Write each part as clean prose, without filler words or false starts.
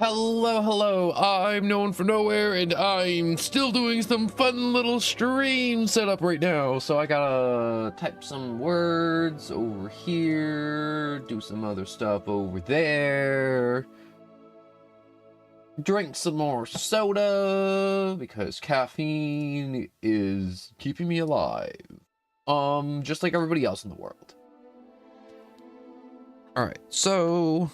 Hello, I'm known for nowhere, and I'm still doing some fun little stream setup right now. So I gotta type some words over here, do some other stuff over there, drink some more soda, because caffeine is keeping me alive. Just like everybody else in the world. Alright, so...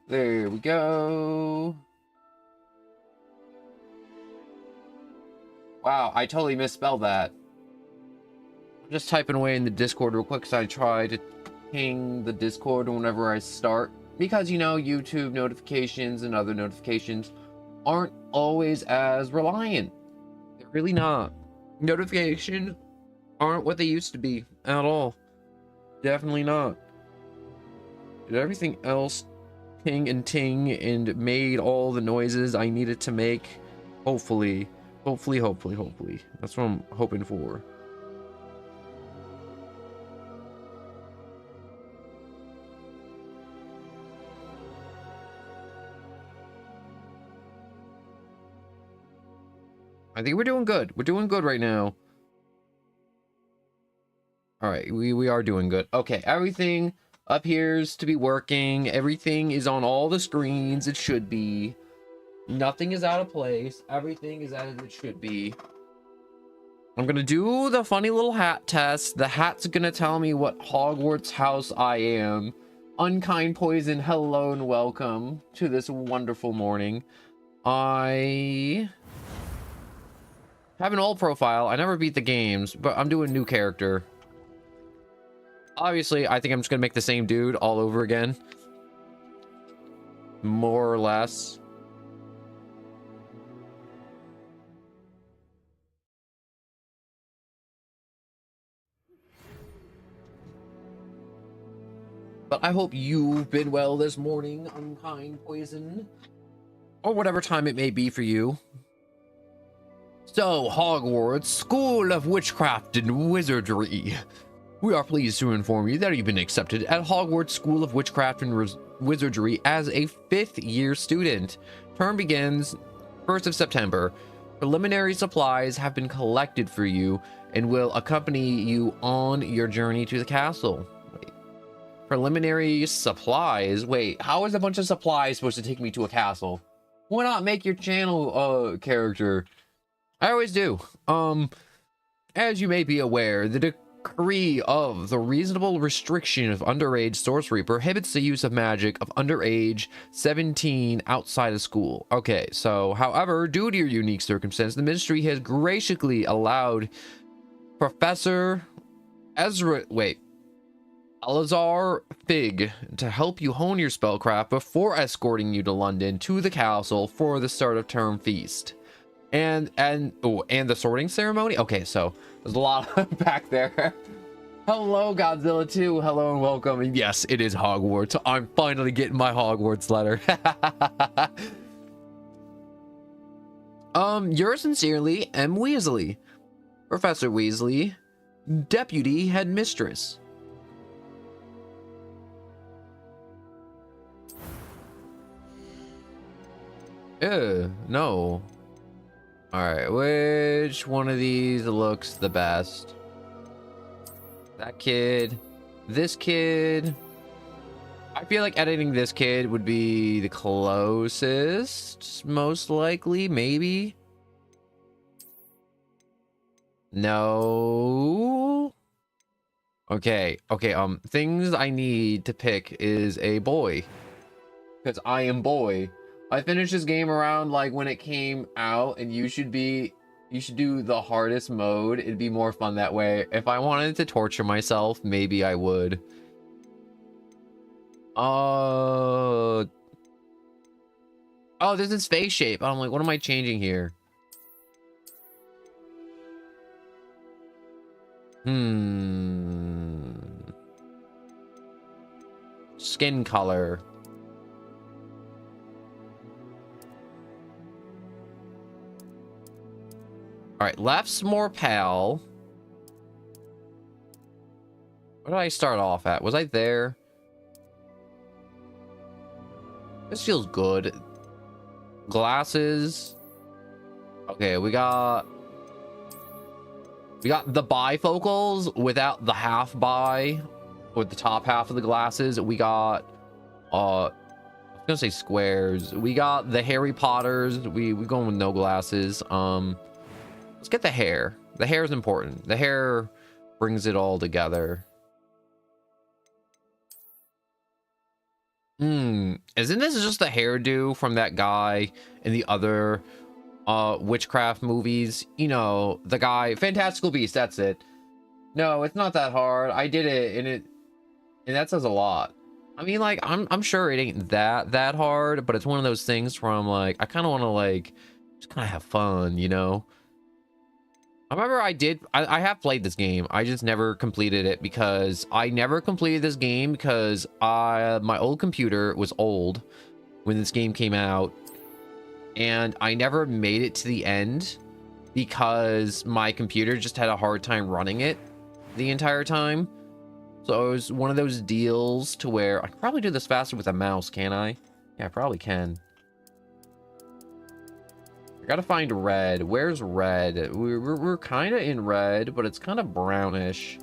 there we go. Wow, I totally misspelled that. I'm just typing away in the Discord real quick, so I try to ping the Discord whenever I start. Because, you know, YouTube notifications and other notifications aren't always as reliant. They're really not. Notifications aren't what they used to be at all. Definitely not. Did everything else ping and ting and made all the noises I needed to make? Hopefully. Hopefully. That's what I'm hoping for. I think we're doing good. We're doing good right now. All right, we are doing good. Okay, everything appears to be working. Everything is on all the screens it should be. Nothing is out of place. Everything is as it should be. I'm gonna do the funny little hat test. The hat's gonna tell me what Hogwarts house I am. Unkind Poison, hello and welcome to this wonderful morning. I have an old profile. I never beat the games, but I'm doing a new character. Obviously, I think I'm just gonna make the same dude all over again. More or less. But I hope you've been well this morning, Unkind Poison. Or whatever time it may be for you. So, Hogwarts, School of Witchcraft and Wizardry. We are pleased to inform you that you've been accepted at Hogwarts School of Witchcraft and Wizardry as a 5th year student. Term begins 1st of September. Preliminary supplies have been collected for you and will accompany you on your journey to the castle. Wait. Preliminary supplies? Wait, how is a bunch of supplies supposed to take me to a castle? Why not make your channel character? I always do. As you may be aware, the decree of the reasonable restriction of underage sorcery prohibits the use of magic of underage 17 outside of school. Okay, so however, due to your unique circumstance, the ministry has graciously allowed Professor Alazar Fig to help you hone your spellcraft before escorting you to London to the castle for the start of term feast. And the sorting ceremony. Okay, so there's a lot back there. Hello, Godzilla 2. Hello and welcome. And yes, it is Hogwarts. I'm finally getting my Hogwarts letter. Yours sincerely, M. Weasley, Professor Weasley, Deputy Headmistress. No. Alright, which one of these looks the best? That kid. This kid. I feel like editing this kid would be the closest, most likely, maybe. No. Okay, things I need to pick is a boy. Because I am boy. I finished this game around like when it came out, and you should do the hardest mode. It'd be more fun that way. If I wanted to torture myself, maybe I would. Oh, this is face shape. I'm like, what am I changing here? Skin color. All right, left's more pal. Where did I start off at? Was I there? This feels good. Glasses. Okay, we got the bifocals without the half bi with the top half of the glasses. We got I was gonna say squares. We got the Harry Potters. We going with no glasses. Let's get the hair. The hair is important. The hair brings it all together. Isn't this just the hairdo from that guy in the other witchcraft movies? You know, the guy, Fantastical Beast, that's it. No, it's not that hard. I did it, and that says a lot. I mean, like, I'm sure it ain't that hard, but it's one of those things where I'm like, I kind of want to like just kind of have fun, you know. I remember I have played this game. I just never completed it because I never completed this game because my old computer was old when this game came out, and I never made it to the end because my computer just had a hard time running it the entire time. So it was one of those deals to where I can probably do this faster with a mouse, can I? Yeah, I probably can. I gotta find red. Where's red? We're kind of in red, but it's kind of brownish.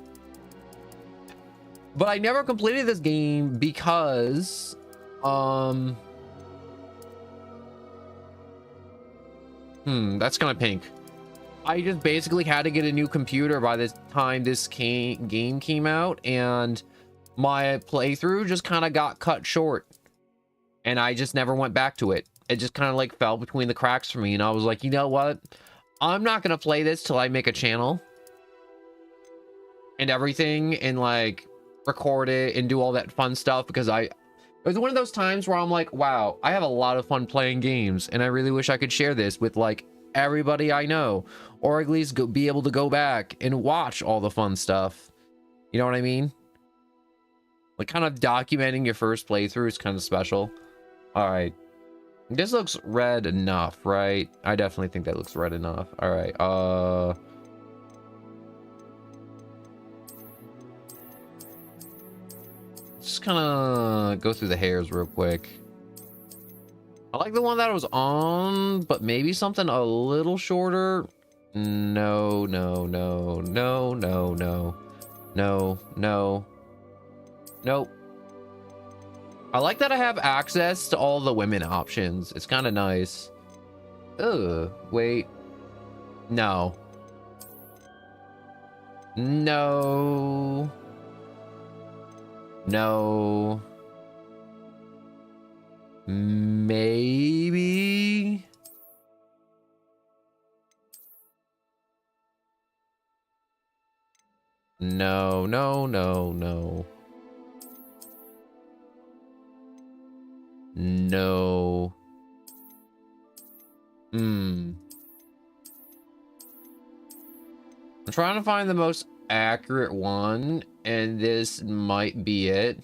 But I never completed this game because that's kind of pink. I just basically had to get a new computer by the time this game came out, and my playthrough just kind of got cut short, and I just never went back to it. It just kind of like fell between the cracks for me, and I was like, you know what? I'm not gonna play this till I make a channel and everything, and like record it and do all that fun stuff, because it was one of those times where I'm like, wow, I have a lot of fun playing games, and I really wish I could share this with like everybody I know, or at least be able to go back and watch all the fun stuff. You know what I mean? Like, kind of documenting your first playthrough is kind of special. All right. This looks red enough, right? I definitely think that looks red enough. All right. Just kind of go through the hairs real quick. I like the one that I was on, but maybe something a little shorter. No, no, no, no, no, no, no, no. Nope. I like that I have access to all the women options. It's kind of nice. Ugh, wait. No. No. No. Maybe. No, no, no, no. No. I'm trying to find the most accurate one, and this might be it.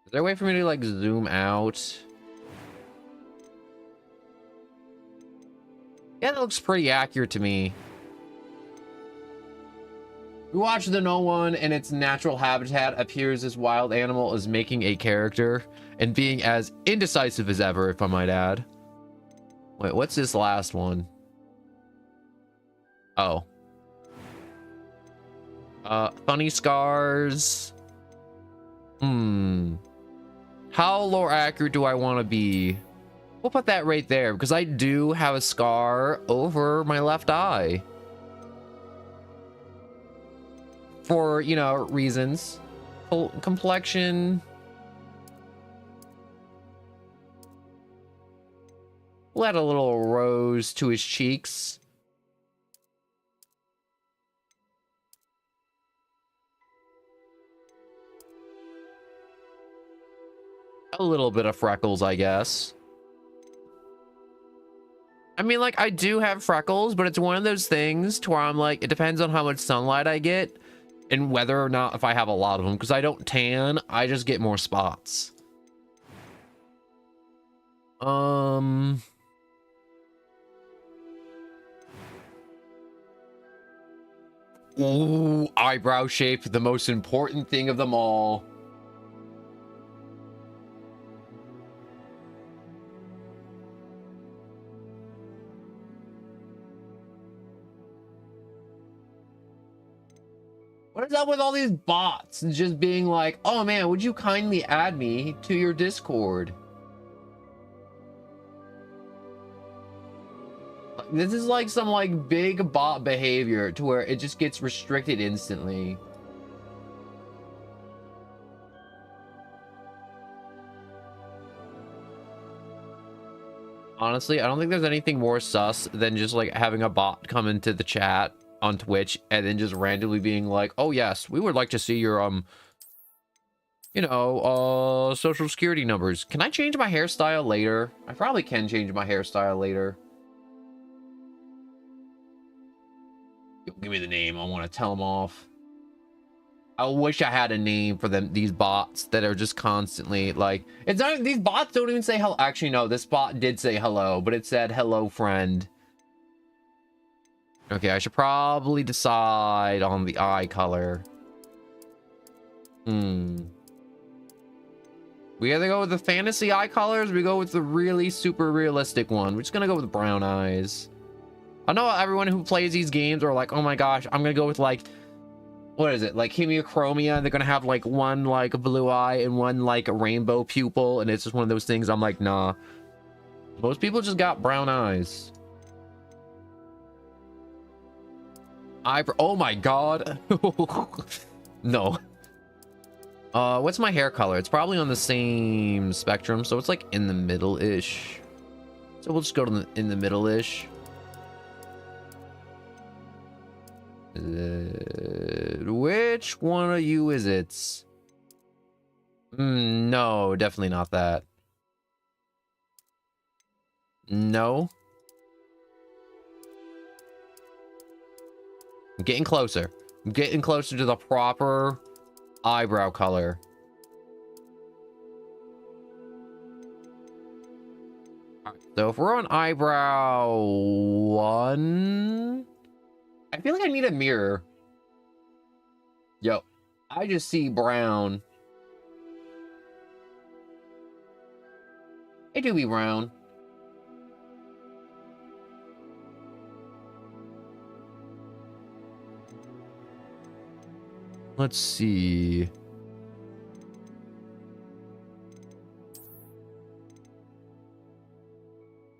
Is there a way for me to like zoom out? Yeah, that looks pretty accurate to me. We watch the no one in its natural habitat appears this wild animal is making a character and being as indecisive as ever, if I might add. Wait, what's this last one? Oh. Funny scars. How lore accurate do I want to be? We'll put that right there, because I do have a scar over my left eye. For, you know, reasons. Complexion. We'll add a little rose to his cheeks. A little bit of freckles, I guess. I mean, like, I do have freckles, but it's one of those things to where I'm like, it depends on how much sunlight I get and whether or not if I have a lot of them, because I don't tan, I just get more spots. Ooh, eyebrow shape, the most important thing of them all. What is up with all these bots and just being like, oh man, would you kindly add me to your Discord? This is like some like big bot behavior to where it just gets restricted instantly. Honestly, I don't think there's anything more sus than just like having a bot come into the chat on Twitch and then just randomly being like, oh yes, we would like to see your you know, social security numbers. Can I change my hairstyle later? I probably can change my hairstyle later. Give me the name. I want to tell them off. I wish I had a name for them, these bots that are just constantly like, it's not, these bots don't even say hello. Actually, no, this bot did say hello, but it said hello friend. Okay, I should probably decide on the eye color. We either go with the fantasy eye colors or we go with the really super realistic one. We're just gonna go with brown eyes. I know everyone who plays these games are like, oh my gosh, I'm gonna go with like, what is it, like hemiochromia? They're gonna have like one like blue eye and one like rainbow pupil, and it's just one of those things. I'm like, nah. Most people just got brown eyes. Oh my god. No. What's my hair color? It's probably on the same spectrum, so it's like in the middle-ish. So we'll just go to in the middle-ish. Which one of you is it? No, definitely not that. No. I'm getting closer. I'm getting closer to the proper eyebrow color. All right, so if we're on eyebrow 1, I feel like I need a mirror. Yo, I just see brown. It do be brown. Let's see. If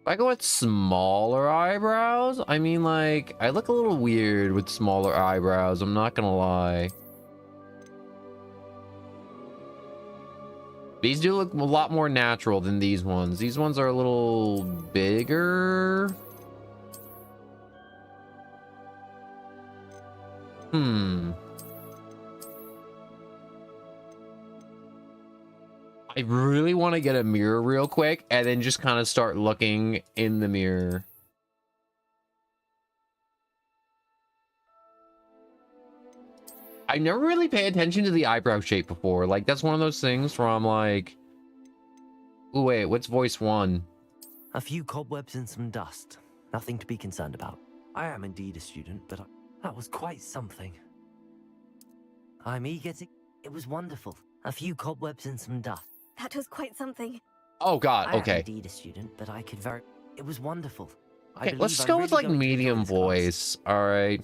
I go with smaller eyebrows, I mean, like, I look a little weird with smaller eyebrows, I'm not gonna lie. These do look a lot more natural than these ones. These ones are a little bigger. I really want to get a mirror real quick and then just kind of start looking in the mirror. I never really pay attention to the eyebrow shape before. Like, that's one of those things where I'm like, ooh, wait, what's voice 1? A few cobwebs and some dust. Nothing to be concerned about. I am indeed a student, but that was quite something. I'm eager to... It was wonderful. A few cobwebs and some dust. That was quite something. Oh god, okay. I am indeed a student, but I could very... It was wonderful. Okay, let's go with like medium voice. All right.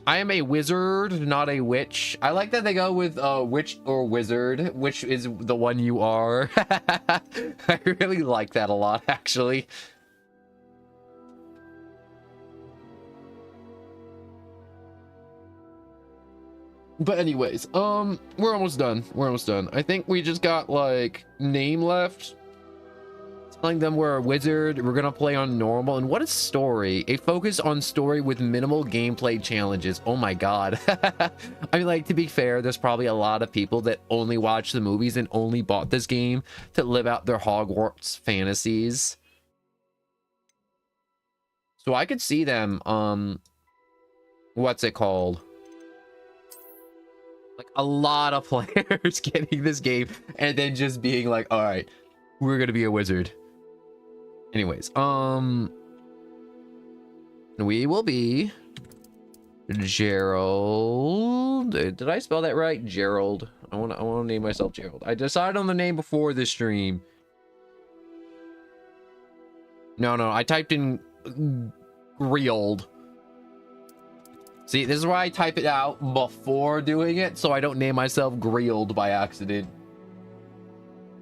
I am a wizard, not a witch. I like that they go with witch or wizard, which is the one you are. I really like that a lot, actually. But anyways, we're almost done. We're almost done. I think we just got like name left. Telling them we're a wizard. We're gonna play on normal. And what is story? A focus on story with minimal gameplay challenges. Oh my god. I mean, like, to be fair, there's probably a lot of people that only watch the movies and only bought this game to live out their Hogwarts fantasies. So I could see them, what's it called? Like, a lot of players getting this game and then just being like, all right, we're gonna be a wizard. Anyways, we will be Gerald. Did I spell that right? Gerald. I want to name myself Gerald. I decided on the name before this stream. No, I typed in Grilled. See, this is why I type it out before doing it, so I don't name myself Grilled by accident.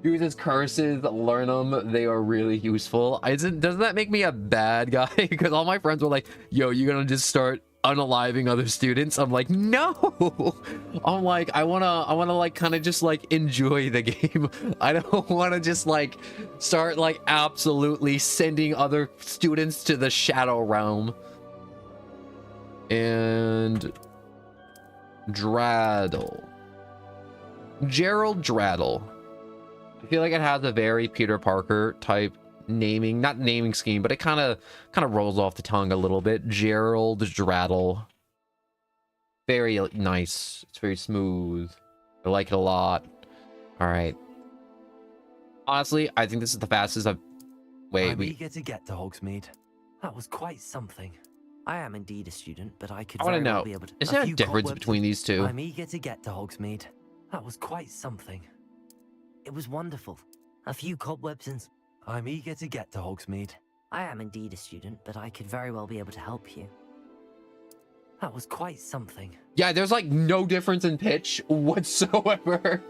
Uses curses, learn them. They are really useful. Doesn't that make me a bad guy? Because all my friends were like, yo, you're gonna just start unaliving other students. I'm like, no. I'm like, I wanna like kind of just like enjoy the game. I don't want to just like start like absolutely sending other students to the shadow realm. And Draddle. Gerald Draddle. I feel like it has a very Peter Parker type naming, not naming scheme, but it kind of rolls off the tongue a little bit. Gerald Draddle. Very nice. It's very smooth. I like it a lot. All right. Honestly, I think this is the fastest I've... Wait, I'm eager to get to Hogsmeade. That was quite something. I am indeed a student, but I could I want to very well know, be able to... is there a difference between these two? I'm eager to get to Hogsmeade. That was quite something. It was wonderful. A few cobwebs and... I'm eager to get to Hogsmeade. I am indeed a student, but I could very well be able to help you. That was quite something. Yeah, there's like no difference in pitch whatsoever.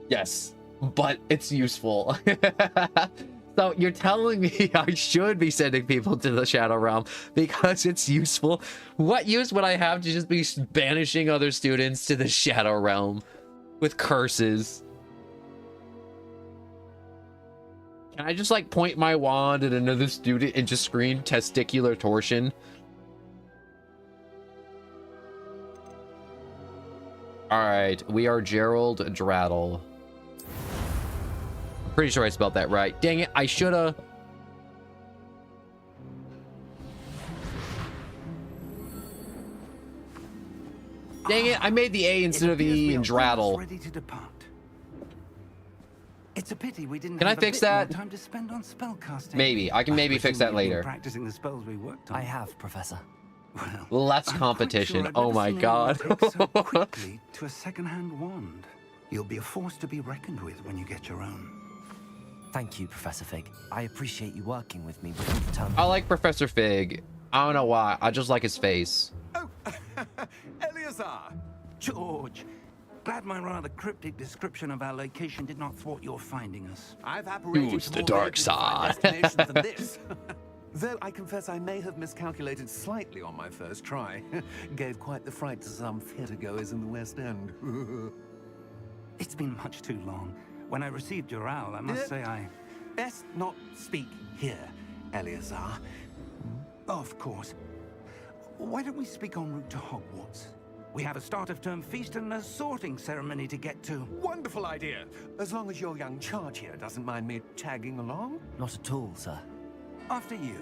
Yes, but it's useful. So you're telling me I should be sending people to the Shadow Realm because it's useful? What use would I have to just be banishing other students to the Shadow Realm with curses? Can I just like point my wand at another student and just scream testicular torsion? All right, we are Gerald Draddle. I'm pretty sure I spelled that right. Dang it, I shoulda. Dang it, I made the A instead of E in Draddle. Ready to depart. It's a pity we didn't Can I have fix a bit that? more time to spend on spellcasting. Maybe. I can maybe fix that Presumably you've later. been practicing the spells we worked on. I have, Professor. Well, Less I'm quite competition. sure I've Oh never my seen god. anyone take so quickly to a second-hand wand. You'll be a force to be reckoned with when you get your own. Thank you, Professor Fig. I appreciate you working with me before the term. I like Professor Fig. I don't know why. I just like his face. Oh, Eleazar! George, glad my rather cryptic description of our location did not thwart your finding us. I've apparated Use to the more dark identified side. destinations than this. Though I confess I may have miscalculated slightly on my first try. Gave quite the fright to some theatre goers in the West End. It's been much too long. When I received your owl, I must say I... Best not speak here, Eleazar. Of course. Why don't we speak en route to Hogwarts? We have a start-of-term feast and a sorting ceremony to get to. Wonderful idea. As long as your young charge here doesn't mind me tagging along. Not at all, sir. After you.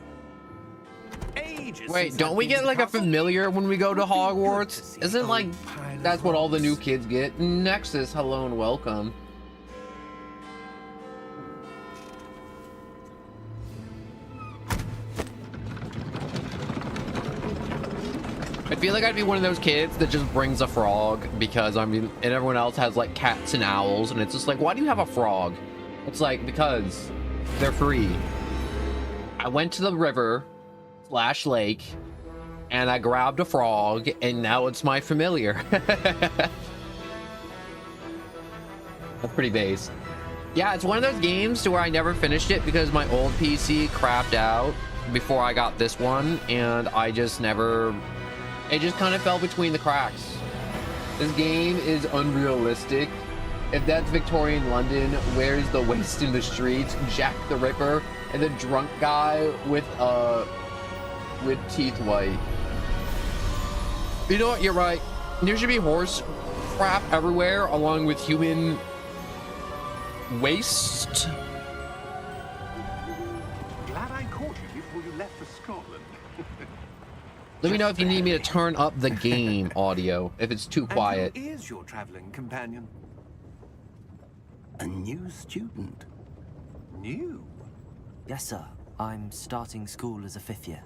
Ages Wait, since don't I've we been get to like a castle. familiar when we go to Would be good to Hogwarts? see Isn't old like pile of that's what all the new rocks. kids get? Nexus, hello and welcome. I feel like I'd be one of those kids that just brings a frog because I mean, and everyone else has like cats and owls, and it's just like, why do you have a frog? It's like, because they're free. I went to the river / lake and I grabbed a frog, and now it's my familiar. That's pretty base. Yeah, it's one of those games to where I never finished it because my old PC crapped out before I got this one, and I just never... It just kind of fell between the cracks. This game is unrealistic. If that's Victorian London, where's the waste in the streets, Jack the Ripper, and the drunk guy with teeth white? You know what? You're right. There should be horse crap everywhere, along with human waste. Glad I caught you before you left for Scotland. Let me know if you need me to turn up the game audio, if it's too quiet. And who is your traveling companion? A new student. New? Yes, sir. I'm starting school as a 5th year.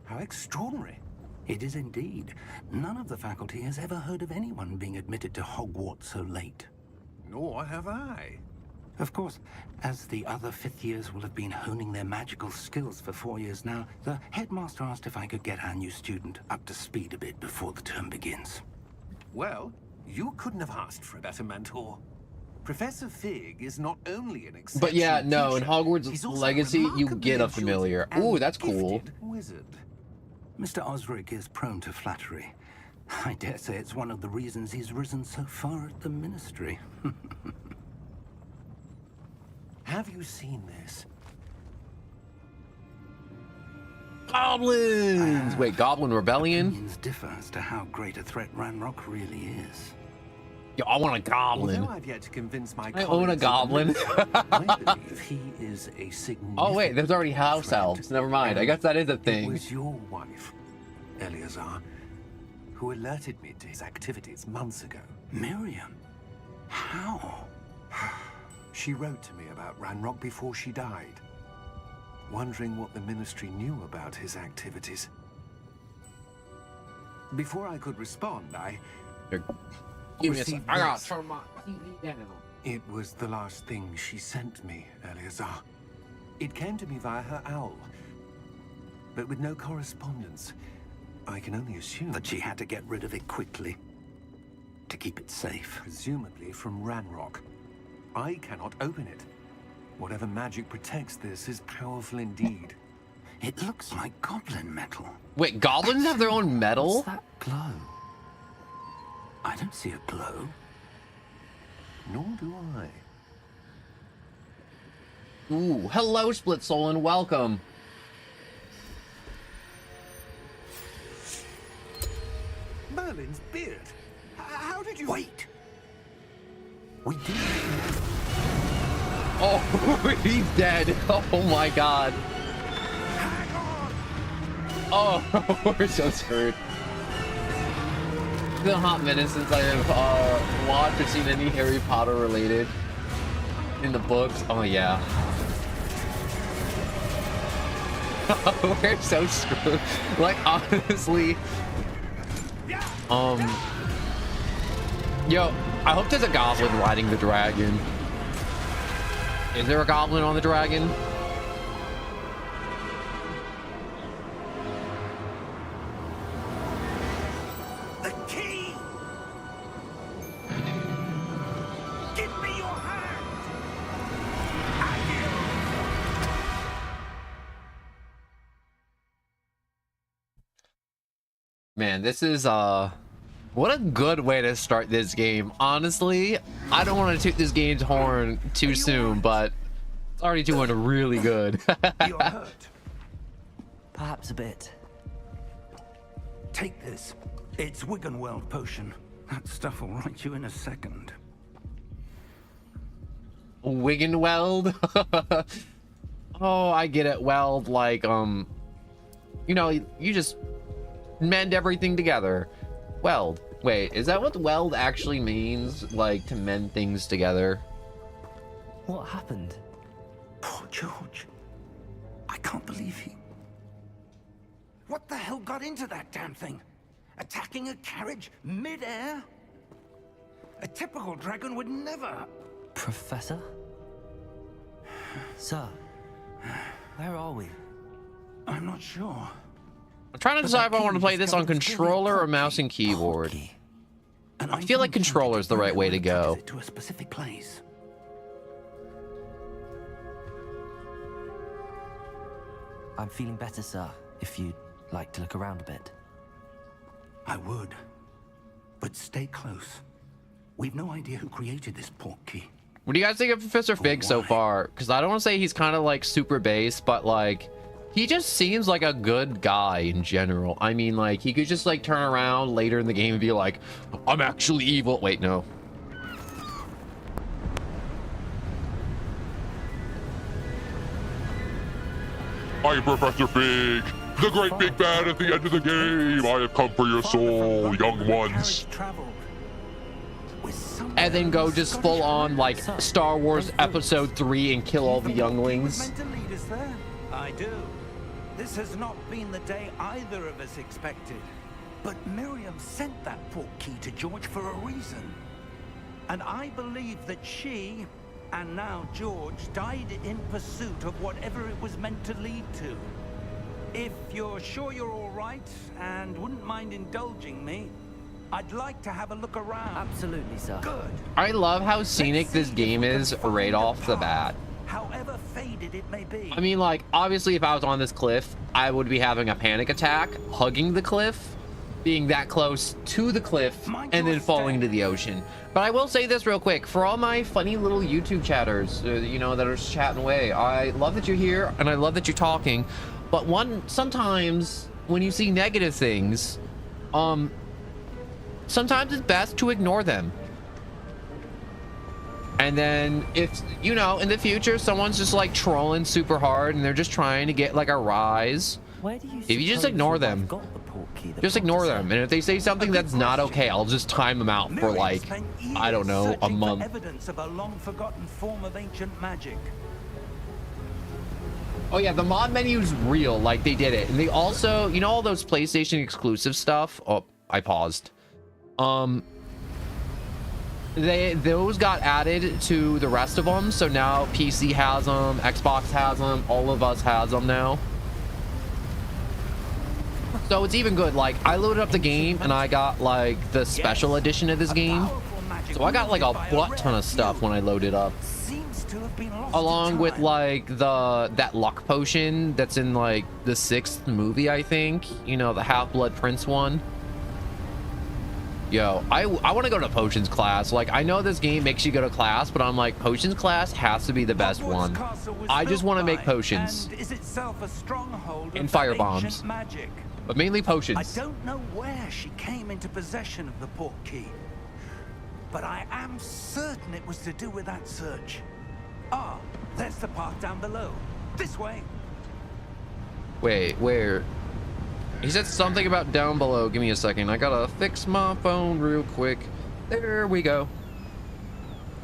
How extraordinary. It is indeed. None of the faculty has ever heard of anyone being admitted to Hogwarts so late. Nor have I. Of course, as the other 5th years will have been honing their magical skills for 4 years now, the headmaster asked if I could get our new student up to speed a bit before the term begins. Well, you couldn't have asked for a better mentor. Professor Fig is not only an exceptional But yeah, no, in teacher, Hogwarts he's also Legacy, you remarkably get a intuitive familiar. and Ooh, that's cool. gifted wizard. Mr. Osric is prone to flattery. I dare say it's one of the reasons he's risen so far at the Ministry. Have you seen this? Goblins! Wait, Goblin Rebellion? Opinions differ as to how great a threat Ranrock really is. Yo, I want a goblin. Although I've yet to convince my I own a colleagues goblin. I believe he is a significant Oh wait, there's already house threat. elves. Never mind. I guess that is a It thing. was your wife, Eleazar, who alerted me to his activities months ago. Miriam? How? She wrote to me about Ranrock before she died, wondering what the Ministry knew about his activities. Before I could respond, I Give me a received I gotta this. turn my TV down. It was the last thing she sent me, Eleazar. It came to me via her owl, but with no correspondence. I can only assume That she had to get rid of it quickly. To keep it safe. presumably from Ranrock. I cannot open it. Whatever magic protects this is powerful indeed. It looks like goblin metal. Wait, goblins have their own metal? What's that glow? I don't see a glow. Nor do I. Ooh, hello, Split Soul, and welcome. Merlin's beard. How did you... Wait! We did. Oh, he's dead. Oh my god. Oh, we're so screwed. It's been a hot minute since I have watched or seen any Harry Potter related in the books. Oh yeah. We're so screwed. Like honestly. Yo, I hope there's a goblin riding the dragon. Is there a goblin on the dragon? The key! Give me your hand! Man, this is what a good way to start this game. Honestly, I don't want to toot this game's horn too soon, but it's already doing really good. You're hurt. Perhaps a bit. Take this. It's Wiggenweld potion. That stuff will right you in a second. Wiggenweld? Oh, I get it. Weld, like, you know, you just mend everything together. Weld. Wait, is that what weld actually means? Like, to mend things together? What happened? Poor George. I can't believe he... What the hell got into that damn thing? Attacking a carriage mid-air? A typical dragon would never... Professor? Sir, where are we? I'm not sure. I'm trying to decide if I want to play this on controller or mouse and keyboard. I feel like controller is the right way to go. To a specific place. I'm feeling better, sir, if you'd like to look around a bit. I would. But stay close. We've no idea who created this portkey. What do you guys think of Professor Fig so far? Because I don't want to say he's kind of like super base, but like he just seems like a good guy in general. I mean, like he could just like turn around later in the game and be like, I'm actually evil. Wait, no. I am Professor Fig, the great big bad at the end of the game. I have come for your soul, young ones. And then go just full on like Star Wars Episode 3 and kill all the younglings. there? I do. This has not been the day either of us expected. But Miriam sent that portkey to George for a reason. And I believe that she, and now George, died in pursuit of whatever it was meant to lead to. If you're sure you're all right, and wouldn't mind indulging me, I'd like to have a look around. Absolutely, sir. Good. I love how scenic this game is right off the bat. However faded it may be. I mean, like, obviously if I was on this cliff, I would be having a panic attack, hugging the cliff, being that close to the cliff, and then falling into the ocean. But I will say this real quick, for all my funny little YouTube chatters, you know, that are just chatting away, I love that you're here, and I love that you're talking, but sometimes when you see negative things, sometimes it's best to ignore them. And then if, you know, in the future, someone's just like trolling super hard and they're just trying to get like a rise, Where do you if you just ignore them, just ignore them. And if they say something that's not okay, I'll just time them out for like, I don't know, a month. Evidence of a long-forgotten form of ancient magic. Oh yeah, the mod menu's real, like they did it. And they also, you know, all those PlayStation exclusive stuff. Oh, I paused. Those got added to the rest of them, so now PC has them, Xbox has them, all of us has them now. So it's even good. Like, I loaded up the game and I got like the special edition of this game, so I got like a butt ton of stuff when I loaded up, along with like that luck potion that's in like the 6th movie, I think, you know, the Half-Blood Prince one. Yo, I want to go to potions class. Like, I know this game makes you go to class, but I'm like, potions class has to be the best one. I just want to make potions and fire bombs, but mainly potions. I don't know where she came into possession of the portkey, but I am certain it was to do with that search. Ah, there's the path down below. This way. Wait, where? He said something about down below. Give me a second. I gotta fix my phone real quick. There we go.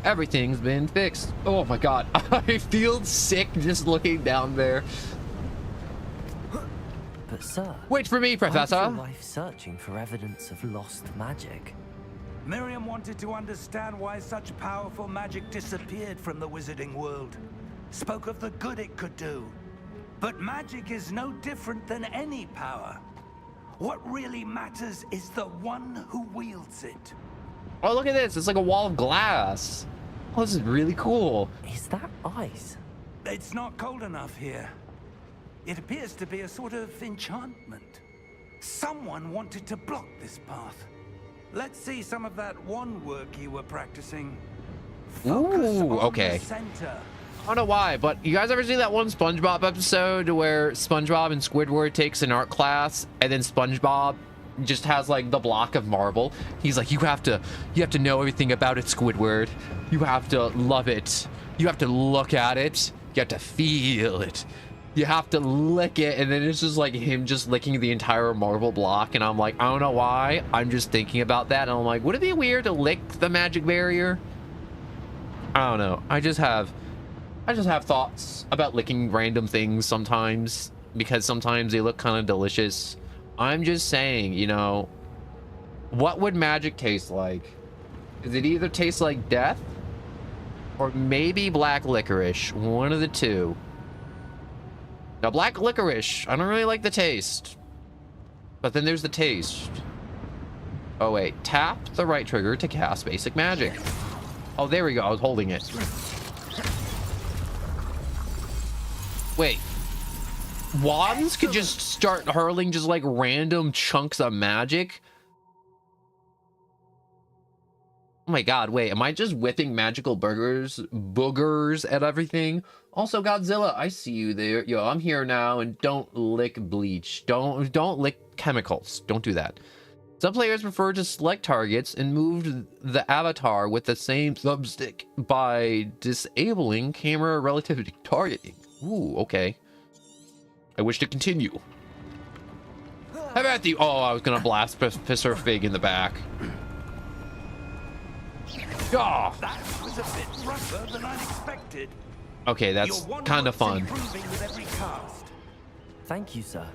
Everything's been fixed. Oh my god. I feel sick just looking down there. But sir, wait for me, Professor. Why is your wife searching for evidence of lost magic? Miriam wanted to understand why such powerful magic disappeared from the wizarding world. Spoke of the good it could do. But magic is no different than any power. What really matters is the one who wields it. Oh, look at this. It's like a wall of glass. Oh, this is really cool. Is that ice? It's not cold enough here. It appears to be a sort of enchantment. Someone wanted to block this path. Let's see some of that wand work you were practicing. Focus Ooh, on okay. the center. I don't know why, but you guys ever see that one SpongeBob episode where SpongeBob and Squidward takes an art class, and then SpongeBob just has like the block of marble? He's like, you have to know everything about it, Squidward. You have to love it. You have to look at it. You have to feel it. You have to lick it. And then it's just like him just licking the entire marble block. And I'm like, I don't know why. I'm just thinking about that. And I'm like, would it be weird to lick the magic barrier? I don't know. I just have thoughts about licking random things sometimes, because sometimes they look kind of delicious. I'm just saying, you know, what would magic taste like? Does it either taste like death or maybe black licorice? One of the two. Now, black licorice, I don't really like the taste, but then there's the taste. Oh wait, tap the right trigger to cast basic magic. Oh, there we go. I was holding it. Wait, wands could just start hurling just like random chunks of magic? Oh my god, wait, am I just whipping magical boogers at everything? Also, Godzilla, I see you there. Yo, I'm here now, and don't lick bleach. Don't lick chemicals. Don't do that. Some players prefer to select targets and move the avatar with the same thumbstick by disabling camera relativity targeting. Ooh, okay. I wish to continue. How about the... Oh, I was gonna blast Pisser Fig in the back. Oh. That was a bit rougher than I'd expected. Okay, that's kind of fun. With every cast. Thank you, sir.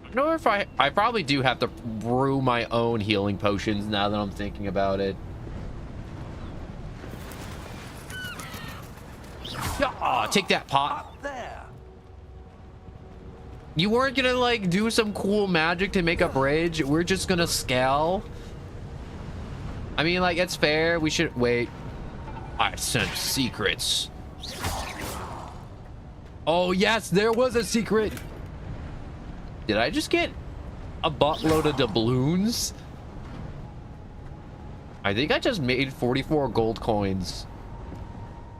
I know if I probably do have to brew my own healing potions now that I'm thinking about it. Yeah, take that pot. Up there. You weren't gonna like do some cool magic to make a bridge. We're just gonna scale. I mean, like, it's fair. We should wait. I sense secrets. Oh yes, there was a secret. Did I just get a buttload of doubloons? I think I just made 44 gold coins.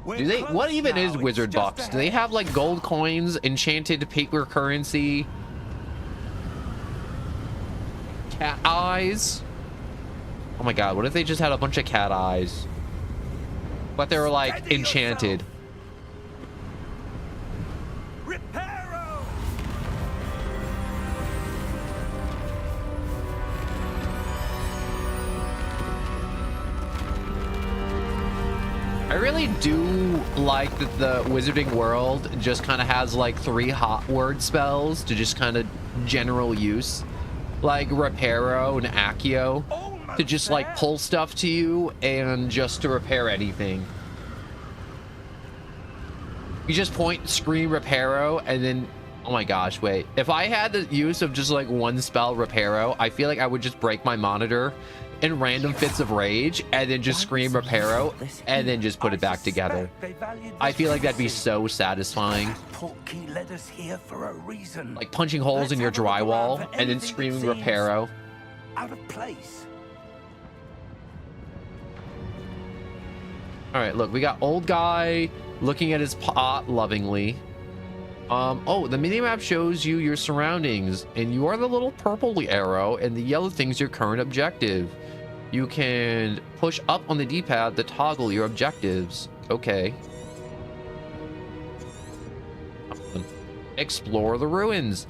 Do they? What even is Wizard Bucks? Do they have like gold coins, enchanted paper currency, cat eyes? Oh my god, what if they just had a bunch of cat eyes? But they were like enchanted. Reparo! I really do like that the wizarding world just kind of has like 3 hot word spells to just kind of general use, like Reparo and Accio, to just like pull stuff to you and just to repair anything. You just point, scream Reparo, and then, oh my gosh, wait. If I had the use of just like one spell Reparo, I feel like I would just break my monitor in random fits of rage and then just scream Reparo and then just put it back together. I feel like that'd be so satisfying. Portkey led us here for a reason. Like punching holes in your drywall and then screaming Reparo. Out of place. All right, look, we got old guy looking at his pot lovingly. Oh, the minimap shows you your surroundings, and you are the little purple arrow, and the yellow thing's your current objective. You can push up on the D-pad to toggle your objectives. Okay. Explore the ruins.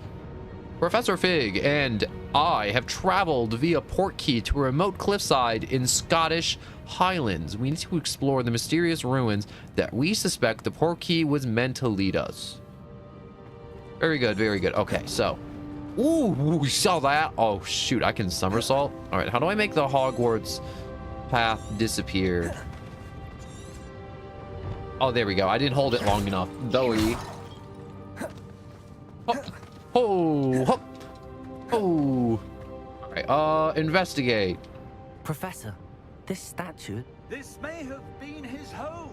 Professor Fig and I have traveled via Portkey to a remote cliffside in Scottish Highlands. We need to explore the mysterious ruins that we suspect the Portkey was meant to lead us. Very good, very good. Okay, so. Ooh, we saw that. Oh, shoot, I can somersault. All right, how do I make the Hogwarts path disappear? Oh, there we go. I didn't hold it long enough. Doughy. Hop. Oh, hop. Oh. All right, investigate. Professor, this statue... This may have been his home.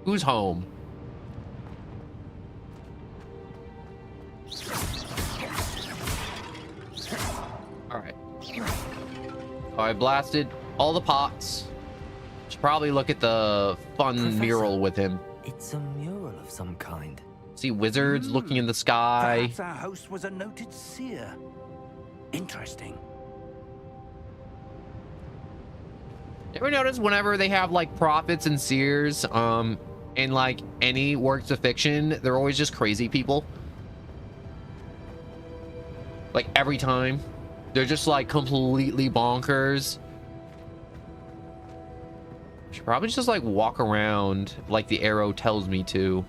Who's home? All right. Oh, I blasted all the pots. Should probably look at the fun Professor, mural with him. It's a mural of some kind. See wizards looking in the sky. Perhaps our host was a noted seer. Interesting. Ever notice whenever they have like prophets and seers, in like any works of fiction, they're always just crazy people? Like every time. They're just like completely bonkers. I should probably just like walk around like the arrow tells me to.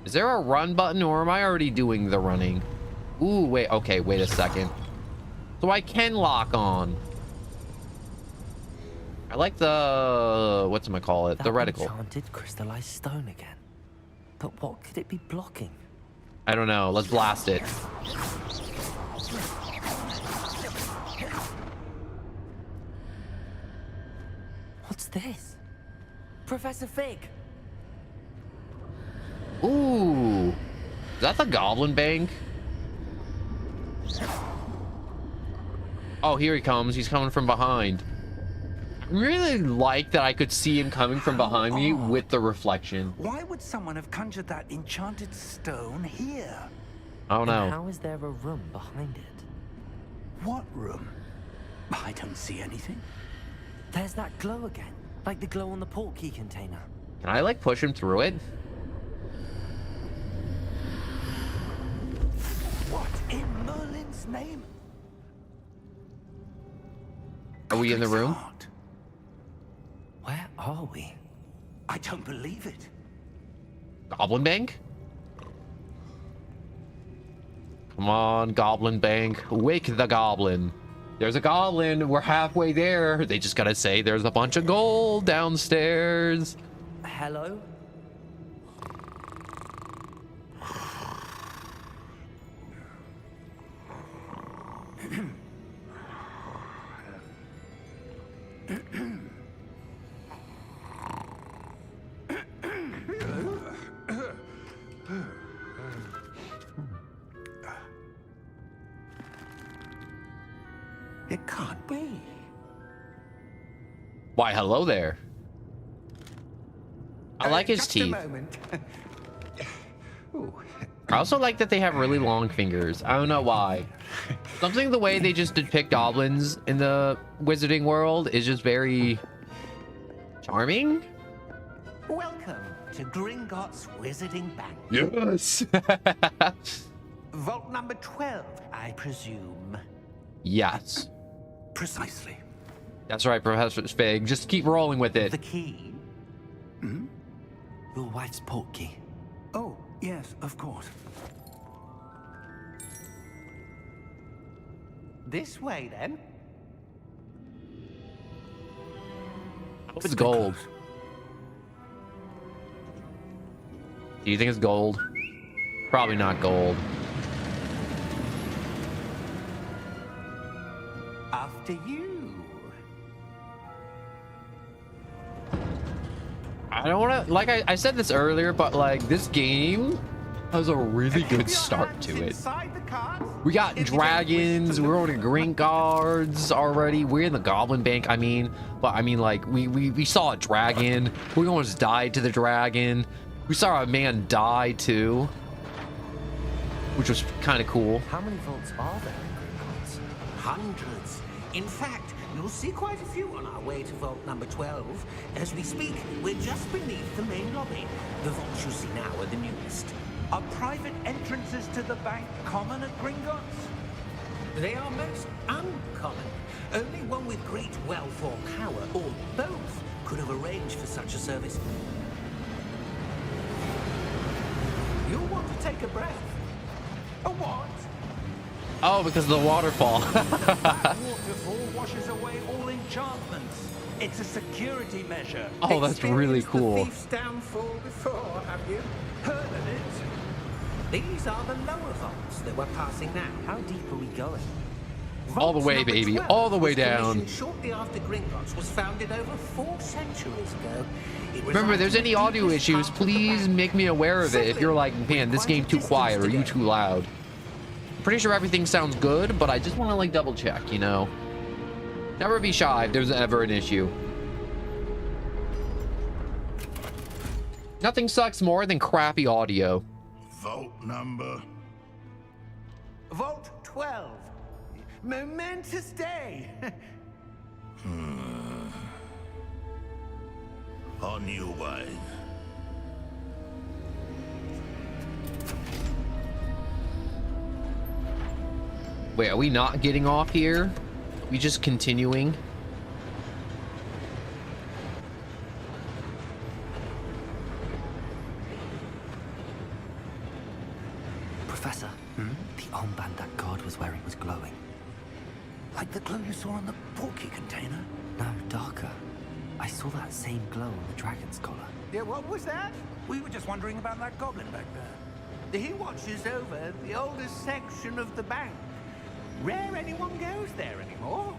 Is there a run button or am I already doing the running? Ooh, wait, okay, wait a second. So I can lock on. I like the, whatchamacallit, the reticle. Enchanted crystallized stone again. But what could it be blocking? I don't know, let's blast it. What's this? Professor Fig! Ooh, is that the Goblin Bank? Oh, here he comes. He's coming from behind. I really like that I could see him coming from behind me with the reflection. Why would someone have conjured that enchanted stone here? I don't know. And how is there a room behind it? What room? I don't see anything. There's that glow again, like the glow on the portkey container. Can I like push him through it? What in Merlin's name? Are we in the room? Heart. Where are we? I don't believe it. Goblin Bank? Come on, Goblin Bank. Wake the goblin. There's a goblin. We're halfway there. They just gotta say there's a bunch of gold downstairs. Hello? It can't be. Why, hello there. I like his Just teeth. a moment. Ooh. I also like that they have really long fingers. I don't know why. Something the way they just depict goblins in the wizarding world is just very charming. Welcome to Gringotts Wizarding Bank. Yes. Vault number 12, I presume. Yes. Precisely. That's right, Professor Fig. Just keep rolling with it. The key? Your wife's portkey. Oh, yes, of course. This way, then. I hope it's gold. Do you think it's gold? Probably not gold. After you. I don't want to, like I said this earlier, but like this game has a really good start to it. We got dragons, we're on green guards already. We're in the Goblin Bank, I mean. But I mean, like, we saw a dragon. We almost died to the dragon. We saw a man die too, which was kind of cool. How many vaults are there in Gringotts? Hundreds. In fact, you'll see quite a few on our way to vault number 12. As we speak, we're just beneath the main lobby. The vaults you see now are the newest. Are private entrances to the bank common at Gringotts? They are most uncommon. Only one with great wealth or power, or both, could have arranged for such a service. You'll want to take a breath. A what? Oh, because of the waterfall. That waterfall washes away all enchantments. It's a security measure. Oh, that's really Experienced cool. The thief's downfall before, have you? Heard of it? These are the lower vaults that we're passing now. How deep are we going? All the Vault way, number baby, 12 all the way was down. commissioned shortly after Gringotts was founded over 4 centuries ago. It Remember, if there's any audio issues, please make me aware of it if you're like, man, this game too quiet or you too loud. Pretty sure everything sounds good, but I just want to like double check, you know. Never be shy if there's ever an issue. Nothing sucks more than crappy audio. Vault number. Vault 12. Momentous day. On your way. Wait, are we not getting off here? We just continuing? Professor, the armband that guard was wearing was glowing. Like the glow you saw on the portkey container? No, darker. I saw that same glow on the dragon's collar. Yeah, what was that? We were just wondering about that goblin back there. He watches over the oldest section of the bank. Rare anyone goes there anymore.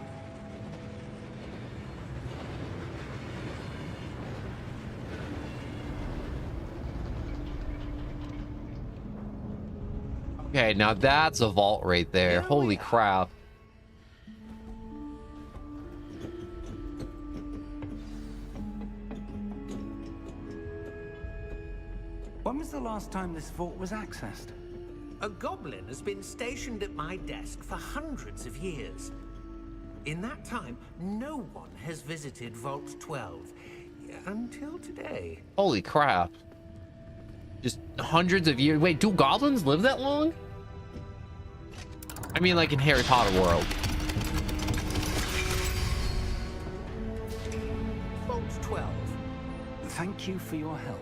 Okay, now that's a vault right there. Holy crap. When was the last time this vault was accessed? A goblin has been stationed at my desk for hundreds of years. In that time, no one has visited Vault 12 until today. Holy crap. Just hundreds of years. Wait, do goblins live that long? I mean, like in Harry Potter world. Vault 12 Thank you for your help.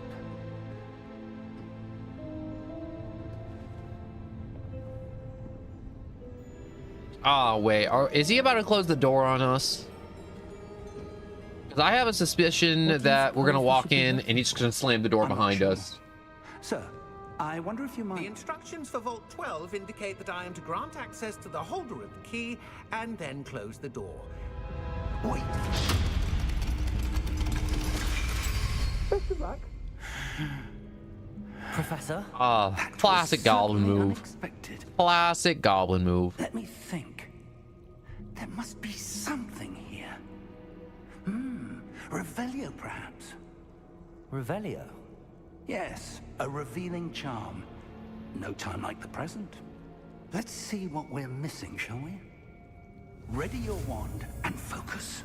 Oh, wait. Is he about to close the door on us? Because I have a suspicion that we're going to walk in and he's just going to slam the door I'm not behind sure. us. Sir, I wonder if you The might... instructions for Vault 12 indicate that I am to grant access to the holder of the key and then close the door. Wait. Professor? Classic was goblin certainly move. Unexpected. Classic goblin move. Let me think. There must be something here. Revelio, perhaps. Revelio? Yes, a revealing charm. No time like the present. Let's see what we're missing, shall we? Ready your wand and focus.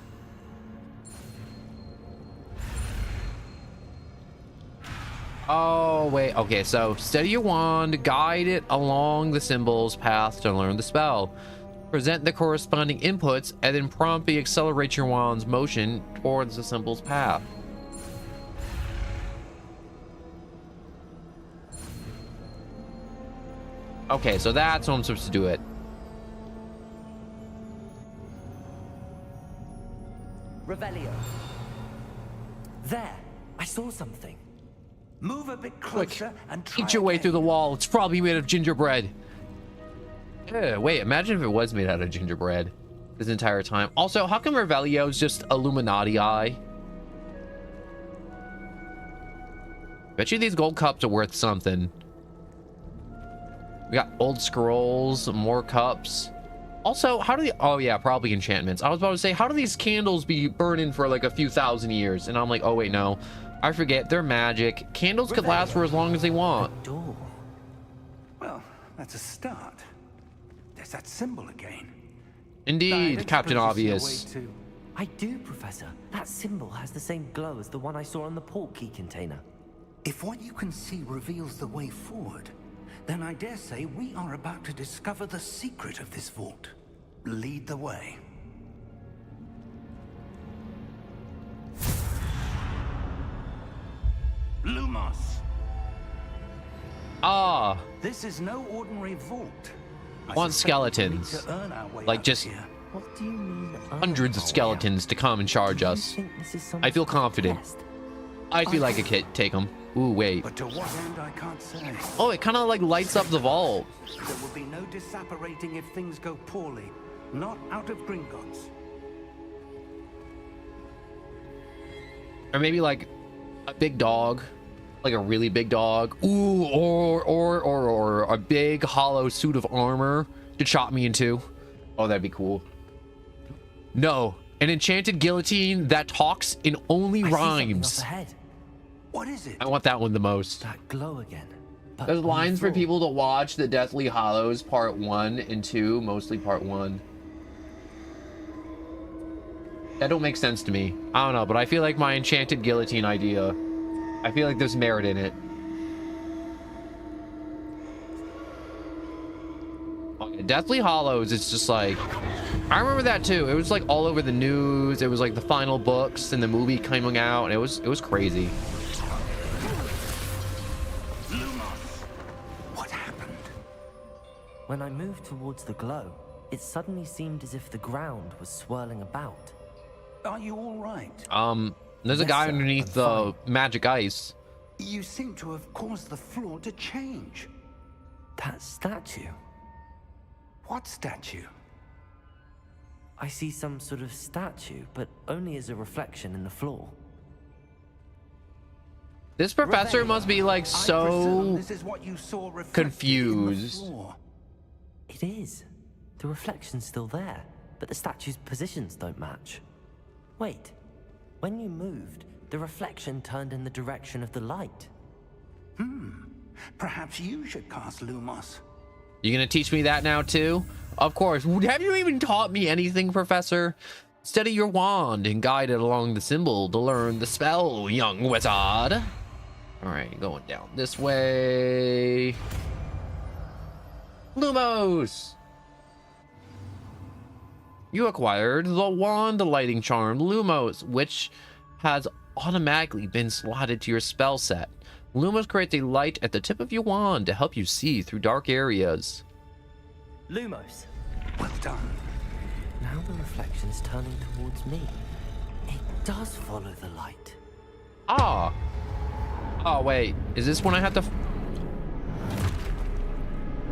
Oh, wait. Okay, so steady your wand, guide it along the symbol's path to learn the spell. Present the corresponding inputs, and then promptly accelerate your wand's motion towards the symbol's path. Okay, so that's how I'm supposed to do it. Revelio. There, I saw something. Move a bit Quick, closer and try eat your way again. through the wall. It's probably made of gingerbread. Yeah, wait, imagine if it was made out of gingerbread this entire time. Also, how come Revelio's just Illuminati eye? Bet you these gold cups are worth something. We got old scrolls, more cups. Also, how do the... Oh, yeah, probably enchantments. I was about to say, how do these candles be burning for like a few thousand years? And I'm like, oh, wait, no. I forget. They're magic. Candles could last for as long as they want. Door. Well, that's a start. There's that symbol again. Indeed, I don't Captain suppose you see a Obvious. way to- I do, Professor. That symbol has the same glow as the one I saw on the port key container. If what you can see reveals the way forward, then I dare say we are about to discover the secret of this vault. Lead the way. Lumos! Ah, This is no ordinary vault. I want suspect we'll need skeletons. to earn our way Like, out just here. What do you mean? hundreds of skeletons to come and charge Do you us. think this is some I feel sort of confident. test? I feel like I could take them. Ooh, wait. But to what end, I can't say. Oh, it kind of like lights up the vault. There will be no disapparating if things go poorly. Not out of Gringotts. Or maybe like a big dog, like a really big dog. Ooh, or a big hollow suit of armor to chop me in two. Oh, that'd be cool. No, an enchanted guillotine that talks in only I see something rhymes. up ahead. What is it? I want that one the most. That glow again. But There's on the lines for floor. people to watch the Deathly Hollows Part 1 and 2, mostly Part 1. That don't make sense to me. I don't know, but I feel like my enchanted guillotine idea, I feel like there's merit in it. Okay, Deathly Hollows, it's just like, I remember that too. It was like all over the news. It was like the final books and the movie coming out, and it was crazy. Lumos! What happened? When I moved towards the glow, it suddenly seemed as if the ground was swirling about. Are you all right? There's a Yes, guy sir, underneath I'm the magic ice. You seem to have caused the floor to change. That statue. What statue? I see some sort of statue, but only as a reflection in the floor. This professor must be like I presume so this is what you saw reflected in the confused. floor. It is. The reflection's still there, but the statue's positions don't match. Wait. When you moved, the reflection turned in the direction of the light. Perhaps you should cast Lumos. You gonna teach me that now too? Of course. Have you even taught me anything, Professor? Steady your wand and guide it along the symbol to learn the spell, young wizard. All right, going down this way. Lumos! You acquired the wand lighting charm Lumos, which has automatically been slotted to your spell set. Lumos creates a light at the tip of your wand to help you see through dark areas. Lumos. Well done. Now the reflection's turning towards me. It does follow the light. Ah. Oh, wait. Is this when I have to...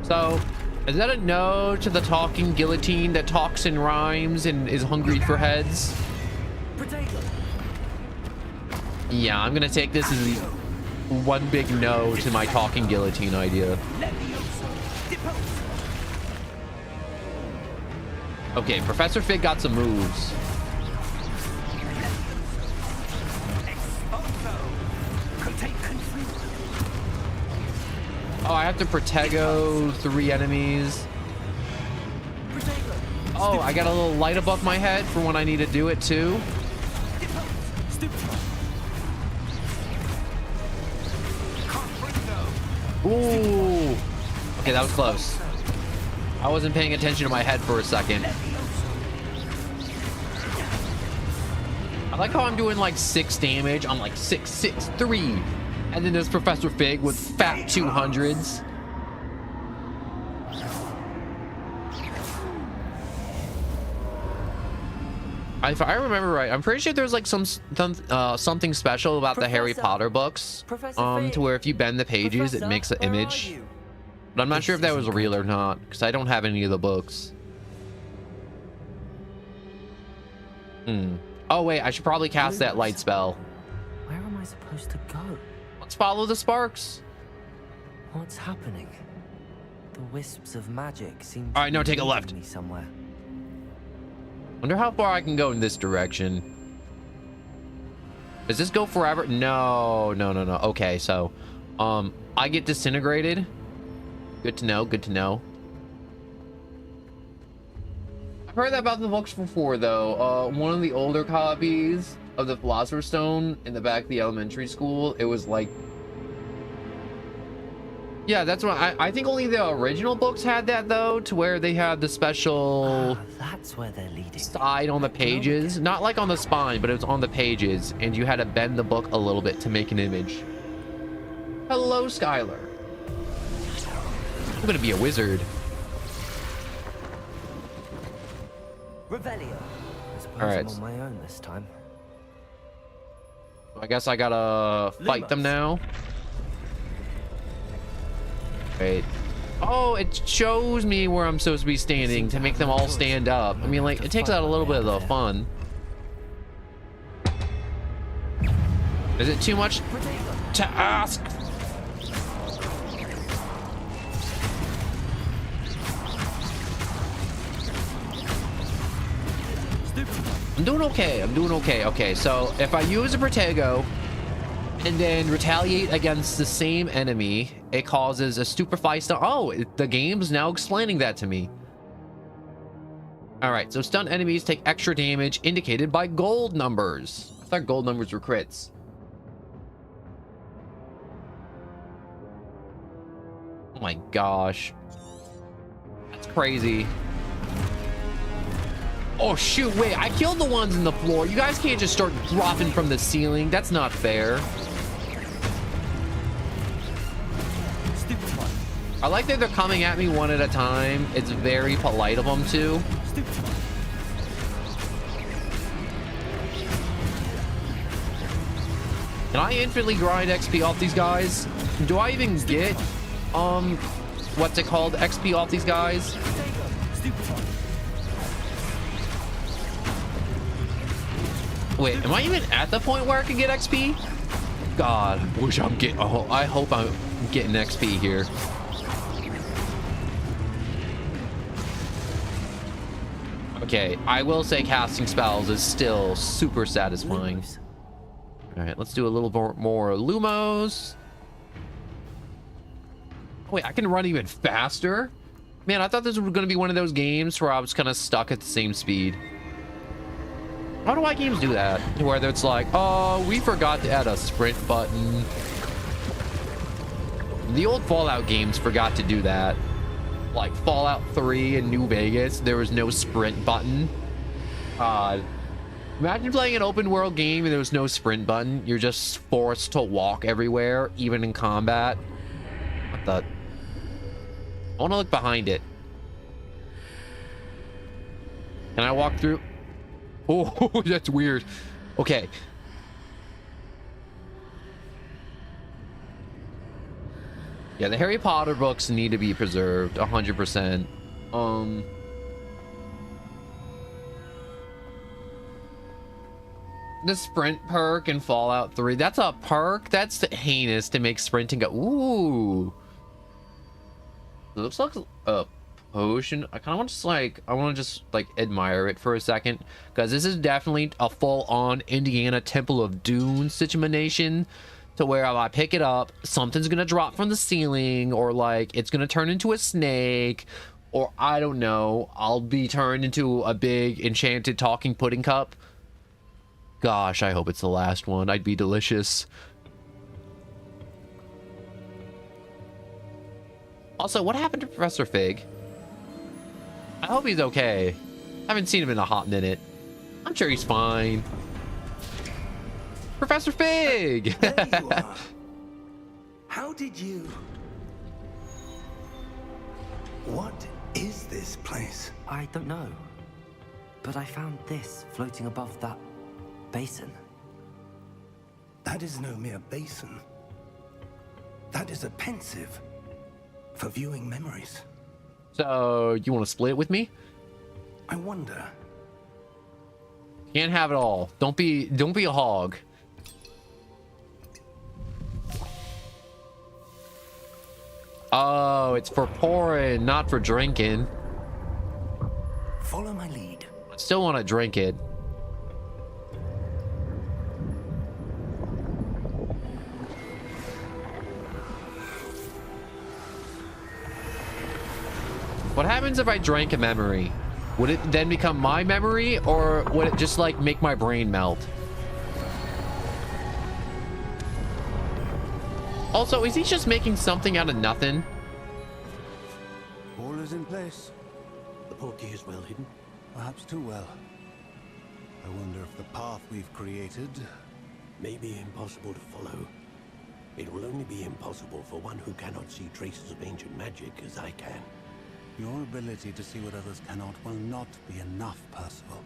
So, is that a no to the talking guillotine that talks in rhymes and is hungry for heads? Yeah, I'm gonna take this as one big no to my talking guillotine idea. Okay, Professor Fig got some moves. Oh, I have to Protego 3 enemies. Oh, I got a little light above my head for when I need to do it too. Ooh. Okay, that was close. I wasn't paying attention to my head for a second. I like how I'm doing like 6 damage. I'm like 6, 6, 3. And then there's Professor Fig with fat 200s. If I remember right, I'm pretty sure there's like something special about the Harry Potter books, to where if you bend the pages, it makes an image. But I'm not sure if that was real or not, because I don't have any of the books. Oh wait, I should probably cast that light spell. Where am I supposed to go? Let's follow the sparks. What's happening? The wisps of magic seem. All right, no, take a left. Me somewhere. Wonder how far I can go in this direction. Does this go forever? No. Okay, so I get disintegrated. Good to know, good to know. I've heard that about the books before though. One of the older copies of the Philosopher's Stone in the back of the elementary school, it was like, yeah, that's what I think only the original books had that though, to where they had the special that's where they're leading. Side on the pages, not like on the spine, but it was on the pages, and you had to bend the book a little bit to make an image. Hello, Skylar. I'm gonna be a wizard. Revelio. I suppose All right. I'm on my own this time. I guess I gotta fight them now. Wait. Oh, it shows me where I'm supposed to be standing to make them all stand up. I mean, like, it takes out a little bit of the fun. Is it too much to ask? I'm doing okay. I'm doing okay. Okay, so if I use a Protego and then retaliate against the same enemy, it causes a stupefy stun. Oh, the game's now explaining that to me. All right, so stunned enemies take extra damage indicated by gold numbers. I thought gold numbers were crits. Oh my gosh. That's crazy. Oh shoot, wait, I killed the ones in the floor. You guys can't just start dropping from the ceiling. That's not fair. I like that they're coming at me one at a time. It's very polite of them to. Can I infinitely grind XP off these guys? Do I even get, what's it called? XP off these guys? Wait, am I even at the point where I can get XP? God, I hope I'm getting XP here. Okay, I will say casting spells is still super satisfying. All right, let's do a little more Lumos. Wait, I can run even faster? Man, I thought this was going to be one of those games where I was kind of stuck at the same speed. How do games do that? Where it's like, oh, we forgot to add a sprint button. The old Fallout games forgot to do that. Like Fallout 3 and New Vegas, there was no sprint button. God. Imagine playing an open world game and there was no sprint button. You're just forced to walk everywhere, even in combat. What the? I want to look behind it. Can I walk through? Oh, that's weird. Okay. Yeah, the Harry Potter books need to be preserved 100%. The sprint perk in Fallout 3. That's a perk? That's heinous to make sprinting go. Ooh. It looks like a potion. I kind of want to just like, I want to just like admire it for a second, because this is definitely a full-on Indiana Temple of Doom situation, to where if I pick it up, something's gonna drop from the ceiling, or like it's gonna turn into a snake, or I don't know, I'll be turned into a big enchanted talking pudding cup. Gosh, I hope it's the last one. I'd be delicious. Also, what happened to Professor Fig? I hope he's okay. I haven't seen him in a hot minute. I'm sure he's fine. Professor Fig! There you are. How did you... What is this place? I don't know. But I found this floating above that basin. That is no mere basin. That is a pensive for viewing memories. So, you want to split it with me? I wonder. Can't have it all. Don't be a hog. Oh, it's for pouring, not for drinking. Follow my lead. I still want to drink it. What happens if I drank a memory? Would it then become my memory, or would it just like make my brain melt? Also, is he just making something out of nothing? All is in place. The portkey is well hidden. Perhaps too well. I wonder if the path we've created... May be impossible to follow. It will only be impossible for one who cannot see traces of ancient magic as I can. Your ability to see what others cannot will not be enough, Percival.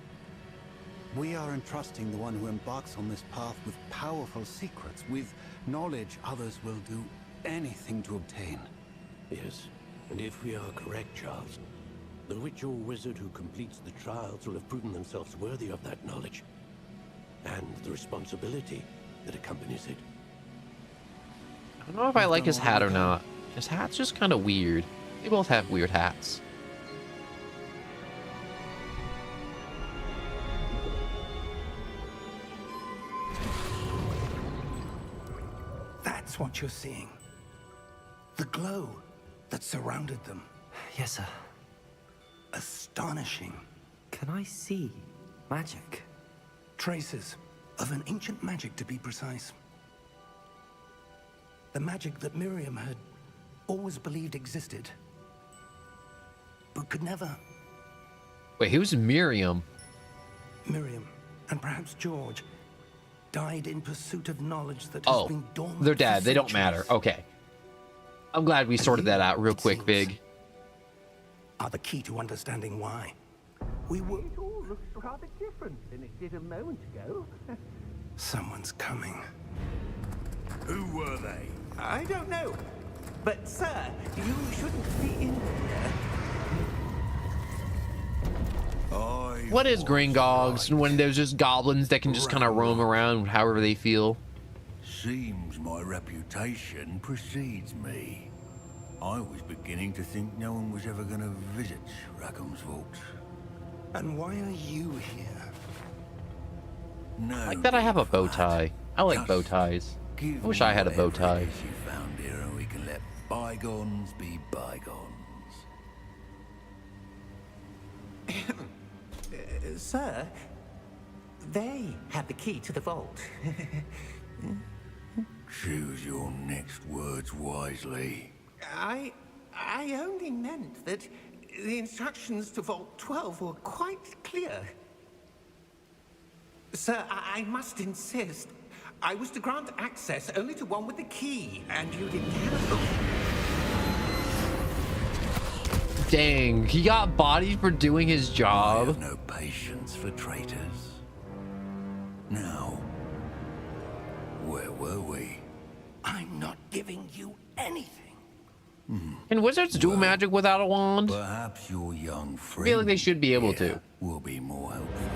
We are entrusting the one who embarks on this path with powerful secrets, with knowledge others will do anything to obtain. Yes, and if we are correct, Charles, the witch or wizard who completes the trials will have proven themselves worthy of that knowledge, and the responsibility that accompanies it. I don't know if I like his hat or not. His hat's just kind of weird. They both have weird hats. That's what you're seeing. The glow that surrounded them. Yes, sir. Astonishing. Can I see magic? Traces of an ancient magic, to be precise. The magic that Miriam had always believed existed, but could never. Wait, who's Miriam? Miriam, and perhaps George, died in pursuit of knowledge that has been dormant. They're dead. for They don't centuries. matter. Okay. I'm glad we sorted that out real quick, Big. Are the key to understanding why. We were. It all looks rather different than it did a moment ago. Someone's coming. Who were they? I don't know. But, sir, you shouldn't be in here. What is Gringotts when there's just goblins that can just kind of roam around however they feel? Seems my reputation precedes me. I was beginning to think no one was ever going to visit Rackham's vault. And why are you here? No, I like that I have a bow tie. I like Just bow ties. give I wish me I had a bow whatever it tie. is you found here, and we can let bygones be bygones. Sir, they had the key to the vault. Choose your next words wisely. I only meant that the instructions to Vault 12 were quite clear. Sir, I must insist. I was to grant access only to one with the key, and you didn't have it. Dang, he got bodied for doing his I job. have no patience for traitors. Now, where were we? I'm not giving you anything. Can wizards do magic without a wand? Perhaps your young friend I feel like they should be able to. will be more helpful.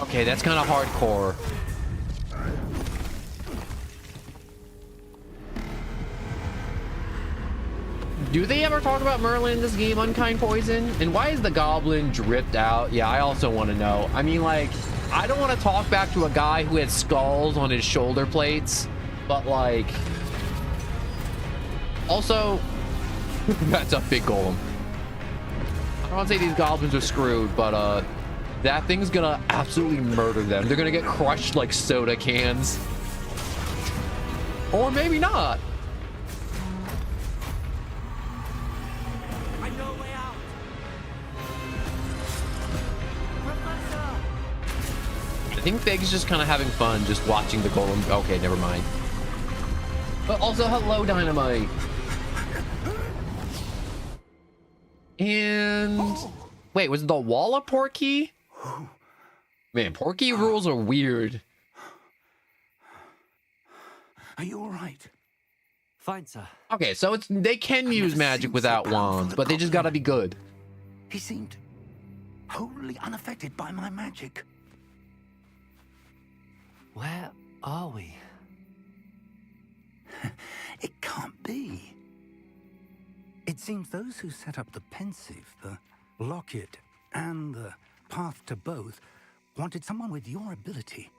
Okay, that's kind of hardcore. Do they ever talk about Merlin in this game, Unkind Poison? And why is the goblin dripped out? Yeah, I also want to know. I mean, like, I don't want to talk back to a guy who had skulls on his shoulder plates, but like, also, that's a big golem. I don't want to say these goblins are screwed, but that thing's gonna absolutely murder them. They're gonna get crushed like soda cans. Or maybe not. I know a way out. I think Fig's just kind of having fun just watching the golem. Okay, never mind. But also, hello, Dynamite. And wait, was the wall a Porky? Man, Porky rules are weird. Are you all right? Fine, sir. Okay, so they can use magic without wands, but they just gotta be good. He seemed wholly unaffected by my magic. Where are we? It can't be. It seems those who set up the pensive, the locket, and the path to both wanted someone with your ability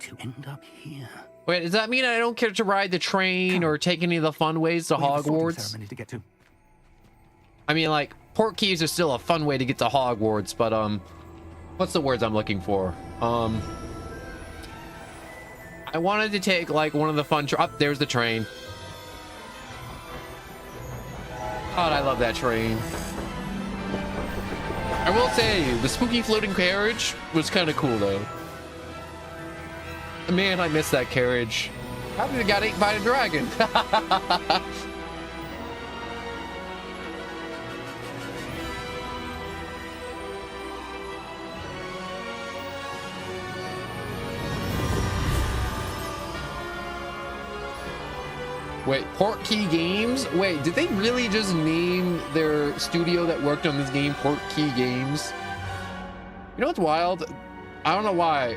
to end up here. Wait, does that mean I don't care to ride the train or take any of the fun ways to We have a sorting Hogwarts? ceremony to get to. I mean, like, port keys are still a fun way to get to Hogwarts, but what's the words I'm looking for? I wanted to take like one of the fun. There's the train. God, I love that train. I will say the spooky floating carriage was kind of cool though. Man, I miss that carriage. How did it got ate by a dragon? Wait, Portkey Games? Wait, did they really just name their studio that worked on this game Portkey Games? You know what's wild? I don't know why.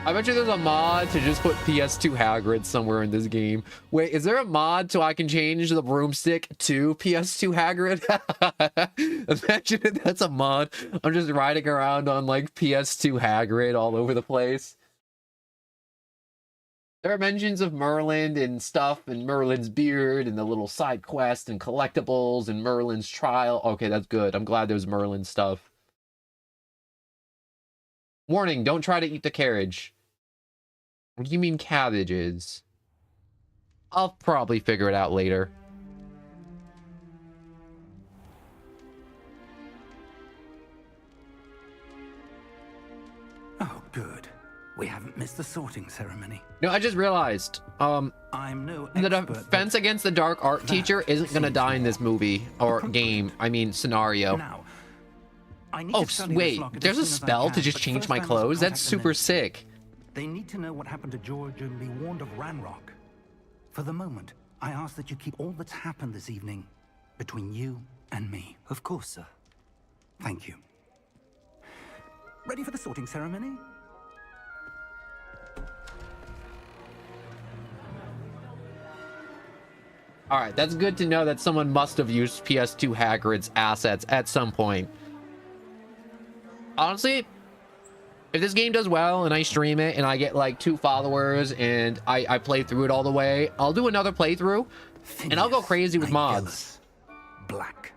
I bet you there's a mod to just put PS2 Hagrid somewhere in this game. Wait, is there a mod so I can change the broomstick to PS2 Hagrid? Imagine if that's a mod. I'm just riding around on like PS2 Hagrid all over the place. There are mentions of Merlin and stuff, and Merlin's beard, and the little side quest, and collectibles, and Merlin's trial. Okay, that's good. I'm glad there's Merlin stuff. Warning, don't try to eat the carriage. What do you mean cabbages? I'll probably figure it out later. Oh, good. We haven't missed the sorting ceremony. No, I just realized, I'm no expert, the defense against the dark art teacher isn't gonna die in this movie, or game, I mean, scenario. Now, I need Oh, to study this wait, locket there's a as soon as I spell can, to just but change first my I must clothes? That's contact the super men. sick. They need to know what happened to George and be warned of Ranrock. For the moment, I ask that you keep all that's happened this evening between you and me. Of course, sir. Thank you. Ready for the sorting ceremony? All right, that's good to know that someone must have used PS2 Hagrid's assets at some point. Honestly, if this game does well and I stream it and I get like 2 followers and I play through it all the way, I'll do another playthrough and I'll go crazy with mods. Black.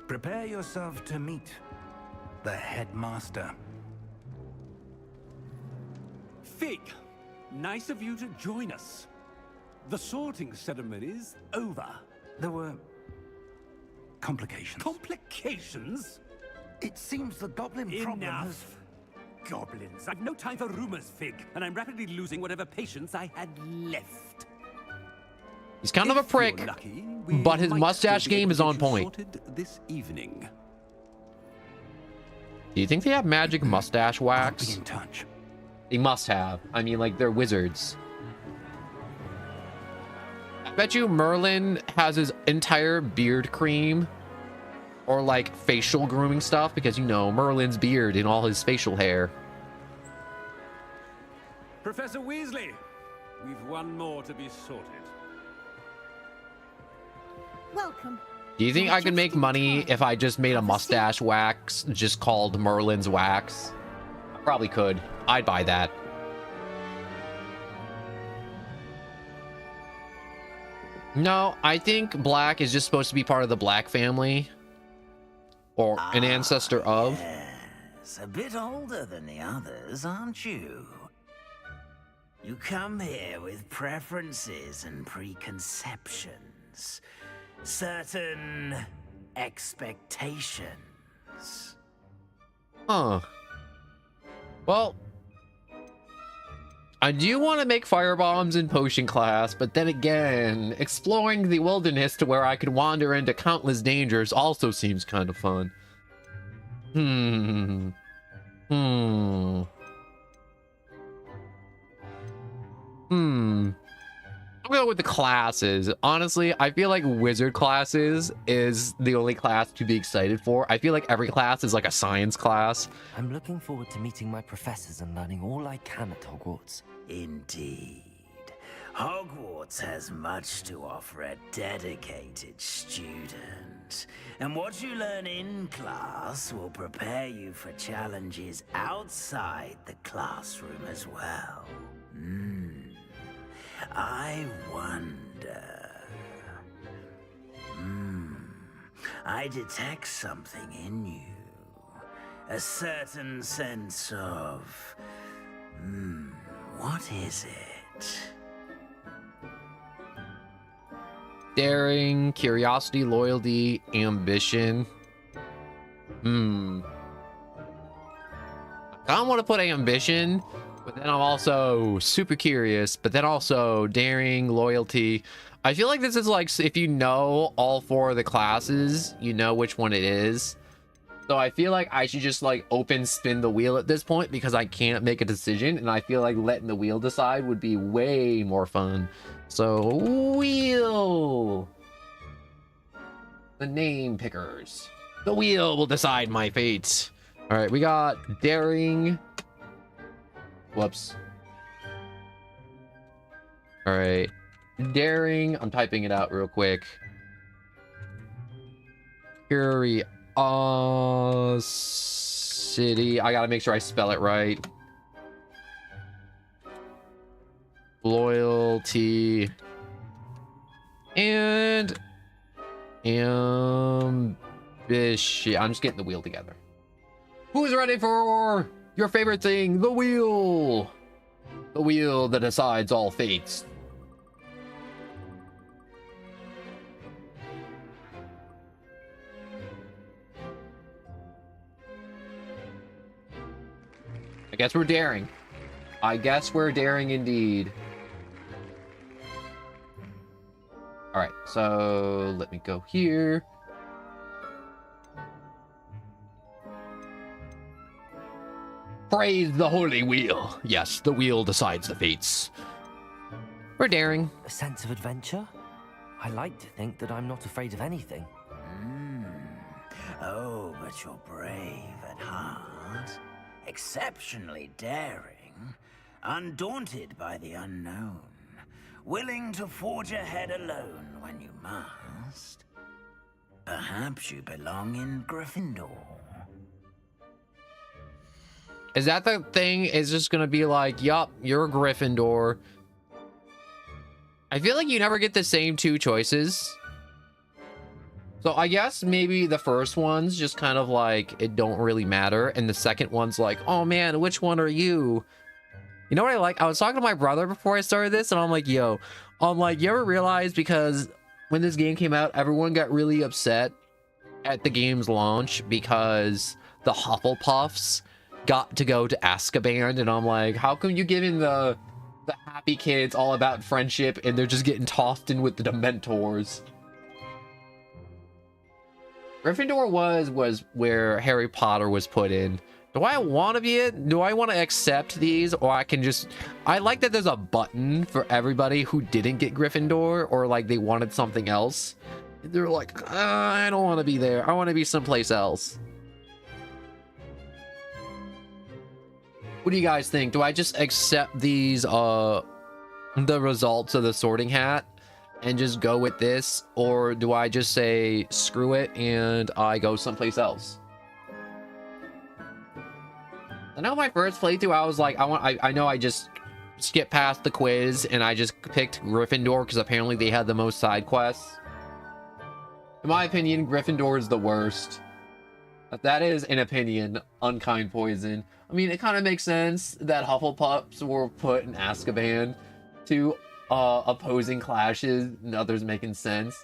Prepare yourself to meet the headmaster. Fig, nice of you to join us. The sorting ceremony's over. There were complications. Complications? It seems the goblin problem has... Enough. Goblins. I've no time for rumors, Fig, and I'm rapidly losing whatever patience I had left. He's kind of a prick, If you're lucky, but his we might mustache still be game able is to on get you point. sorted this evening. Do you think they have magic mustache I'll be wax? in touch. They must have. I mean, like, they're wizards. I bet you Merlin has his entire beard cream or like facial grooming stuff because, you know, Merlin's beard and all his facial hair. Professor Weasley, we've one more to be sorted. Welcome. Do you think I could make money if I just made a mustache wax just called Merlin's wax? I probably could. I'd buy that. No, I think Black is just supposed to be part of the Black family. Or an ancestor of. Yes, a bit older than the others, aren't you? You come here with preferences and preconceptions. Certain expectations. Huh. Well, I do want to make firebombs in potion class, but then again, exploring the wilderness to where I could wander into countless dangers also seems kind of fun. I'm going with the classes. Honestly, I feel like wizard classes is the only class to be excited for. I feel like every class is like a science class. I'm looking forward to meeting my professors and learning all I can at Hogwarts. Indeed. Hogwarts has much to offer a dedicated student. And what you learn in class will prepare you for challenges outside the classroom as well. I wonder... I detect something in you. A certain sense of... what is it? Daring, curiosity, loyalty, ambition. I kind of want to put ambition, but then I'm also super curious, but then also daring, loyalty. I feel like this is like, if you know all four of the classes, you know which one it is. So I feel like I should just like open spin the wheel at this point because I can't make a decision, and I feel like letting the wheel decide would be way more fun. So wheel. The name pickers. The wheel will decide my fate. All right, we got daring. Whoops. All right, daring. I'm typing it out real quick. Curiosity. I gotta make sure I spell it right. Loyalty. And ambition. I'm just getting the wheel together. Who's ready for your favorite thing? The wheel. The wheel that decides all fates. I guess we're daring. I guess we're daring indeed. All right, so let me go here. Praise the holy wheel. Yes, the wheel decides the fates. We're daring. A sense of adventure? I like to think that I'm not afraid of anything. Oh, but you're brave at heart. Exceptionally daring. Undaunted by the unknown. Willing to forge ahead alone when you must. Perhaps you belong in Gryffindor. Is that the thing? Is just gonna be like, yup, you're a Gryffindor. I feel like you never get the same two choices. So I guess maybe the first one's just kind of like, it don't really matter. And the second one's like, oh man, which one are you? You know what I like? I was talking to my brother before I started this, and I'm like, you ever realize, because when this game came out, everyone got really upset at the game's launch because the Hufflepuffs got to go to Azkaban, and I'm like, how come you giving the happy kids all about friendship and they're just getting tossed in with the Dementors? Gryffindor was where Harry Potter was put in. Do I want to be it? Do I want to accept these, or I can just... I like that there's a button for everybody who didn't get Gryffindor, or like they wanted something else. They're like, I don't want to be there. I want to be someplace else. What do you guys think? Do I just accept these, the results of the Sorting Hat and just go with this? Or do I just say, screw it, and I go someplace else? I know my first playthrough, I was like, I know I just skipped past the quiz and I just picked Gryffindor because apparently they had the most side quests. In my opinion, Gryffindor is the worst. But that is an opinion, unkind poison. I mean, it kind of makes sense that Hufflepuffs were put in Azkaban to opposing clashes and others making sense.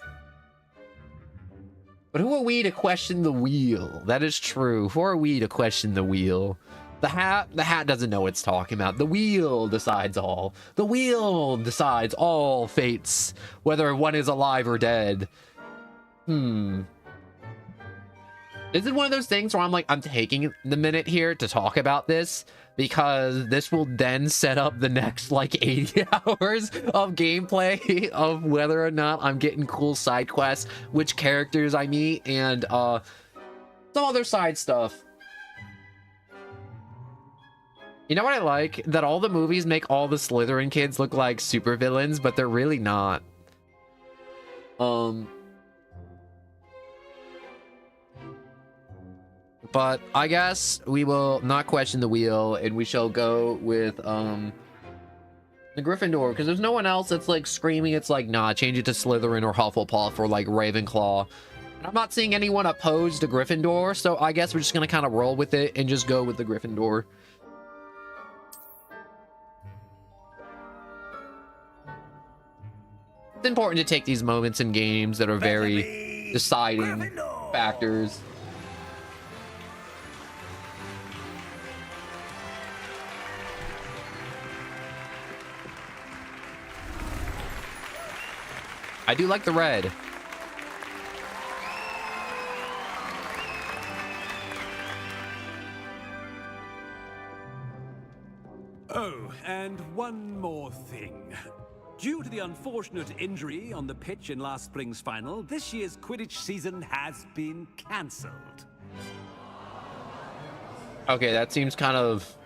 But who are we to question the wheel? That is true. Who are we to question the wheel? The hat doesn't know what it's talking about. The wheel decides all. The wheel decides all fates, whether one is alive or dead. This is one of those things where I'm like, I'm taking the minute here to talk about this because this will then set up the next like 80 hours of gameplay of whether or not I'm getting cool side quests, which characters I meet, and some other side stuff. You know what I like? That all the movies make all the Slytherin kids look like supervillains, but they're really not. But I guess we will not question the wheel, and we shall go with the Gryffindor, because there's no one else that's like screaming. It's like, nah, change it to Slytherin or Hufflepuff or like Ravenclaw. And I'm not seeing anyone opposed to Gryffindor, so I guess we're just gonna kind of roll with it and just go with the Gryffindor. It's important to take these moments in games that are very deciding factors. I do like the red. Oh, and one more thing. Due to the unfortunate injury on the pitch in last spring's final, this year's Quidditch season has been cancelled. Okay, that seems kind of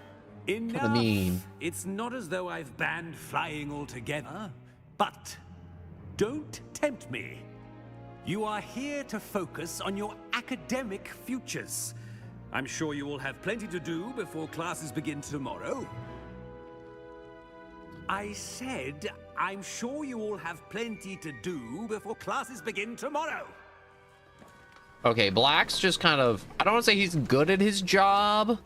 mean. It's not as though I've banned flying altogether, but don't tempt me. You are here to focus on your academic futures. I'm sure you will have plenty to do before classes begin tomorrow. I said, I'm sure you all have plenty to do before classes begin tomorrow. Okay, Black's just kind of... I don't want to say he's good at his job.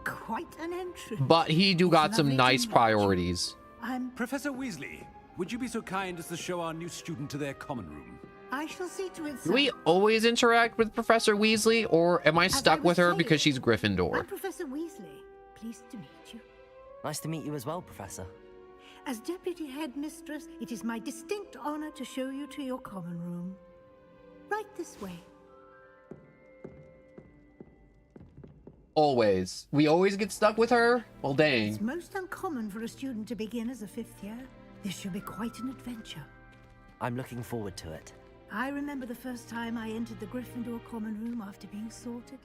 Quite an entrance. But he do got some nice priorities. I'm... Professor Weasley, would you be so kind as to show our new student to their common room? I shall see to it, sir. Do we always interact with Professor Weasley, or am I stuck with her because she's Gryffindor? I'm Professor Weasley. Pleased to meet you. Nice to meet you as well, Professor. As Deputy Headmistress, it is my distinct honor to show you to your common room. Right this way. Always. We always get stuck with her? Well, dang. It's most uncommon for a student to begin as a 5th year. This should be quite an adventure. I'm looking forward to it. I remember the first time I entered the Gryffindor common room after being sorted.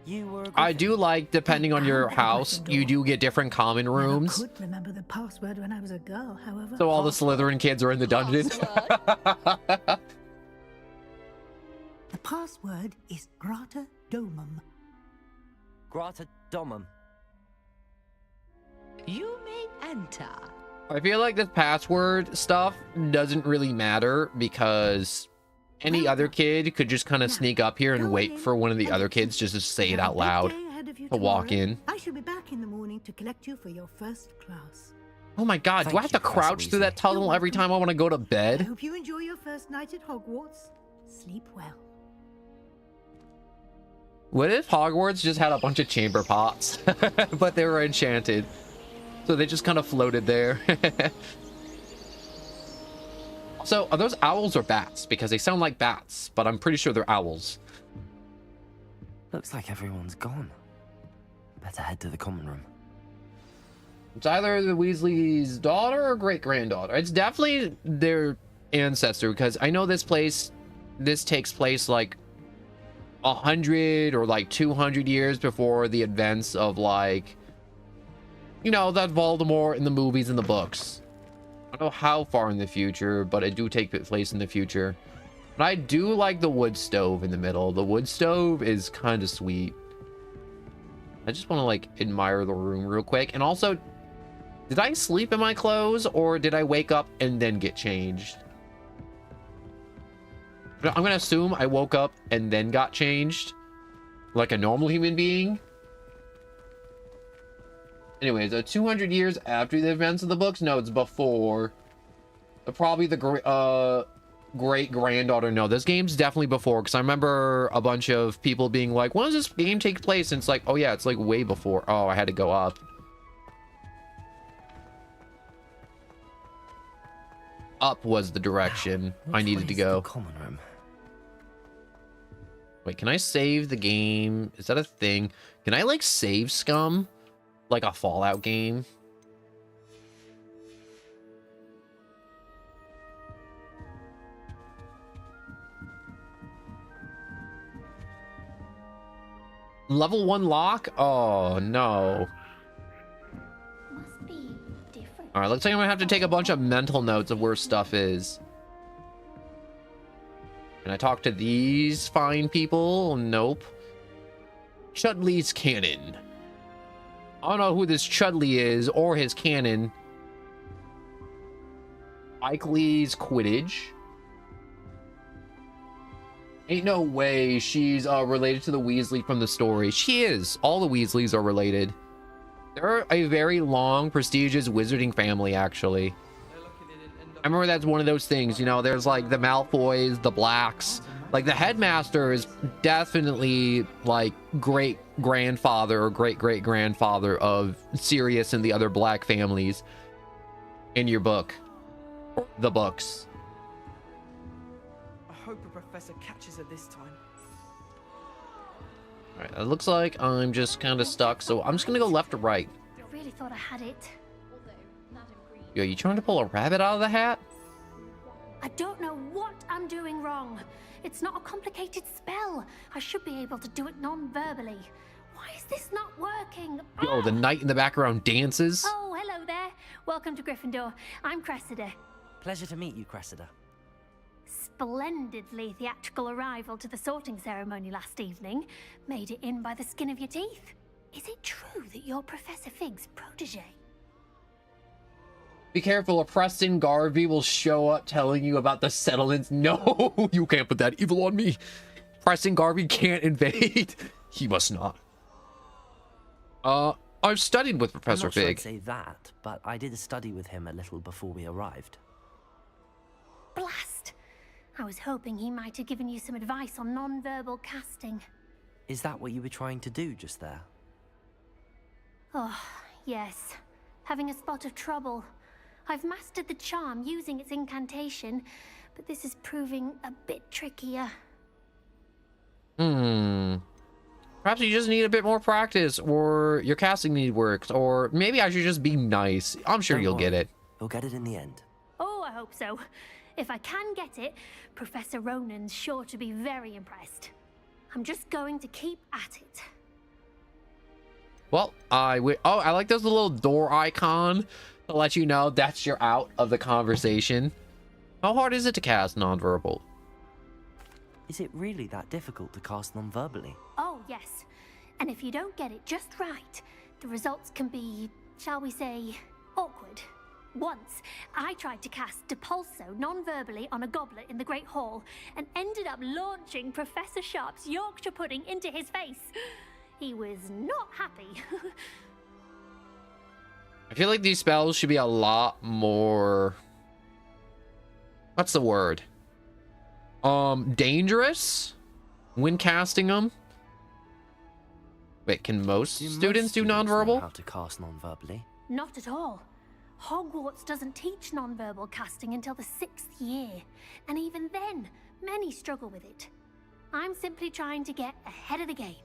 You were I do like, depending on your house, you do get different common rooms. I could remember the password when I was a girl, however. So all the Slytherin kids are in the dungeon. The password is Grata Domum. Grata Domum. You may enter. I feel like this password stuff doesn't really matter because any other kid could just kind of sneak up here and wait for one of the other kids just to say it out loud to walk in. I shall be back in the morning to collect you for your first class. Oh my god, do I have to crouch through that tunnel every time I want to go to I bed? hope you enjoy your first night at Hogwarts. Sleep well. What if Hogwarts just had a bunch of chamber pots, but they were enchanted? So they just kind of floated there. So, are those owls or bats? Because they sound like bats, but I'm pretty sure they're owls. Looks like everyone's gone. Better head to the common room. It's either the Weasley's daughter or great-granddaughter. It's definitely their ancestor, because I know this takes place like 100 or like 200 years before the events of, like, you know, that Voldemort in the movies and the books. I don't know how far in the future, but it do take place in the future. But I do like the wood stove in the middle. The wood stove is kind of sweet. I just want to, like, admire the room real quick. And also, did I sleep in my clothes, or did I wake up and then get changed? I'm going to assume I woke up and then got changed, like a normal human being. Anyways, 200 years after the events of the books? No, it's before. Probably the great-granddaughter. No, this game's definitely before, because I remember a bunch of people being like, when does this game take place? And it's like, oh yeah, it's like way before. Oh, I had to go up. Up was the direction I needed to go. Common room. Wait, can I save the game? Is that a thing? Can I, like, save scum? Like a Fallout game? Level 1 lock? Oh, no. Must be different. Alright, looks like I'm gonna have to take a bunch of mental notes of where stuff is. Can I talk to these fine people? Nope. Chudley's cannon. I don't know who this Chudley is or his cannon. Ike Lee's Quidditch. Ain't no way she's related to the Weasley from the story. She is. All the Weasleys are related. They're a very long, prestigious wizarding family, actually. I remember that's one of those things, you know, there's like the Malfoys, the Blacks. Like the headmaster is definitely like great-grandfather or great-great-grandfather of Sirius and the other Black families in your book. Or the books. I hope a professor catches her this time. Alright, it looks like I'm just kind of stuck, so I'm just gonna go left or right. I really thought I had it. Yo, you trying to pull a rabbit out of the hat? I don't know what I'm doing wrong. It's not a complicated spell. I should be able to do it non-verbally. Why is this not working? Yo, the knight in the background dances. Oh, hello there. Welcome to Gryffindor. I'm Cressida. Pleasure to meet you, Cressida. Splendidly theatrical arrival to the sorting ceremony last evening. Made it in by the skin of your teeth. Is it true that you're Professor Fig's protege? Be careful, a Preston Garvey will show up telling you about the settlements. No, you can't put that evil on me. Preston Garvey can't invade. He must not. I've studied with Professor Fig. I'm not Fig. sure I'd say that, but I did study with him a little before we arrived. Blast! I was hoping he might have given you some advice on non-verbal casting. Is that what you were trying to do just there? Oh, yes. Having a spot of trouble. I've mastered the charm using its incantation, but this is proving a bit trickier. Perhaps you just need a bit more practice, or your casting need works, or maybe I should just be nice. I'm sure you'll get it. You'll get it in the end. Oh, I hope so. If I can get it, Professor Ronan's sure to be very impressed. I'm just going to keep at it. Well, I like those little door icon to let you know that's you're out of the conversation. How hard is it to cast nonverbal? Is it really that difficult to cast non-verbally? Oh, yes. And if you don't get it just right, the results can be, shall we say, awkward. Once, I tried to cast Depulso non-verbally on a goblet in the Great Hall and ended up launching Professor Sharp's Yorkshire pudding into his face. He was not happy. I feel like these spells should be a lot more... What's the word? Dangerous when casting them. Wait, can most Do students do know nonverbal? how to cast non-verbally? Not at all. Hogwarts doesn't teach nonverbal casting until the 6th year, and even then, many struggle with it. I'm simply trying to get ahead of the game.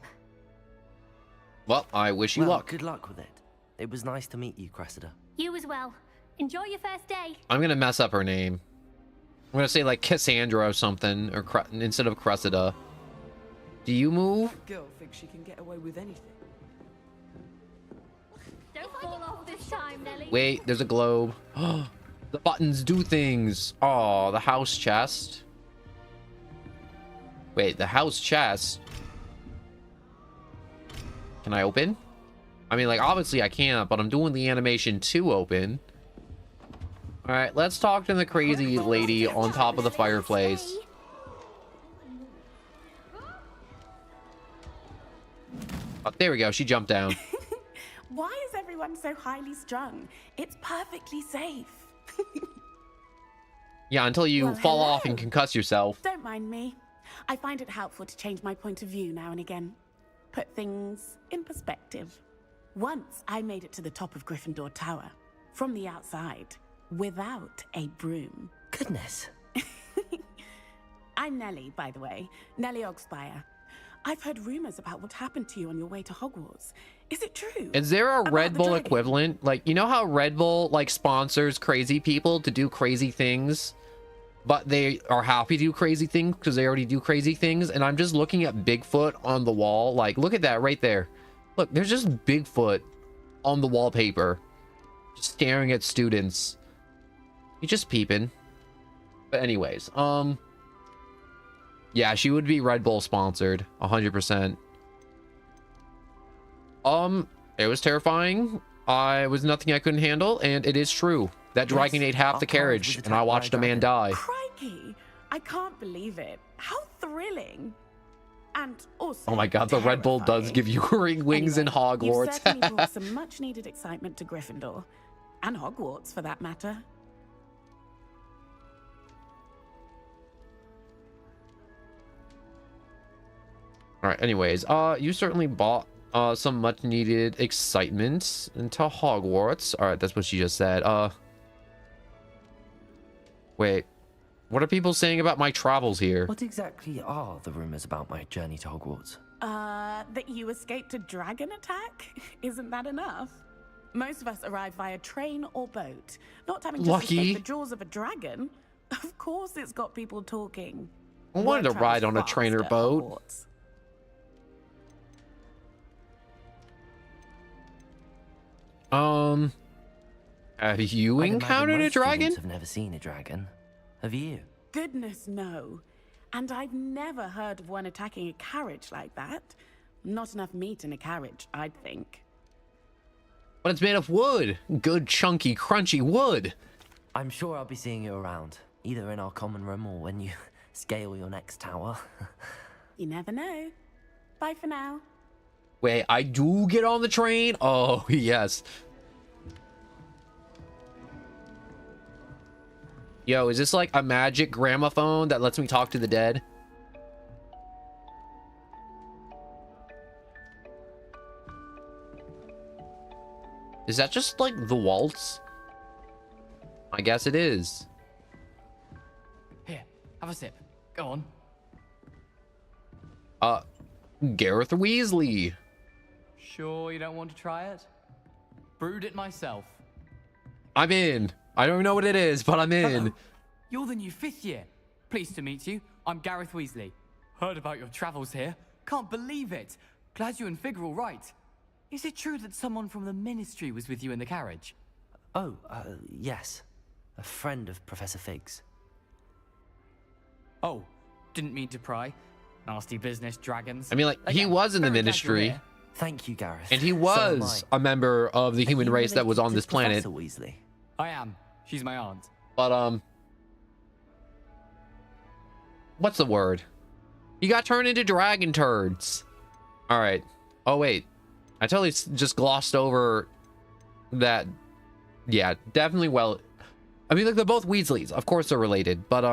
Well, I wish you luck. Good luck with it. It was nice to meet you, Cressida. You as well. Enjoy your first day. I'm gonna mess up her name. I'm gonna say like Cassandra or something, or instead of Cressida. Do you move? That girl thinks she can get away with anything. Don't fall off this time, Nelly. Wait, there's a globe. The buttons do things. Oh, the house chest. Wait, the house chest. Can I open? I mean, like, obviously I can't, but I'm doing the animation to open. All right, let's talk to the crazy lady on top of the fireplace. Oh, there we go. She jumped down. Why is everyone so highly strung? It's perfectly safe. Yeah, until you fall off and concuss yourself. Don't mind me. I find it helpful to change my point of view now and again. Put things in perspective. Once I made it to the top of Gryffindor Tower, from the outside, without a broom. Goodness. I'm Nellie, by the way. Nellie Ogspire. I've heard rumors about what happened to you on your way to Hogwarts. Is it true? Is there a Red Bull equivalent? Like, you know how Red Bull, like, sponsors crazy people to do crazy things? But they are happy to do crazy things because they already do crazy things. And I'm just looking at Bigfoot on the wall. Like, look at that right there. Look, there's just Bigfoot on the wallpaper. Just staring at students. He's just peeping. But anyways, yeah, she would be Red Bull sponsored. 100%. It was terrifying. I was nothing I couldn't handle. And it is true. That dragon ate half the carriage, and I watched a man die. Crikey! I can't believe it. How thrilling! And also, Oh my god, the Red Bull does give you wings in You've Hogwarts. certainly brought some much-needed excitement to Gryffindor, and Hogwarts, for that matter. All right, anyways, you certainly bought some much-needed excitement into Hogwarts. All right, that's what she just said. Wait, what are people saying about my travels here? What exactly are the rumors about my journey to Hogwarts? That you escaped a dragon attack? Isn't that enough? Most of us arrive via train or boat, not having just escaped the jaws of a dragon. Of course it's got people talking. I wanted to ride on a train or boat. Have you encountered a dragon? I've never seen a dragon. Have you? Goodness, no. And I've never heard of one attacking a carriage like that. Not enough meat in a carriage, I'd think. But it's made of wood. Good, chunky, crunchy wood. I'm sure I'll be seeing you around, either in our common room or when you scale your next tower. You never know. Bye for now. Wait, I do get on the train? Oh, yes. Yo, is this like a magic gramophone that lets me talk to the dead? Is that just like the waltz? I guess it is. Here, have a sip. Go on. Gareth Weasley. Sure you don't want to try it? Brewed it myself. I'm in. I don't know what it is, but I'm in. You're the new 5th year. Pleased to meet you. I'm Gareth Weasley. Heard about your travels here. Can't believe it. Glad you and Fig are all right. Is it true that someone from the Ministry was with you in the carriage? Oh, yes. A friend of Professor Fig's. Oh, didn't mean to pry. Nasty business, dragons. I mean, like, he was in the Ministry. Thank you, Gareth. And he was a member of the human race that was on this planet. Weasley? I am. She's my aunt. But, what's the word? You got turned into dragon turds. All right. Oh, wait. I totally just glossed over that. Yeah, definitely. Well, I mean, like, they're both Weasleys. Of course they're related. But,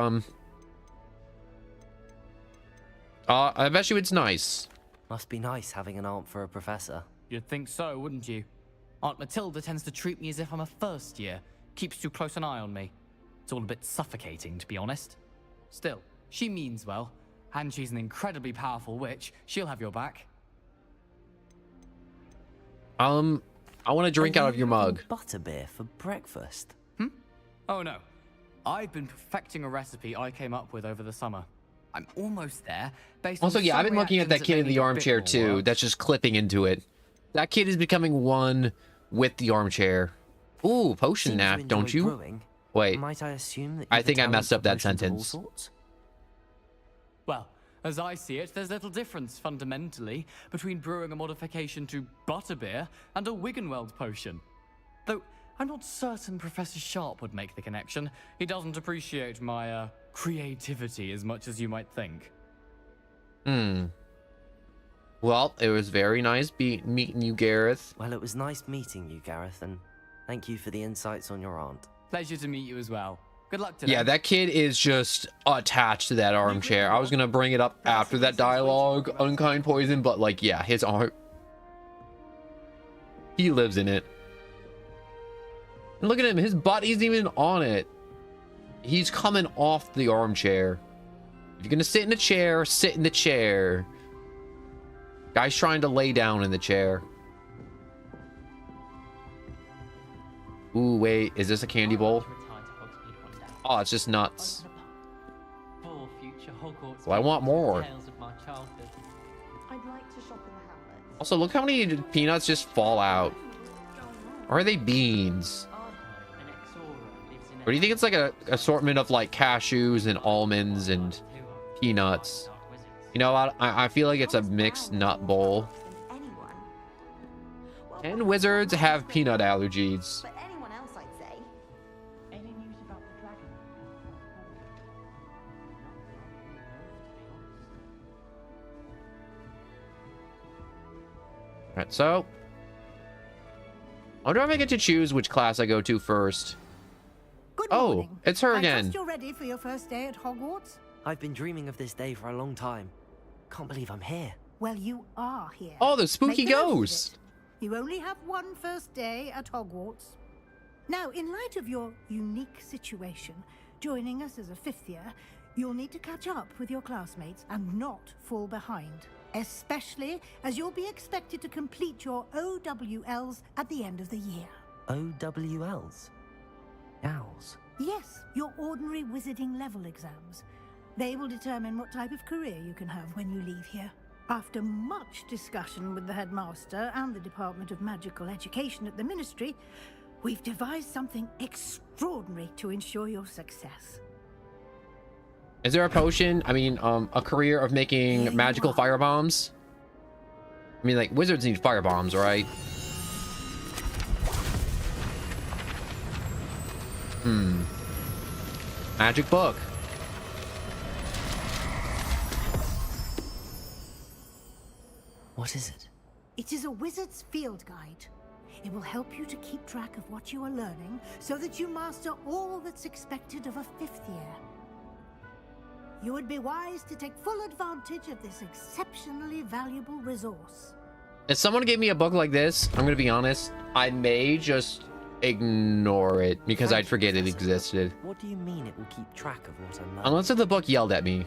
I bet you it's nice. Must be nice having an aunt for a professor. You'd think so, wouldn't you? Aunt Matilda tends to treat me as if I'm a first year. Keeps too close an eye on me. It's all a bit suffocating, to be honest. Still, she means well. And she's an incredibly powerful witch. She'll have your back. I want to drink out of your mug. Butterbeer for breakfast. Oh no. I've been perfecting a recipe I came up with over the summer. I'm almost there. Also, yeah, I've been looking at that kid in the armchair too. That's just clipping into it. That kid is becoming one with the armchair. Ooh, potion nap, don't you? Brewing. Wait. Might I assume that I think I messed up that sentence. Well, as I see it, there's little difference fundamentally between brewing a modification to butterbeer and a Wiggenweld potion. Though I'm not certain Professor Sharp would make the connection. He doesn't appreciate my creativity as much as you might think. Well, it was very nice meeting you, Gareth. Well, it was nice meeting you, Gareth, and thank you for the insights on your aunt. Pleasure to meet you as well. Good luck today. Yeah, that kid is just attached to that armchair. I was gonna bring it up after that dialogue, unkind poison, but like, yeah, his arm. He lives in it. And look at him, his butt isn't even on it. He's coming off the armchair. If you're gonna sit in a chair, sit in the chair. Guy's trying to lay down in the chair. Ooh, wait, is this a candy bowl? Oh, it's just nuts. Well, I want more. Also, look how many peanuts just fall out. Or are they beans? Or do you think it's like a assortment of like cashews and almonds and peanuts? You know what? I feel like it's a mixed nut bowl. And wizards have peanut allergies. Alright, so I wonder if I get to choose which class I go to first. Good morning. Oh, it's her I again. trust you're ready for your first day at Hogwarts? I've been dreaming of this day for a long time. Can't believe I'm here. Well, you are here. Oh, the spooky Make the most of ghost. it. You only have one first day at Hogwarts. Now, in light of your unique situation, joining us as a fifth year, you'll need to catch up with your classmates and not fall behind. Especially as you'll be expected to complete your OWLs at the end of the year. OWLs? Owls? Yes, your ordinary wizarding level exams. They will determine what type of career you can have when you leave here. After much discussion with the headmaster and the Department of Magical Education at the Ministry, we've devised something extraordinary to ensure your success. Is there a potion? I mean, a career of making magical firebombs? I mean, like, wizards need firebombs, right? Magic book. What is it? It is a wizard's field guide. It will help you to keep track of what you are learning so that you master all that's expected of a fifth year. You would be wise to take full advantage of this exceptionally valuable resource. If someone gave me a book like this, I'm gonna be honest, I may just ignore it because I'd forget it existed. What do you mean it will keep track of what I'm learning? Unless if the book yelled at me.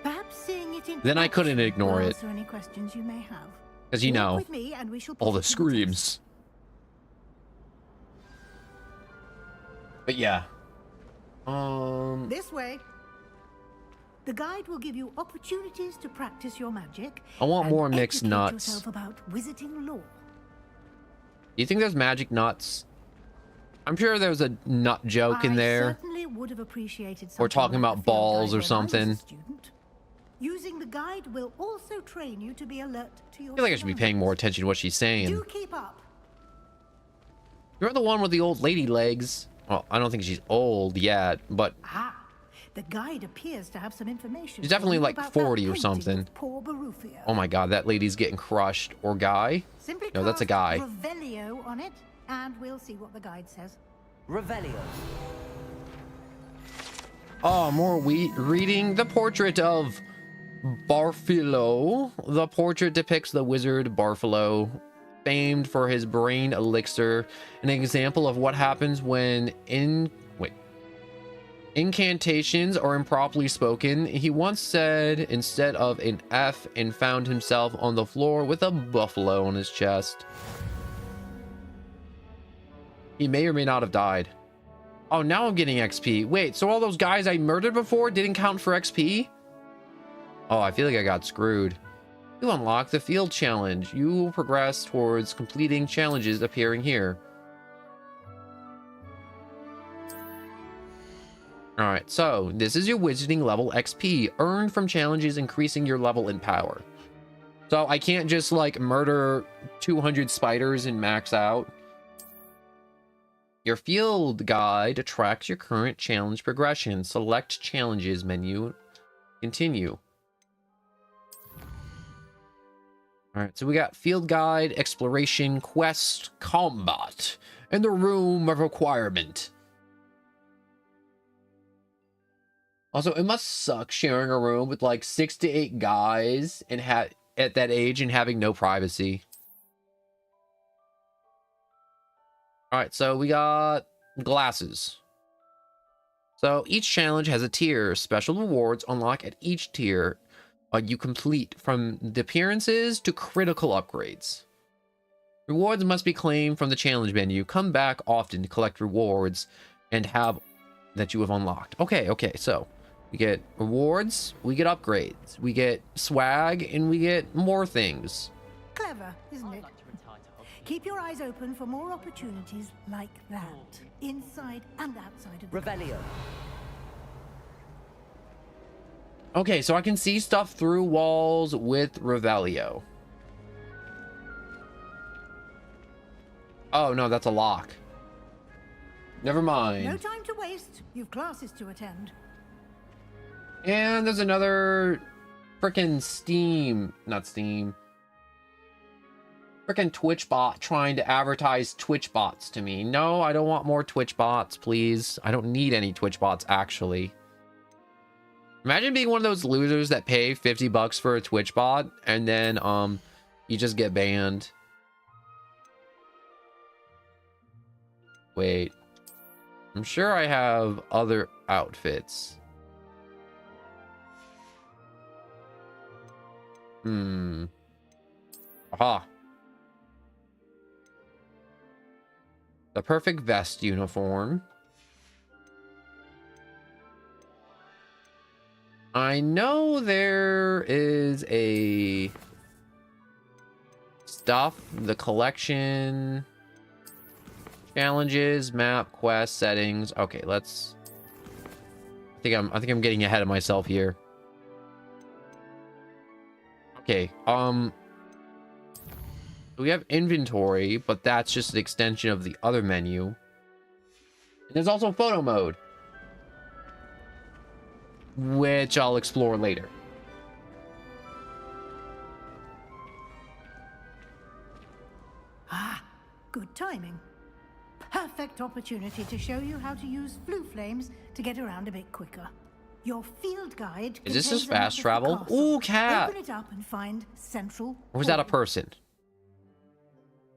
Perhaps seeing it in Then I couldn't action ignore will it. answer any questions you may have. Because you Walk know, with me and we shall all put the it to screams. But yeah. This way. The guide will give you opportunities to practice your magic. I want and more mixed educate nuts. yourself about wizarding lore. You think there's magic nuts? I'm sure there was a nut joke in I there. certainly would have appreciated We're something talking like about the field balls guide or when I was a something. student. Using the guide will also train you to be alert to your I feel like I should be paying more attention to what she's saying. Do keep up. You're the one with the old lady legs. Well, I don't think she's old yet, but The guide appears to have some information. she's definitely for you like about 40 that or painting something. of Poor Barufio. Oh my god, that lady's getting crushed. Or guy? Simply No, that's a cast guy. Revelio on it, and we'll see what the guide says. Revelio. Oh, more reading the portrait of Barfilo. The portrait depicts the wizard Barfilo, famed for his brain elixir, an example of what happens when incantations are improperly spoken. He once said instead of an F and found himself on the floor with a buffalo on his chest. He may or may not have died. Oh, now I'm getting XP. Wait, so all those guys I murdered before didn't count for XP? Oh, I feel like I got screwed. You unlock the field challenge. You will progress towards completing challenges appearing here. Alright, so this is your wizarding level XP, earned from challenges increasing your level and power. So I can't just like murder 200 spiders and max out. Your field guide tracks your current challenge progression. Select challenges menu. Continue. Alright, so we got field guide, exploration, quest, combat, and the room of requirement. Also, it must suck sharing a room with like 6 to 8 guys and at that age and having no privacy. Alright, so we got glasses. So each challenge has a tier. Special rewards unlock at each tier you complete, from the appearances to critical upgrades. Rewards must be claimed from the challenge menu. Come back often to collect rewards and have that you have unlocked. Okay, so we get rewards, we get upgrades, we get swag, and we get more things. Clever, isn't it? Keep your eyes open for more opportunities like that, inside and outside of the Revelio. Okay, so I can see stuff through walls with Revelio. Oh, no, that's a lock. Never mind. No time to waste. You've classes to attend. And there's another frickin' frickin' Twitch bot trying to advertise Twitch bots to me. No, I don't want more Twitch bots, please. I don't need any Twitch bots, actually. Imagine being one of those losers that pay 50 bucks for a Twitch bot and then you just get banned. Wait. I'm sure I have other outfits. Aha. The perfect vest uniform. I know there is a stuff, the collection, challenges, map, quest, settings. Okay, let's. I think I'm getting ahead of myself here. Okay, we have inventory, but that's just an extension of the other menu. And there's also photo mode, which I'll explore later. Ah, good timing. Perfect opportunity to show you how to use flue flames to get around a bit quicker. Your field guide. Is this just fast travel? Ooh, cat. Open it up and find central. Or was that a person?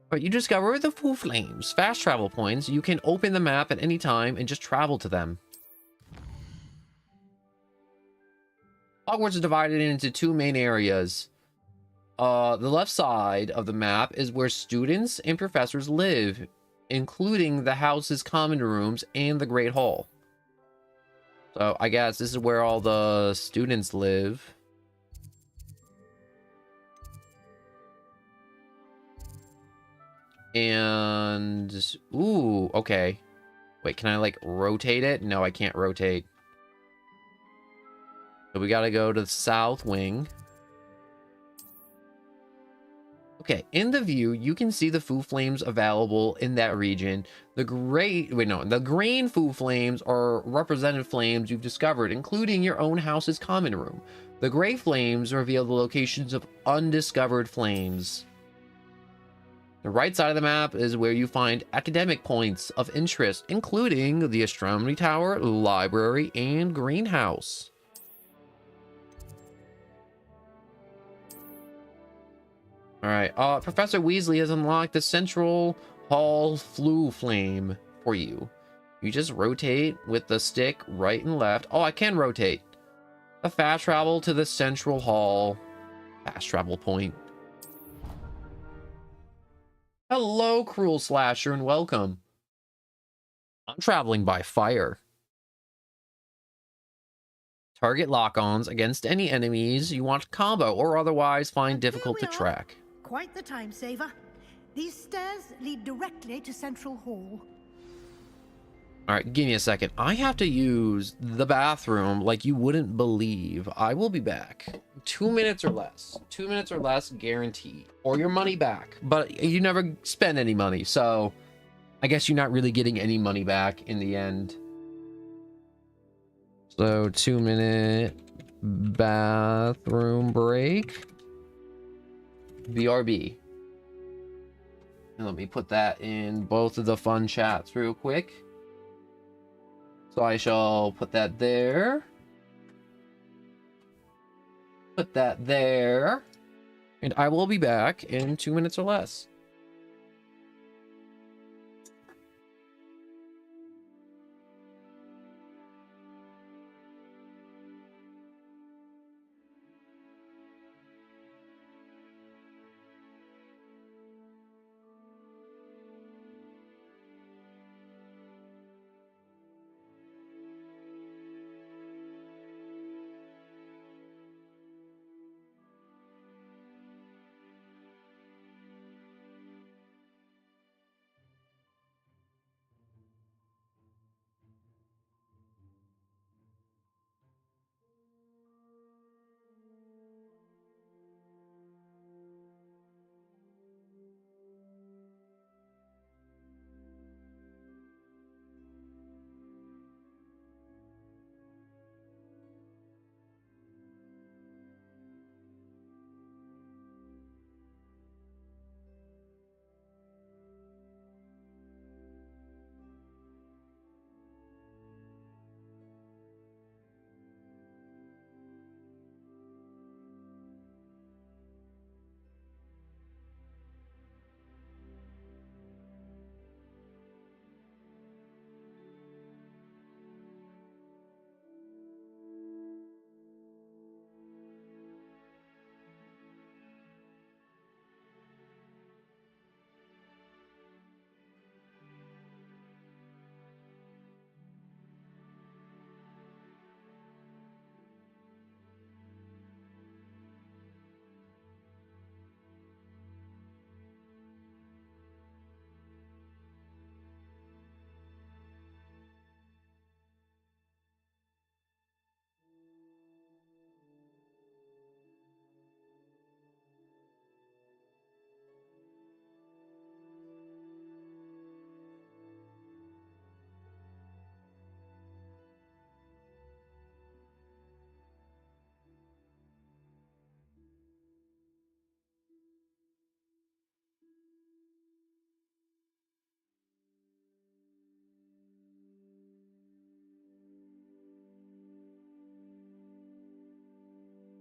But you discover the flue flames, fast travel points. You can open the map at any time and just travel to them. Hogwarts is divided into 2 main areas. The left side of the map is where students and professors live, including the house's common rooms and the Great Hall. So I guess this is where all the students live. And ooh, okay. Wait, can I like rotate it? No, I can't rotate. So we gotta go to the south wing. Okay, in the view, you can see the flue flames available in that region. The green flue flames are represented flames you've discovered, including your own house's common room. The gray flames reveal the locations of undiscovered flames. The right side of the map is where you find academic points of interest, including the astronomy tower, library, and greenhouse. All right. Professor Weasley has unlocked the Central Hall Flue Flame for you. You just rotate with the stick right and left. Oh, I can rotate. A fast travel to the Central Hall. Fast travel point. Hello, Cruel Slasher, and welcome. I'm traveling by fire. Target lock-ons against any enemies you want to combo or otherwise find difficult to track. Quite the time saver. These stairs lead directly to Central Hall. All right, give me a second. I have to use the bathroom like you wouldn't believe. I will be back. 2 minutes or less. 2 minutes or less, guaranteed. Or your money back. But you never spend any money, so I guess you're not really getting any money back in the end. So 2-minute bathroom break. BRB. And let me put that in both of the fun chats real quick. So I shall put that there. Put that there. And I will be back in 2 minutes or less.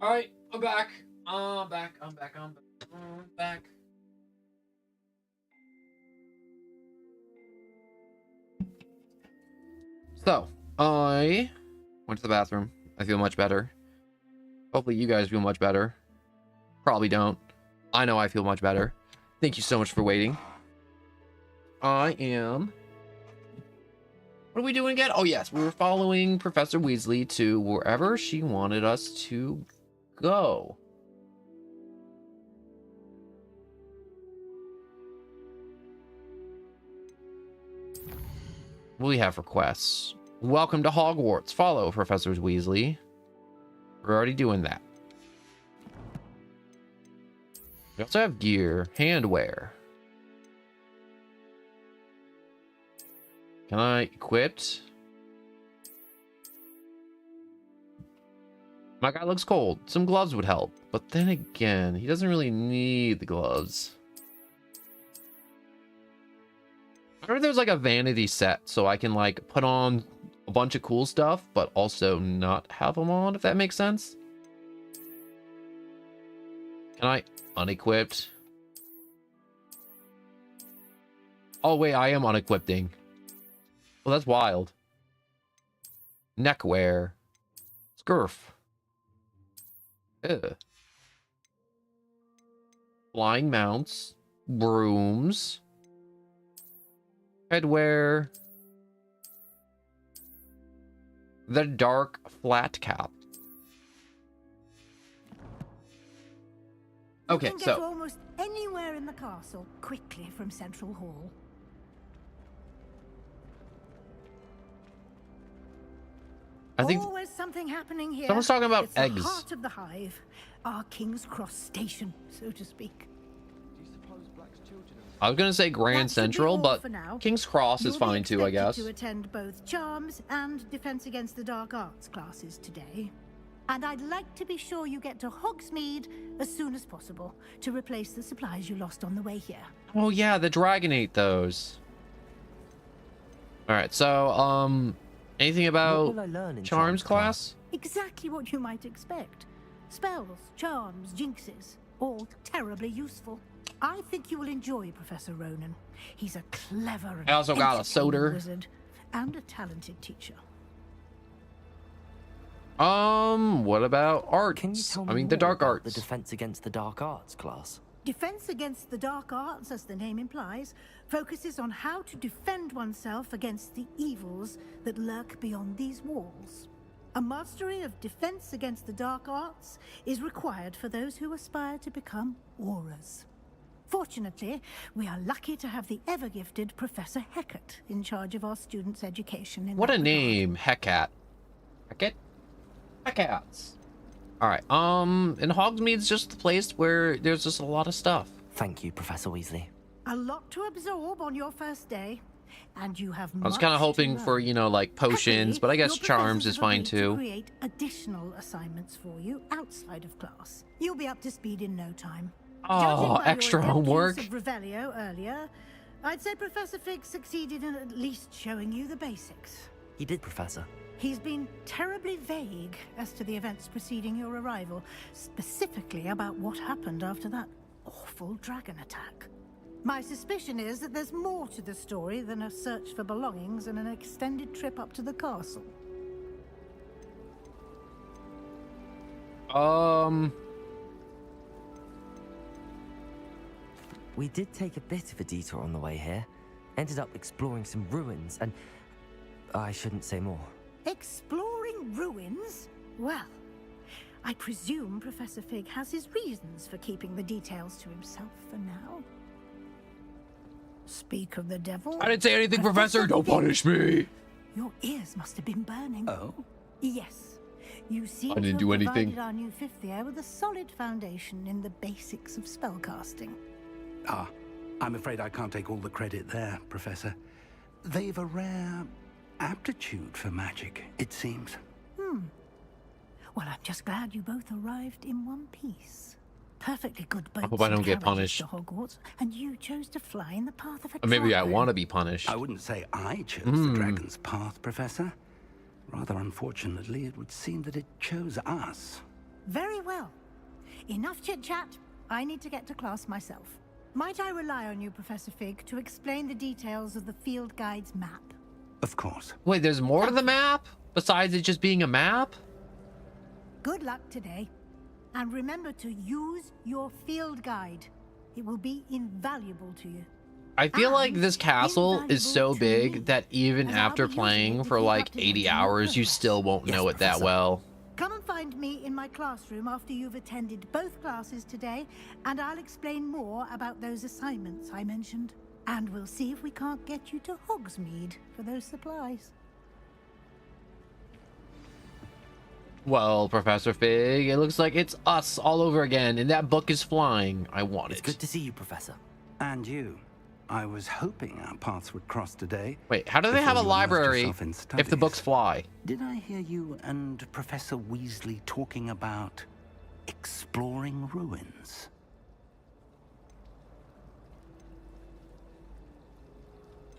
All right, I'm back. I'm back. So, I went to the bathroom. I feel much better. Hopefully you guys feel much better. Probably don't. I know I feel much better. Thank you so much for waiting. What are we doing again? Oh, yes. We were following Professor Weasley to wherever she wanted us to go. What do we have for quests? Welcome to Hogwarts. Follow Professor Weasley. We're already doing that. We also have gear. Handwear. Can I equipped? My guy looks cold. Some gloves would help. But then again, he doesn't really need the gloves. I wonder if there's like a vanity set so I can like put on a bunch of cool stuff, but also not have them on, if that makes sense. Can I unequipped? Oh, wait, I am unequipping. Well, that's wild. Neckwear. Scurf. Ugh. Flying mounts. Brooms. Headwear. The dark flat cap. Okay, you can get to almost anywhere in the castle quickly from Central Hall. I think always something happening here. someone's talking about it's eggs. The heart of the hive, our King's Cross station, so to speak. I was gonna say Grand Central, but King's Cross is fine too, I guess. To attend both Charms and Defense Against the Dark Arts classes today. And I'd like to be sure you get to Hogsmeade as soon as possible to replace the supplies you lost on the way here. Oh yeah, the Dragon ate those. Alright, so, anything about Charms class? Exactly what you might expect. Spells, charms, jinxes, all terribly useful. I think you will enjoy Professor Ronan. He's a clever and I also got a entertaining soda. wizard and a talented teacher. What about arts? Can you tell me I mean, the more dark about arts. the Defense Against the Dark Arts class? Defense Against the Dark Arts, as the name implies, focuses on how to defend oneself against the evils that lurk beyond these walls. A mastery of Defense Against the Dark Arts is required for those who aspire to become Aurors. Fortunately, we are lucky to have the ever-gifted Professor Hecat in charge of our students' education. What a name, Hecat. Hecat? Hecats. Alright, and Hogsmeade's just the place where there's just a lot of stuff. Thank you, Professor Weasley. A lot to absorb on your first day, and you have I was kind of hoping for, you know, like potions, but I guess Charms is fine to too. create additional assignments for you outside of class. You'll be up to speed in no time. Oh, extra homework. Of Revelio earlier, I'd say Professor Fig succeeded in at least showing you the basics. He did, Professor. He's been terribly vague as to the events preceding your arrival, specifically about what happened after that awful dragon attack. My suspicion is that there's more to the story than a search for belongings and an extended trip up to the castle. We did take a bit of a detour on the way here. Ended up exploring some ruins and... I shouldn't say more. Exploring ruins? Well, I presume Professor Fig has his reasons for keeping the details to himself for now. Speak of the devil. I didn't say anything, Professor. Don't punish me. Your ears must have been burning. Oh? Yes. You seem I didn't to do have anything. provided our new fifth year with a solid foundation in the basics of spellcasting. Ah, I'm afraid I can't take all the credit there, Professor. They've a rare aptitude for magic, it seems. Well, I'm just glad you both arrived in one piece. Perfectly good boats. I hope I don't and get carriages punished. to Hogwarts, and you chose to fly in the path of a Or maybe I dragon. want to be punished. I wouldn't say I chose the dragon's path, Professor. Rather unfortunately, it would seem that it chose us. Very well. Enough chit-chat. I need to get to class myself. Might I rely on you, Professor Fig, to explain the details of the field guide's map? Of course. Wait, there's more to the map? Besides it just being a map? Good luck today. And remember to use your field guide. It will be invaluable to you. I feel like this castle is so big that even after playing for like 80 hours, you still won't know it that well. Come and find me in my classroom after you've attended both classes today, and I'll explain more about those assignments I mentioned. And we'll see if we can't get you to Hogsmeade for those supplies. Well, Professor Fig, it looks like it's us all over again, and that book is flying. I want it. It's good to see you, Professor. And you. I was hoping our paths would cross today. Wait, how do they have a library if the books fly? Did I hear you and Professor Weasley talking about exploring ruins?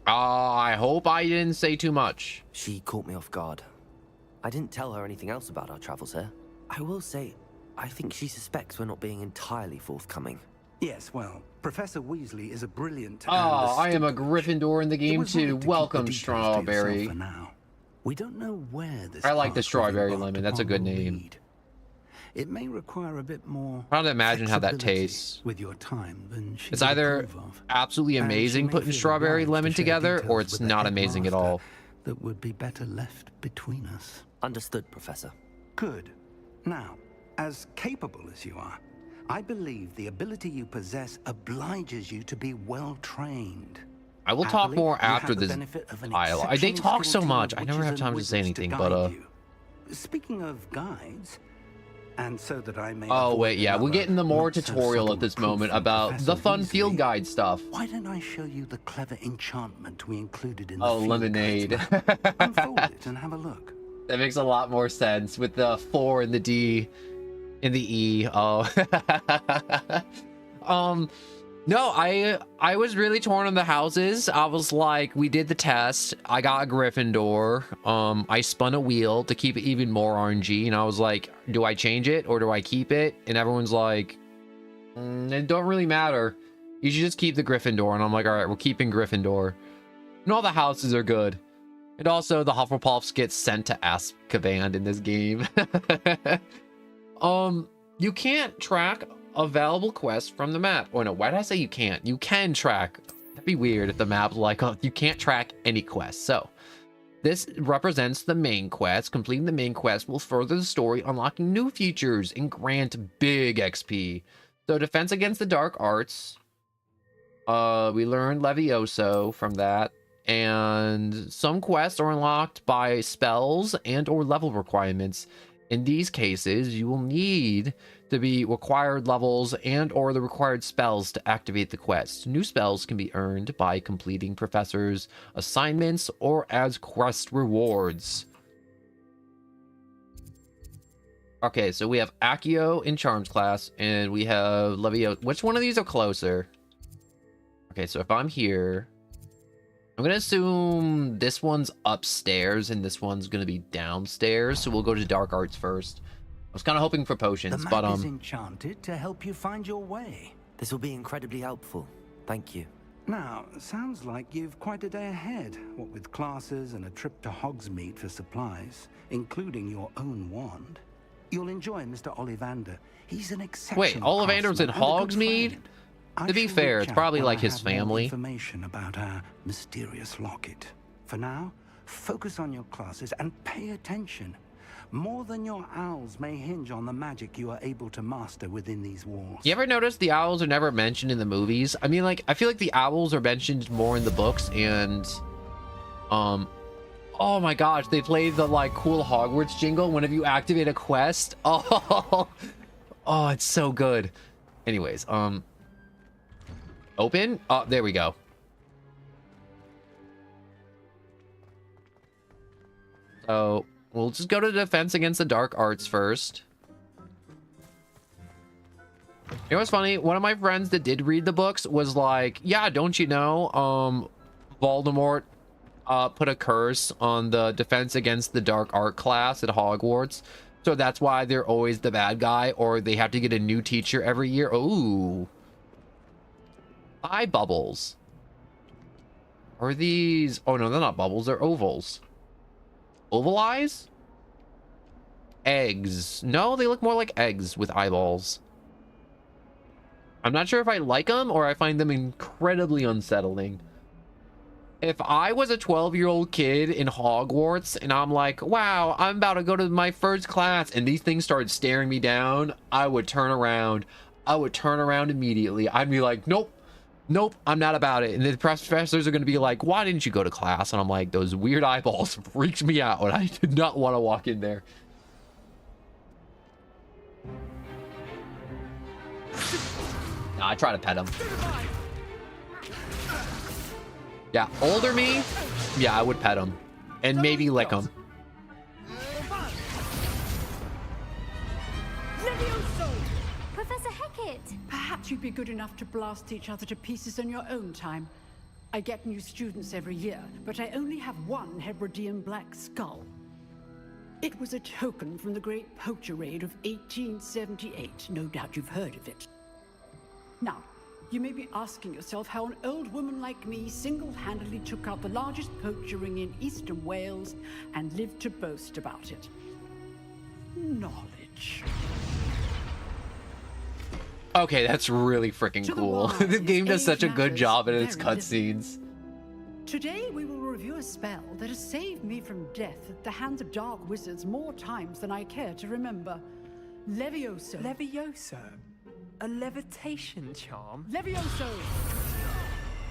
I hope I didn't say too much. She caught me off guard. I didn't tell her anything else about our travels here. I will say, I think she suspects we're not being entirely forthcoming. Yes, well, Professor Weasley is a brilliant... Oh, I am a Gryffindor in the game too. Welcome, Strawberry. For now. We don't know where this I like the path Strawberry we've Lemon. That's a embarked good upon will name. lead. It may require a bit more... Trying to imagine how that flexibility tastes. with your time than she It's would either approve of. absolutely And she amazing may putting feel Strawberry obliged Lemon to share together, or details it's with the not amazing at all. That would be better left between us. Understood, Professor. Good. Now, as capable as you are, I believe the ability you possess obliges you to be well trained. I will talk more after this dialogue. They talk so much. I never have time to say anything, but Speaking of guides, and so that I may oh avoid wait, yeah, we're another getting the more not so tutorial subtle at this reproof moment from about Professor the fun Weasley, field guide stuff. Why don't I show you the clever enchantment we included in the Oh, field lemonade. guides map? Unfold it and have a look. That makes a lot more sense with the 4 and the D and the E. Oh. No, I was really torn on the houses. I was like, we did the test. I got a Gryffindor. I spun a wheel to keep it even more RNG, and I was like, do I change it or do I keep it? And everyone's like, it don't really matter. You should just keep the Gryffindor. And I'm like, all right, we're keeping Gryffindor. And all the houses are good. And also the Hufflepuffs get sent to Azkaban in this game. You can't track available quests from the map. Oh no, why did I say you can't? You can track. That'd be weird if the map's like, oh, you can't track any quests. So this represents the main quest. Completing the main quest will further the story, unlocking new features and grant big XP. So defense against the dark arts. We learned Levioso from that. And some quests are unlocked by spells and or level requirements. In these cases, you will need to be required levels and or the required spells to activate the quest. New spells can be earned by completing professors' assignments or as quest rewards. Okay, so we have Accio in Charms class, and we have Levioso. Which one of these are closer? Okay, so if I'm here, I'm gonna assume this one's upstairs and this one's gonna be downstairs. So we'll go to dark arts first. I was kind of hoping for potions, the but map is enchanted to help you find your way. This will be incredibly helpful. Thank you. Now, sounds like you've quite a day ahead. What with classes and a trip to Hogsmeade for supplies, including your own wand. You'll enjoy Mr. Ollivander. He's an exceptional wait, Ollivander's in Hogsmeade? To be fair, it's probably like his family. Information about our mysterious locket. For now, focus on your classes and pay attention. More than your owls may hinge on the magic you are able to master within these walls. You ever notice the owls are never mentioned in the movies? I mean, like, I feel like the owls are mentioned more in the books, and oh my gosh, they play the like cool Hogwarts jingle whenever you activate a quest. Oh, oh, it's so good. Anyways, open. Oh, there we go. So we'll just go to defense against the dark arts first. You know what's funny? One of my friends that did read the books was like, yeah, don't you know, Voldemort put a curse on the defense against the dark art class at Hogwarts. So that's why they're always the bad guy, or they have to get a new teacher every year. Ooh. Eye bubbles. Are these... Oh, no, they're not bubbles. They're ovals. Oval eyes? Eggs. No, they look more like eggs with eyeballs. I'm not sure if I like them or I find them incredibly unsettling. If I was a 12-year-old kid in Hogwarts and I'm like, wow, I'm about to go to my first class, and these things started staring me down, I would turn around. I would turn around immediately. I'd be like, nope. Nope, I'm not about it. And the professors are going to be like, why didn't you go to class? And I'm like, those weird eyeballs freaked me out, and I did not want to walk in there. Nah, I try to pet him. Yeah, older me, yeah, I would pet him. And maybe lick him. Professor Hecat! Perhaps you'd be good enough to blast each other to pieces in your own time. I get new students every year, but I only have one Hebridean black skull. It was a token from the Great Poacher Raid of 1878. No doubt you've heard of it. Now, You may be asking yourself how an old woman like me single-handedly took out the largest poacher ring in eastern Wales and lived to boast about it. Knowledge. Okay, that's really freaking cool. The game does such a good job at its cutscenes. Today we will review a spell that has saved me from death at the hands of dark wizards more times than I care to remember. Levioso. Levioso? A levitation charm? Levioso!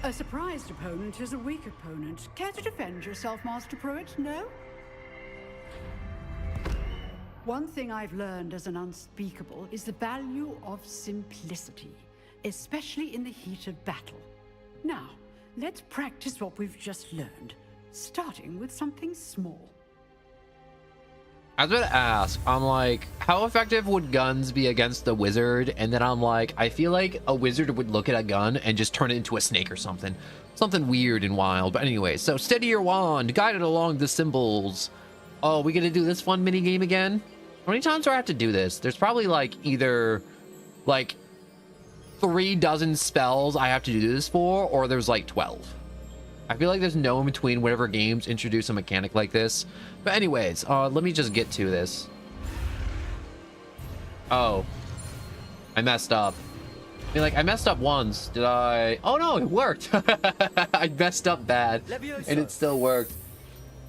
A surprised opponent is a weak opponent. Care to defend yourself, Master Pruitt? No? One thing I've learned as an unspeakable is the value of simplicity, especially in the heat of battle. Now, let's practice what we've just learned, starting with something small. I was going to ask, I'm like, how effective would guns be against the wizard? And then I'm like, I feel like a wizard would look at a gun and just turn it into a snake or something. Something weird and wild. But anyway, so steady your wand, guide it along the symbols. Oh, we gonna do this fun mini game again? How many times do I have to do this? There's probably like either like 3 dozen spells I have to do this for, or there's like 12. I feel like there's no in between whenever games introduce a mechanic like this. But anyways, let me just get to this. Oh, I messed up. I mean, like, I messed up once. Did I? Oh no, it worked. I messed up bad, and it still worked.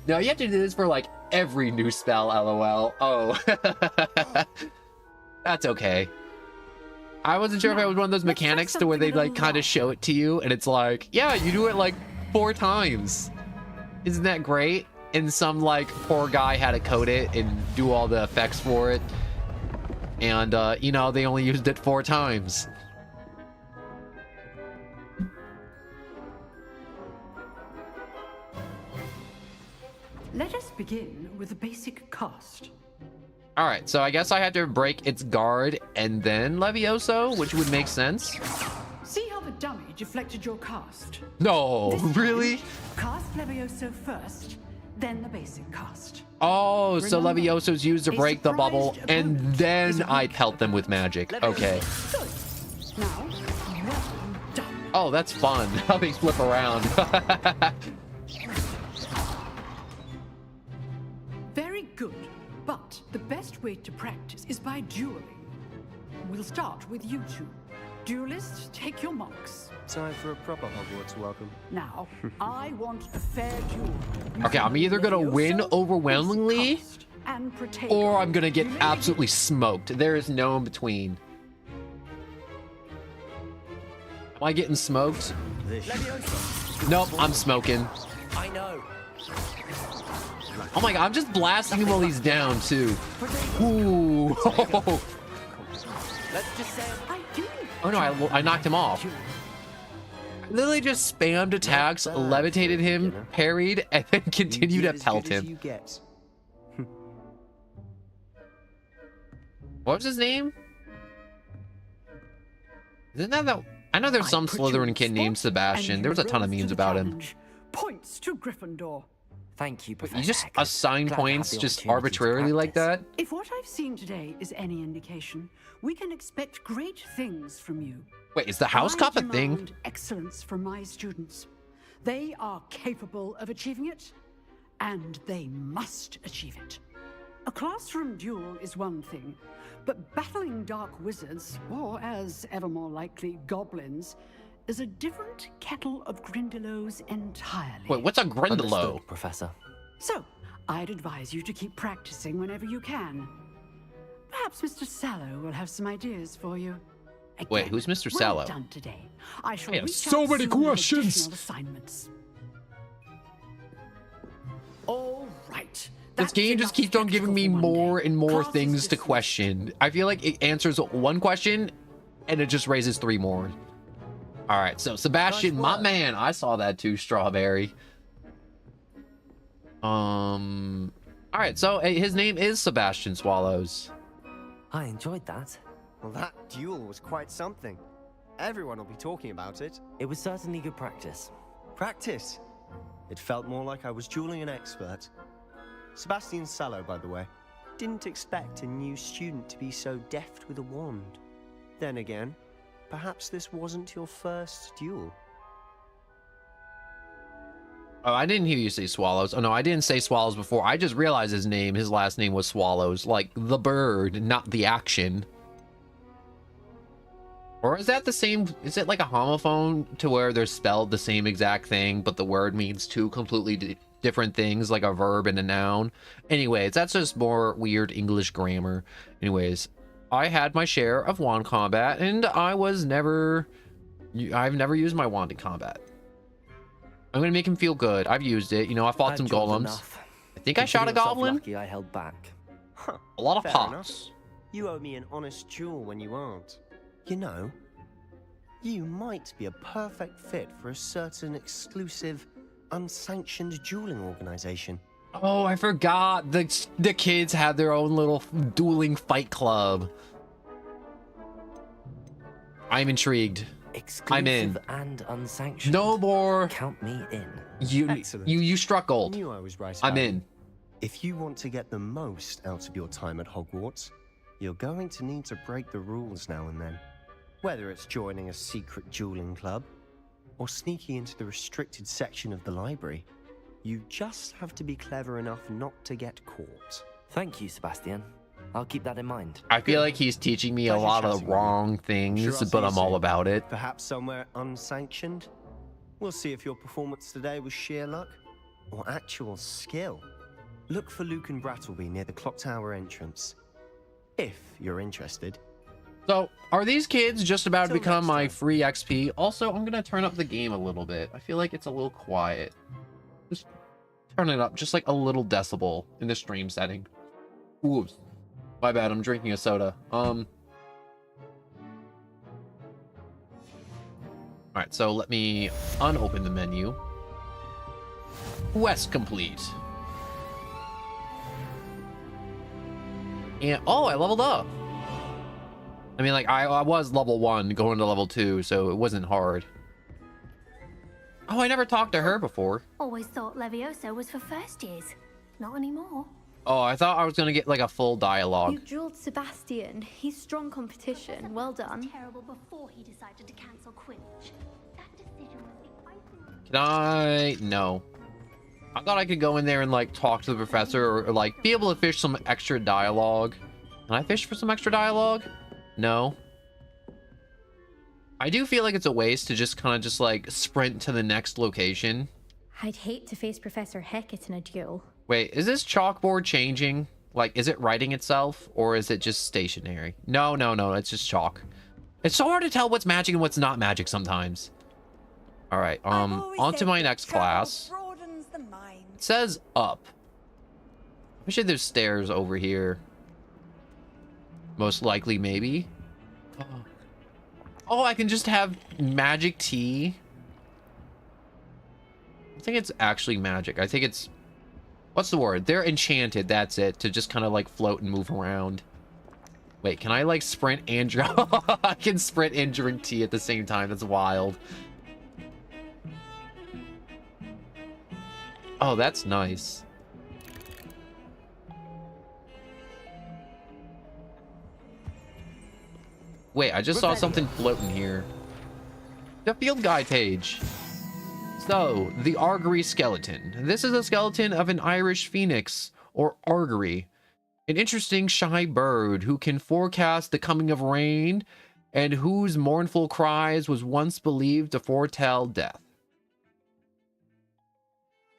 No, you have to do this for like every new spell, lol. Oh, that's okay. I wasn't sure if it was one of those mechanics to where they like kind of show it to you, and it's like, yeah, you do it like 4 times. Isn't that great? And some like poor guy had to code it and do all the effects for it, and you know, they only used it 4 times. Let us begin with the basic cast. All right, so I guess I had to break its guard and then Levioso, which would make sense. See how the dummy deflected your cast? No, really? Cast Levioso first, then the basic cast. Oh, so Remember, Levioso's used to break the bubble, and then I pelt them with magic. Okay. Good. Now, well done. Oh, that's fun. How they flip around. Very good. But the best way to practice is by dueling. We'll start with you two. Duelists, take your marks. Time for a proper Hogwarts welcome. Now, I want a fair duel. Okay, I'm either gonna win overwhelmingly, or I'm gonna get absolutely smoked. There is no in between. Am I getting smoked? Nope, I'm smoking. I know. Oh my god, I'm just blasting him while he's down, too. Ooh. Let's just say Oh no, I knocked him off. Literally just spammed attacks, levitated him, parried, and then continued to pelt him. What was his name? Isn't that the... I know there's some Slytherin kid named Sebastian. There was a ton of memes about him. Points to Gryffindor. Thank you, Professor. You just assign points just arbitrarily like that? If what I've seen today is any indication, we can expect great things from you. Wait, is the house cop a thing? I demand excellence from my students. They are capable of achieving it, and they must achieve it. A classroom duel is one thing, but battling dark wizards, or as ever more likely, goblins, is a different kettle of Grindylows entirely. Wait, what's a Grindylow? Understood, Professor. So, I'd advise you to keep practicing whenever you can. Perhaps Mr. Sallow will have some ideas for you. Again, Wait, who's Mr. well Sallow? done today. I shall I have reach so out many soon with questions. additional assignments. All right. This game just keeps on giving me more and more things to question. I feel like it answers one question, and it just raises 3 more. All right, so Sebastian, my man, I saw that too, Strawberry. All right, so his name is Sebastian Swallows. I enjoyed that. Well, that duel was quite something. Everyone will be talking about it. It was certainly good practice. Practice? It felt more like I was dueling an expert. Sebastian Sallow, by the way. Didn't expect a new student to be so deft with a wand. Then again, perhaps this wasn't your first duel. Oh, I didn't hear you say Swallows. Oh, no, I didn't say Swallows before. I just realized his last name was Swallows. Like, the bird, not the action. Or is that the same? Is it like a homophone to where they're spelled the same exact thing, but the word means two completely different things, like a verb and a noun? Anyways, that's just more weird English grammar. Anyways, I had my share of wand combat, and I've never used my wand in combat. I'm gonna make him feel good. I've used it. You know, I fought some golems. I think I shot a goblin. Lucky I held back. Huh, a lot of fair pops. Enough. You owe me an honest duel when you aren't. You know, you might be a perfect fit for a certain exclusive, unsanctioned dueling organization. Oh, I forgot. The kids had their own little dueling fight club. I'm intrigued. Exclusive I'm in. And unsanctioned. No more. Count me in. You struck gold. I knew I was right. I'm in. If you want to get the most out of your time at Hogwarts, you're going to need to break the rules now and then. Whether it's joining a secret dueling club or sneaking into the restricted section of the library, you just have to be clever enough not to get caught. Thank you, Sebastian. I'll keep that in mind. I feel like he's teaching me a lot of wrong things, but I'm all about it. Perhaps somewhere unsanctioned? We'll see if your performance today was sheer luck or actual skill. Look for Luke and Brattleby near the clock tower entrance, if you're interested. So, are these kids just about to become my free XP? Also, I'm gonna turn up the game a little bit. I feel like it's a little quiet. Just turn it up just like a little decibel in the stream setting. Oops. My bad, I'm drinking a soda. Alright, so let me unopen the menu. Quest complete. And, oh, I leveled up. I mean, like, I was level 1 going to level 2, so it wasn't hard. Oh, I never talked to her before. Always thought Levioso was for first years. Not anymore. Oh, I thought I was gonna get like a full dialogue. You drilled Sebastian. He's strong competition. Well done. Terrible before he decided to cancel Quidditch. That decision was the icing. Can I? No. I thought I could go in there and like talk to the professor or like be able to fish some extra dialogue. Can I fish for some extra dialogue? No. I do feel like it's a waste to just kind of just like sprint to the next location. I'd hate to face Professor Hecat in a duel. Wait, is this chalkboard changing? Like, is it writing itself or is it just stationary? No, it's just chalk. It's so hard to tell what's magic and what's not magic sometimes. All right, on to my next class. It says up. I'm sure there's stairs over here. Most likely, maybe. Oh, I can just have magic tea. I think it's actually magic. I think it's... What's the word? They're enchanted, that's it. To just kind of like float and move around. Wait, can I like sprint and drink? I can sprint and drink tea at the same time. That's wild. Oh, that's nice. Wait, I just saw something floating here. The field guide page. So, the Argery skeleton. This is a skeleton of an Irish phoenix, or Argery. An interesting shy bird who can forecast the coming of rain and whose mournful cries was once believed to foretell death.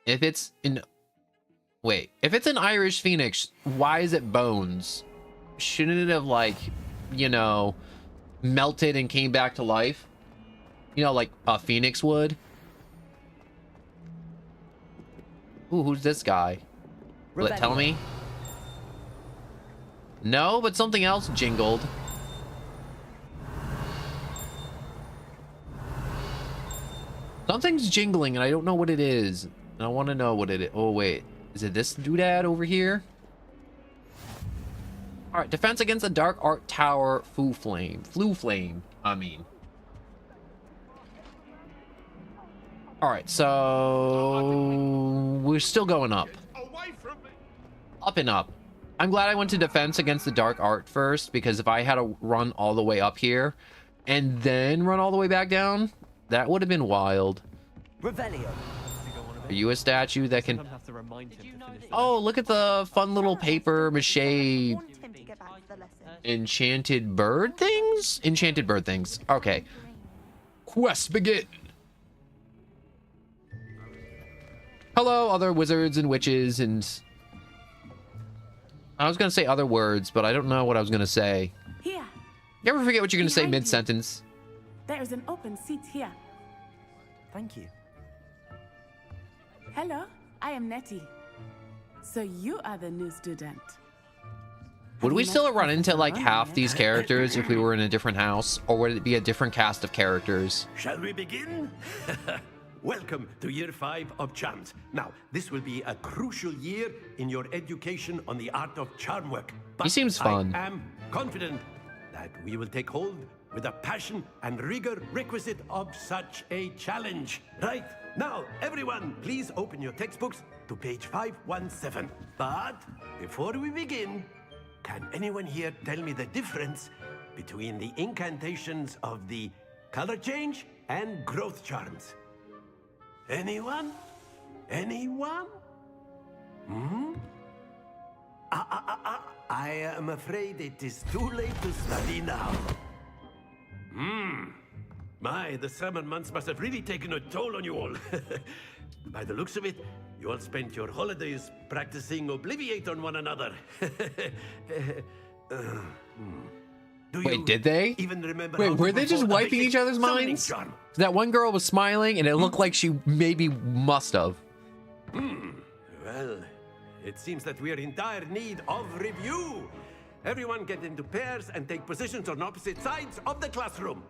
If it's an Irish phoenix, why is it bones? Shouldn't it have, like, you know, melted and came back to life? You know, like a phoenix would? Ooh, who's this guy? Will it tell me? No, but something else jingled. Something's jingling and I don't know what it is. And I want to know what it is. Oh, wait. Is it this doodad over here? Alright, defense against the Dark Art Tower Flue Flame, I mean. Alright, so... we're still going up. Up and up. I'm glad I went to defense against the Dark Art first, because if I had to run all the way up here, and then run all the way back down? That would have been wild. Revelio. Are you a statue that can... Oh, look at the fun little paper mache enchanted bird things? Enchanted bird things. Okay. Quest begin. Hello, other wizards and witches and... I was going to say other words, but I don't know what I was going to say. Here. You ever forget what you're going to say Behind you. mid-sentence? There's an open seat here. Thank you. Hello, I am Nettie. So you are the new student. Would we still run into like half these characters if we were in a different house? Or would it be a different cast of characters? Shall we begin? Welcome to year 5 of charms. Now, this will be a crucial year in your education on the art of charm work. He seems fun. I am confident that we will take hold with the passion and rigor requisite of such a challenge. Right, now, everyone, please open your textbooks to page 517. But before we begin, can anyone here tell me the difference between the incantations of the color change and growth charms? Anyone? Anyone? Hmm? I am afraid it is too late to study now. My, the summer months must have really taken a toll on you all. By the looks of it, you all spent your holidays practicing Obliviate on one another. Wait, did they? Even remember Wait, how were to they just perform a wiping basic each other's summoning minds? charm? That one girl was smiling and it looked like she maybe must have. Well, it seems that we are in dire need of review. Everyone get into pairs and take positions on opposite sides of the classroom.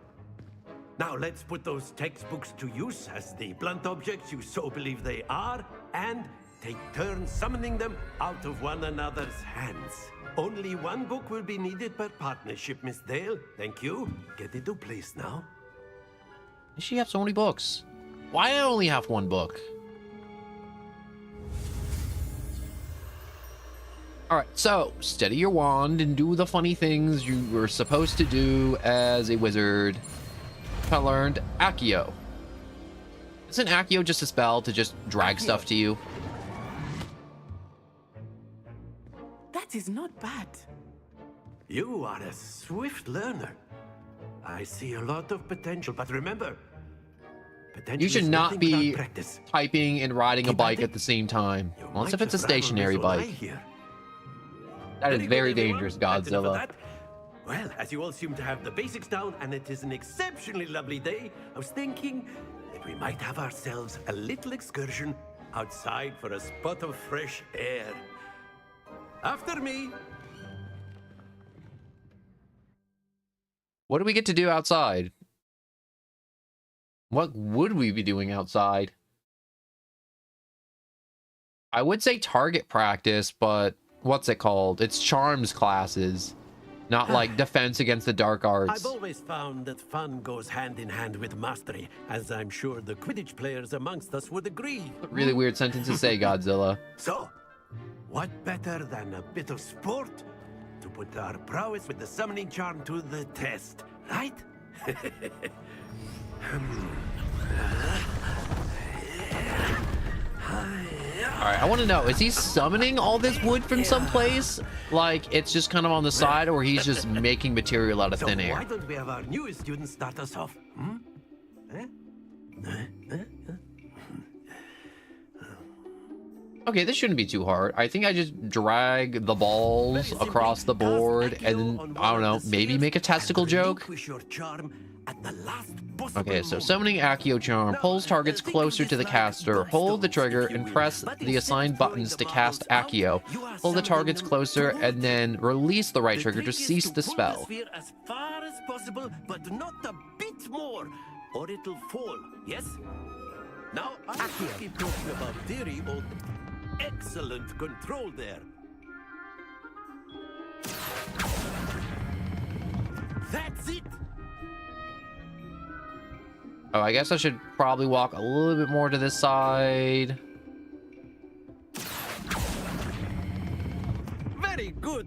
Now let's put those textbooks to use as the blunt objects you so believe they are, and take turns summoning them out of one another's hands. Only one book will be needed per partnership, Miss Dale. Thank you. Get into place now. Why does she have so many books? Why do I only have one book? Alright, so steady your wand and do the funny things you were supposed to do as a wizard. I learned Accio. Isn't Accio just a spell to just drag stuff to you? That is not bad. You are a swift learner. I see a lot of potential, but remember, potential You should is not nothing be without practice. typing and riding a Keep bike at it. at the same time. Unless if Might it's a just rattle stationary me so I bike. hear. That is Very good, very everyone. dangerous, That's enough of Godzilla. that. Well, as you all seem to have the basics down, and it is an exceptionally lovely day, I was thinking that we might have ourselves a little excursion outside for a spot of fresh air. After me. What do we get to do outside? What would we be doing outside? I would say target practice, but what's it called? It's charms classes, not like defense against the dark arts. I've always found that fun goes hand in hand with mastery, as I'm sure the Quidditch players amongst us would agree. Really weird sentence to say, Godzilla. So, what better than a bit of sport to put our prowess with the summoning charm to the test, right? Alright, I want to know, is he summoning all this wood from someplace? Like, it's just kind of on the side, or he's just making material out of So thin why air? don't we have our newest student start us off? Okay, this shouldn't be too hard. I think I just drag the balls across the board and then, I don't know, maybe make a testicle joke? Relinquish your charm at the last possible Okay, so moment. summoning Accio Charm pulls targets closer to the caster. Hold the trigger and press the assigned buttons to cast Accio. Pull the targets closer and then release the right trigger to trick is cease to the pull spell. sphere as far as possible, but not a bit more, or it'll fall. Yes? Now, I keep talking about theory, or excellent control there. That's it. Oh, I guess I should probably walk a little bit more to this side. Very good.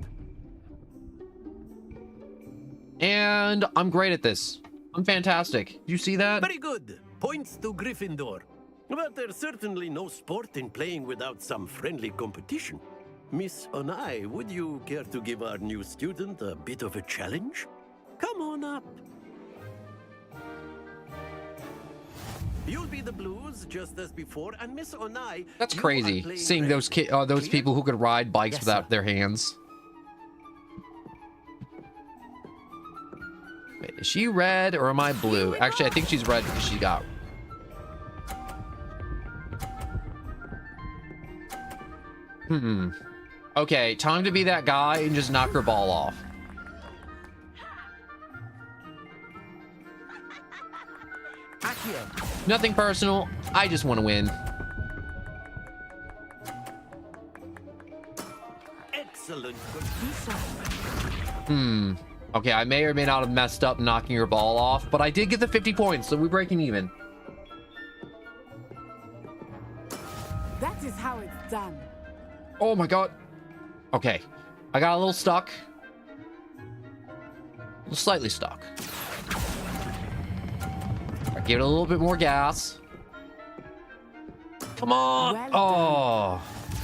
And I'm great at this. I'm fantastic. You see that? Very good. Points to Gryffindor. But there's certainly no sport in playing without some friendly competition. Miss Onai, would you care to give our new student a bit of a challenge? Come on up. You'll be the Blues just as before, and Miss Onai. That's crazy. Seeing those people who could ride bikes without their hands. Wait, is she red or am I blue? Actually, I think she's red because she got. Okay, time to be that guy and just knock her ball off. Nothing personal. I just want to win. Excellent. Okay, I may or may not have messed up knocking her ball off, but I did get the 50 points, so we're breaking even. That is how it's done. Oh my god. Okay. I got a little stuck. Slightly stuck. Right, give it a little bit more gas. Come on. Well Oh.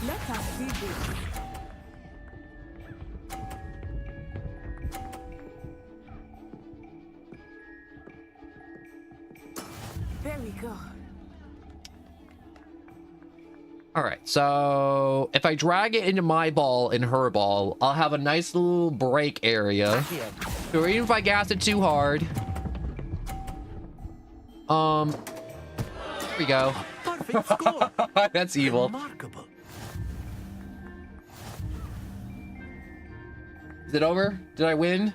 Let us see this. There we go. All right, so if I drag it into my ball and her ball, I'll have a nice little break area. So even if I gas it too hard, there we go. Perfect score. That's evil. Remarkable. Is it over? Did I win?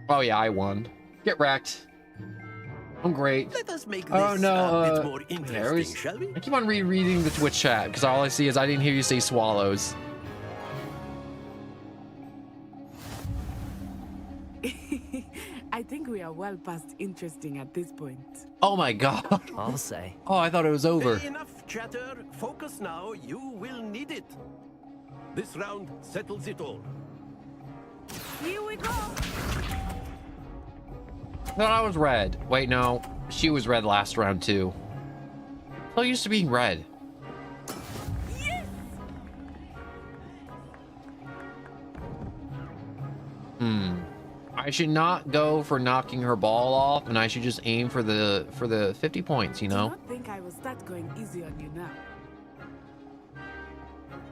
Oh yeah, I won. Get wrecked. I'm great. Let us make this Oh no, a bit more interesting, shall we? I keep on rereading the Twitch chat because all I see is I didn't hear you say swallows. I think we are well past interesting at this point. Oh my god. I'll say. Oh, I thought it was over. Enough chatter. Focus now. You will need it. This round settles it all. Here we go. I thought I was red. Wait, no. She was red last round, too. So used to being red. Yes! I should not go for knocking her ball off, and I should just aim for the 50 points, you know? I don't think I will start going easy on you now.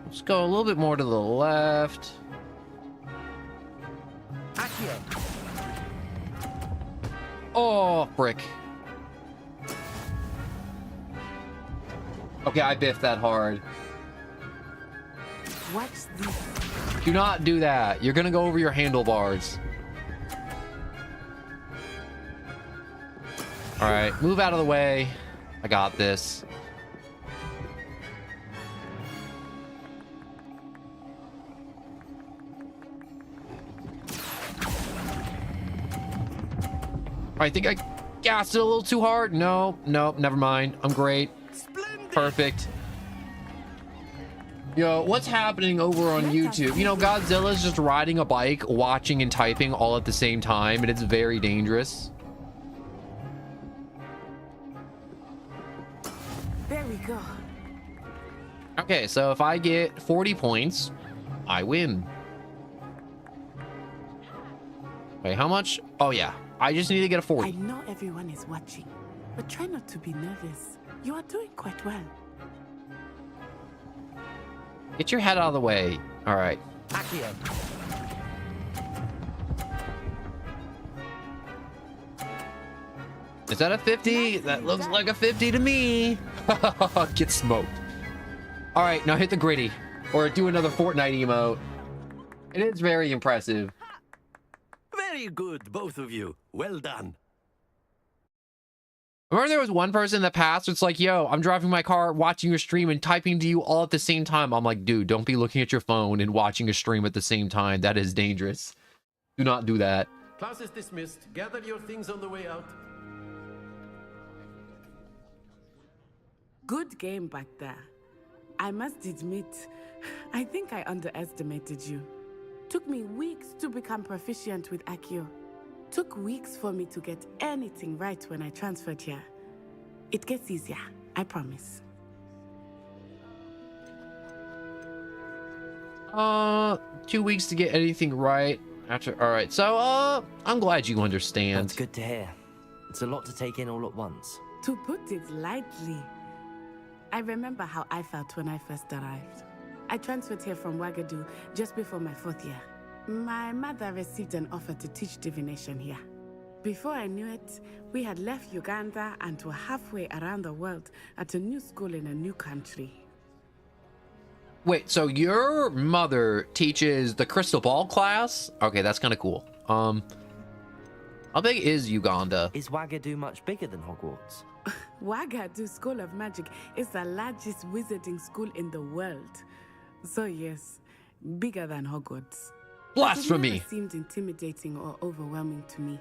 Let's go a little bit more to the left. Oh, frick. Okay, I biffed that hard. Watch this. Do not do that. You're gonna go over your handlebars. All right, move out of the way. I got this. I think I gassed it a little too hard. No, never mind. I'm great. Splendid. Perfect. Yo, what's happening over on YouTube? You know, Godzilla's just riding a bike, watching and typing all at the same time, and it's very dangerous. There we go. Okay, so if I get 40 points, I win. Wait, how much? Oh, yeah. I just need to get a 40. I know everyone is watching, but try not to be nervous. You are doing quite well. Get your head out of the way. All right. Is that a 50? That looks like a 50 to me. Get smoked. All right, now hit the gritty or do another Fortnite emote. It is very impressive. Very good, both of you. Well done. Remember there was one person that passed. It's like, yo, I'm driving my car, watching your stream and typing to you all at the same time. I'm like, dude, don't be looking at your phone and watching a stream at the same time. That is dangerous. Do not do that. Class is dismissed. Gather your things on the way out. Good game back there. I must admit, I think I underestimated you. Took me weeks to become proficient with Accio. took weeks for me to get anything right when I transferred here. It gets easier, I promise. 2 weeks to get anything right after. All right, so I'm glad you understand. That's good to hear. It's a lot to take in all at once. To put it lightly, I remember how I felt when I first arrived. I transferred here from Wagadu just before my 4th year. My mother received an offer to teach divination here. Before I knew it, we had left Uganda and were halfway around the world at a new school in a new country. Wait, so your mother teaches the crystal ball class? Okay, that's kind of cool. How big is Uganda? Is Wagadu much bigger than Hogwarts? Wagadu School of Magic is the largest wizarding school in the world. So yes, bigger than Hogwarts. Blasphemy! It never seemed intimidating or overwhelming to me.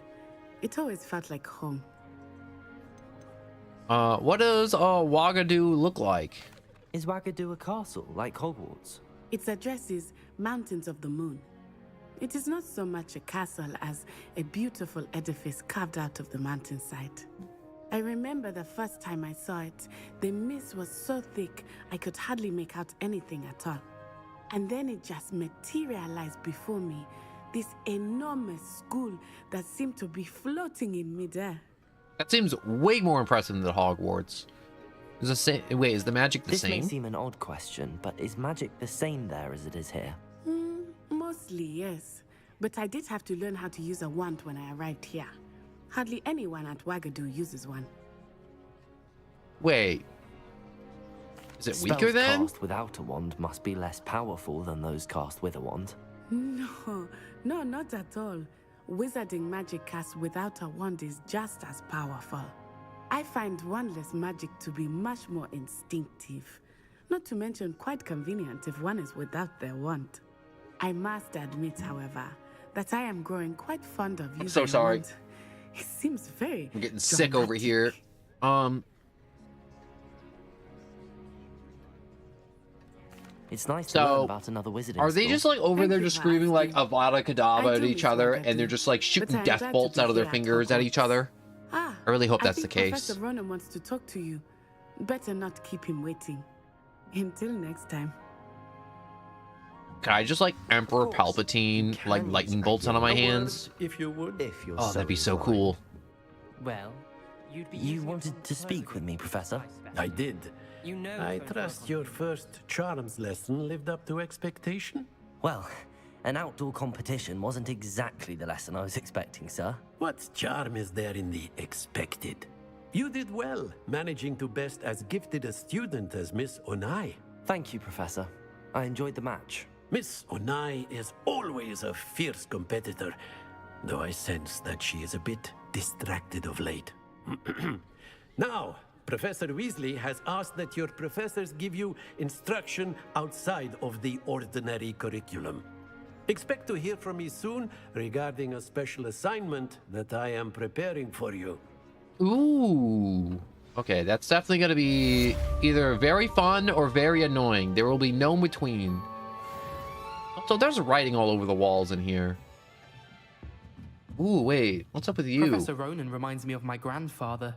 It always felt like home. What does Wagadu look like? Is Wagadu a castle, like Hogwarts? Its address is Mountains of the Moon. It is not so much a castle as a beautiful edifice carved out of the mountainside. I remember the first time I saw it, the mist was so thick I could hardly make out anything at all. And then it just materialized before me, this enormous school that seemed to be floating in midair. That seems way more impressive than Hogwarts. Is the same? Wait, is the magic the same? This may seem an odd question, but is magic the same there as it is here? Mostly, yes. But I did have to learn how to use a wand when I arrived here. Hardly anyone at Wagadu uses one. Wait. Is it weaker then? Spells cast without a wand must be less powerful than those cast with a wand. No, not at all. Wizarding magic cast without a wand is just as powerful. I find wandless magic to be much more instinctive. Not to mention quite convenient if one is without their wand. I must admit, however, that I am growing quite fond of using I'm so sorry. wand. It seems very I'm getting sick over here. It's nice to learn about another wizarding Are they school. just like over there just screaming like Avada Kedavra at each other and they're just like shooting death bolts out of their fingers at each other? I really hope that's the case. Professor Ronan wants to talk to you. Better not keep him waiting. Until next time. Can I just like Emperor Palpatine like lightning bolts out of my hands? If you would. If you're Oh, that'd be so cool. Well, you wanted to speak with me, Professor? I did. I trust your first charms lesson lived up to expectation? Well, an outdoor competition wasn't exactly the lesson I was expecting, sir. What charm is there in the expected? You did well, managing to best as gifted a student as Miss Onai. Thank you, Professor. I enjoyed the match. Miss Onai is always a fierce competitor, though I sense that she is a bit distracted of late. Now, Professor Weasley has asked that your professors give you instruction outside of the ordinary curriculum. Expect to hear from me soon regarding a special assignment that I am preparing for you. Ooh. Okay, that's definitely going to be either very fun or very annoying. There will be no in between. So there's writing all over the walls in here. Ooh, wait. What's up with you? Professor Ronan reminds me of my grandfather.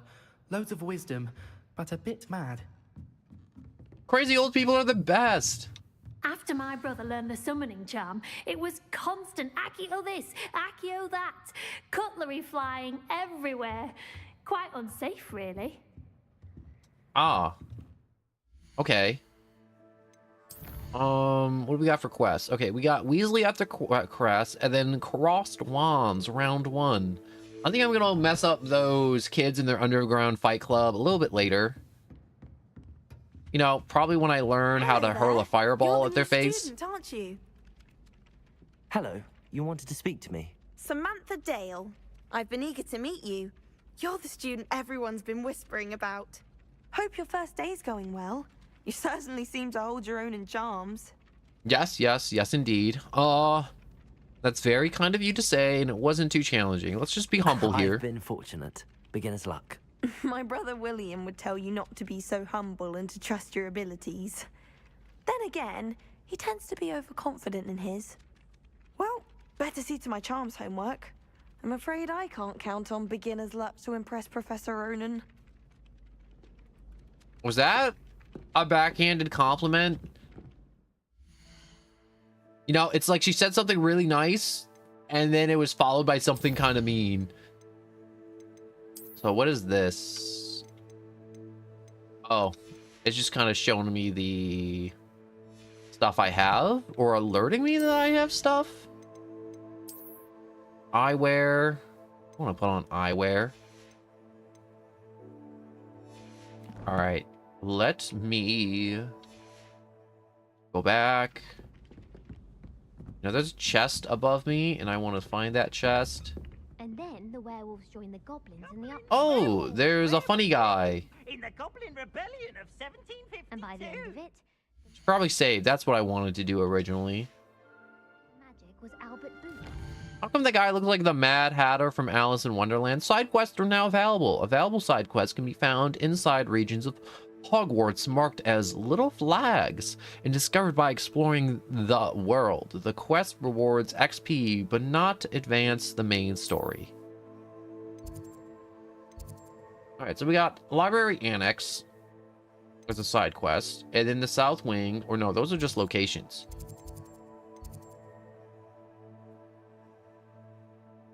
Loads of wisdom, but a bit mad. Crazy old people are the best. After my brother learned the summoning charm, it was constant Accio this, Accio that, cutlery flying everywhere. Quite unsafe, really. Ah. Okay. What do we got for quests? Okay, we got Weasley after quest, and then Crossed Wands, round 1. I think I'm gonna mess up those kids in their underground fight club a little bit later. You know, probably when I learn how to hurl a fireball at their face. Student, aren't you? Hello, you wanted to speak to me? Samantha Dale. I've been eager to meet you. You're the student everyone's been whispering about. Hope your first day's going well. You certainly seem to hold your own in charms. Yes, indeed. That's very kind of you to say, and it wasn't too challenging. Let's just be humble here. I've been fortunate. Beginner's luck. My brother William would tell you not to be so humble and to trust your abilities. Then again, he tends to be overconfident in his. Well, better see to my charms homework. I'm afraid I can't count on beginner's luck to impress Professor Ronan. Was that a backhanded compliment? You know, it's like she said something really nice, and then it was followed by something kind of mean. So what is this? Oh, it's just kind of showing me the stuff I have, or alerting me that I have stuff. Eyewear. I want to put on eyewear. All right, let me go back. Now there's a chest above me, and I want to find that chest. And then the werewolves join the goblins in the up. Oh, there's a funny guy. In the Goblin Rebellion of 1752. And by the end of it, It's probably saved. That's what I wanted to do originally. magic was Albert Booth. How come the guy looks like the Mad Hatter from Alice in Wonderland? Side quests are now available. Available side quests can be found inside regions of Hogwarts marked as little flags and discovered by exploring the world. The quest rewards XP, but not advance the main story. Alright, so we got Library Annex as a side quest, and then the South Wing, or no, those are just locations.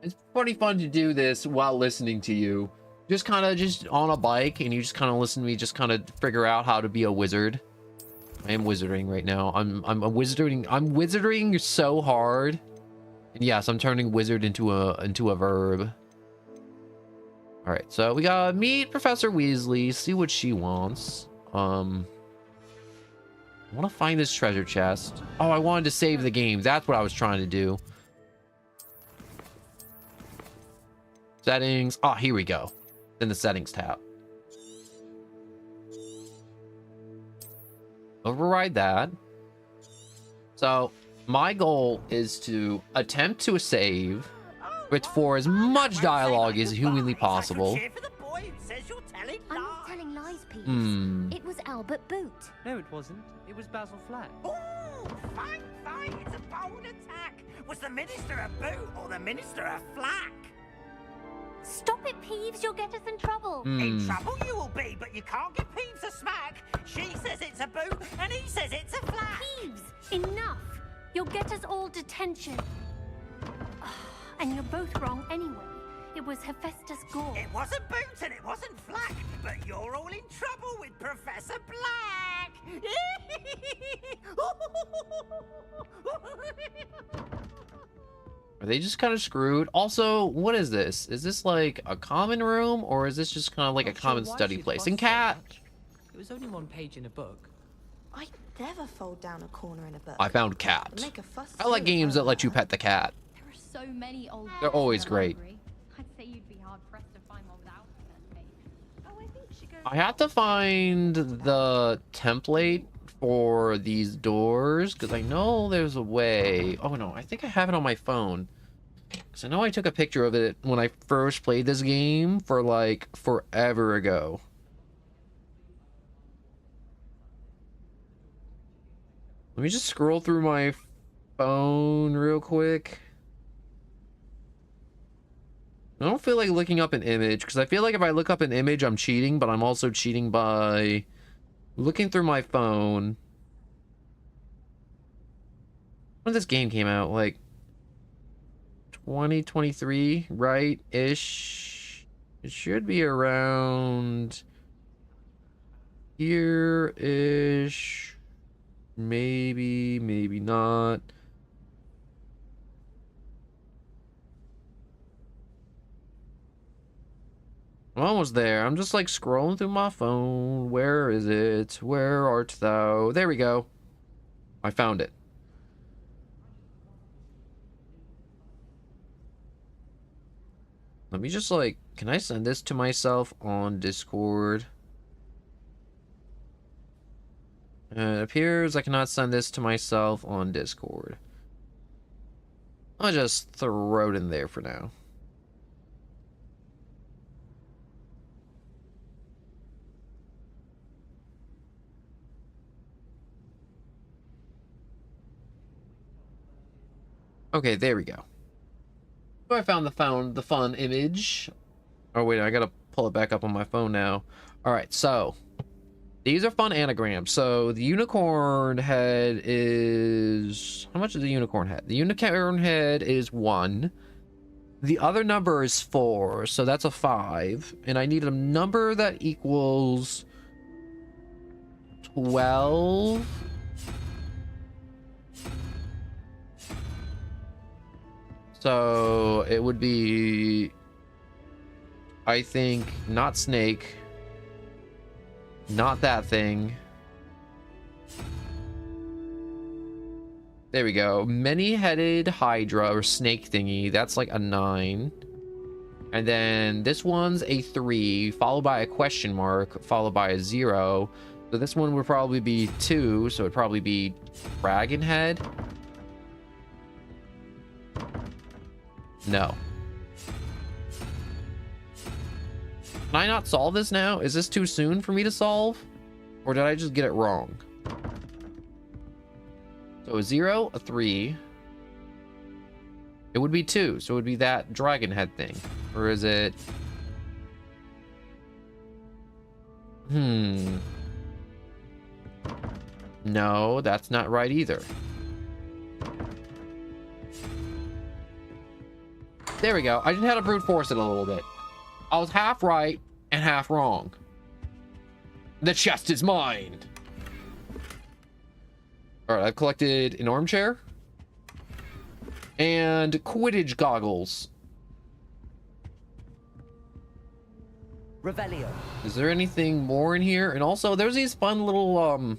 It's pretty fun to do this while listening to you. Just kind of just on a bike, and you just kind of listen to me just kind of figure out how to be a wizard. I am wizarding right now. I'm wizarding so hard. And yes, I'm turning wizard into a verb. All right, so we gotta meet Professor Weasley, see what she wants. I want to find this treasure chest. Oh, I wanted to save the game. That's what I was trying to do. Settings. Oh, here we go. In the settings tab. Override that. So my goal is to attempt to save with for as much dialogue as humanly possible. I'm not telling lies, Peeves. It was Albert Boot. No, it wasn't. It was Basil Flack. Ooh, fine, fine. It's a bold attack. Was the Minister a boot or the Minister a flack? Stop it, Peeves. You'll get us in trouble. In trouble you will be, but you can't give Peeves a smack. She says it's a boot, and he says it's a flack. Peeves, enough. You'll get us all detention. And you're both wrong anyway. It was Hephaestus Gore. It wasn't boot and it wasn't flack, but you're all in trouble with Professor Black. Are they just kind of screwed? Also, what is this? Is this like a common room, or is this just kind of like a common study place? And Cat? It was only one page in a book. I never fold down a corner in a book. I found Cat. Make a fuss I like games that let you pet the cat. There are so many old They're always great. I'd say you'd be hard pressed to find one without a page. Oh, I think she goes. I have to find the template for these doors because I know there's a way. Oh no, I think I have it on my phone. Because I know I took a picture of it when I first played this game for like forever ago. Let me just scroll through my phone real quick. I don't feel like looking up an image because I feel like if I look up an image, I'm cheating, but I'm also cheating by looking through my phone. When this game came out, like 2023, right? Ish. It should be around here-ish. Maybe, maybe not. I'm almost there. I'm just like scrolling through my phone. Where is it? Where art thou? There we go. I found it. Let me just like, can I send this to myself on Discord? It appears I cannot send this to myself on Discord. I'll just throw it in there for now. Okay, there we go. I found the fun image. Oh wait, I gotta pull it back up on my phone now. All right, so these are fun anagrams. So the unicorn head is, how much is the unicorn head? The unicorn head is 1. The other number is 4, so that's a 5. And I need a number that equals 12. So it would be, I think, not snake, not that thing. There we go. Many-headed hydra or snake thingy. That's like a 9. And then this one's a 3, followed by a question mark, followed by a 0. So this one would probably be 2, so it'd probably be dragon head. No. Can I not solve this now? Is this too soon for me to solve? Or did I just get it wrong? So a 0, a 3. It would be 2, so it would be that dragon head thing. Or is it... No, that's not right either. There we go. I just had to brute force it a little bit. I was half right and half wrong. The chest is mine. All right, I've collected an armchair and Quidditch goggles. Revelio. Is there anything more in here? And also, there's these fun little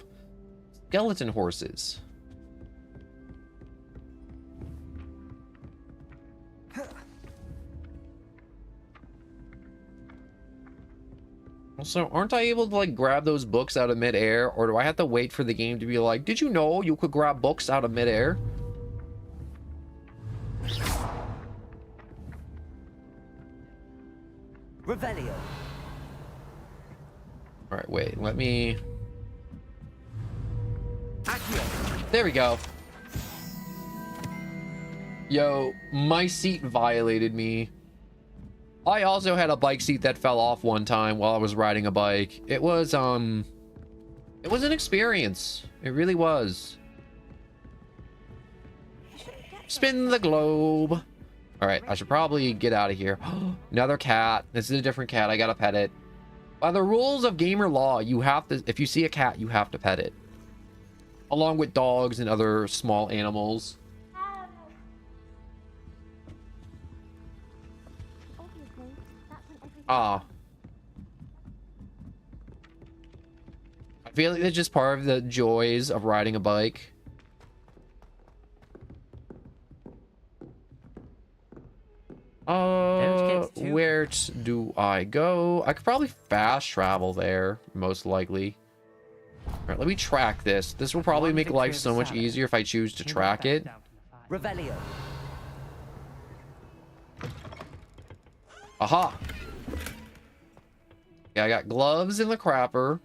skeleton horses. Also, aren't I able to like grab those books out of midair, or do I have to wait for the game to be like, did you know you could grab books out of midair? Revelio. All right, wait, let me... Accio. There we go. Yo, my seat violated me. I also had a bike seat that fell off one time while I was riding a bike. It was an experience. It really was. Spin the globe. All right, I should probably get out of here. Another cat. This is a different cat. I gotta pet it. By the rules of gamer law, you have to, if you see a cat, you have to pet it. Along with dogs and other small animals. Ah. I feel like it's just part of the joys of riding a bike. Where do I go? I could probably fast travel there, most likely. All right, let me track this. This will probably make life so much easier if I choose to track it. Revelio. Aha. Yeah, I got gloves in the crapper.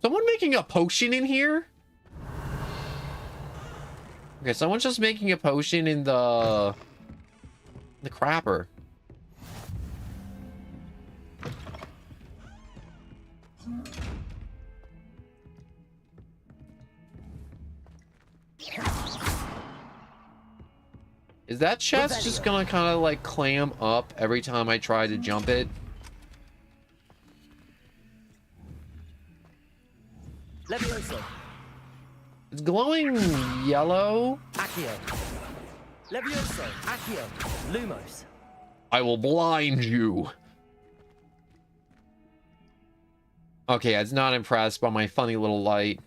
Someone making a potion in here? Okay, someone's just making a potion in the crapper. Is that chest just gonna kind of like clam up every time I try to jump it? Levioso. It's glowing yellow. Accio. Levioso. Accio. Lumos. I will blind you. Okay, it's not impressed by my funny little light.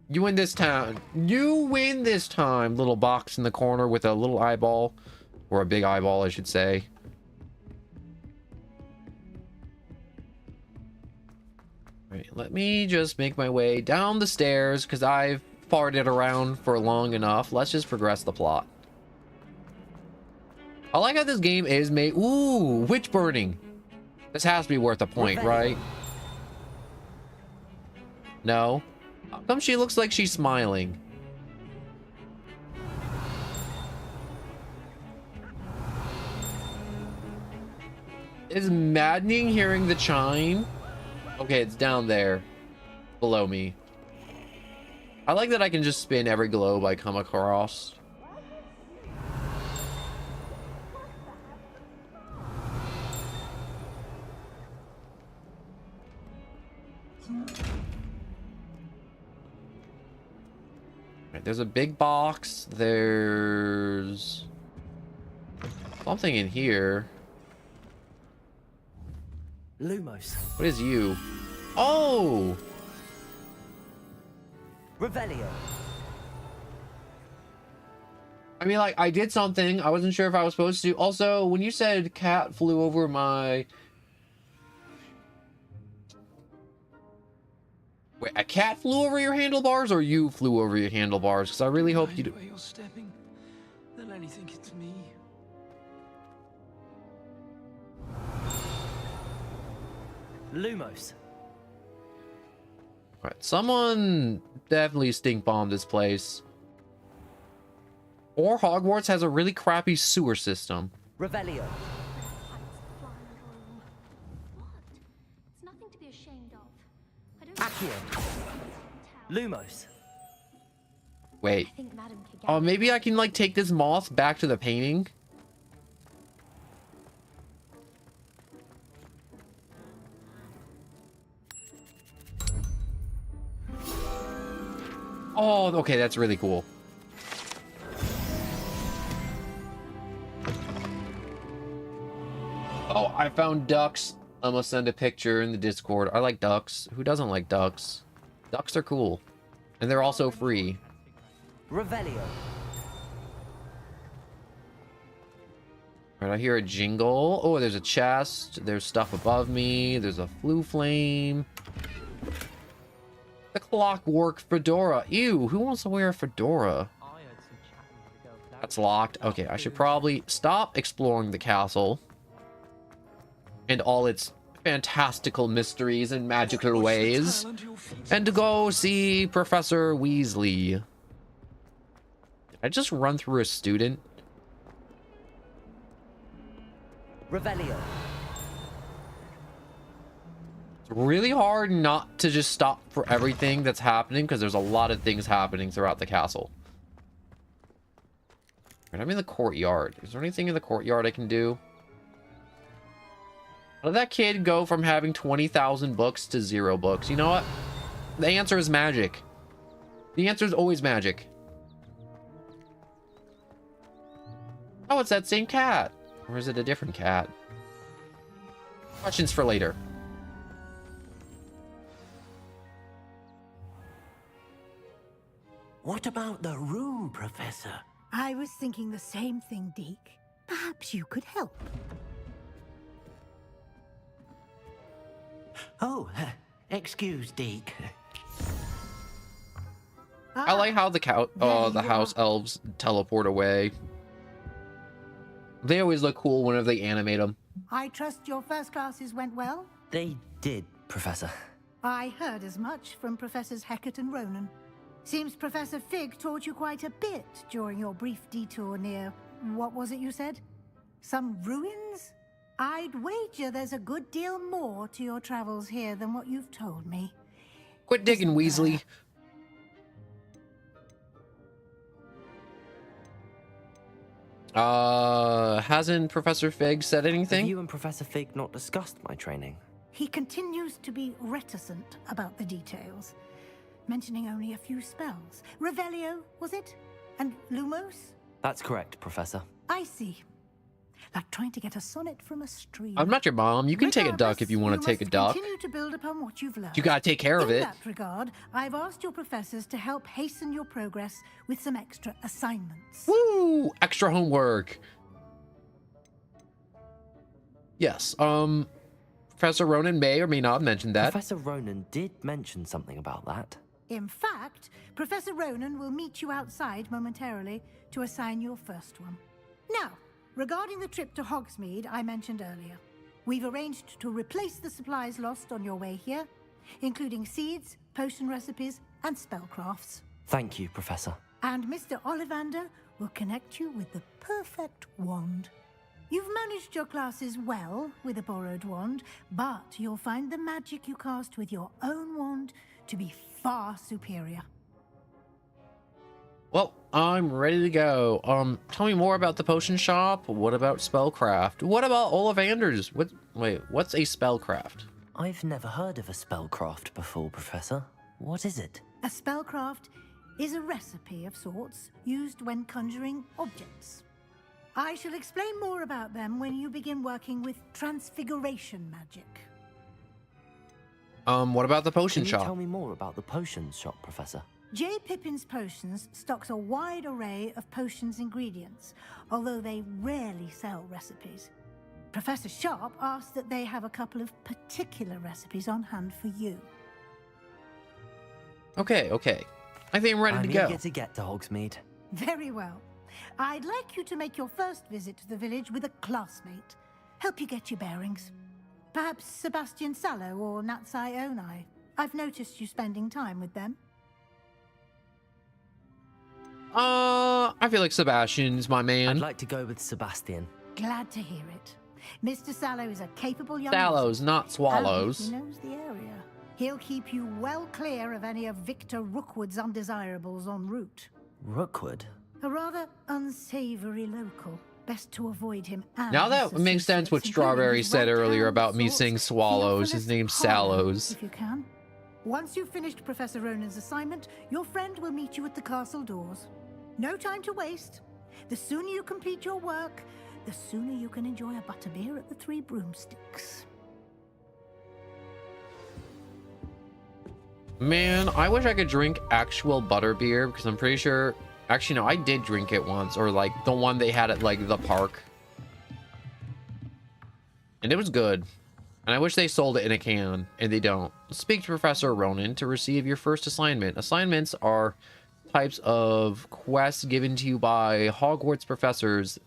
You win this time. You win this time, little box in the corner with a little eyeball. Or a big eyeball, I should say. Right, let me just make my way down the stairs because I've farted around for long enough. Let's just progress the plot. I like how this game is made. Ooh, witch burning. This has to be worth a point, right? No. How come she looks like she's smiling? It's maddening hearing the chime. Okay, it's down there. Below me. I like that I can just spin every globe I come across. Right, there's a big box. There's something in here. Lumos. What is you? Oh! Revelio. I mean, like, I did something. I wasn't sure if I was supposed to. Also, when you said cat flew over my... Wait, a cat flew over your handlebars, or you flew over your handlebars? Because I really hope you do. Where you're stepping, they'll only think it's me. Lumos. Right, someone definitely stink bombed this place. Or Hogwarts has a really crappy sewer system. Revelio. It's nothing to be ashamed of. I don't Accio. Lumos. Wait. I think Madam could get Oh, maybe I can, like, take this moth back to the painting? Oh, okay, that's really cool. Oh, I found ducks. I'm gonna send a picture in the Discord. I like ducks. Who doesn't like ducks? Ducks are cool. And they're also free. Revelio. Alright, I hear a jingle. Oh, there's a chest. There's stuff above me. There's a flue flame. The clockwork fedora. Ew, who wants to wear a fedora? That's locked. Okay, I should probably stop exploring the castle and all its fantastical mysteries and magical ways and to go see Professor Weasley. Did I just run through a student? Revelio. It's really hard not to just stop for everything that's happening because there's a lot of things happening throughout the castle. Right, I'm in the courtyard. Is there anything in the courtyard I can do? How did that kid go from having 20,000 books to 0 books? You know what? The answer is magic. The answer is always magic. Oh, it's that same cat. Or is it a different cat? Questions for later. What about the room, Professor? I was thinking the same thing, Deke. Perhaps you could help. Oh, excuse, Deke. I like how the house elves teleport away. They always look cool whenever they animate them. I trust your first classes went well? They did, Professor. I heard as much from Professors Hecat and Ronan. Seems Professor Fig taught you quite a bit during your brief detour near... what was it you said? Some ruins? I'd wager there's a good deal more to your travels here than what you've told me. Quit digging, Weasley. Hasn't Professor Fig said anything? Have you and Professor Fig not discussed my training? He continues to be reticent about the details, mentioning only a few spells. Revelio, was it? And Lumos? That's correct, Professor. I see. Like trying to get a sonnet from a stream. I'm not your mom. You can take a duck if you want to take a duck. Continue to build upon what you've learned. You gotta take care of it. In that regard, I've asked your professors to help hasten your progress with some extra assignments. Woo! Extra homework. Yes. Professor Ronan may or may not have mentioned that. Professor Ronan did mention something about that. In fact, Professor Ronan will meet you outside momentarily to assign your first one. Now, regarding the trip to Hogsmeade I mentioned earlier, we've arranged to replace the supplies lost on your way here, including seeds, potion recipes, and spellcrafts. Thank you, Professor. And Mr. Ollivander will connect you with the perfect wand. You've managed your classes well with a borrowed wand, but you'll find the magic you cast with your own wand to be far superior. Well, I'm ready to go. Tell me more about the potion shop. What about spellcraft? What about Ollivander's? What's a spellcraft? I've never heard of a spellcraft before, Professor. What is it? A spellcraft is a recipe of sorts used when conjuring objects. I shall explain more about them when you begin working with transfiguration magic. What about the potion Can shop? you tell me more about the potions shop, Professor? J. Pippin's Potions stocks a wide array of potions ingredients, although they rarely sell recipes. Professor Sharp asked that they have a couple of particular recipes on hand for you. Okay. I think I'm ready to go. I'm eager to get to Hogsmeade. Very well. I'd like you to make your first visit to the village with a classmate. Help you get your bearings. Perhaps Sebastian Sallow or Natsai Onai. I've noticed you spending time with them. I feel like Sebastian's my man. I'd like to go with Sebastian. Glad to hear it. Mr. Sallow is a capable young Sallows, wizard, not swallows. and he knows the area. He'll keep you well clear of any of Victor Rookwood's undesirables en route. Rookwood? A rather unsavory local. Best to avoid him. And Now that his makes sense what associates, including Strawberry his said earlier right-hand about me sorts, saying swallows. His Theophilus name's Harlow, Sallows. if you can. Once you've finished Professor Ronan's assignment, your friend will meet you at the castle doors. No time to waste. The sooner you complete your work, the sooner you can enjoy a butterbeer at the Three Broomsticks. Man, I wish I could drink actual butterbeer because I'm pretty sure... Actually, no, I did drink it once, or like the one they had at like the park. And it was good. And I wish they sold it in a can, and they don't. Speak to Professor Ronan to receive your first assignment. Assignments are types of quests given to you by Hogwarts professors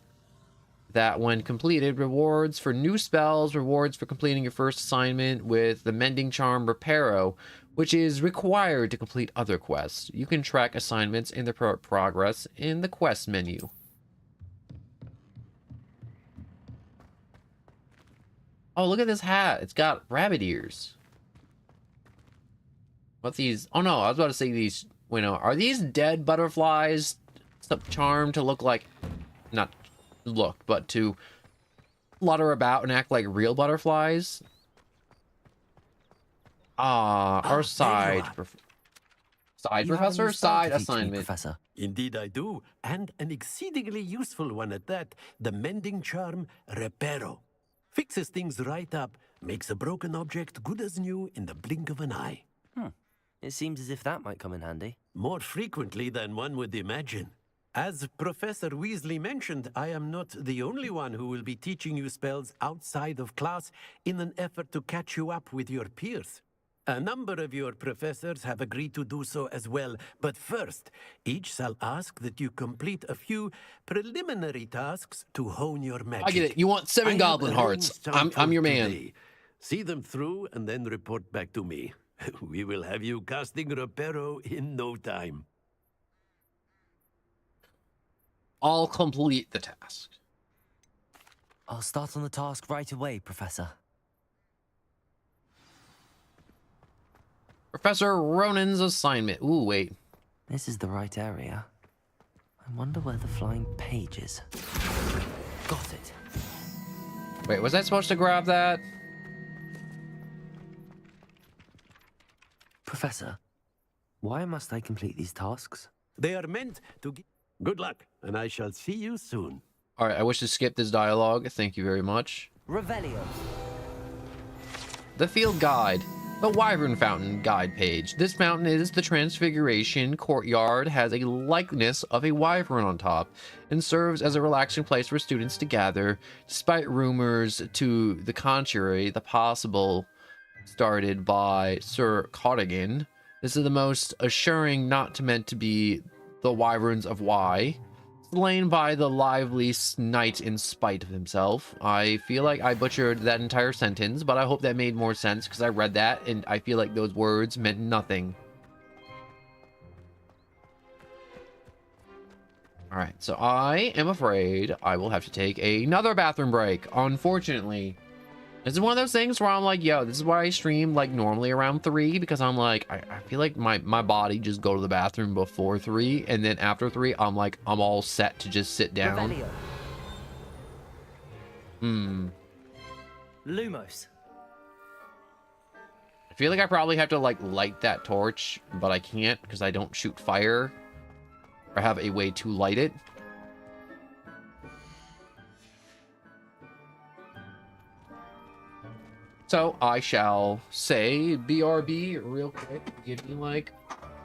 that, when completed, rewards for new spells, rewards for completing your first assignment with the Mending Charm Reparo, which is required to complete other quests. You can track assignments in their progress in the quest menu. Oh, look at this hat. It's got rabbit ears. What these? Oh no, I was about to say these. Wait, no. Are these dead butterflies charmed to look like, not look, but to flutter about and act like real butterflies? Our side assignment. Professor. Indeed I do, and an exceedingly useful one at that. The Mending Charm Reparo. Fixes things right up, makes a broken object good as new in the blink of an eye. It seems as if that might come in handy. More frequently than one would imagine. As Professor Weasley mentioned, I am not the only one who will be teaching you spells outside of class in an effort to catch you up with your peers. A number of your professors have agreed to do so as well, but first, each shall ask that you complete a few preliminary tasks to hone your magic. I get it. You want 7 goblin hearts. I'm your man. Today. See them through and then report back to me. We will have you casting Reparo in no time. I'll complete the task. I'll start on the task right away, Professor. Professor Ronan's assignment. Ooh, wait. This is the right area. I wonder where the flying page is. Got it. Wait, was I supposed to grab that? Professor, why must I complete these tasks? They are meant to give... Good luck, and I shall see you soon. All right, I wish to skip this dialogue. Thank you very much. Revelio. The Field Guide. The Wyvern Fountain guide page. This fountain is the Transfiguration courtyard, has a likeness of a wyvern on top, and serves as a relaxing place for students to gather, despite rumors to the contrary, the possible started by Sir Cardigan. This is the most assuring not meant to be the wyverns of Y, slain by the lively knight in spite of himself. I feel like I butchered that entire sentence, but I hope that made more sense because I read that and I feel like those words meant nothing. All right, so I am afraid I will have to take another bathroom break. Unfortunately, this is one of those things where I'm like, yo, this is why I stream like normally around 3, because I'm like, I feel like my body just go to the bathroom before 3, and then after 3, I'm like, I'm all set to just sit down. Revelio. Lumos. I feel like I probably have to like light that torch, but I can't because I don't shoot fire or have a way to light it. So I shall say BRB real quick. Give me like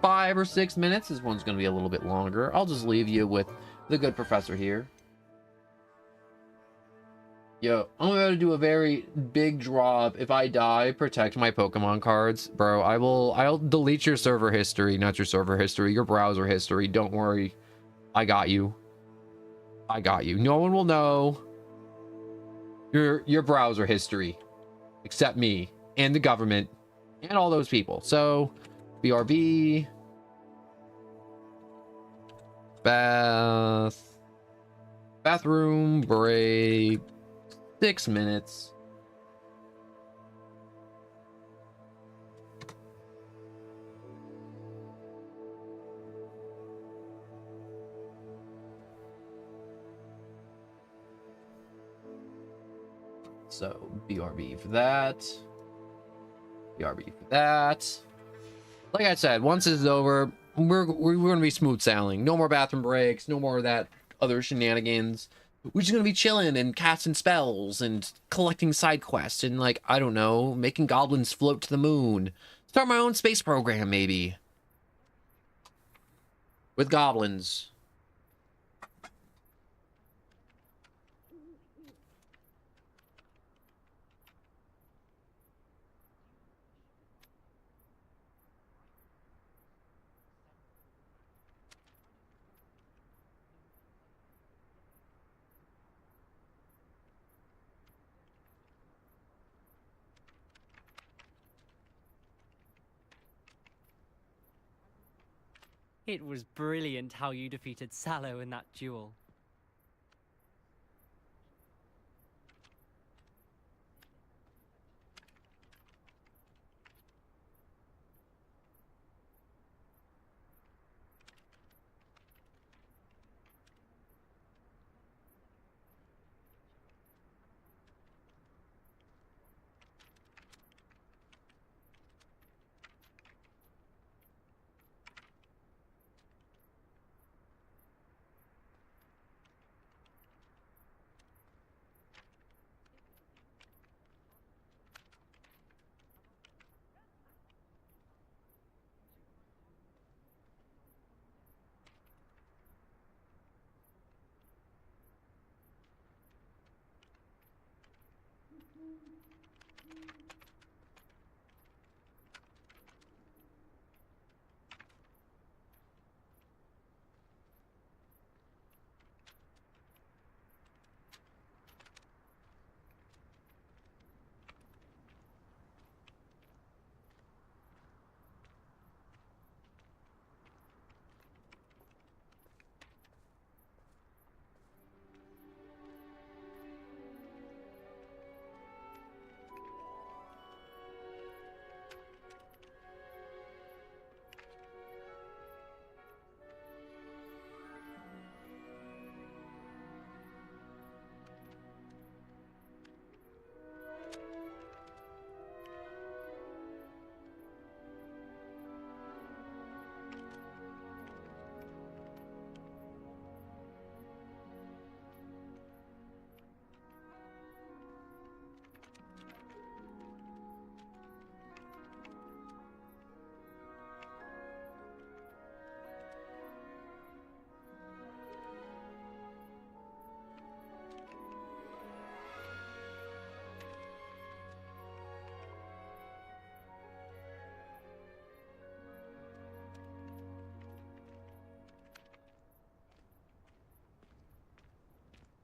5 or 6 minutes. This one's going to be a little bit longer. I'll just leave you with the good professor here. Yo, I'm going to do a very big drop. If I die, protect my Pokemon cards. Bro, I'll delete your server history. Not your server history, your browser history. Don't worry. I got you. I got you. No one will know your browser history. Except me. And the government. And all those people. So, BRB. Bathroom break. 6 minutes. So BRB for that. BRB for that. Like I said, once this is over, we're going to be smooth sailing. No more bathroom breaks. No more of that other shenanigans. We're just gonna be chilling and casting spells and collecting side quests and, like, I don't know, making goblins float to the moon. Start my own space program, maybe. With goblins. It was brilliant how you defeated Sallow in that duel.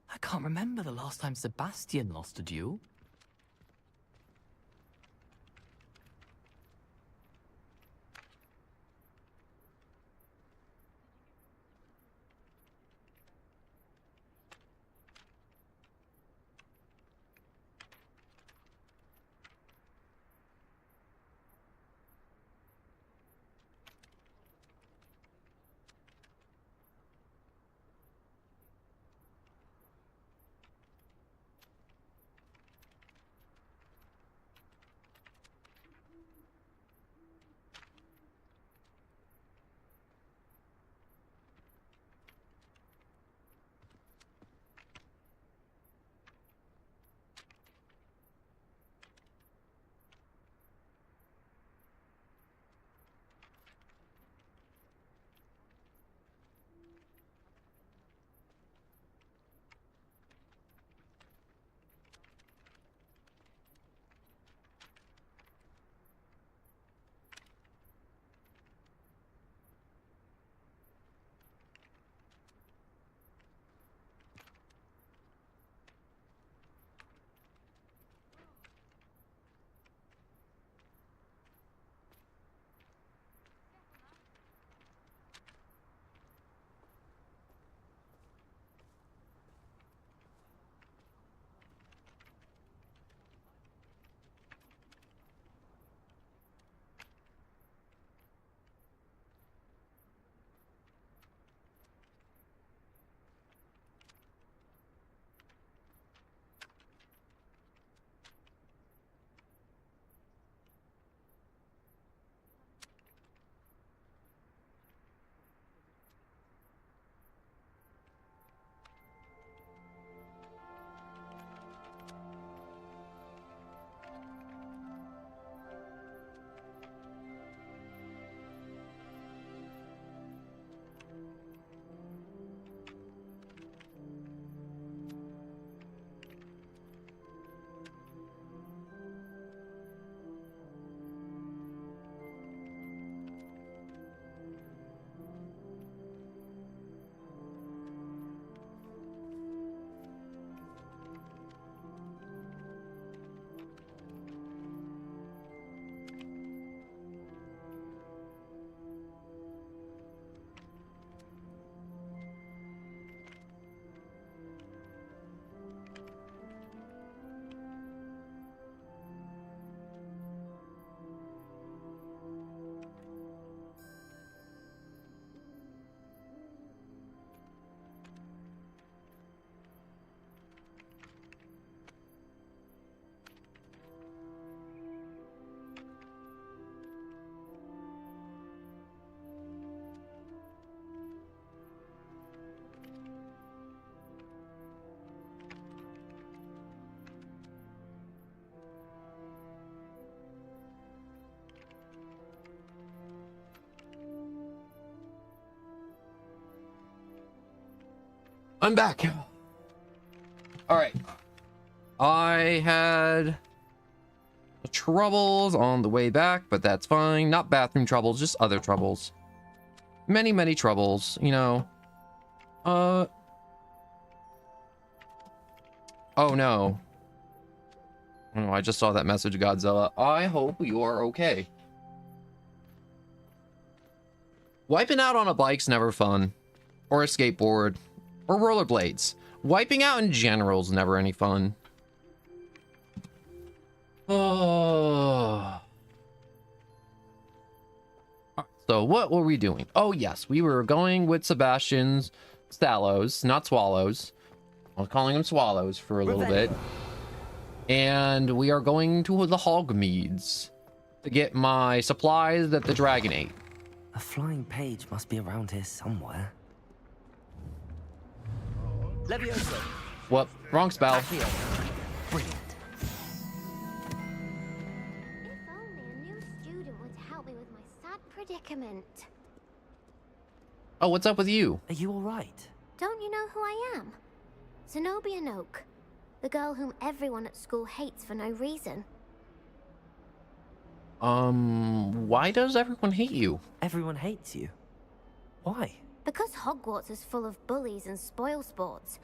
I can't remember the last time Sebastian lost a duel. I'm back. All right. I had troubles on the way back, but that's fine. Not bathroom troubles, just other troubles. Many, many troubles, you know. Oh no. Oh, I just saw that message, Godzilla. I hope you are okay. Wiping out on a bike's never fun. Or a skateboard. Or rollerblades. Wiping out in general is never any fun. Oh. So what were we doing? Oh yes, we were going with Sebastian's Sallows, not Swallows. I was calling them Swallows for a little bit. And we are going to the Hogmeads to get my supplies that the dragon ate. A flying page must be around here somewhere. Levioso. What? Wrong spell. Brilliant. If only a new student would help me with my sad predicament. Oh, what's up with you? Are you all right? Don't you know who I am? Zenobia Noak, the girl whom everyone at school hates for no reason. Why does everyone hate you? Everyone hates you? Why? Because Hogwarts is full of bullies and spoilsports.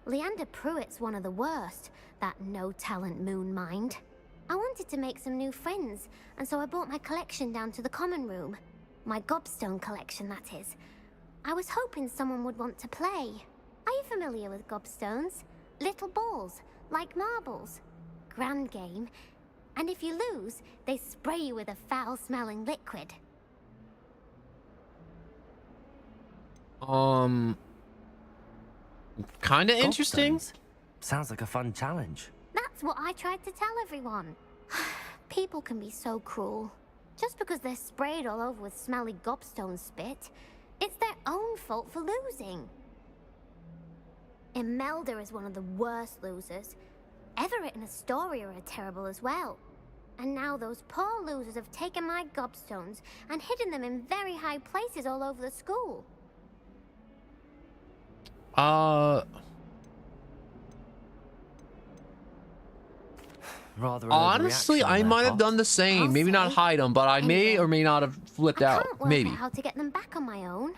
Leander Pruitt's one of the worst, that no-talent moon mind. I wanted to make some new friends, and so I brought my collection down to the common room. My gobstone collection, that is. I was hoping someone would want to play. Are you familiar with gobstones? Little balls, like marbles. Grand game. And if you lose, they spray you with a foul-smelling liquid. Kinda interesting. Sounds like a fun challenge. That's what I tried to tell everyone. People can be so cruel. Just because they're sprayed all over with smelly gobstone spit, it's their own fault for losing. Imelda is one of the worst losers. Everett and Astoria are terrible as well. And now those poor losers have taken my gobstones and hidden them in very high places all over the school. Rather honestly, I might have done the same. Maybe not hide them, but I may or may not have flipped out. Can't work Maybe. out how to get them back on my own.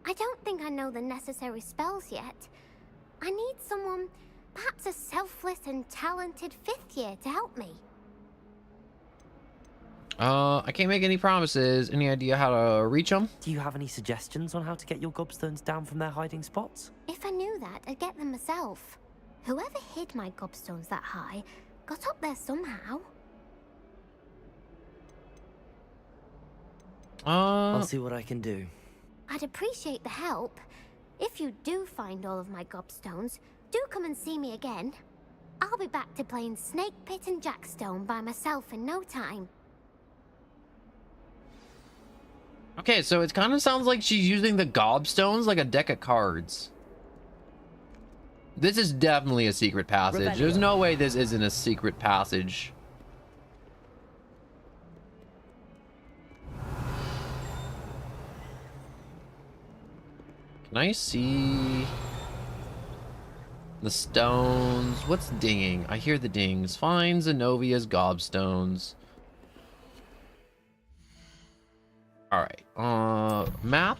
I don't think I know the necessary spells yet. I need someone, perhaps a selfless and talented 5th year to help me. I can't make any promises. Any idea how to reach them? Do you have any suggestions on how to get your gobstones down from their hiding spots? If I knew that, I'd get them myself. Whoever hid my gobstones that high got up there somehow. I'll see what I can do. I'd appreciate the help. If you do find all of my gobstones, do come and see me again. I'll be back to playing Snake Pit and Jackstone by myself in no time. Okay, so it kind of sounds like she's using the gobstones like a deck of cards. This is definitely a secret passage. There's no way this isn't a secret passage. Can I see the stones? What's dinging? I hear the dings. Find Zenovia's gobstones. All right. Map.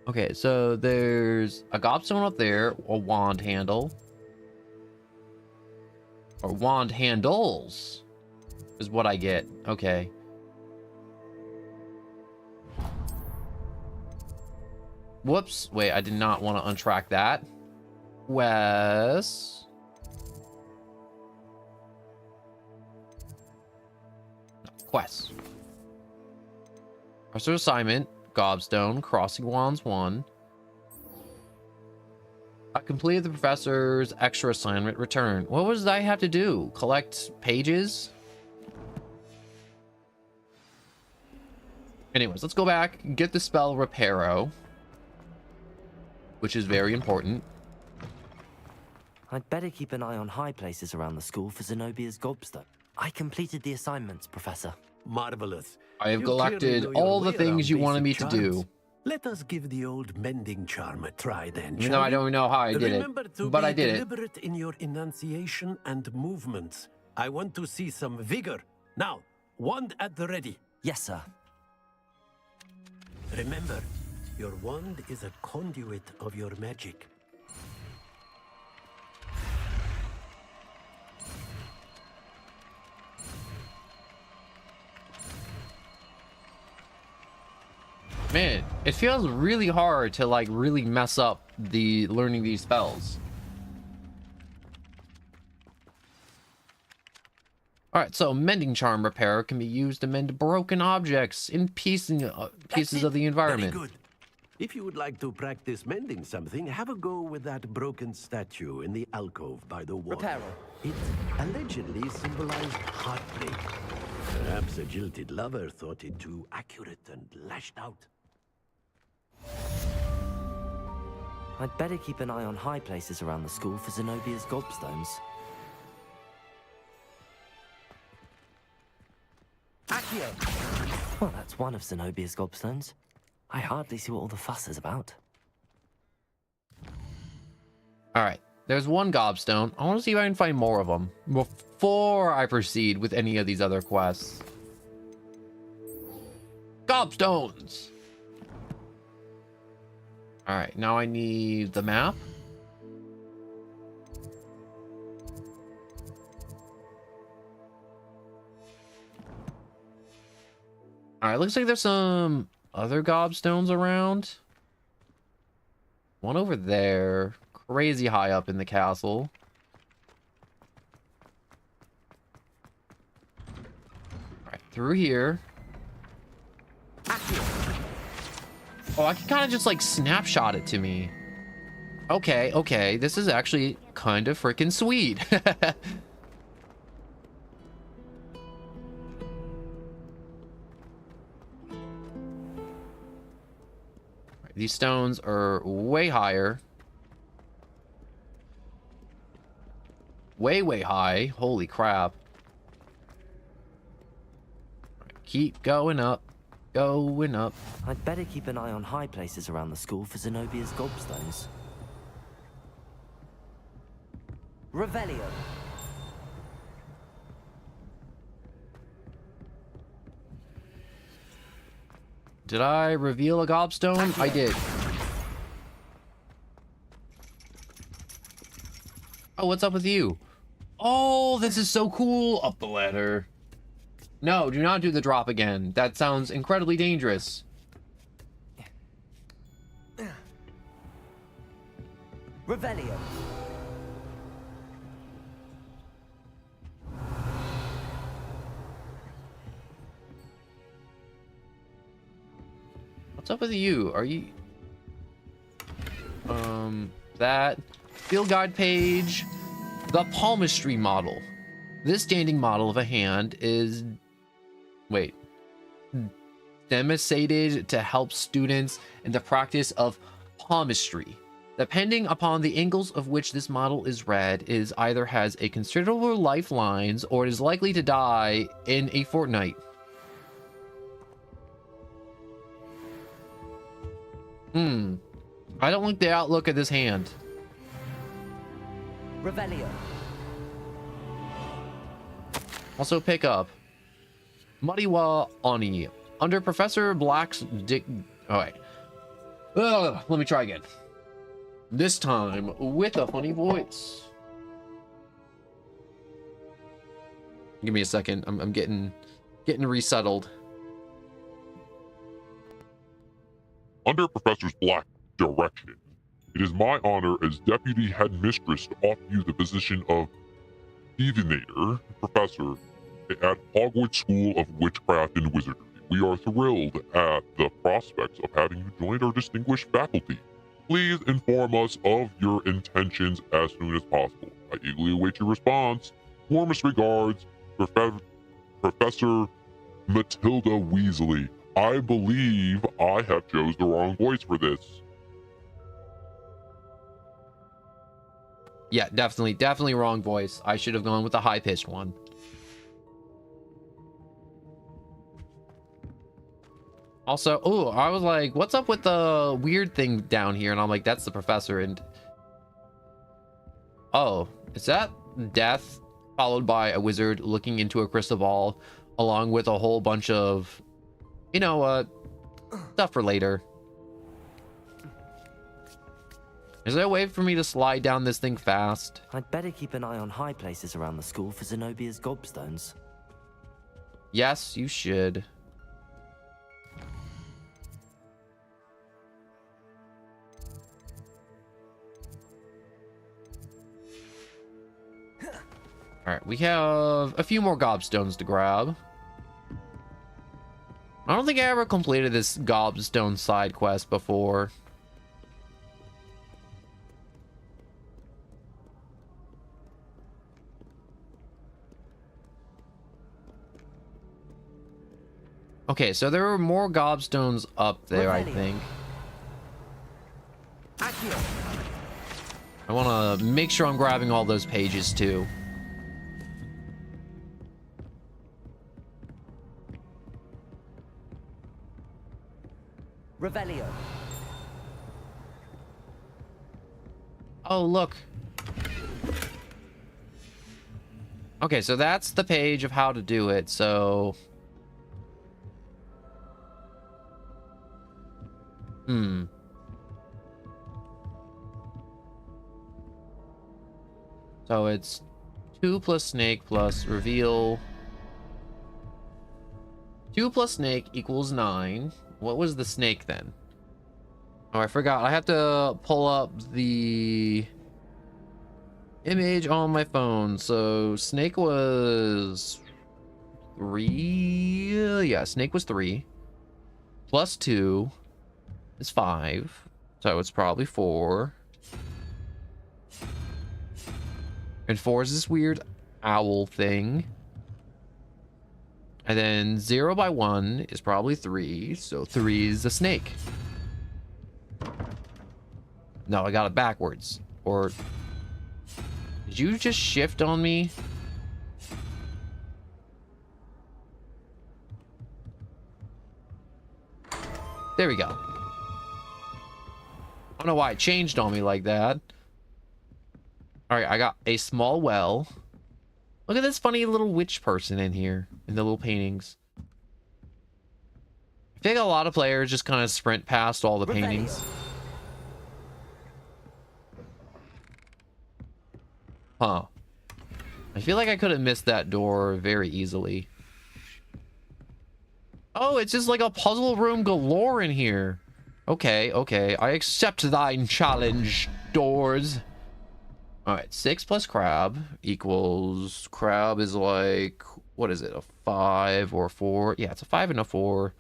Okay, so there's a gobstone up there, a wand handle. Or wand handles is what I get. Okay. Whoops. Wait, I did not want to untrack that. Wes. Quest. Professor assignment. Gobstone. Crossing Wands 1. I completed the professor's extra assignment. Return. What was I have to do? Collect pages? Anyways, let's go back and get the spell Reparo, which is very important. I'd better keep an eye on high places around the school for Zenobia's gobstone. I completed the assignments, Professor. Marvelous. I have You collected clearly know your all the way things around you wanted me basic to do. charms. Let us give the old mending charm a try then, Even though I don't know how I did Remember it, to but be I did it. deliberate in your enunciation and movements. I want to see some vigor. Now, wand at the ready. Yes, sir. Remember, your wand is a conduit of your magic. Man, it feels really hard to like really mess up the learning these spells. Alright, so mending charm repair can be used to mend broken objects in pieces of the environment. Very good. If you would like to practice mending something, have a go with that broken statue in the alcove by the wall. Repairer. It allegedly symbolized heartbreak. Perhaps a jilted lover thought it too accurate and lashed out. I'd better keep an eye on high places around the school for Zenobia's gobstones. Accio! Well, that's one of Zenobia's gobstones. I hardly see what all the fuss is about. Alright, there's one gobstone. I want to see if I can find more of them before I proceed with any of these other quests. Gobstones! Alright, now I need the map. Alright, looks like there's some other gobstones around. One over there. Crazy high up in the castle. Alright, through here. Oh, I can kind of just like snapshot it to me. Okay, okay. This is actually kind of freaking sweet. These stones are way higher. Way, way high. Holy crap. Keep going up. Going up. I'd better keep an eye on high places around the school for Zenobia's gobstones. Revelio. Did I reveal a gobstone? I did. Oh, what's up with you? Oh, this is so cool. Up the ladder. No, do not do the drop again. That sounds incredibly dangerous. Revelio. What's up with you? Are you... that... Field guide page. The palmistry model. This standing model of a hand is... Wait. Demonstrated to help students in the practice of palmistry. Depending upon the angles of which this model is read, is either has a considerable lifelines or is likely to die in a fortnight. I don't like the outlook of this hand. Revelio. Also pick up Mariwa Oni. Under Professor Black's Alright. Let me try again. This time with a funny voice. Give me a second. I'm getting resettled. Under Professor Black's direction, it is my honor as Deputy Headmistress to offer you the position of Divinator Professor at Hogwarts School of Witchcraft and Wizardry. We are thrilled at the prospects of having you join our distinguished faculty. Please inform us of your intentions as soon as possible. I eagerly await your response. Warmest regards, Professor Matilda Weasley. I believe I have chose the wrong voice for this. Yeah, definitely wrong voice. I should have gone with the high-pitched one. Also, oh, I was like, what's up with the weird thing down here? And I'm like, that's the professor. And oh, is that death followed by a wizard looking into a crystal ball along with a whole bunch of, you know, stuff for later. Is there a way for me to slide down this thing fast? I'd better keep an eye on high places around the school for Zenobia's gobstones. Yes, you should. Alright, we have a few more gobstones to grab. I don't think I ever completed this gobstone side quest before. Okay, so there were more gobstones up there, I think. I want to make sure I'm grabbing all those pages too. Revelio. Oh, look. Okay, so that's the page of how to do it, so... So it's 2 plus snake plus reveal. 2 plus snake equals 9. What was the snake then? Oh, I forgot. I have to pull up the image on my phone. So snake was 3. Yeah, snake was 3. Plus 2 is 5. So it's probably 4. And 4 is this weird owl thing. And then 0 by 1 is probably 3. So 3 is the snake. No, I got it backwards. Or did you just shift on me? There we go. I don't know why it changed on me like that. All right, I got a small well. Look at this funny little witch person in here in the little paintings. I think a lot of players just kind of sprint past all the paintings. Huh. I feel like I could have missed that door very easily. Oh, it's just like a puzzle room galore in here. Okay, okay. I accept thine challenge, doors. All right, 6 plus crab equals... Crab is like... What is it? A 5 or a 4? Yeah, it's a 5 and a 4.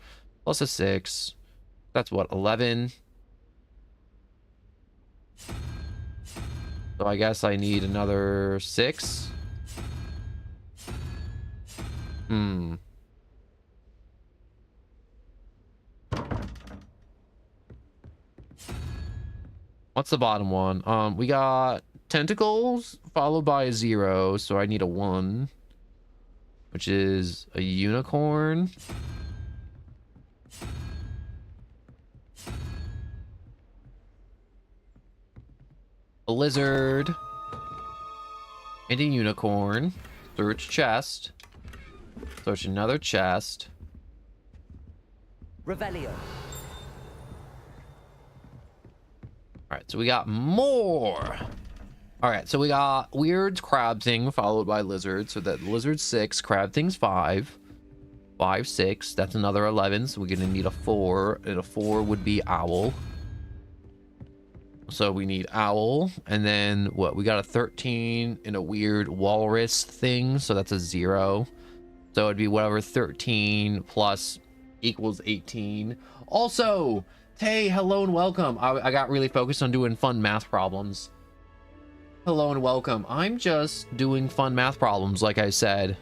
Plus a 6. That's what? 11. So I guess I need another 6. What's the bottom one? We got tentacles followed by a 0, so I need a 1, which is a unicorn. A lizard and a unicorn. Search chest. Search another chest. Revelio. All right, so we got more. All right, so we got weird crab thing followed by lizard. So that lizard 6, crab thing's 5. 5, 6. That's another 11. So we're gonna need a 4, and a 4 would be owl. So we need owl, and then what? We got a 13 and a weird walrus thing. So that's a 0. So it'd be whatever 13 plus equals 18. Also, hey, hello and welcome. I got really focused on doing fun math problems. Hello and welcome. I'm just doing fun math problems, like I said.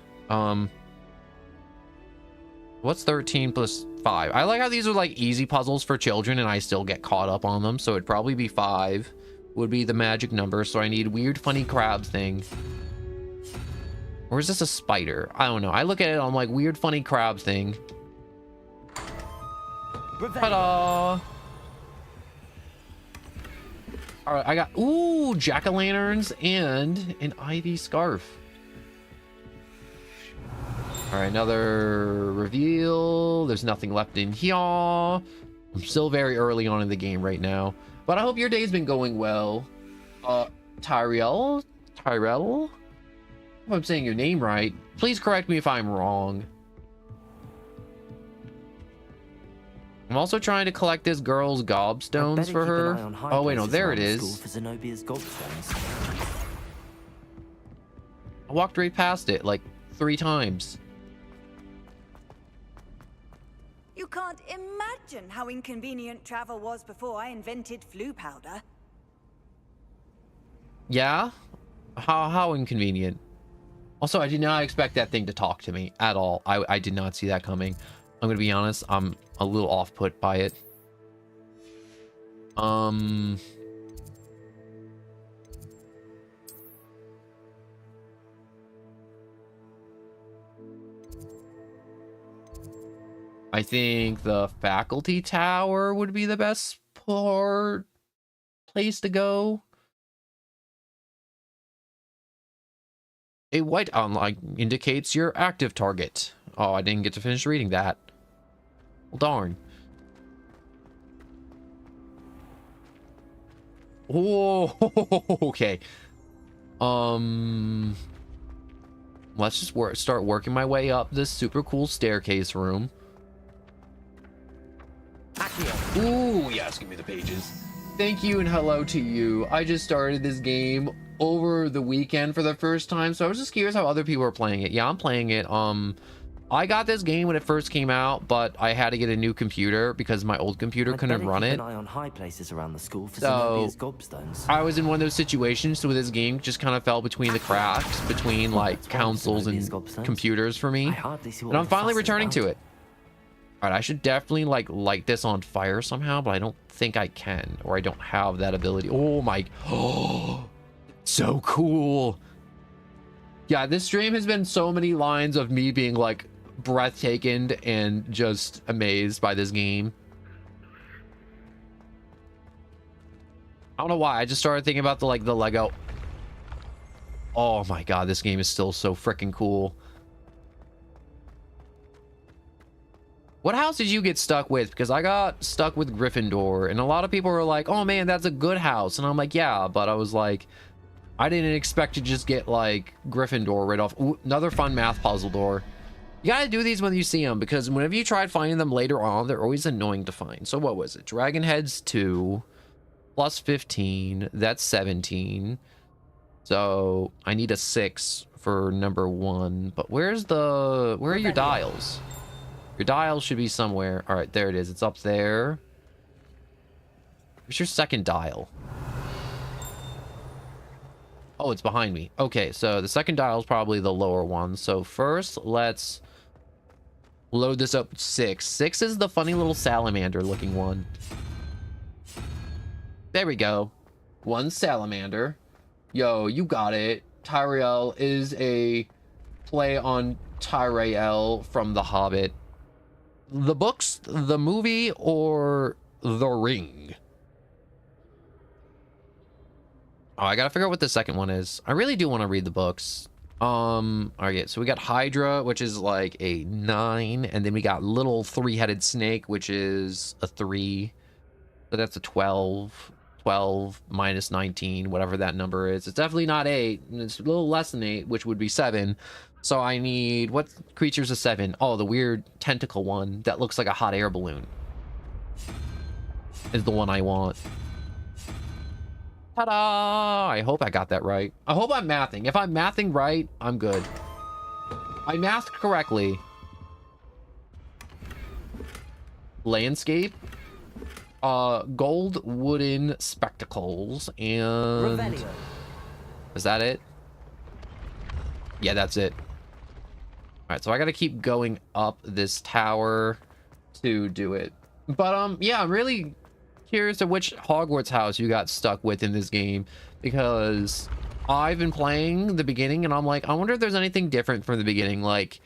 What's 13 plus 5? I like how these are like easy puzzles for children and I still get caught up on them. So it'd probably be 5 would be the magic number. So I need weird funny crab thing. Or is this a spider? I don't know. I look at it, I'm like weird funny crab thing. Ta-da! All right, I got, ooh, jack-o'-lanterns and an ivy scarf. All right, another reveal. There's nothing left in here. I'm still very early on in the game right now, but I hope your day's been going well. Tyrell? If I'm saying your name right, please correct me if I'm wrong. I'm also trying to collect this girl's gobstones for her. Oh wait, no, there it is. I walked right past it like 3 times. You can't imagine how inconvenient travel was before I invented flu powder. Yeah? How inconvenient. Also, I did not expect that thing to talk to me at all. I did not see that coming. I'm gonna be honest, I'm a little off-put by it. I think the faculty tower would be the best place to go. A white outline indicates your active target. Oh, I didn't get to finish reading that. Well, darn. Oh, okay. Let's just start working my way up this super cool staircase room. Ooh, yes, give me the pages. Thank you and hello to you. I just started this game over the weekend for the first time, so I was just curious how other people are playing it. Yeah, I'm playing it. I got this game when it first came out, but I had to get a new computer because my old computer couldn't run it. Keep an eye on high places around the school for So gobstones. I was in one of those situations where this game just kind of fell between the cracks between like consoles and computers for me, and I'm finally returning to it. All right, I should definitely like light this on fire somehow, but I don't think I can, or I don't have that ability. Oh my, oh, so cool. Yeah, this stream has been so many lines of me being like breathtaking and just amazed by this game. I don't know why, I just started thinking about the Lego. Oh my god, this game is still so freaking cool. What house did you get stuck with? Because I got stuck with Gryffindor, and a lot of people were like, oh man, that's a good house. And I'm like, yeah, but I was like, I didn't expect to just get like Gryffindor right off. Ooh, another fun math puzzle door. You gotta do these when you see them, because whenever you try finding them later on, they're always annoying to find. So what was it? Dragon Heads 2 plus 15, that's 17. So I need a 6 for number 1. But where are your dials? Your dial should be somewhere. All right, there it is. It's up there. Where's your second dial? Oh, it's behind me. Okay, so the second dial is probably the lower one. So first, let's load this up. 6. 6 is the funny little salamander looking one. There we go. 1 salamander. Yo, you got it. Tyrell is a play on Tyrell from The Hobbit. The books, the movie, or The Ring? Oh, I gotta figure out what the second one is. I really do want to read the books. Okay, so we got Hydra, which is like a 9, and then we got Little 3-Headed Snake, which is a 3. So that's a 12. 12 minus 19, whatever that number is. It's definitely not 8. It's a little less than 8, which would be 7. So I need, what creature's a 7? Oh, the weird tentacle one that looks like a hot air balloon is the one I want. Ta-da! I hope I got that right. I hope I'm mathing. If I'm mathing right, I'm good. I mathed correctly. Landscape. Gold wooden spectacles and... Revelio. Is that it? Yeah, that's it. Alright, so I gotta keep going up this tower to do it. But, yeah, I'm really curious of which Hogwarts house you got stuck with in this game, because I've been playing the beginning and I'm like, I wonder if there's anything different from the beginning. Like,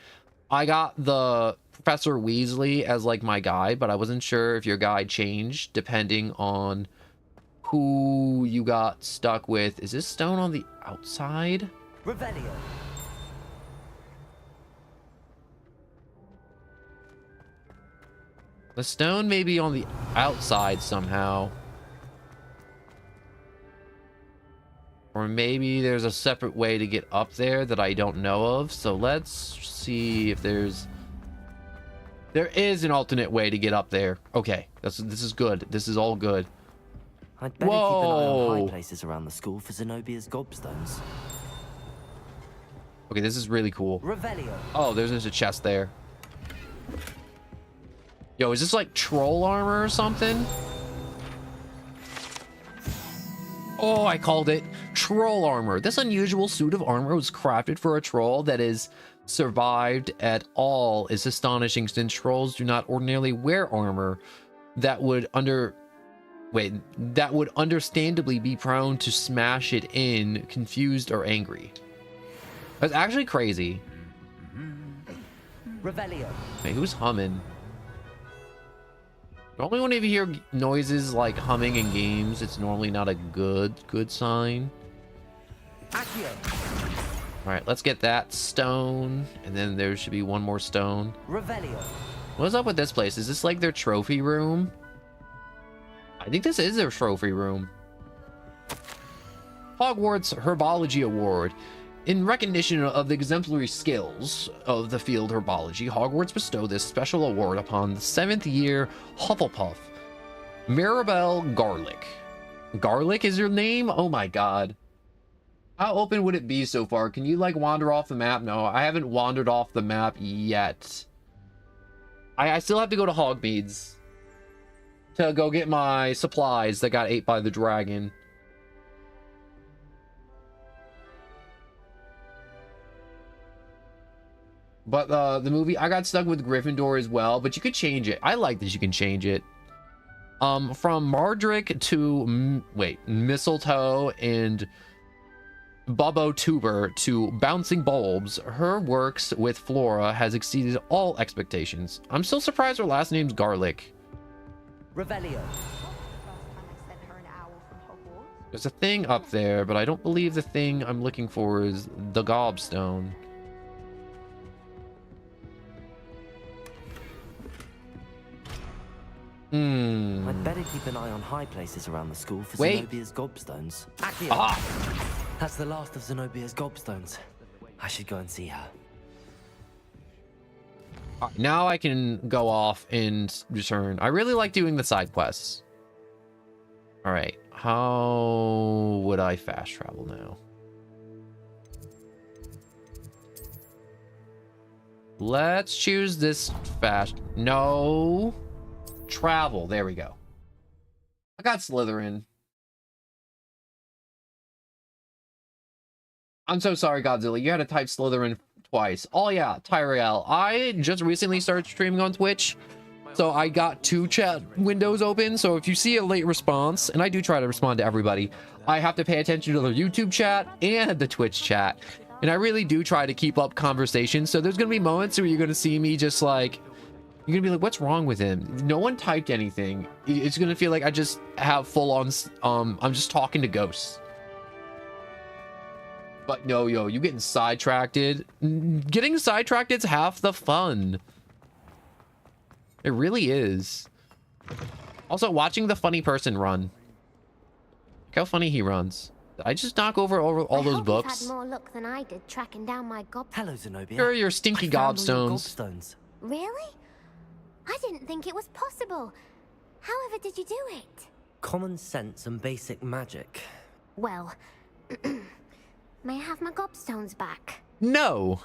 I got the Professor Weasley as like my guide, but I wasn't sure if your guide changed depending on who you got stuck with. Is this stone on the outside? Revelio. The stone may be on the outside somehow. Or maybe there's a separate way to get up there that I don't know of. So let's see if there is an alternate way to get up there. Okay, this is good. This is all good. I'd better keep an eye on high places around the school for Zenobia's gobstones. Okay, this is really cool. Revelio. Oh, there's just a chest there. Yo, is this like troll armor or something? Oh, I called it troll armor. This unusual suit of armor was crafted for a troll that is survived at all is astonishing, since trolls do not ordinarily wear armor that would understandably be prone to smash it in, confused or angry. That's actually crazy. Revelio. Hey, who's humming? Normally whenever you hear noises like humming in games, it's normally not a good sign. Alright, let's get that stone. And then there should be one more stone. Revelio. What's up with this place? Is this like their trophy room? I think this is their trophy room. Hogwarts Herbology Award. In recognition of the exemplary skills of the field herbology, Hogwarts bestowed this special award upon the 7th year Hufflepuff, Mirabelle Garlick. Garlick is your name? Oh my god. How open would it be so far? Can you like wander off the map? No, I haven't wandered off the map yet. I still have to go to Hogmeads to go get my supplies that got ate by the dragon. But the movie, I got stuck with Gryffindor as well, but you could change it. I like that you can change it. From Mardrick to, Mistletoe and Bubbo Tuber to Bouncing Bulbs, her works with Flora has exceeded all expectations. I'm still surprised her last name's Garlic. Revelio. There's a thing up there, but I don't believe the thing I'm looking for is the gobstone. I'd better keep an eye on high places around the school for Zenobia's gobstones. That's the last of Zenobia's gobstones. I should go and see her. Now I can go off and return. I really like doing the side quests. All right, how would I fast travel now? Let's choose this fast. No. Travel. There we go. I got Slytherin. I'm so sorry, Godzilla. You had to type Slytherin twice. Oh yeah, Tyrell. I just recently started streaming on Twitch, so I got 2 chat windows open. So if you see a late response, and I do try to respond to everybody, I have to pay attention to the YouTube chat and the Twitch chat. And I really do try to keep up conversations. So there's going to be moments where you're going to see me just like, you're gonna be like, what's wrong with him? No one typed anything. It's gonna feel like I just have full on, I'm just talking to ghosts. But no, yo, you getting sidetracked. Getting sidetracked is half the fun. It really is. Also, watching the funny person run. Look how funny he runs. Did I just knock over all those books? You've had more luck than I did tracking down my Hello, Zenobia. Sure, your stinky gobstones. Really? I didn't think it was possible. However did you do it? Common sense and basic magic. Well, may I have my gobstones back? No.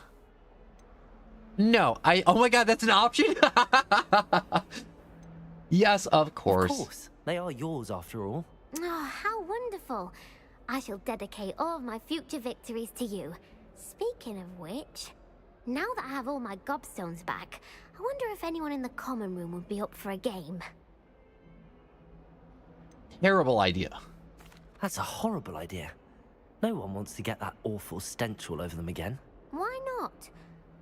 No, oh my god, that's an option? Yes, of course. Of course. They are yours after all. Oh, how wonderful. I shall dedicate all of my future victories to you. Speaking of which, now that I have all my gobstones back, I wonder if anyone in the common room would be up for a game. Terrible idea. That's a horrible idea. No one wants to get that awful stench all over them again. Why not?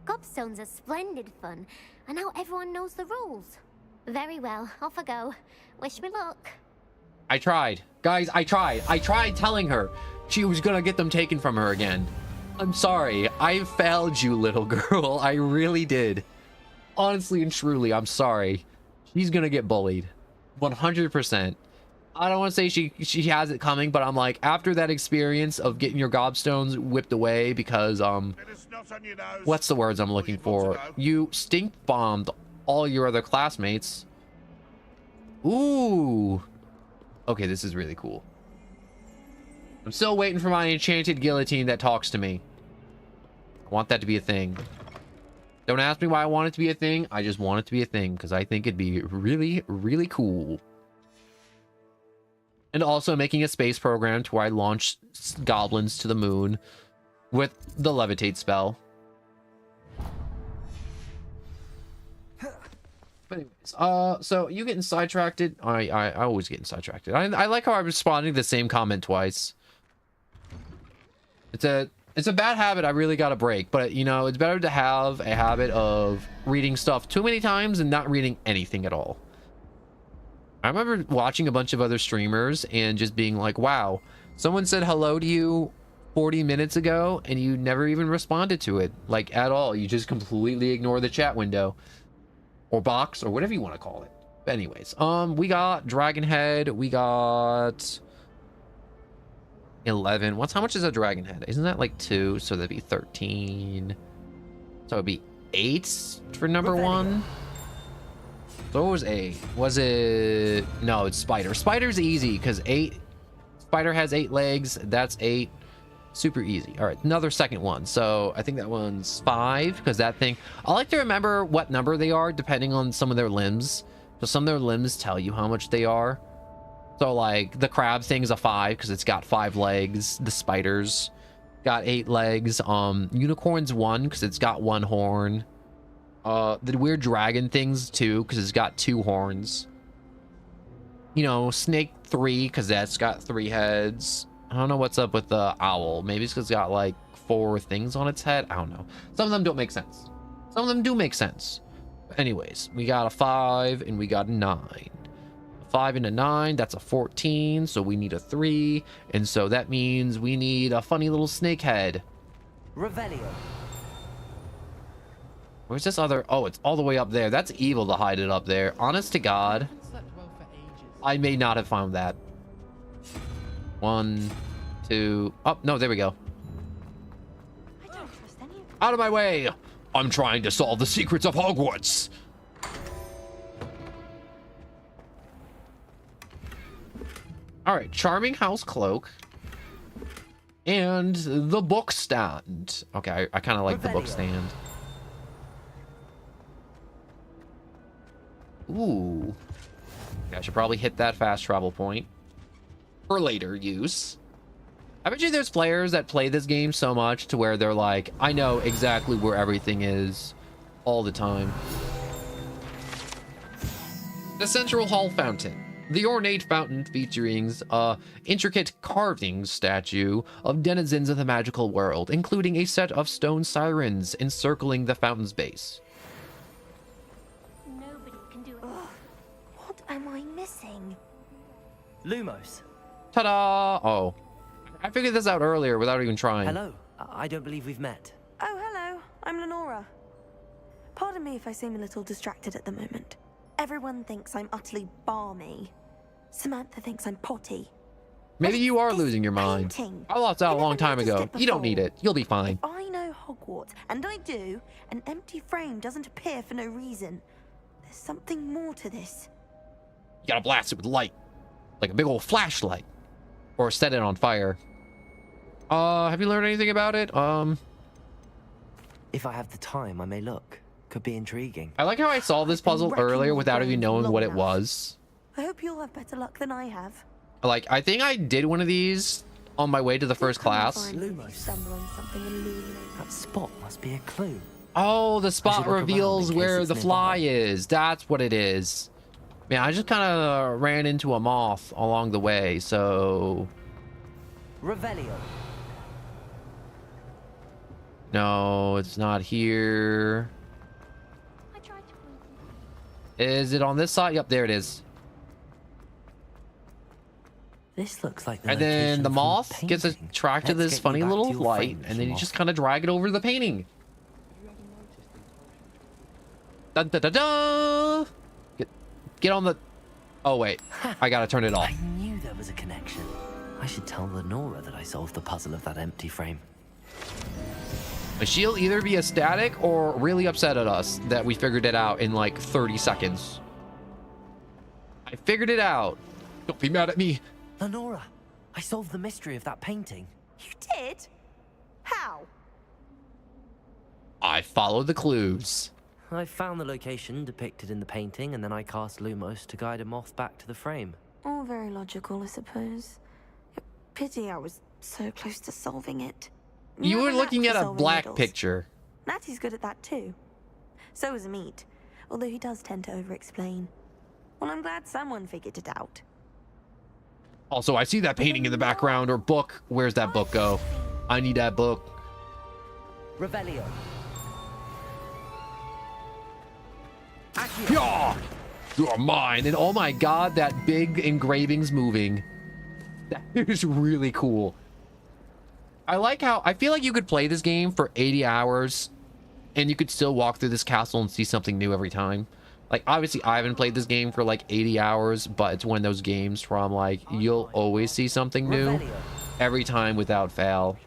Gobstones are splendid fun, and now everyone knows the rules. Very well, off I go. Wish me luck. I tried. Guys, I tried. I tried telling her she was gonna get them taken from her again. I'm sorry. I failed you, little girl. I really did. Honestly and truly, I'm sorry. She's gonna get bullied. 100%. I don't want to say she has it coming, but I'm like, after that experience of getting your gobstones whipped away because, what's the words I'm looking for? You stink bombed all your other classmates. Ooh. Okay, this is really cool. I'm still waiting for my enchanted guillotine that talks to me. I want that to be a thing. Don't ask me why I want it to be a thing. I just want it to be a thing because I think it'd be really, really cool. And also making a space program to where I launch goblins to the moon with the levitate spell. But anyways, so you getting sidetracked? I always getting sidetracked. I like how I'm responding to the same comment twice. It's a bad habit I really got to break, but you know, it's better to have a habit of reading stuff too many times and not reading anything at all. I remember watching a bunch of other streamers and just being like, wow, someone said hello to you 40 minutes ago and you never even responded to it, like at all. You just completely ignore the chat window or box or whatever you want to call it. But anyways, we got Dragon Head, we got 11. How much is a Dragon Head? Isn't that like 2? So that'd be 13. So it'd be 8 for number 1. So what was 8? Was it... No, it's Spider. Spider's easy because 8... Spider has 8 legs. That's 8. Super easy. All right, another second one. So I think that one's 5 because that thing... I like to remember what number they are depending on some of their limbs. So some of their limbs tell you how much they are. So like the crab thing's a 5 because it's got 5 legs. The spider's got 8 legs. Unicorn's 1 because it's got 1 horn. The weird dragon things 2 because it's got 2 horns. You know, snake 3 because that's got 3 heads. I don't know what's up with the owl. Maybe it's because it's got like 4 things on its head. I don't know. Some of them don't make sense. Some of them do make sense. But anyways, we got a 5 and we got a 9. A 5 and a 9, that's a 14. So we need a 3. And so that means we need a funny little snake head. Revelio. Where's this other? Oh, it's all the way up there. That's evil to hide it up there. Honest to God, I may not have found that. 1, 2. Oh, no, there we go. I don't trust any of Out of my way! I'm trying to solve the secrets of Hogwarts. All right, Charming House Cloak. And the book stand. Okay, I kind of like the book stand. Ooh. Okay, I should probably hit that fast travel point for later use. I bet you there's players that play this game so much to where they're like, I know exactly where everything is all the time. The Central Hall Fountain. The ornate fountain featuring a intricate carving statue of denizens of the magical world, including a set of stone sirens encircling the fountain's base. What am I missing? Lumos. Ta-da! Oh. I figured this out earlier without even trying. Hello. I don't believe we've met. Oh, hello. I'm Lenora. Pardon me if I seem a little distracted at the moment. Everyone thinks I'm utterly balmy. Samantha thinks I'm potty. Maybe you are losing your mind. I lost out a long time ago. You don't need it. You'll be fine. If I know Hogwarts, and I do, an empty frame doesn't appear for no reason. There's something more to this. You gotta blast it with light. Like a big old flashlight. Or set it on fire. Have you learned anything about it? If I have the time, I may look. Could be intriguing. I like how I solved this puzzle earlier without even knowing what it was. I hope you'll have better luck than I have. Like, I think I did one of these on my way to the first class. That spot must be a clue. Oh, the spot reveals where the fly is. That's what it is. Man, I just kind of ran into a moth along the way, so... Revelio. No, it's not here. Is it on this side? Yep, there it is. This looks like the And then location the from moth painting. gets attracted to Let's this get you funny back to little your light, frame, and then you moth. just kind of drag it over the painting. Dun, dun, dun, dun. Get on the... Oh, wait. I gotta turn it off. I knew there was a connection. I should tell Lenora that I solved the puzzle of that empty frame. She'll either be ecstatic or really upset at us that we figured it out in like 30 seconds. I figured it out. Don't be mad at me. Lenora, I solved the mystery of that painting. You did? How? I followed the clues. I found the location depicted in the painting, and then I cast Lumos to guide a moth back to the frame. All very logical, I suppose. Pity I was so close to solving it. You were have a looking knack at for a solving black riddles. picture. Natty's good at that too. So is Amit, although he does tend to over-explain. Well, I'm glad someone figured it out. Also, I see that painting in the background or book. Where's that book go? I need that book. Revelio. Yeah! You're mine. And oh my god, that big engraving's moving. That is really cool. I like how... I feel like you could play this game for 80 hours and you could still walk through this castle and see something new every time. Like, obviously, I haven't played this game for like 80 hours, but it's one of those games from like, you'll always see something new every time without fail.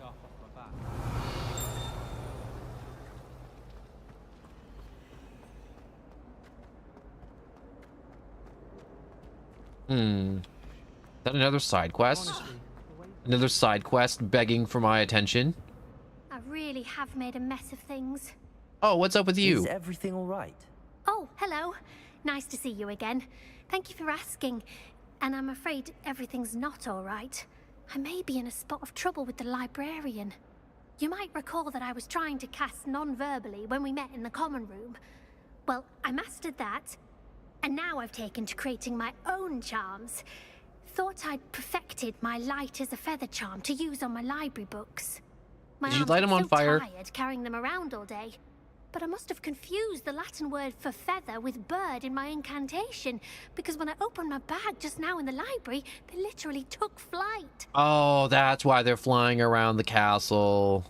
Is that another side quest? Another side quest begging for my attention. I really have made a mess of things. Oh, what's up with you? Is everything all right? Oh, hello. Nice to see you again. Thank you for asking. And I'm afraid everything's not all right. I may be in a spot of trouble with the librarian. You might recall that I was trying to cast non-verbally when we met in the common room. Well, I mastered that, and now I've taken to creating my own charms. Thought I'd perfected my light as a feather charm to use on my library books. My Did you arms light were them on so fire? tired carrying them around all day. But I must have confused the Latin word for feather with bird in my incantation, because when I opened my bag just now in the library, they literally took flight. Oh, that's why they're flying around the castle.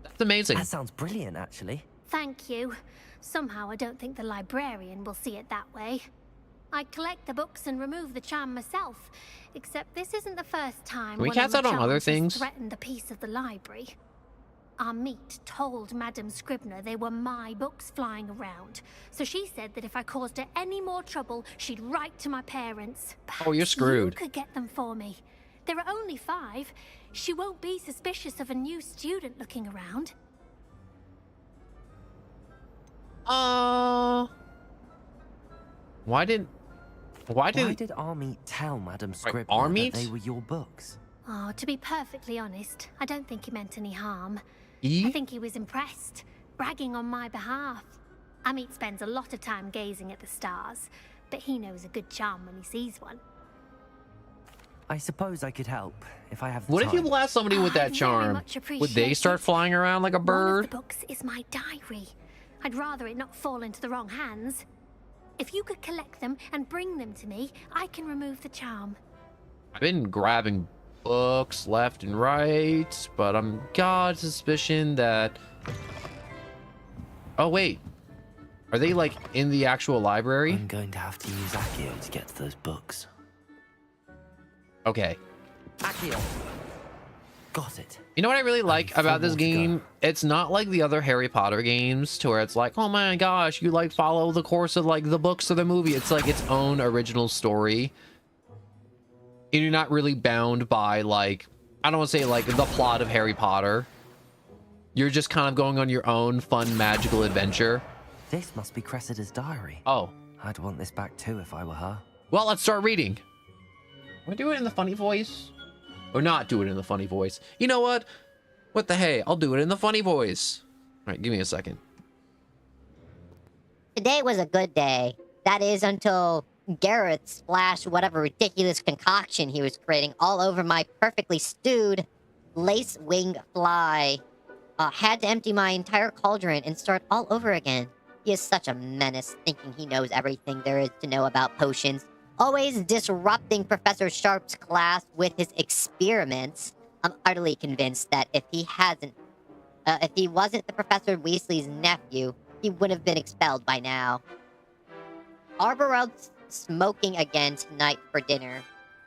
That's amazing. That sounds brilliant, actually. Thank you. Somehow I don't think the librarian will see it that way. I collect the books and remove the charm myself, except this isn't the first time Can we one of cast my that on other charms has things? threatened a piece of the library. Amit told Madame Scribner they were my books flying around, so she said that if I caused her any more trouble, she'd write to my parents. Oh, you're You screwed. could get them for me. There are only 5. She won't be suspicious of a new student looking around. Why did Amit tell Madame Scribner Amit? that they were your books? Oh, to be perfectly honest, I don't think he meant any harm. E? I think he was impressed, bragging on my behalf. Amit spends a lot of time gazing at the stars, but he knows a good charm when he sees one. I suppose I could help if I have the What time. if you blast somebody with that I'd very charm? much Would they appreciate start it. flying around like a One of bird? the books is my diary. I'd rather it not fall into the wrong hands. If you could collect them and bring them to me, I can remove the charm. I've been grabbing books left and right, but I'm got suspicion that... Oh, wait. Are they, like, in the actual library? I'm going to have to use Accio to get to those books. Okay. Accio! Got it. You know what I really like about this game? It's not like the other Harry Potter games to where it's like, oh my gosh, you like follow the course of like the books or the movie. It's like its own original story. And you're not really bound by like, I don't want to say like the plot of Harry Potter. You're just kind of going on your own fun magical adventure. This must be Cressida's diary. Oh. I'd want this back too if I were her. Well, let's start reading. Want to do it in the funny voice? Or not do it in the funny voice? You know what? What the hey? I'll do it in the funny voice. All right, give me a second. Today was a good day. That is until Gareth splashed whatever ridiculous concoction he was creating all over my perfectly stewed lace wing fly. Had to empty my entire cauldron and start all over again. He is such a menace, thinking he knows everything there is to know about potions. Always disrupting Professor Sharp's class with his experiments. I'm utterly convinced that if he wasn't the Professor Weasley's nephew, he would have been expelled by now. Arborel's smoking again tonight for dinner.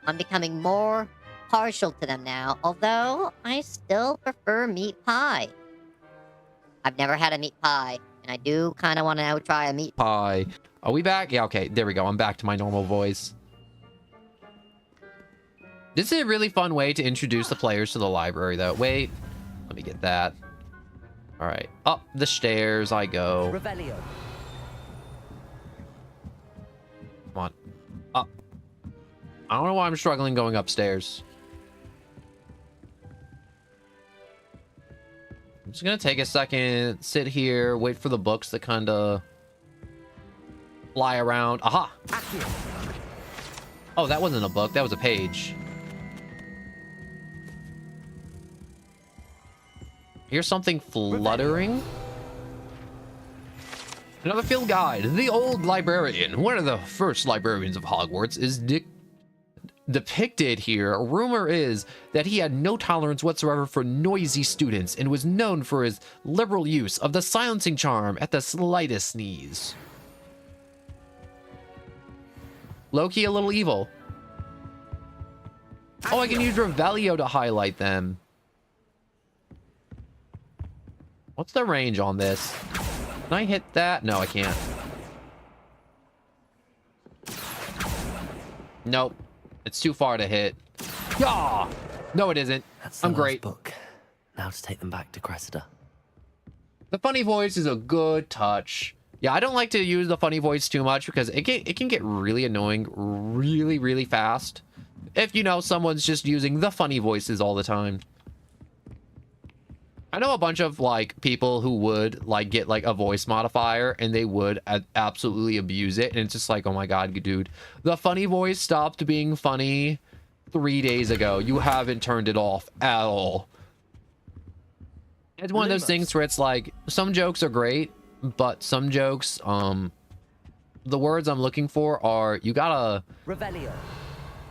I'm becoming more partial to them now, although I still prefer meat pie. I've never had a meat pie, and I do kind of want to now try a meat pie. Are we back? Yeah, okay, there we go. I'm back to my normal voice. This is a really fun way to introduce the players to the library, though. Wait, let me get that. All right, up the stairs I go. Revelio. Come on, up. I don't know why I'm struggling going upstairs. I'm just gonna take a second, sit here, wait for the books to kind of fly around. Aha! Oh, that wasn't a book, that was a page. Here's something fluttering. Another field guide. The old librarian, one of the first librarians of Hogwarts, is depicted here. Rumor is that he had no tolerance whatsoever for noisy students and was known for his liberal use of the silencing charm at the slightest sneeze. Low-key a little evil. Oh, I can use Revelio to highlight them. What's the range on this? Can I hit that? No, I can't. Nope. It's too far to hit. Yeah! No, it isn't. I'm great. Book. Now to take them back to Cressida. The funny voice is a good touch. Yeah, I don't like to use the funny voice too much because it can get really annoying really, really fast. If, you know, someone's just using the funny voices all the time. I know a bunch of, like, people who would, like, get, like, a voice modifier and they would absolutely abuse it. And it's just like, oh my god, dude. The funny voice stopped being funny 3 days ago. You haven't turned it off at all. It's one of those things where it's like, some jokes are great, but some jokes, the words I'm looking for are, you gotta... Revelio.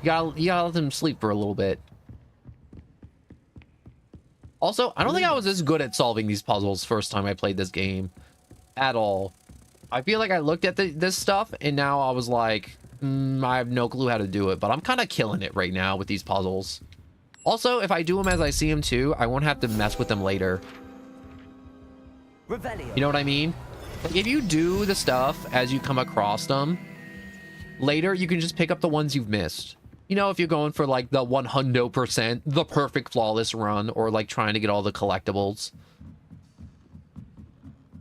You gotta let them sleep for a little bit. Also, I don't think I was as good at solving these puzzles first time I played this game. At all. I feel like I looked at this stuff, and now I was like, I have no clue how to do it. But I'm kind of killing it right now with these puzzles. Also, if I do them as I see them too, I won't have to mess with them later. Revelio. You know what I mean? Like, if you do the stuff as you come across them, later you can just pick up the ones you've missed. You know, if you're going for, like, the 100%, the perfect flawless run, or, like, trying to get all the collectibles.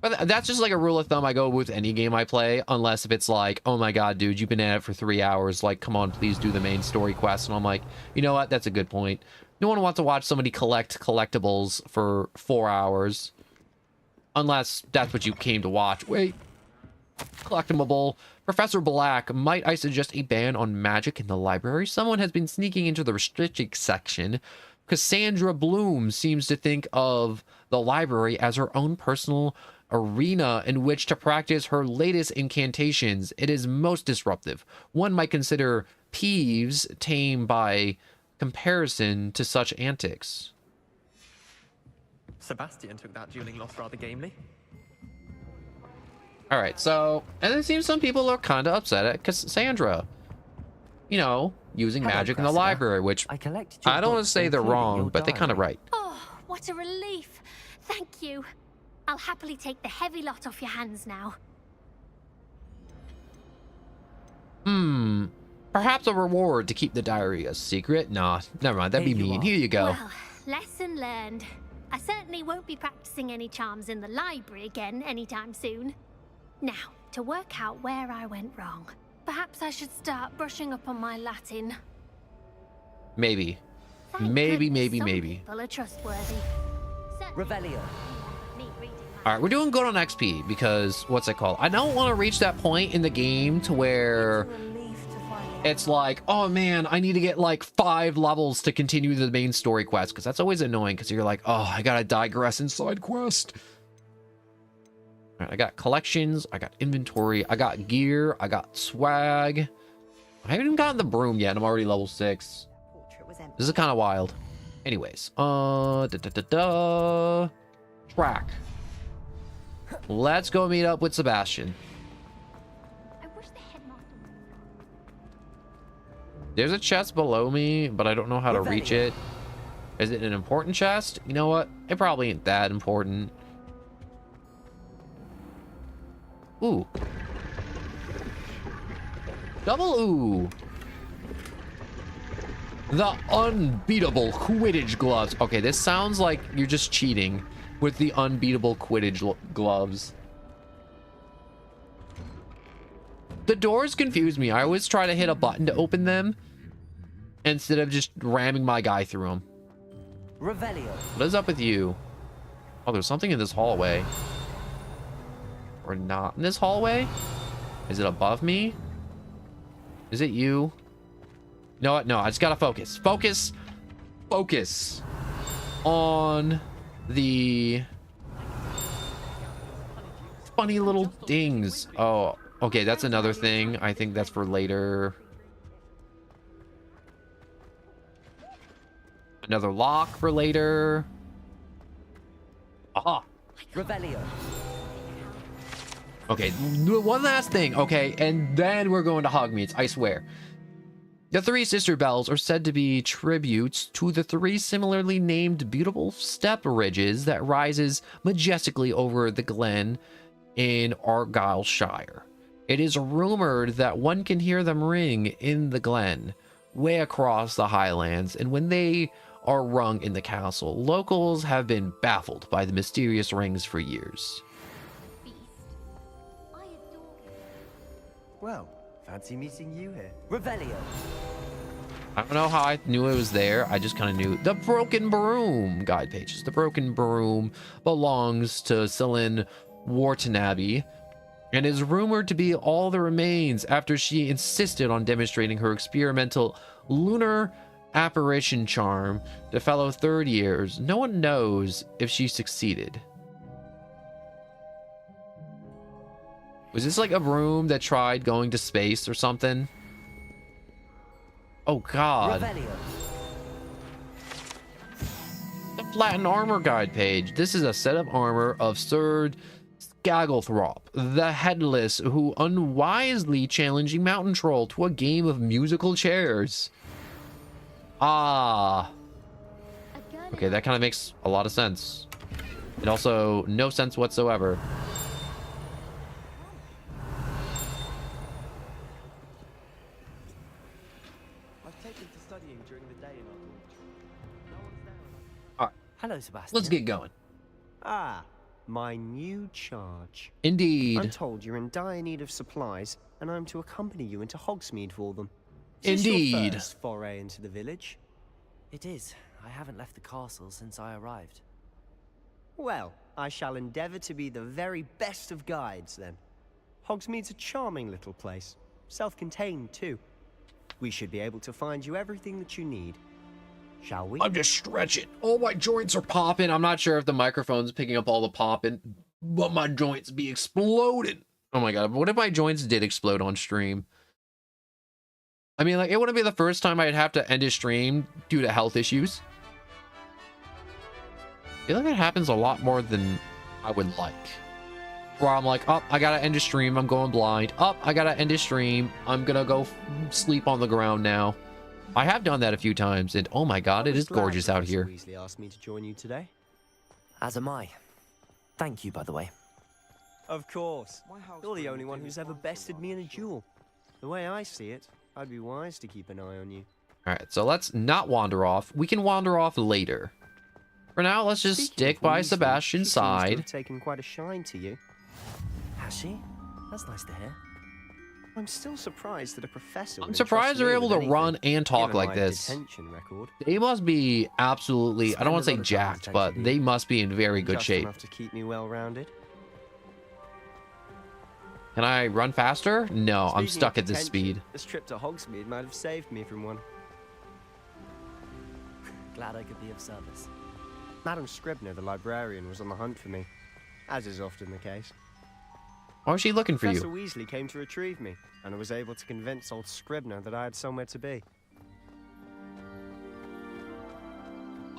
But that's just, like, a rule of thumb I go with any game I play, unless if it's like, oh my god, dude, you've been at it for 3 hours, like, come on, please do the main story quest. And I'm like, you know what, that's a good point. No one wants to watch somebody collect collectibles for 4 hours. Unless that's what you came to watch. Wait. Collectible. Professor Black, might I suggest a ban on magic in the library? Someone has been sneaking into the restricted section. Cassandra Bloom seems to think of the library as her own personal arena in which to practice her latest incantations. It is most disruptive. One might consider Peeves tame by comparison to such antics. Sebastian took that dueling loss rather gamely. All right, so, and it seems some people are kind of upset at Cassandra, you know, using magic in the library, which I don't want to say they're wrong, but they're kind of right. Oh, what a relief. Thank you. I'll happily take the heavy lot off your hands now. Perhaps a reward to keep the diary a secret? Nah, never mind, that'd be mean. Here you go. Well, lesson learned. I certainly won't be practicing any charms in the library again anytime soon. Now, to work out where I went wrong. Perhaps I should start brushing up on my Latin. Maybe. Maybe. People are trustworthy. Revelio. All right, we're doing good on XP because, what's it called? I don't want to reach that point in the game to where it's like, oh man, I need to get like 5 levels to continue the main story quest, because that's always annoying, because you're like, oh, I gotta digress in side quest. All right, I got collections, I got inventory, I got gear, I got swag. I haven't even gotten the broom yet, and I'm already level 6. This is kind of wild. Anyways, track. Let's go meet up with Sebastian. There's a chest below me, but I don't know how to reach it. Is it an important chest? You know what? It probably ain't that important. Ooh. Double ooh. The unbeatable Quidditch gloves. Okay, this sounds like you're just cheating with the unbeatable Quidditch gloves. The doors confuse me. I always try to hit a button to open them instead of just ramming my guy through them. Revelio. What is up with you? Oh, there's something in this hallway. Or not in this hallway? Is it above me? Is it you? You know what? No, I just gotta focus. Focus. Focus on the funny little dings. Oh, okay, that's another thing. I think that's for later. Another lock for later. Aha. Revelio. Okay, one last thing. Okay, and then we're going to Hogmeats, I swear. The 3 sister bells are said to be tributes to the 3 similarly named beautiful step ridges that rises majestically over the glen in Argyllshire. It is rumored that one can hear them ring in the glen, way across the highlands, and when they are rung in the castle, locals have been baffled by the mysterious rings for years. Well, fancy meeting you here. Revelio. I don't know how I knew it was there. I just kind of knew. The Broken Broom guide pages. The Broken Broom belongs to Celine Wartanabe and is rumored to be all that remains after she insisted on demonstrating her experimental lunar apparition charm to fellow third years. No one knows if she succeeded. Was this like a room that tried going to space or something? Oh god. Revelio. The flattened armor guide page. This is a set of armor of Sir Skagglethorpe, the Headless, who unwisely challenging Mountain Troll to a game of musical chairs. Ah. Okay, that kind of makes a lot of sense. It also no sense whatsoever. Hello, Sebastian. Let's get going. Ah, my new charge. Indeed. I'm told you're in dire need of supplies, and I'm to accompany you into Hogsmeade for them. Indeed. Is this your first foray into the village? It is. I haven't left the castle since I arrived. Well, I shall endeavour to be the very best of guides, then. Hogsmeade's a charming little place. Self-contained, too. We should be able to find you everything that you need. Shall we? I'm just stretching. All my joints are popping. I'm not sure if the microphone's picking up all the popping, but my joints be exploding. Oh my god, what if my joints did explode on stream? I mean, like, it wouldn't be the first time I'd have to end a stream due to health issues. I feel like it happens a lot more than I would like. Where I'm like, oh, I gotta end a stream, I'm going blind. Oh, I gotta end a stream, I'm gonna go sleep on the ground now. I have done that a few times, and oh my god, it is gorgeous out here. Weasley asked me to join you today. As am I. Thank you, by the way. Of course. You're the only one who's ever bested me in a duel. The way I see it, I'd be wise to keep an eye on you. Alright, so let's not wander off. We can wander off later. For now, let's just stick by Sebastian's side. Seems to have taken quite a shine to you. Has she? That's nice to hear. I'm still surprised that a professor. I'm surprised they're able to run and talk like this. They must be absolutely, I don't want to say jacked, but they must be in very good shape. Enough to keep me well-rounded. Can I run faster? No, I'm Speaking stuck of at this detention, speed. This trip to Hogsmeade might have saved me from one. Glad I could be of service. Madam Scribner, the librarian, was on the hunt for me, as is often the case. Why was she looking for Professor you? Weasley came to retrieve me, and I was able to convince old Scribner that I had somewhere to be.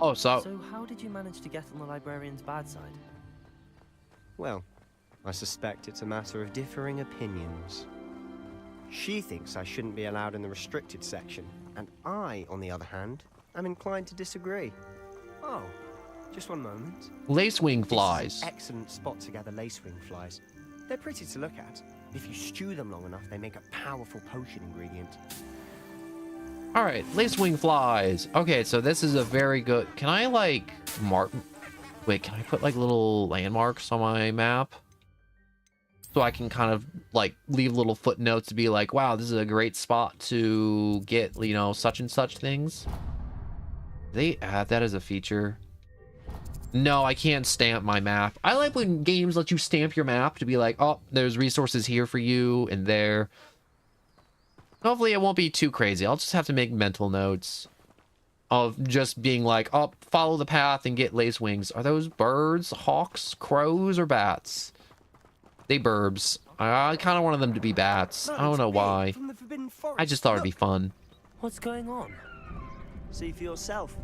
Oh, so So how did you manage to get on the librarian's bad side? Well, I suspect it's a matter of differing opinions. She thinks I shouldn't be allowed in the restricted section, and I, on the other hand, am inclined to disagree. Oh, just one moment. lacewing This is flies. an excellent spot to gather lacewing flies. They're pretty to look at. If you stew them long enough, they make a powerful potion ingredient. All right, lacewing flies. Okay, so this is a very good. Can I like mark? Wait, can I put like little landmarks on my map? So I can kind of like leave little footnotes to be like, wow, this is a great spot to get, you know, such and such things. They add that as a feature. No, I can't stamp my map. I like when games let you stamp your map to be like, oh, there's resources here for you and there. Hopefully it won't be too crazy. I'll just have to make mental notes of just being like, oh, follow the path and get lace wings. Are those birds, hawks, crows, or bats? They burbs. I kind of wanted them to be bats. I don't know why. I just thought it'd be fun. What's going on? See for yourself.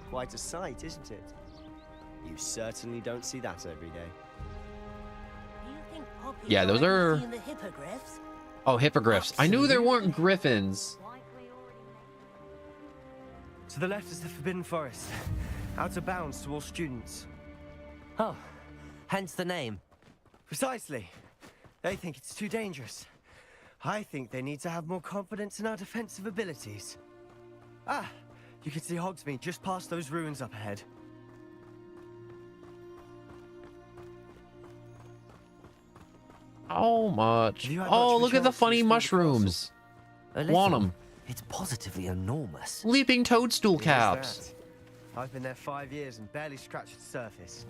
Quite a sight, isn't it? You certainly don't see that every day. Yeah, those are... The hippogriffs? Oh, hippogriffs. I knew there weren't griffins. To the left is the Forbidden Forest. Out of bounds to all students. Oh, hence the name. Precisely. They think it's too dangerous. I think they need to have more confidence in our defensive abilities. Ah, you can see Hogsmeade just past those ruins up ahead. How much? Have you had Oh, much look at the chance to funny explore the mushrooms. Listen, Want them. It's positively enormous. Leaping toadstool It is caps. that. I've been there 5 years and barely scratched the surface.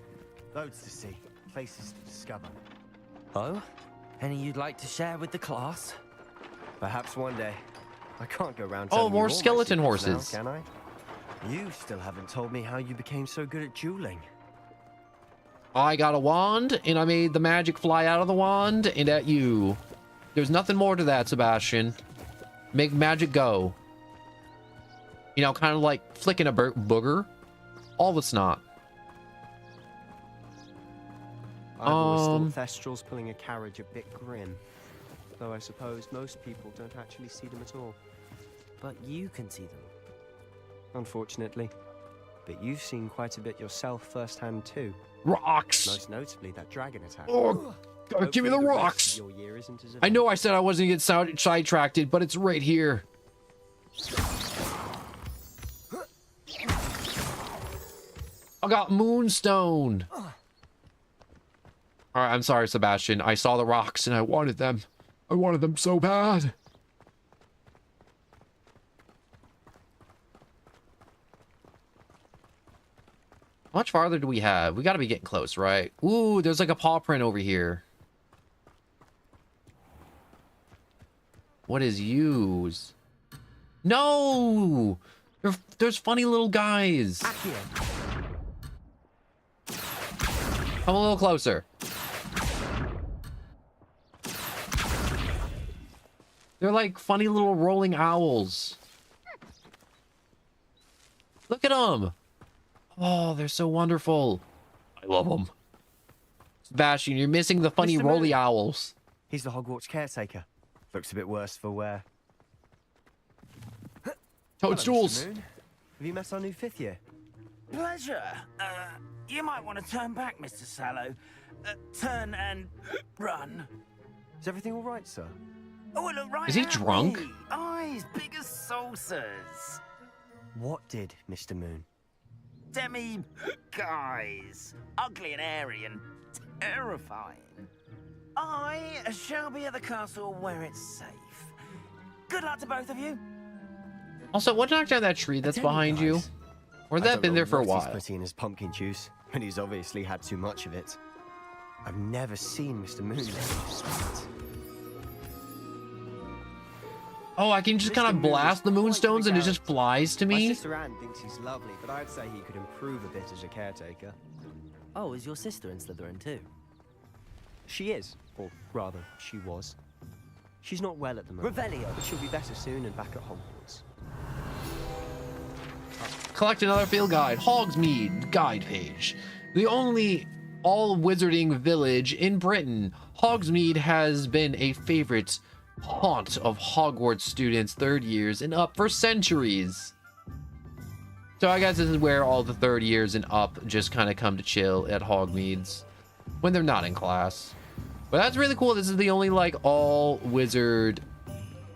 Loads to see, places to discover. Oh? Any you'd like to share with the class? Perhaps one day. I can't go around Oh, telling you more all my skeleton secrets now, horses. can I? You still haven't told me how you became so good at dueling. I got a wand, and I made the magic fly out of the wand and at you. There's nothing more to that, Sebastian. Make magic go. You know, kind of like flicking a booger. All the snot. I've always thought Thestrals pulling a carriage a bit grim. Though I suppose most people don't actually see them at all. But you can see them. Unfortunately. But you've seen quite a bit yourself firsthand too. Rocks! Most notably that dragon attack. Oh, give me the Hopefully rocks! rest of your year isn't as I know I said I wasn't going to get sidetracked, but it's right here. I got moonstone. All right, I'm sorry, Sebastian. I saw the rocks and I wanted them. I wanted them so bad. How much farther do we have? We got to be getting close, right? Ooh, there's like a paw print over here. What is use? No! There's funny little guys. Come a little closer. They're like funny little rolling owls. Look at them. Oh, they're so wonderful. I love them. Sebastian, you're missing the funny Mr. rolly Moon. owls. He's the Hogwarts caretaker. Looks a bit worse for wear. Toadstools. Hello, Mr. Moon. Have you met our new 5th year? Pleasure. You might want to turn back, Mr. Sallow. Turn and run. Is everything all right, sir? Oh, it looked right Is he at drunk? me. Eyes big as saucers. What did, Mr. Moon? Guys. Ugly and airy and terrifying. I shall be at the castle where it's safe. Good luck to both of you. Also, what knocked down that tree that's behind you? Or that been there for a He's while? putting in his pumpkin juice, but he's obviously had too much of it. I've never seen Mr. Moon so sweet. Oh, I can just kind of blast the moonstones and it just flies to My me? sister Anne thinks he's lovely, but I'd say he could improve a bit as a caretaker. Oh, is your sister in Slytherin too? She is, or rather, she was. She's not well at the moment. Revelio. But she'll be better soon and back at Hogwarts. Collect another field guide. Hogsmeade guide page. The only all-wizarding village in Britain, Hogsmeade has been a favorite haunt of Hogwarts students' third years and up for centuries. So I guess this is where all the third years and up just kind of come to chill at Hogsmeade's when they're not in class. But that's really cool. This is the only like all-wizard,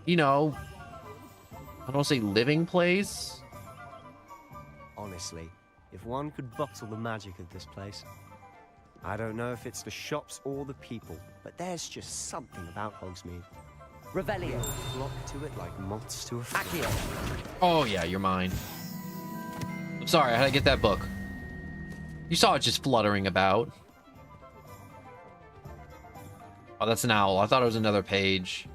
you know, I don't want to say living place. Honestly, if one could bottle the magic of this place. I don't know if it's the shops or the people, but there's just something about Hogsmeade. Revelio. Flock to it like moths to a flame. Oh yeah, you're mine. I'm sorry, I had to get that book. You saw it just fluttering about. Oh, that's an owl. I thought it was another page.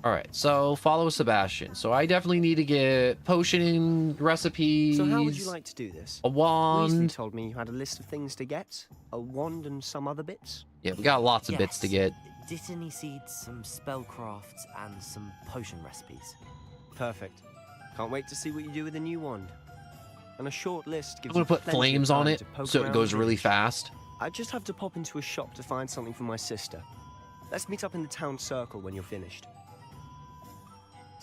Alright, so follow Sebastian. So I definitely need to get potion recipes. So how would you like to do this? A wand. Weasley told me you had a list of things to get. A wand and some other bits. Yeah, we got lots of bits to get. Dittany seeds, some spellcrafts, and some potion recipes. Perfect. Can't wait to see what you do with the new wand. And a short list I'm gives gonna you put plenty of flames on time it to poke so it around goes the really village. fast. I just have to pop into a shop to find something for my sister. Let's meet up in the town circle when you're finished.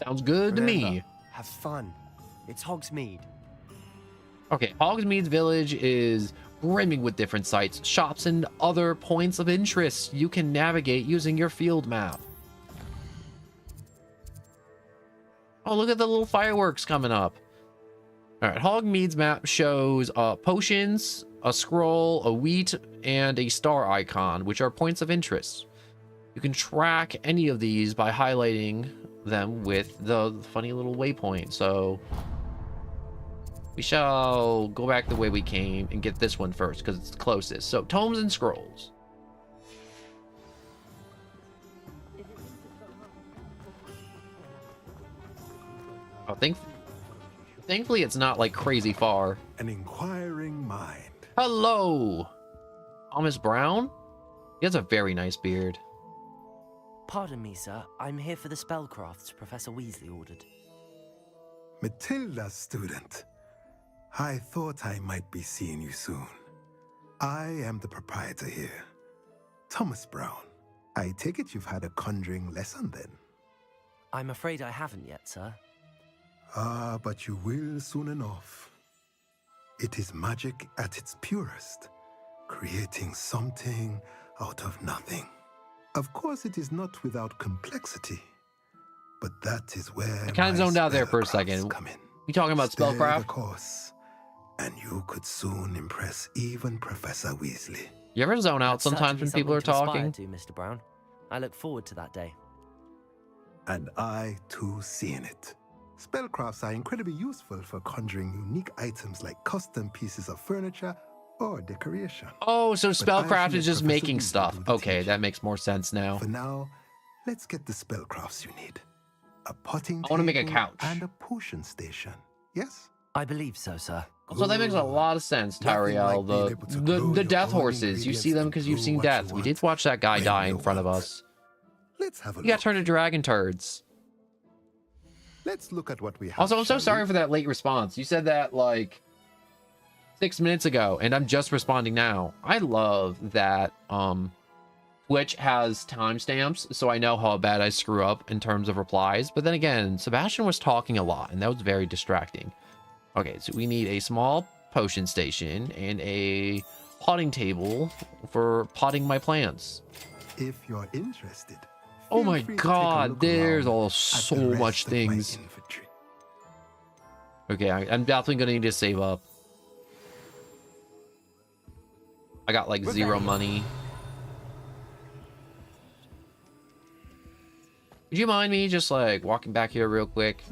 Sounds good to me. Remember, have fun. It's Hogsmeade. Okay, Hogsmeade's village is brimming with different sites, shops, and other points of interest you can navigate using your field map. Oh, look at the little fireworks coming up. All right, Hogsmeade's map shows potions, a scroll, a wheat, and a star icon, which are points of interest. You can track any of these by highlighting them with the funny little waypoint. So we shall go back the way we came and get this one first because it's the closest. So tomes and scrolls. Oh, thankfully it's not like crazy far. An inquiring mind. Hello, Thomas Brown. He has a very nice beard. Pardon me, sir. I'm here for the spellcrafts Professor Weasley ordered. Matilda, student. I thought I might be seeing you soon. I am the proprietor here, Thomas Brown. I take it you've had a conjuring lesson then? I'm afraid I haven't yet, sir. Ah, but you will soon enough. It is magic at its purest, creating something out of nothing. Of course, it is not without complexity, but that is where I kind of zoned out there for a second. You talking about Stay the spellcraft? course, and you could soon impress even Professor Weasley. You ever zone out That's sometimes when certainly people are something to talking? aspire to, Mr. Brown. I look forward to that day. And I, too, seeing it. Spellcrafts are incredibly useful for conjuring unique items like custom pieces of furniture or decoration. Oh, so But I spellcraft feel is just Professor making Weasley stuff. will Okay, teach. that makes more sense now. For now, let's get the spellcrafts you need. A potting I wanna make a table couch. and a potion station. Yes? I believe so, sir. So that makes a lot of sense, Tyrael. The death horses. You see them because you've seen death. We did watch that guy die in front of us. Let's have a You got look. turned to dragon turds. Let's look at what we have. Also, I'm so shall sorry we? for that late response. You said that like 6 minutes ago, and I'm just responding now. I love that Twitch has timestamps, so I know how bad I screw up in terms of replies. But then again, Sebastian was talking a lot, and that was very distracting. Okay, so we need a small potion station and a potting table for potting my plants. If you're interested. Oh feel my free to take a god, look there's around all at so the rest much of my things. inventory. Okay, I'm definitely gonna need to save up. I got like zero money. Would you mind me just like walking back here real quick?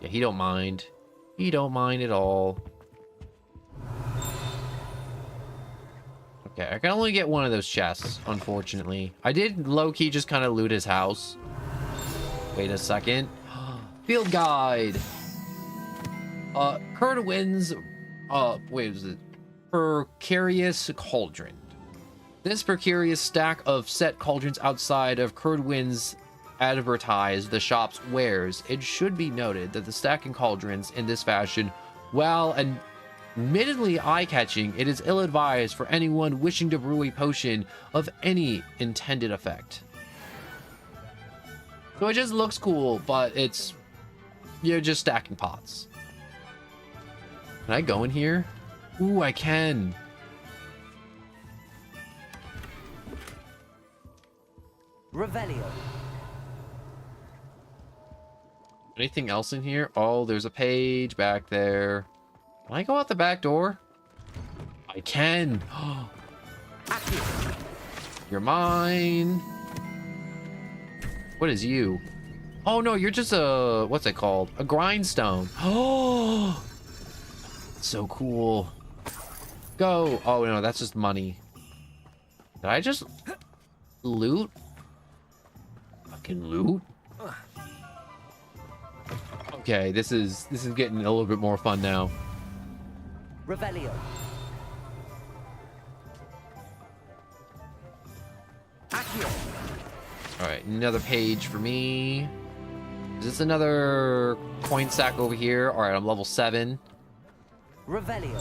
Yeah, he don't mind. He don't mind at all. Okay, Okay, I can only get one of those chests, unfortunately. I did low-key just kind of loot his house. Wait a second. Field guide. Curdwin's, wait, was it? Precarious cauldron. This precarious stack of set cauldrons outside of Curdwin's advertise the shop's wares. It should be noted that the stacking cauldrons in this fashion, while admittedly eye-catching, it is ill-advised for anyone wishing to brew a potion of any intended effect. So it just looks cool, but you're just stacking pots. Can I go in here? Ooh, I can. Revelio. Anything else in here? Oh, there's a page back there. Can I go out the back door? I can. You're mine. What is you? Oh no, you're just a, what's it called? A grindstone. Oh, so cool. Go. Oh no, that's just money. Did I just loot? Fucking loot? Okay, this is getting a little bit more fun now. Revelio. All right, another page for me. Is this another coin sack over here? All right, I'm level 7. Revelio.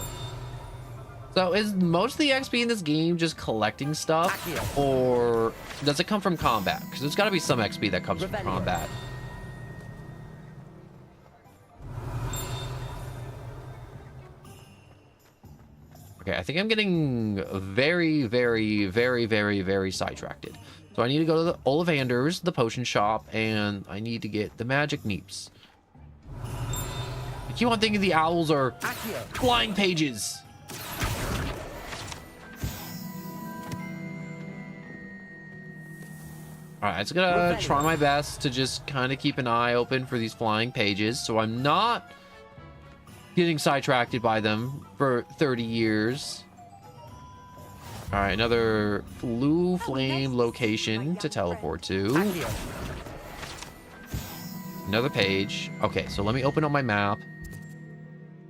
So is most of the XP in this game just collecting stuff, or does it come from combat? Because there's got to be some XP that comes from combat. Okay, I think I'm getting very, very, very, very, very sidetracked. So I need to go to the Ollivander's, the potion shop, and I need to get the magic neeps. I keep on thinking the owls are flying pages. All right, I'm just gonna try my best to just kind of keep an eye open for these flying pages, so I'm not getting sidetracked by them for 30 years. All right, another blue flame location to teleport to. Another page. Okay, so let me open up my map.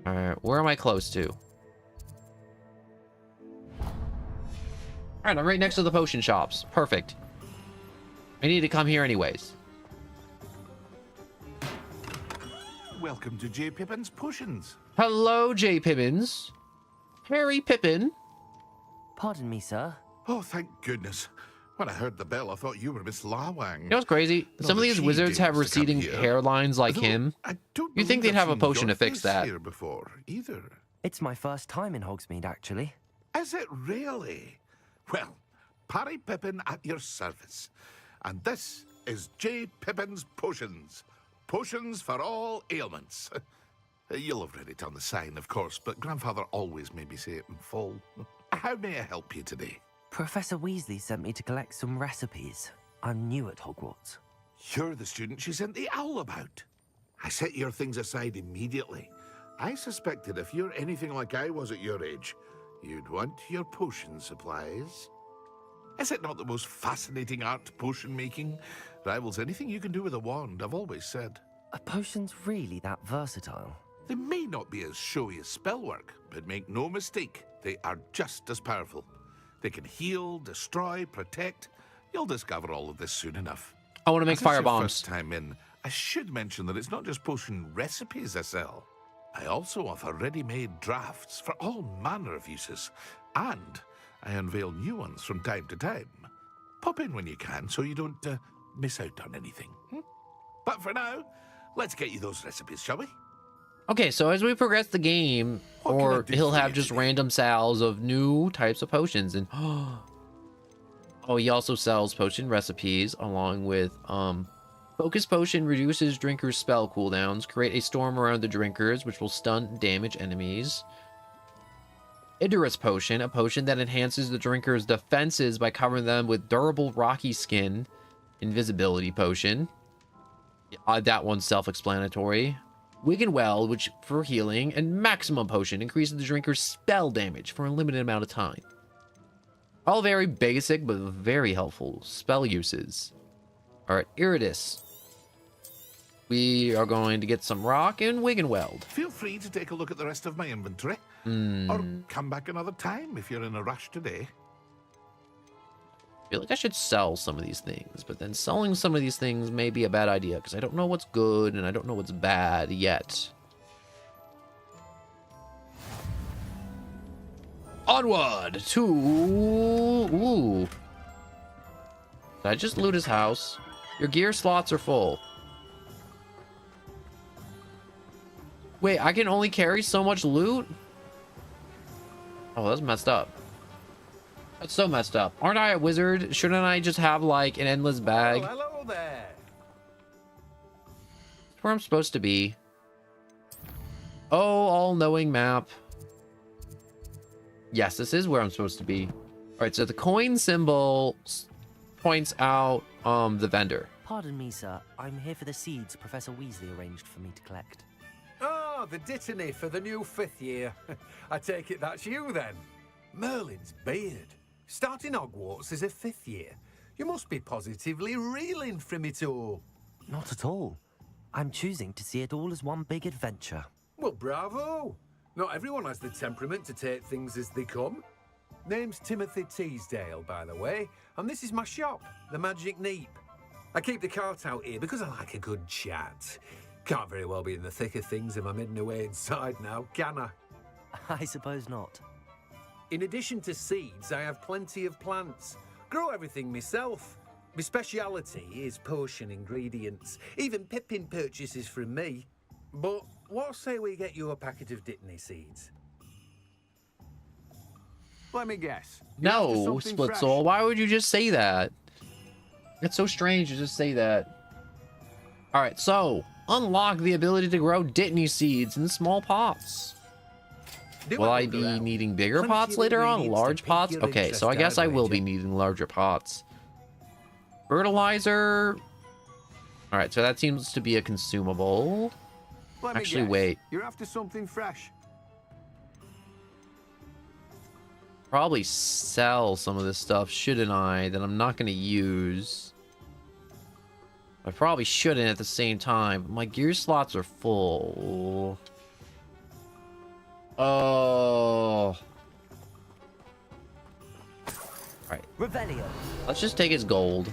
All right, where am I close to? All right, I'm right next to the potion shops. Perfect. I need to come here anyways. Welcome to J. Pippin's Potions. Hello, J. Pippins. Harry Pippin. Pardon me, sir. Oh, thank goodness. When I heard the bell, I thought you were Miss Lawang. You know what's crazy? Some of these wizards have receding hairlines like him. You think they'd have a potion to fix that? Here before, either. It's my first time in Hogsmeade, actually. Is it really? Well, Parry Pippin at your service. And this is J. Pippin's Potions. Potions for all ailments. You'll have read it on the sign, of course, but Grandfather always made me say it in full. How may I help you today? Professor Weasley sent me to collect some recipes. I'm new at Hogwarts. You're the student she sent the owl about. I set your things aside immediately. I suspected if you're anything like I was at your age, you'd want your potion supplies. Is it not the most fascinating art, potion making? Rivals anything you can do with a wand, I've always said. Are potions really that versatile? They may not be as showy as spellwork, but make no mistake, they are just as powerful. They can heal, destroy, protect. You'll discover all of this soon enough. I want to make fire bombs. First time in, I should mention that it's not just potion recipes I sell. I also offer ready-made drafts for all manner of uses, and I unveil new ones from time to time. Pop in when you can so you don't miss out on anything. But for now, let's get you those recipes, shall we? Okay, so as we progress the game, or he'll have just random sales of new types of potions, and oh, he also sells potion recipes along with Focus Potion reduces drinkers' spell cooldowns, create a storm around the drinkers, which will stun and damage enemies. Icarus Potion, a potion that enhances the drinker's defenses by covering them with durable rocky skin. Invisibility Potion. That one's self-explanatory. Wiggenweld, which for healing, and Maximum Potion increases the drinker's spell damage for a limited amount of time. All very basic, but very helpful spell uses. All right, Iridis. We are going to get some rock and Wiggenweld. Feel free to take a look at the rest of my inventory. Hmm. Or come back another time if you're in a rush today. I feel like I should sell some of these things, but then selling some of these things may be a bad idea because I don't know what's good and I don't know what's bad yet. Onward to... Ooh. Did I just loot his house? Your gear slots are full. Wait, I can only carry so much loot? Oh, that's messed up. That's so messed up. Aren't I a wizard? Shouldn't I just have, like, an endless bag? Oh, hello there. That's where I'm supposed to be. Oh, all-knowing map. Yes, this is where I'm supposed to be. All right, so the coin symbol points out the vendor. Pardon me, sir. I'm here for the seeds Professor Weasley arranged for me to collect. Oh, the dittany for the new 5th year. I take it that's you, then. Merlin's beard. Starting Hogwarts as a 5th year. You must be positively reeling from it all. Not at all. I'm choosing to see it all as one big adventure. Well, bravo. Not everyone has the temperament to take things as they come. Name's Timothy Teasdale, by the way, and this is my shop, the Magic Neep. I keep the cart out here because I like a good chat. Can't very well be in the thick of things if I'm hidden away inside now, can I? I suppose not. In addition to seeds, I have plenty of plants. Grow everything myself. My speciality is potion ingredients. Even Pippin purchases from me. But what say we get you a packet of Dittany seeds? Let me guess. No, Split Soul. Why would you just say that? It's so strange to just say that. All right, so unlock the ability to grow Dittany seeds in small pots. Will I be needing bigger pots later on? Large pots? Okay, so I guess I will be needing larger pots. Fertilizer. All right, so that seems to be a consumable. Actually, wait. You're after something fresh. Probably sell some of this stuff, shouldn't I? That I'm not going to use. I probably shouldn't at the same time. My gear slots are full. Oh. Right. Revelio. Let's just take his gold.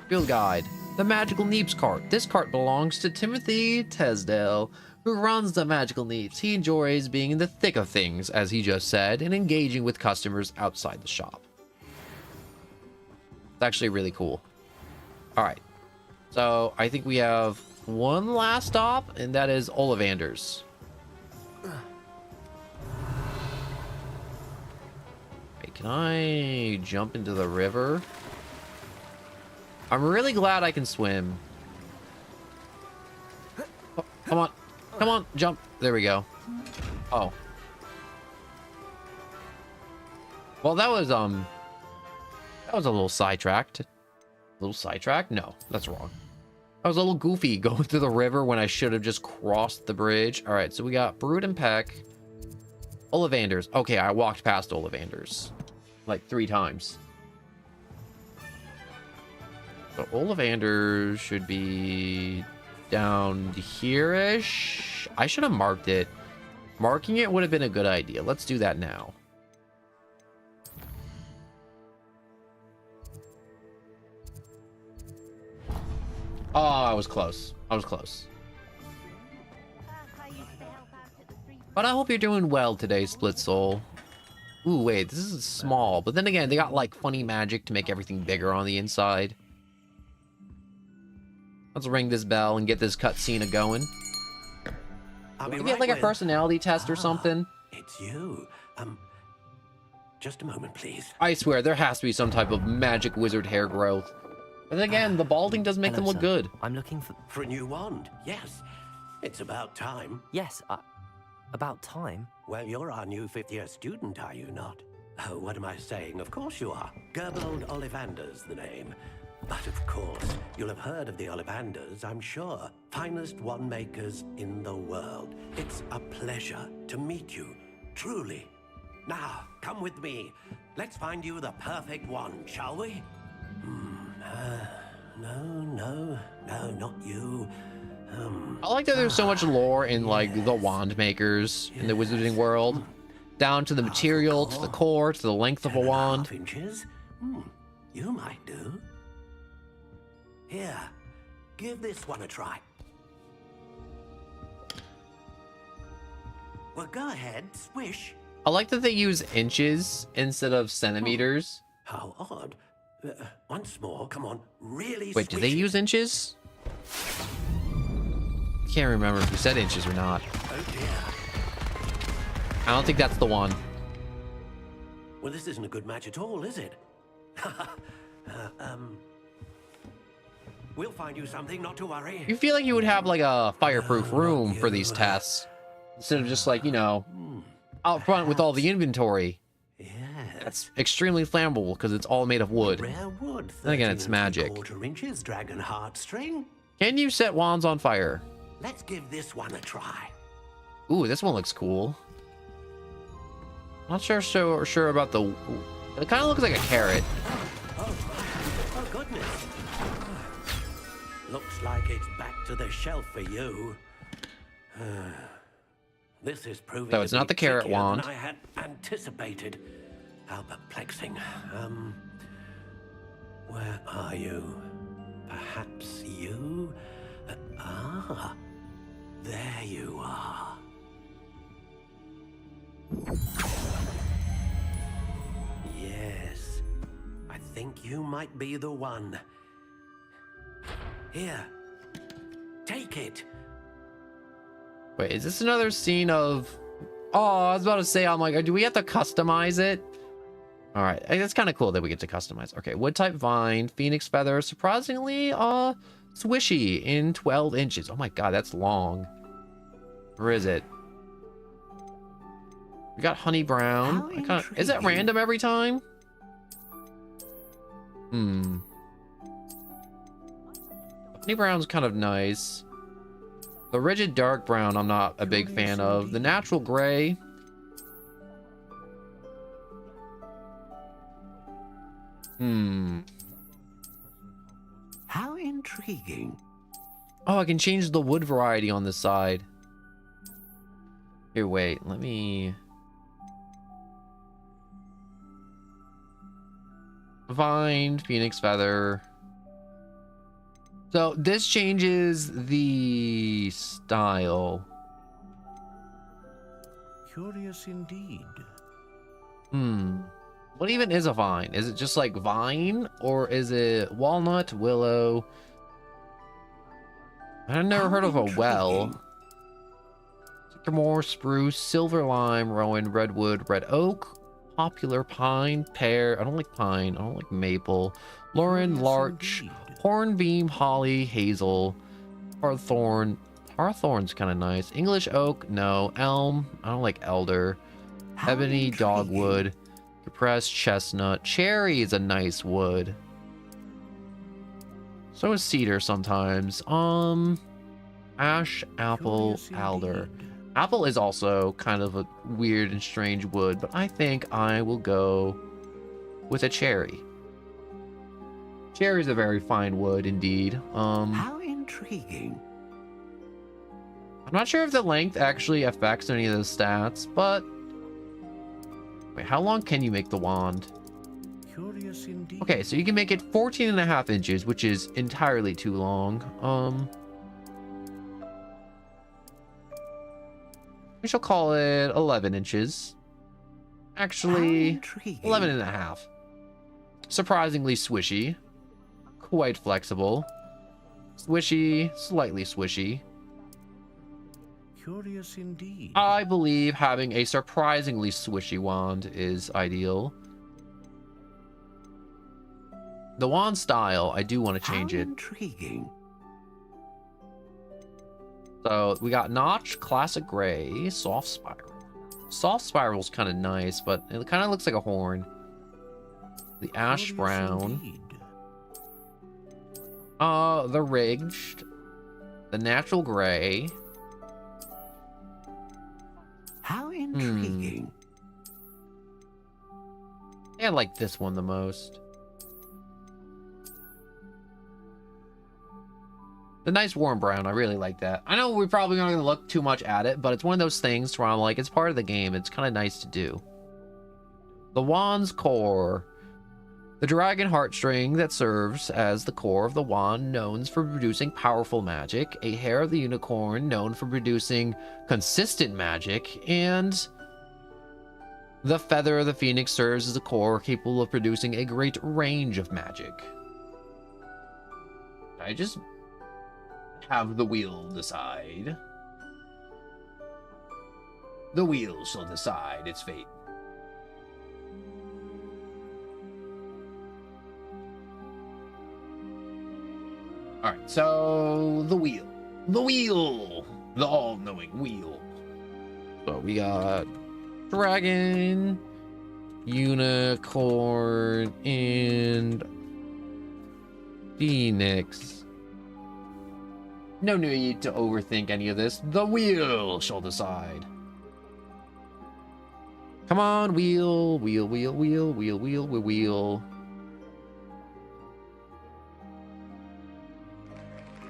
Field guide. The Magical Neeps cart. This cart belongs to Timothy Teasdale, who runs the Magical Neeps. He enjoys being in the thick of things, as he just said, and engaging with customers outside the shop. It's actually really cool. All right. So I think we have one last stop, and that is Ollivander's. Wait, can I jump into the river? I'm really glad I can swim. Oh, come on. Come on, jump. There we go. Oh. Well, that was a little sidetracked. A little sidetracked? No, that's wrong. I was a little goofy going through the river when I should have just crossed the bridge. All right, so we got Brood and Peck. Ollivander's. Okay, I walked past Ollivander's like 3 times. So Ollivander should be down here-ish. I should have marked it. Marking it would have been a good idea. Let's do that now. Oh, I was close. I was close. But I hope you're doing well today, Split Soul. Ooh, wait, this is small. But then again, they got like funny magic to make everything bigger on the inside. Let's ring this bell and get this cutscene going. Maybe like a personality test or something. It's you. Just a moment, please. I swear, there has to be some type of magic wizard hair growth. But then again, the balding does make them look good. I'm looking for a new wand. Yes, it's about time. Yes, about time? Well, you're our new 5th year student, are you not? Oh, what am I saying? Of course you are. Gerbold Ollivander's the name. But of course, you'll have heard of the Ollivanders, I'm sure. Finest wand makers in the world. It's a pleasure to meet you, truly. Now, come with me. Let's find you the perfect wand, shall we? No, not you. I like that there's so much lore in like the wand makers in the wizarding world, down to the material, to the core, to the length of a wand. 10.5 inches? You might do. Here, give this one a try. Well, go ahead, swish. I like that they use inches instead of centimeters. How odd. Once more, come on, really Wait, do they swish it. use inches? Can't remember if you said inches or not. Oh dear. I don't think that's the one. Well, this isn't a good match at all, is it? We'll find you something, not to worry. You feel like you would have like a fireproof room for these tests instead of just like, you know, out front with all the inventory. That's extremely flammable because it's all made of wood. Rare wood. Then again, it's 13 magic. 3/4 inches, dragon heartstring. Can you set wands on fire? Let's give this one a try. Ooh, this one looks cool. Not sure about the. It kind of looks like a carrot. Oh goodness. Looks like it's back to the shelf for you. This is proving So it's to be not the carrot trickier wand. than I had anticipated. How perplexing. Where are you? Perhaps you? There you are. Yes, I think you might be the one. Here, take it. Wait, is this another scene of? Oh, I was about to say, I'm like, do we have to customize it? All right, it's kind of cool that we get to customize. Okay, wood type vine, phoenix feather, surprisingly, swishy in 12 inches. Oh my god, that's long. Where is it? We got honey brown. Is that random every time? Honey brown's kind of nice. The rigid dark brown, I'm not a big fan of. The natural gray. How intriguing. Oh, I can change the wood variety on this side. Here, wait, let me... Vine, phoenix feather. So this changes the style. Curious indeed. What even is a vine? Is it just like vine, or is it walnut, willow? I've never heard of a well. Sycamore, spruce, silver lime, rowan, redwood, red oak, poplar, pine, pear. I don't like pine. I don't like maple. Lauren, larch, hornbeam, holly, hazel, hawthorn. Hawthorn's kind of nice. English oak, no. Elm, I don't like elder. Ebony, dogwood, cypress, chestnut. Cherry is a nice wood. So is cedar sometimes. Ash, apple, alder. Apple is also kind of a weird and strange wood, but I think I will go with a cherry. Cherry is a very fine wood indeed. How intriguing. I'm not sure if the length actually affects any of the stats, but wait, how long can you make the wand? Curious indeed. Okay, so you can make it 14.5 inches, which is entirely too long. We shall call it 11 inches. Actually, 11.5. Surprisingly swishy. Quite flexible. Swishy, slightly swishy. Curious indeed. I believe having a surprisingly swishy wand is ideal. The wand style, I do want to change it. Intriguing. So we got notch, classic gray, soft spiral. Soft spiral's kind of nice, but it kind of looks like a horn. The ash brown. The ridged. The natural gray. How intriguing. I like this one the most. The nice warm brown, I really like that. I know we're probably not going to look too much at it, but it's one of those things where I'm like, it's part of the game. It's kind of nice to do. The wand's core. The dragon heartstring that serves as the core of the wand, known for producing powerful magic. A hair of the unicorn, known for producing consistent magic. And the feather of the phoenix serves as a core capable of producing a great range of magic. I just have the wheel decide. The wheel shall decide its fate. Alright, so the wheel. The wheel! The all-knowing wheel. So we got dragon, unicorn, and phoenix. No need to overthink any of this. The wheel shall decide. Come on, wheel, wheel, wheel, wheel, wheel, wheel, wheel, wheel.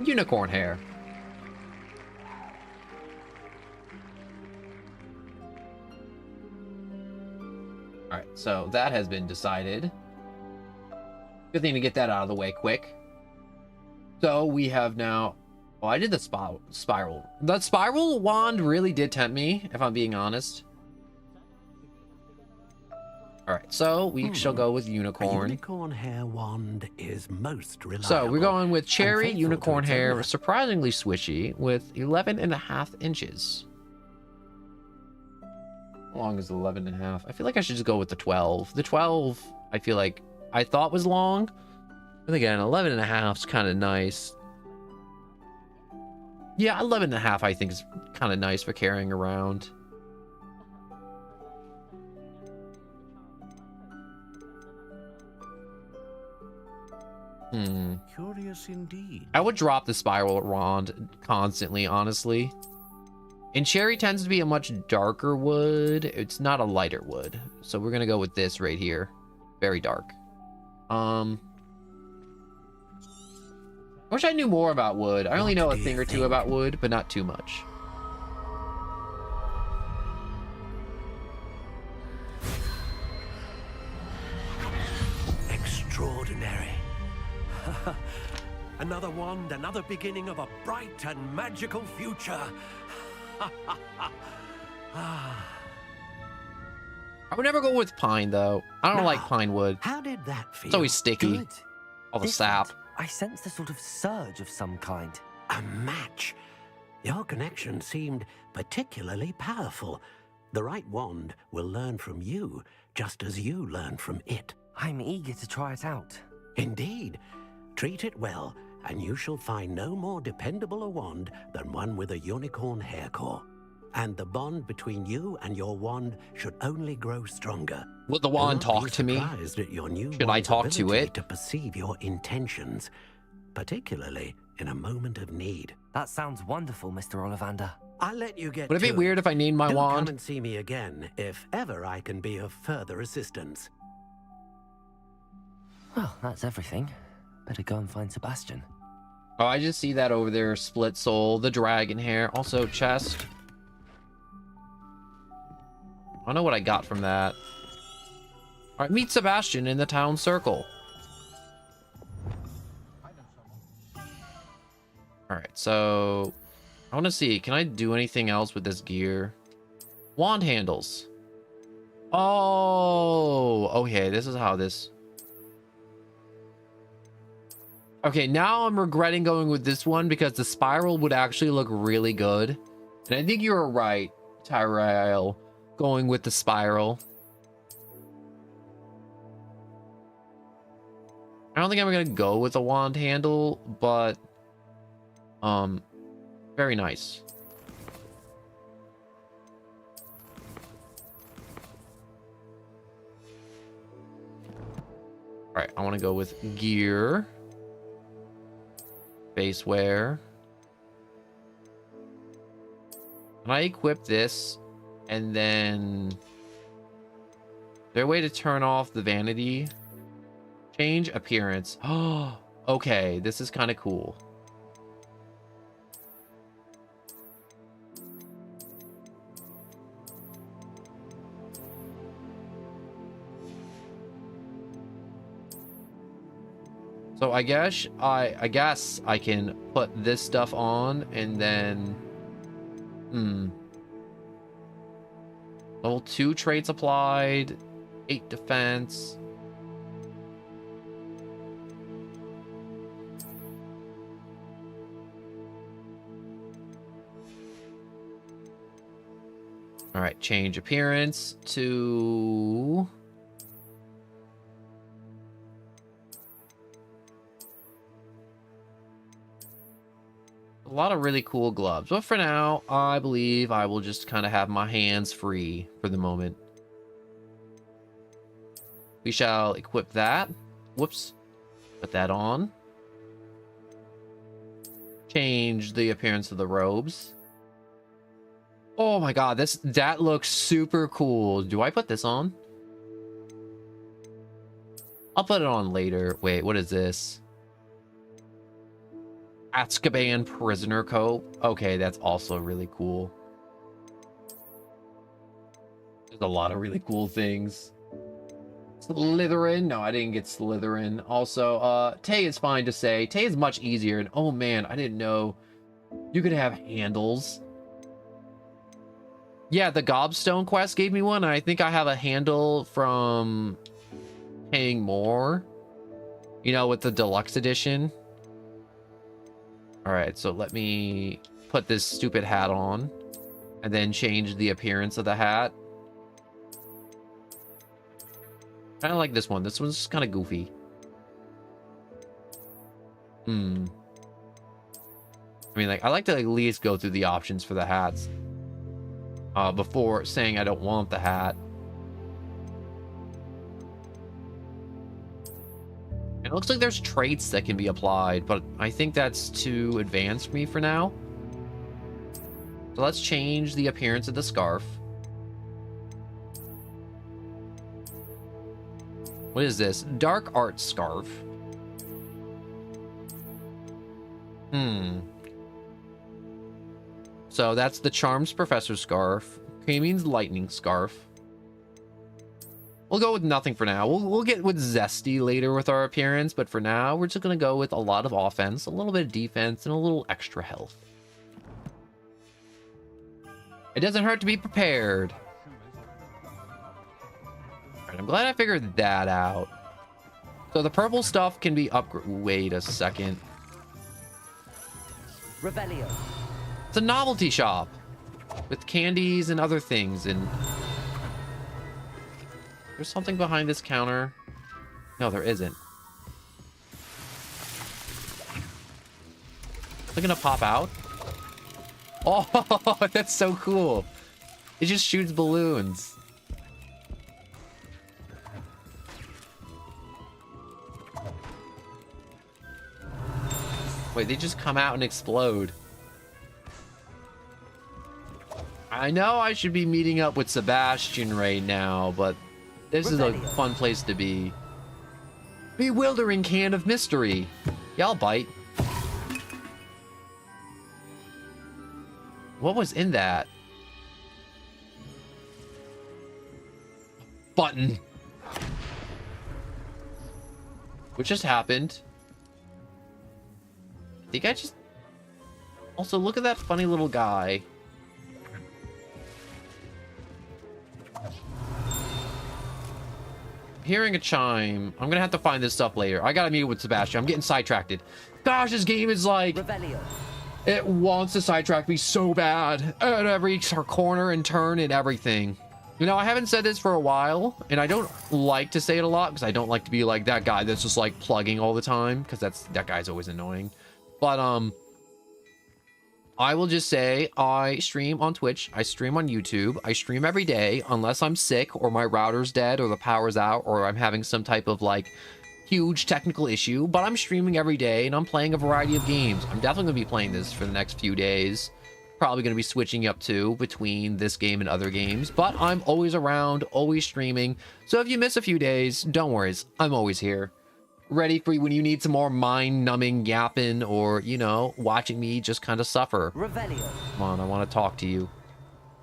Unicorn hair. Alright, so that has been decided. Good thing to get that out of the way quick. So we have now... Oh, I did the spiral. The spiral wand really did tempt me, if I'm being honest. Alright, so we shall go with unicorn. A unicorn hair wand is most reliable. So we're going with cherry unicorn hair, surprisingly swishy, with 11.5 inches. How long is 11.5? I feel like I should just go with the 12. The 12, I feel like I thought was long. But again, 11.5 is kind of nice. Yeah, 11.5 I think is kind of nice for carrying around. Curious indeed. I would drop the spiral wand constantly, honestly. And cherry tends to be a much darker wood. It's not a lighter wood. So we're gonna go with this right here. Very dark. I wish I knew more about wood. I only know a thing or two about wood, but not too much. Extraordinary. Another wand, another beginning of a bright and magical future. I would never go with pine, though. I don't like pine wood. How did that feel? It's always sticky. Good. All the Different. sap. I sensed a sort of surge of some kind. A match. Your connection seemed particularly powerful. The right wand will learn from you, just as you learn from it. I'm eager to try it out. Indeed. Treat it well, and you shall find no more dependable a wand than one with a unicorn hair core. And the bond between you and your wand should only grow stronger. Will the wand talk to me? At your new Should I talk to it? To perceive your intentions, particularly in a moment of need. That sounds wonderful, Mr. Ollivander. I'll let you get. Would it be weird if I named my wand? Come and see me again if ever I can be of further assistance. Well, that's everything. Better go and find Sebastian. Oh, I just see that over there. Split soul, the dragon hair, also chest. I don't know what I got from that. All right, meet Sebastian in the town circle. All right, so I want to see, can I do anything else with this gear? Wand handles. Oh, okay, this is how this... Okay, now I'm regretting going with this one because the spiral would actually look really good. And I think you were right, Tyrell, going with the spiral. I don't think I'm going to go with a wand handle, but... very nice. Alright, I want to go with gear. Base wear. Can I equip this and then there a way to turn off the vanity? Change appearance. Oh, okay. This is kind of cool. So I guess I can put this stuff on and then level 2 traits applied, 8 defense. All right, change appearance to a lot of really cool gloves. But for now, I believe I will just kind of have my hands free for the moment. We shall equip that. Whoops. Put that on. Change the appearance of the robes. Oh my god, that looks super cool. Do I put this on? I'll put it on later. Wait, what is this? Azkaban prisoner coat. Okay, that's also really cool. There's a lot of really cool things. Slytherin. No, I didn't get Slytherin. Also, Tay is fine to say. Tay is much easier. And oh man, I didn't know you could have handles. Yeah, the Gobstone quest gave me one. And I think I have a handle from paying more. You know, with the deluxe edition. All right, so let me put this stupid hat on and then change the appearance of the hat. Kind of like this one. This one's kind of goofy. I mean, like, I like to at least go through the options for the hats before saying I don't want the hat. It looks like there's traits that can be applied, but I think that's too advanced for me for now. So let's change the appearance of the scarf. What is this? Dark art scarf. So that's the Charms Professor scarf. Creaming's lightning scarf. We'll go with nothing for now. We'll get with zesty later with our appearance, but for now, we're just going to go with a lot of offense, a little bit of defense, and a little extra health. It doesn't hurt to be prepared. All right, I'm glad I figured that out. So the purple stuff can be upgraded. Wait a second. Rebellion. It's a novelty shop with candies and other things, and there's something behind this counter. No, there isn't. Is it gonna pop out? Oh, that's so cool. It just shoots balloons. Wait, they just come out and explode. I know I should be meeting up with Sebastian right now, but this is a fun place to be. Bewildering can of mystery. Yeah, I'll bite. What was in that? Button. What just happened? I think I just... Also, look at that funny little guy. Hearing a chime. I'm gonna have to find this stuff later. I gotta meet with Sebastian. I'm getting sidetracked. Gosh, this game is like... Rebellion. It wants to sidetrack me so bad at every corner and turn and everything. You know, I haven't said this for a while, and I don't like to say it a lot because I don't like to be like that guy that's just like plugging all the time, because that guy's always annoying. But I will just say I stream on Twitch, I stream on YouTube, I stream every day unless I'm sick or my router's dead or the power's out or I'm having some type of like huge technical issue, but I'm streaming every day and I'm playing a variety of games. I'm definitely gonna be playing this for the next few days. Probably going to be switching up to between this game and other games, but I'm always around, always streaming. So if you miss a few days, don't worry, I'm always here. Ready for you when you need some more mind-numbing yapping or, you know, watching me just kind of suffer. Revelio. Come on, I want to talk to you.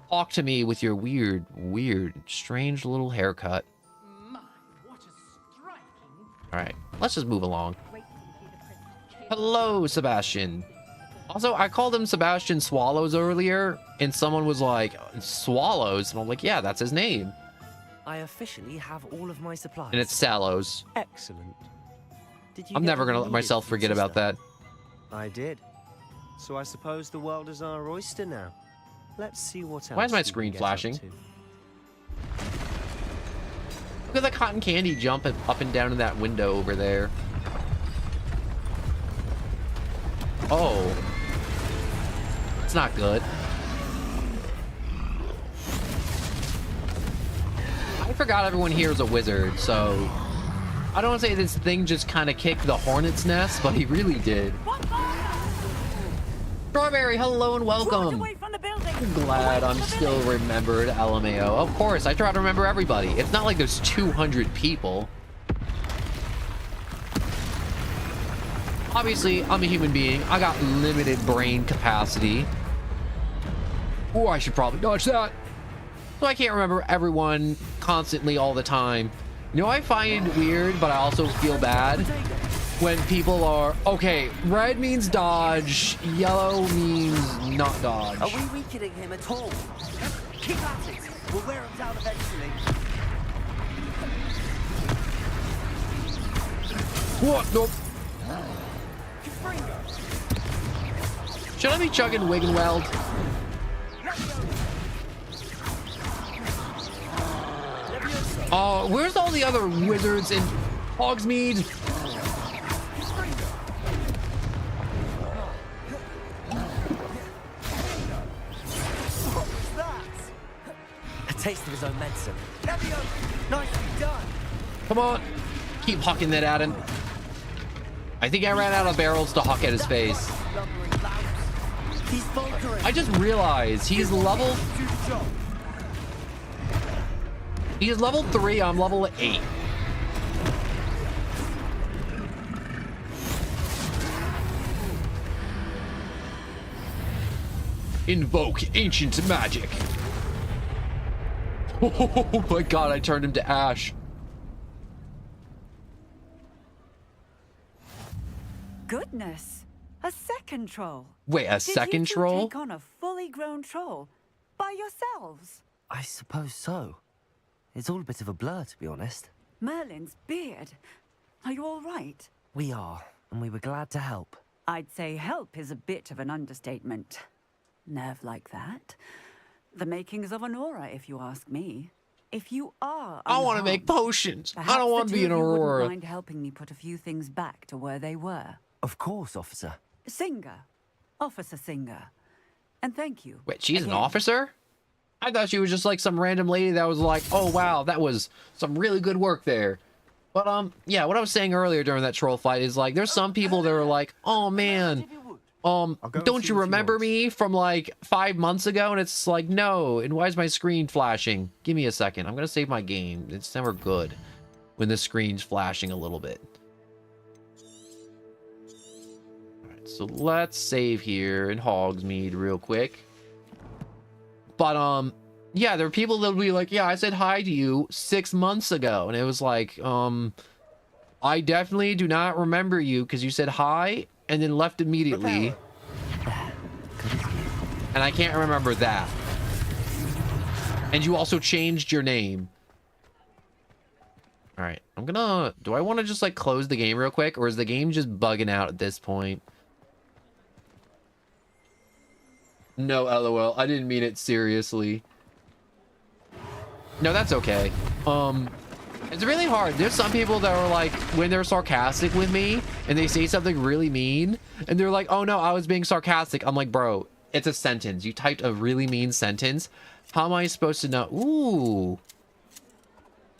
Talk to me with your weird, strange little haircut. All right, let's just move along. Hello, Sebastian. Also, I called him Sebastian Swallows earlier, and someone was like, Swallows? And I'm like, yeah, that's his name. I officially have all of my supplies. And it's Sallows. Excellent. I'm never going to let myself forget about that. I did. So I suppose the world is our oyster now. Let's see what else. Why is my we screen can get flashing? up to. Look at the cotton candy jumping up and down in that window over there. Oh. It's not good. I forgot everyone here is a wizard, so I don't want to say this thing just kind of kicked the hornet's nest, but he really did. Strawberry, hello and welcome. I'm glad I'm still remembered, LMAO. Of course, I try to remember everybody. It's not like there's 200 people. Obviously, I'm a human being. I got limited brain capacity. Oh, I should probably dodge that. So I can't remember everyone constantly all the time. You know, I find it weird, but I also feel bad when people are, okay, red means dodge, yellow means not dodge. Are we weakening him at all? Keep at it. We'll wear him down eventually. What? Nope. Should I be chugging Wig and Weld? Where's all the other wizards in Hogsmeade? A taste of his own medicine. Nicely done. Come on. Keep hucking that at him. I think I ran out of barrels to huck at his face. I just realized he's level... He's level 3, I'm level 8. Invoke ancient magic. Oh my god, I turned him to ash. Goodness, a second troll. Wait, a second troll? Did you two take on a fully grown troll by yourselves? I suppose so. It's all a bit of a blur, to be honest. Merlin's beard. Are you all right? We are, and we were glad to help. I'd say help is a bit of an understatement. Nerve like that. The makings of an aura, if you ask me. If you are I want to make potions. I don't want to be an aurora. Wouldn't mind helping me put a few things back to where they were. Of course, officer. Singer. Officer Singer. And thank you. Wait, she's again. an officer? I thought she was just like some random lady that was like, oh wow, that was some really good work there. But yeah, what I was saying earlier during that troll fight is like, there's some people that are like, oh man, don't you remember me from like 5 months ago? And it's like, no. And why is my screen flashing? Give me a second. I'm gonna save my game. It's never good when the screen's flashing a little bit. All right, so let's save here in Hogsmeade real quick. But yeah, there are people that'll be like, yeah, I said hi to you 6 months ago, and it was like, I definitely do not remember you because you said hi and then left immediately. And I can't remember that. And you also changed your name. All right, I'm gonna, do I want to just like close the game real quick, or is the game just bugging out at this point? No, LOL. I didn't mean it seriously. No, that's okay. It's really hard. There's some people that are like, when they're sarcastic with me and they say something really mean and they're like, oh no, I was being sarcastic. I'm like, bro, it's a sentence. You typed a really mean sentence. How am I supposed to know? Ooh.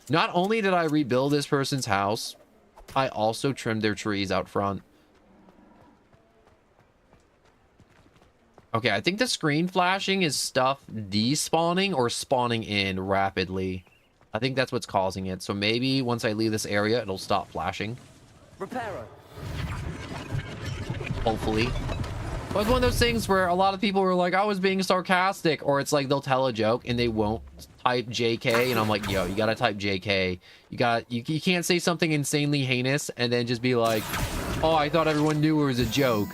Not only did I rebuild this person's house, I also trimmed their trees out front. Okay, I think the screen flashing is stuff despawning or spawning in rapidly. I think that's what's causing it. So maybe once I leave this area, it'll stop flashing. Reparo. Hopefully. But it's one of those things where a lot of people were like, I was being sarcastic, or it's like they'll tell a joke and they won't type JK, and I'm like, yo, you gotta type JK. You can't say something insanely heinous and then just be like, oh, I thought everyone knew it was a joke.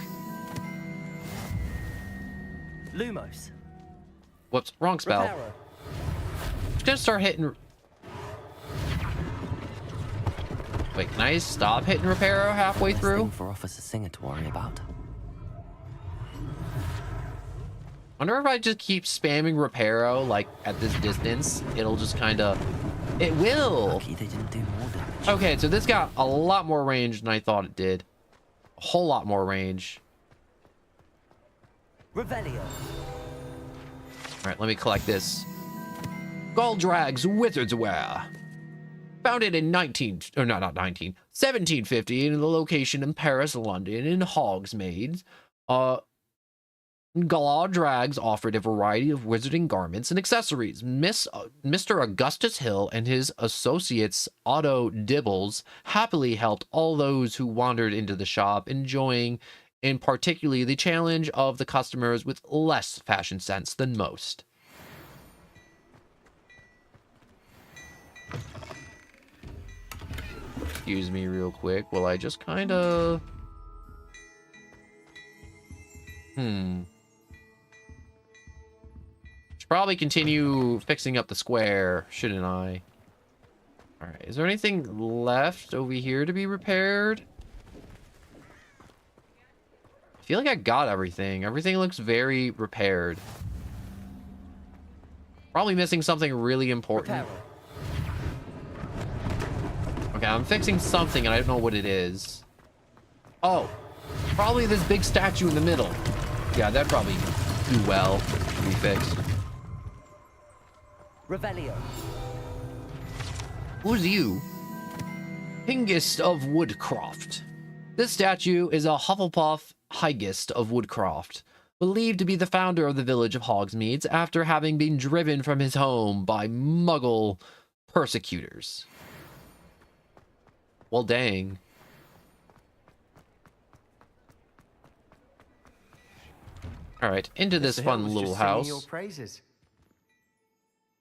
Lumos. Whoops, wrong spell. Reparo. Just gonna start hitting. Wait, can I stop hitting Reparo halfway through? For Officer Singer to worry about. Wonder if I just keep spamming Reparo like at this distance, it'll just kind of. It will. Lucky they didn't do more damage. Okay, so this got a lot more range than I thought it did. A whole lot more range. Revelio. All right, let me collect this. Goldrag's Wizard's Wear. Founded in 1750 in the location in Paris, London, in Hogsmeade. Goldrags offered a variety of wizarding garments and accessories. Mr. Augustus Hill and his associates Otto Dibbles happily helped all those who wandered into the shop, enjoying in particularly the challenge of the customers with less fashion sense than most. Excuse me real quick while I just kind of... Should probably continue fixing up the square, shouldn't I? Alright, is there anything left over here to be repaired? I feel like I got everything. Everything looks very repaired. Probably missing something really important. Okay, I'm fixing something and I don't know what it is. Oh, probably this big statue in the middle. Yeah, that'd probably do well to be fixed. Revelio. Who's you? Hengist of Woodcroft. This statue is a Hufflepuff Hygist of Woodcroft, believed to be the founder of the village of Hogsmeade after having been driven from his home by Muggle persecutors. Well, dang. All right, into this fun little house. Your praises.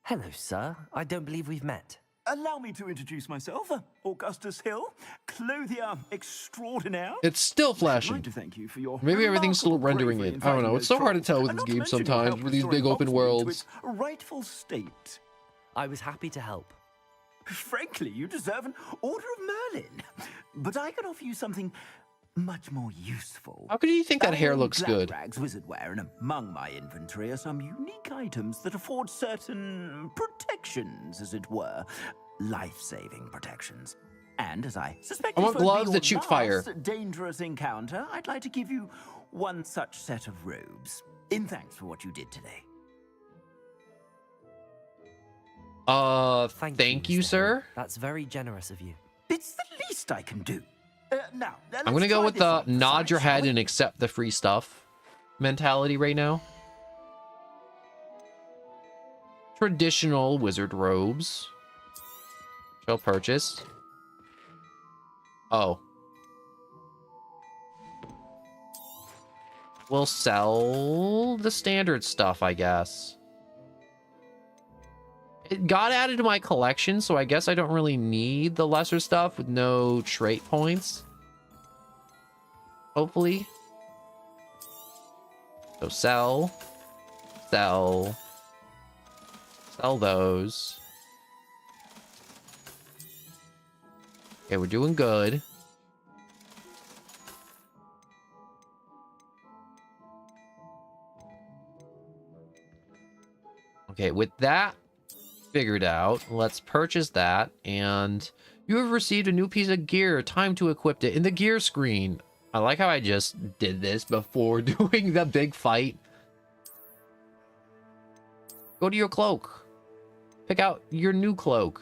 Hello, sir. I don't believe we've met. Allow me to introduce myself, Augustus Hill, clothier extraordinaire. It's still I'd flashing. like to thank you for your Maybe everything's still rendering bravery it. in I don't know. fighting It's so those hard to tell with trolls, this and game not to mention your sometimes help with these big restoring open Hogsmeade to worlds. its rightful state. I was happy to help. Frankly, you deserve an Order of Merlin. But I can offer you something much more useful. How could you think that hair looks good? Gladrag's wizard wear, and among my inventory are some unique items that afford certain protections, as it were. Life-saving protections. And as I suspect I want this won't gloves be that your shoot fire. last dangerous encounter, I'd like to give you one such set of robes, in thanks for what you did today. Thank you, sir. That's very generous of you. It's the least I can do. Now, I'm gonna go with the nod your head and accept the free stuff mentality right now. Traditional wizard robes. Shall purchase. Oh. We'll sell the standard stuff, I guess. It got added to my collection, so I guess I don't really need the lesser stuff with no trait points. Hopefully. So sell. Sell. Sell those. Okay, we're doing good. Okay, with that figured out, let's purchase that, and you have received a new piece of gear. Time to equip it in the gear screen. I like how I just did this before doing the big fight. Go to your cloak. Pick out your new cloak.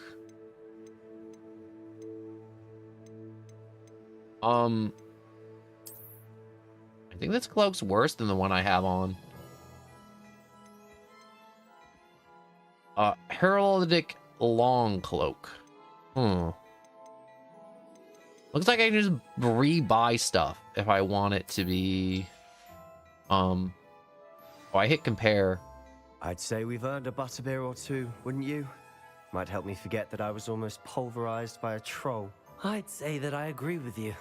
I think this cloak's worse than the one I have on. Heraldic long cloak. Looks like I can just re-buy stuff if I want it to be. Oh, I hit compare. I'd say we've earned a butterbeer or two, wouldn't you? Might help me forget that I was almost pulverized by a troll. I'd say that I agree with you.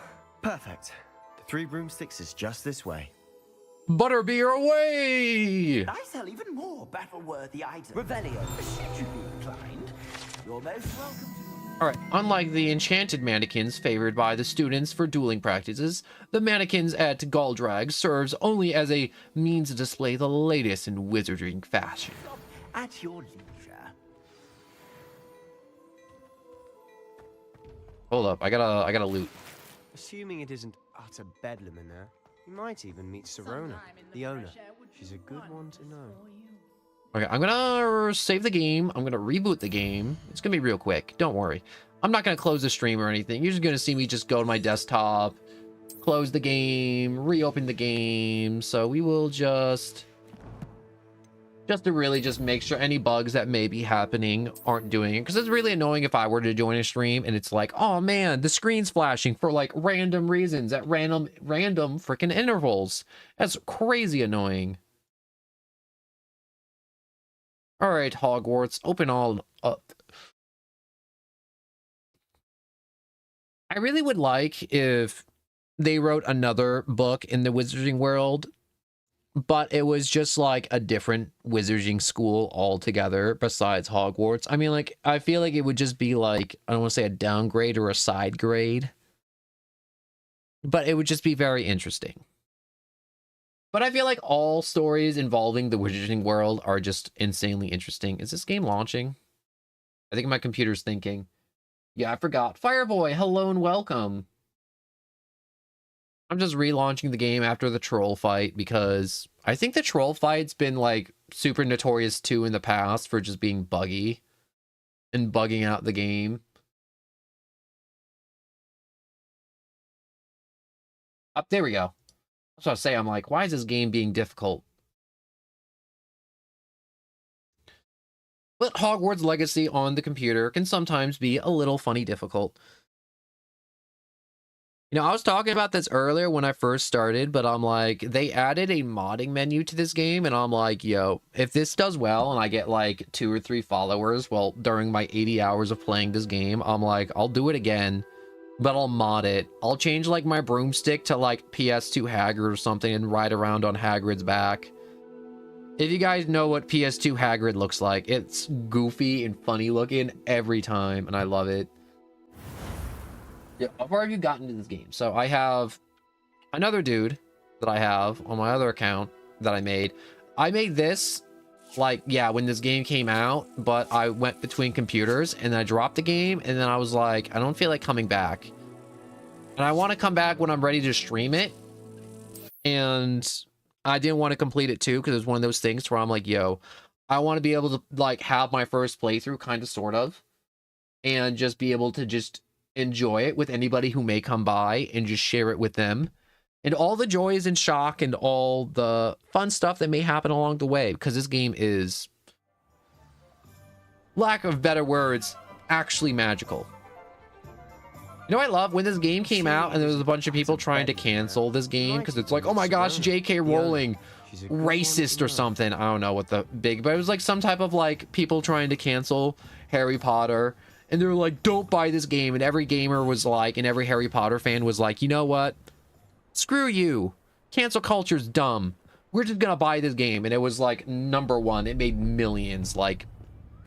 Perfect. The 3 broomsticks is just this way. Butterbeer away! I sell even more battle-worthy items. Revelio, should you be inclined, you're most welcome to... Alright, unlike the enchanted mannequins favored by the students for dueling practices, the mannequins at Galdrag serves only as a means to display the latest in wizarding fashion. At your leisure. Hold up, I gotta loot. Assuming it isn't utter bedlam in there, you might even meet Serona, the owner. She's a good one to know. Okay, I'm gonna save the game. I'm gonna reboot the game. It's gonna be real quick. Don't worry. I'm not gonna close the stream or anything. You're just gonna see me just go to my desktop, close the game, reopen the game. So we will just to really just make sure any bugs that may be happening aren't doing it. Because it's really annoying if I were to join a stream and it's like, oh man, the screen's flashing for like random reasons at random freaking intervals. That's crazy annoying. All right, Hogwarts, open all up. I really would like if they wrote another book in the wizarding world, but it was just like a different wizarding school altogether besides Hogwarts. I mean, like, I feel like it would just be like, I don't want to say a downgrade or a side grade, but it would just be very interesting. But I feel like all stories involving the wizarding world are just insanely interesting. Is this game launching? I think my computer's thinking. Yeah, I forgot. Fireboy, hello and welcome. I'm just relaunching the game after the troll fight because I think the troll fight's been like super notorious too in the past for just being buggy and bugging out the game. There we go. That's what I say. I'm like, why is this game being difficult? But Hogwarts Legacy on the computer can sometimes be a little funny difficult. You know, I was talking about this earlier when I first started, but I'm like, they added a modding menu to this game, and I'm like, yo, if this does well and I get like 2 or 3 followers, well, during my 80 hours of playing this game, I'm like, I'll do it again, but I'll mod it. I'll change like my broomstick to like PS2 Hagrid or something and ride around on Hagrid's back. If you guys know what PS2 Hagrid looks like, it's goofy and funny looking every time, and I love it. Yeah, how far have you gotten into this game? So I have another dude that I have on my other account that I made. I made this, like, yeah, when this game came out, but I went between computers and I dropped the game, and then I was like, I don't feel like coming back. And I want to come back when I'm ready to stream it. And I didn't want to complete it too, because it's one of those things where I'm like, yo, I want to be able to, like, have my first playthrough, kind of, sort of, and just be able to just enjoy it with anybody who may come by and just share it with them, and all the joys and shock and all the fun stuff that may happen along the way, because this game is, lack of better words, actually magical. You know, I love when this game came out and there was a bunch of people trying to cancel this game because it's like, oh my gosh, J.K. Rowling, racist or something. I don't know what the big, but it was like some type of like people trying to cancel Harry Potter. And they were like, don't buy this game. And every gamer was like, and every Harry Potter fan was like, you know what? Screw you. Cancel culture's dumb. We're just gonna buy this game. And it was like #1. It made millions, like,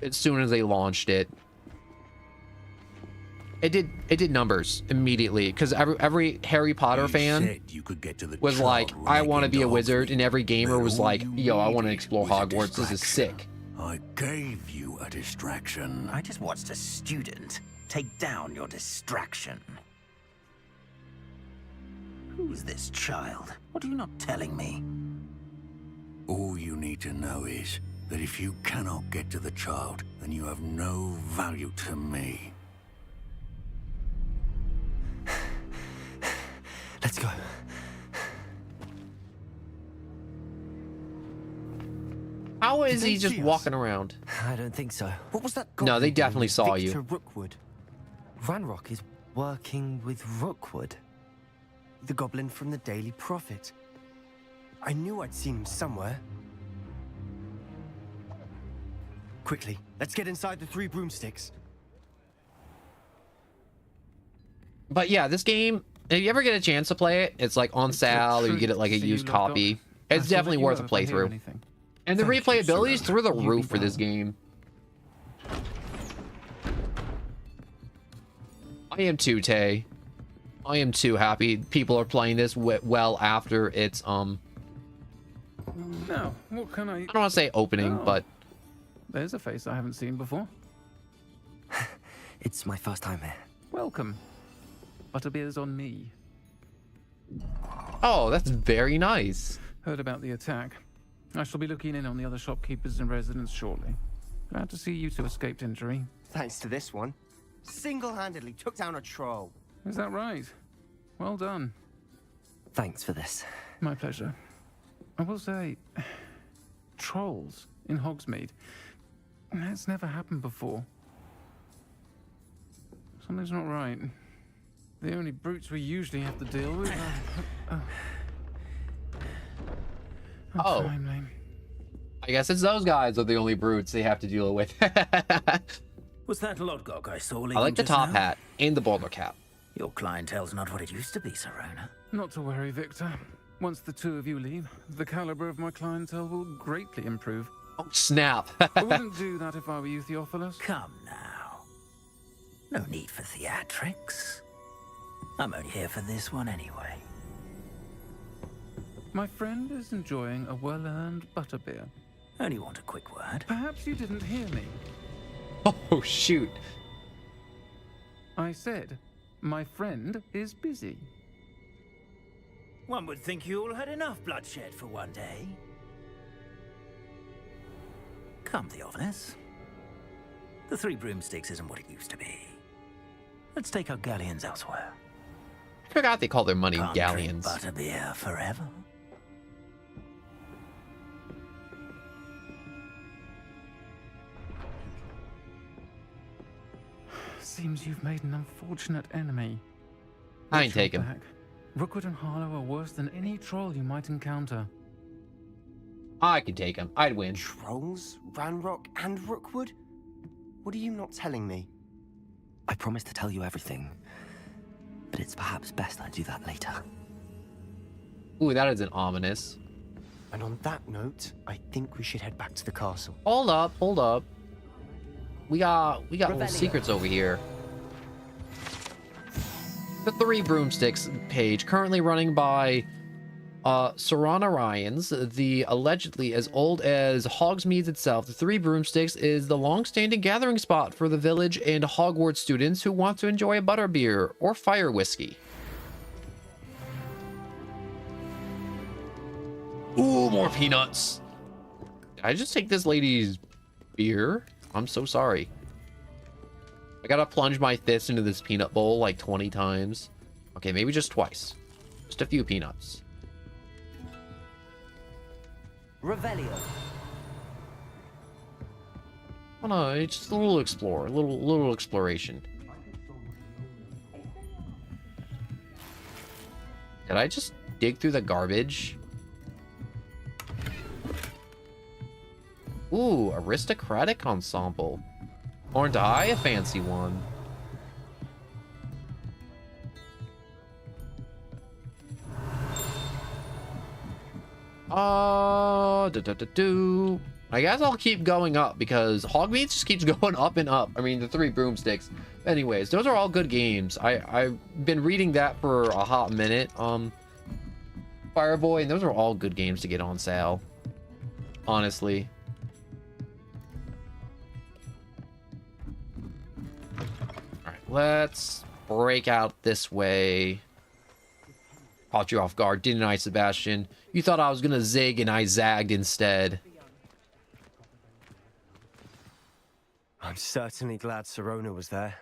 as soon as they launched it. It did numbers immediately. Because every Harry Potter fan was like, I want to be a wizard. And every gamer was like, yo, I want to explore Hogwarts. This is sick. I gave you a distraction. I just watched a student take down your distraction. Who's this child? What are you not telling me? All you need to know is that if you cannot get to the child, then you have no value to me. Let's go. How is Did he they just see us? walking around? I don't think so. What was that? No, they goblin doing definitely with saw Victor you. Rookwood? Ranrock is working with Rookwood. The goblin from the Daily Prophet. I knew I'd seen him somewhere. Quickly, let's get inside the 3 broomsticks. But yeah, this game, if you ever get a chance to play it, it's like on sale or you get it like a used copy. It's definitely worth a playthrough. And the replayability is through the roof for this game. I am too, Tay. I am too happy people are playing this well after its Now, what can I don't want to say opening, Oh. but There's a face I haven't seen before. It's my first time here. Welcome. Butterbeer's on me. oh, that's very nice. Heard about the attack. I shall be looking in on the other shopkeepers and residents shortly. Glad to see you two escaped injury. Thanks to this one. Single-handedly took down a troll. Is that right? Well done. Thanks for this. My pleasure. I will say, trolls in Hogsmeade. That's never happened before. Something's not right. The only brutes we usually have to deal with are... Oh. Timely. I guess it's those guys are the only brutes they have to deal with. Was that Lodgok I saw leaving I like the just top now? hat and the bowler cap. Your clientele's not what it used to be, Serona. Not to worry, Victor. Once the two of you leave, the caliber of my clientele will greatly improve. Oh, snap. I wouldn't do that if I were you, Theophilus. Come now. No need for theatrics. I'm only here for this one anyway. My friend is enjoying a well-earned butterbeer. Only want a quick word. Perhaps you didn't hear me. Oh, shoot. I said, my friend is busy. One would think you all had enough bloodshed for one day. Come, Theophilus. The 3 broomsticks isn't what it used to be. Let's take our galleons elsewhere. I forgot they call their money Can't galleons. drink butterbeer forever. Seems you've made an unfortunate enemy. I ain't take him. Back. Rookwood and Harlow are worse than any troll you might encounter. I could take him. I'd win. Trolls, Ranrock, and Rookwood? What are you not telling me? I promise to tell you everything, but it's perhaps best I do that later. Ooh, that isn't ominous. And on that note, I think we should head back to the castle. Hold up, hold up. We got little secrets over here. The 3 broomsticks page, currently running by Serana Ryans, the allegedly as old as Hogsmeade itself. The 3 broomsticks is the long-standing gathering spot for the village and Hogwarts students who want to enjoy a butterbeer or fire whiskey. Ooh, more peanuts. Did I just take this lady's beer? I'm so sorry. I gotta plunge my fist into this peanut bowl like 20 times. Okay, maybe just twice. Just a few peanuts. Revelio. Oh no, it's just a little explore, a little exploration. Did I just dig through the garbage? Ooh, aristocratic ensemble. Aren't I a fancy one? I guess I'll keep going up because Hogmeade just keeps going up and up. I mean, the 3 broomsticks. Anyways, those are all good games. I've been reading that for a hot minute. Fireboy, and those are all good games to get on sale. Honestly. Alright, let's break out this way. Caught you off guard, didn't I, Sebastian? You thought I was gonna zig and I zagged instead. I'm certainly glad Serona was there.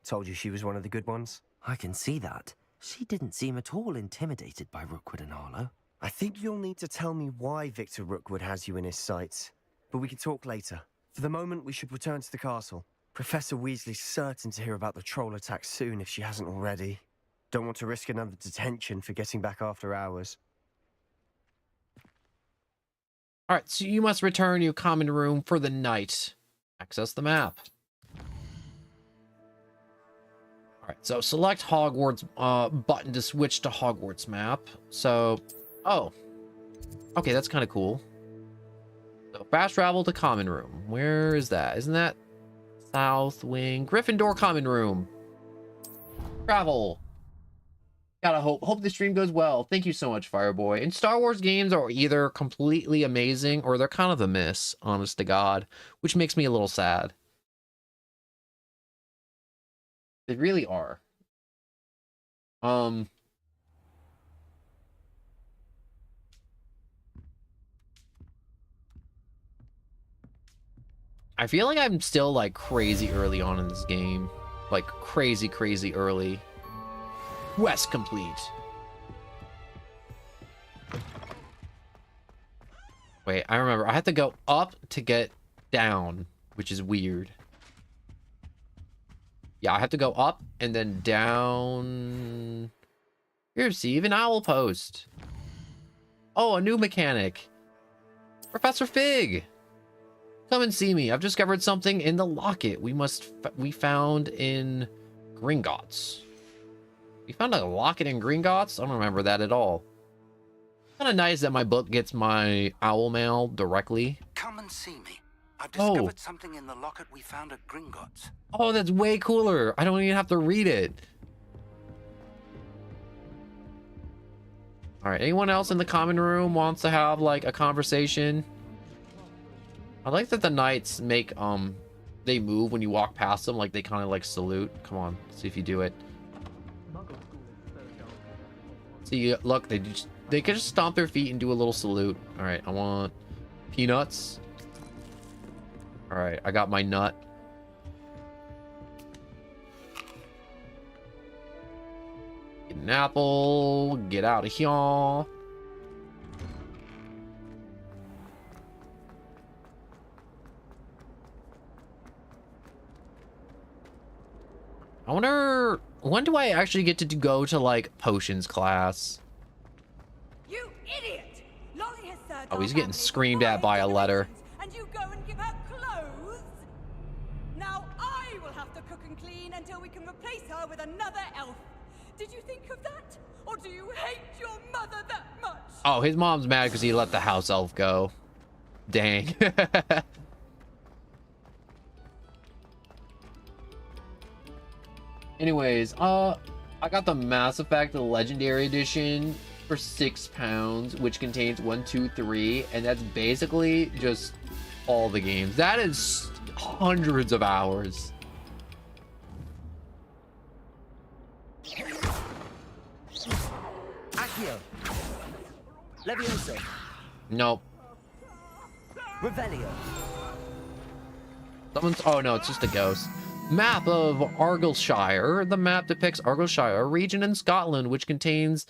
Told you she was one of the good ones. I can see that. She didn't seem at all intimidated by Rookwood and Harlow. I think you'll need to tell me why Victor Rookwood has you in his sights. but we can talk later. For the moment, we should return to the castle. Professor Weasley's certain to hear about the troll attack soon if she hasn't already. Don't want to risk another detention for getting back after hours. Alright, so you must return to your common room for the night. Access the map. Alright, so select Hogwarts button to switch to Hogwarts map. So, oh. Okay, that's kind of cool. So fast travel to common room. Where is that? Isn't that South Wing? Gryffindor common room. Travel. Gotta hope the stream goes well. Thank you so much, Fireboy. And Star Wars games are either completely amazing or they're kind of a miss, honest to God, which makes me a little sad. They really are. I feel like I'm still like crazy early on in this game. Like crazy early. Quest complete. Wait, I remember. I have to go up to get down, which is weird. Yeah, I have to go up and then down. Here, Steve, an owl post. Oh, a new mechanic. Professor Fig. Come and see me. I've discovered something in the locket we found in Gringotts. We found a locket in Gringotts? I don't remember that at all. Kind of nice that my book gets my owl mail directly. Come and see me. I've discovered something in the locket we found at Gringotts. Oh, that's way cooler. I don't even have to read it. All right, anyone else in the common room wants to have like a conversation? I like that the knights make they move when you walk past them, like they kind of like salute. Come on, see if you do it. See, look, they can just stomp their feet and do a little salute. All right, I want peanuts. All right, I got my nut. Get an apple. Get out of here. I wonder, when do I actually get to go to like potions class? You idiot! Lolly has served Oh, he's getting screamed at by a letter. and you go and give her clothes? Now I will have to cook and clean until we can replace her with another elf. Did you think of that? Or do you hate your mother that much? Oh, his mom's mad because he let the house elf go. Dang. Anyways, I got the Mass Effect Legendary Edition for £6, which contains 1, 2, 3, and that's basically just all the games. That is hundreds of hours. Accio. Levioso. Nope. Revelio. Someone's, oh no, it's just a ghost. Map of Argyllshire. The map depicts Argyllshire, a region in Scotland which contains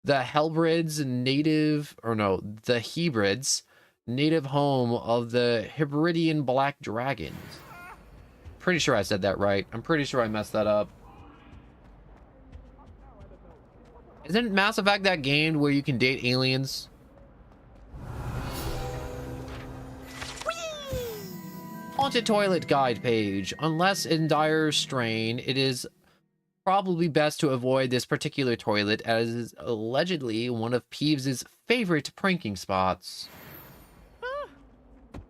the Hebrides native, or no, the Hebrides native home of the Hebridean black dragons. Pretty sure I said that right. I'm pretty sure I messed that up. Isn't Mass Effect that game where you can date aliens? Haunted toilet guide page. Unless in dire strain, it is probably best to avoid this particular toilet as it is allegedly one of Peeves's favorite pranking spots.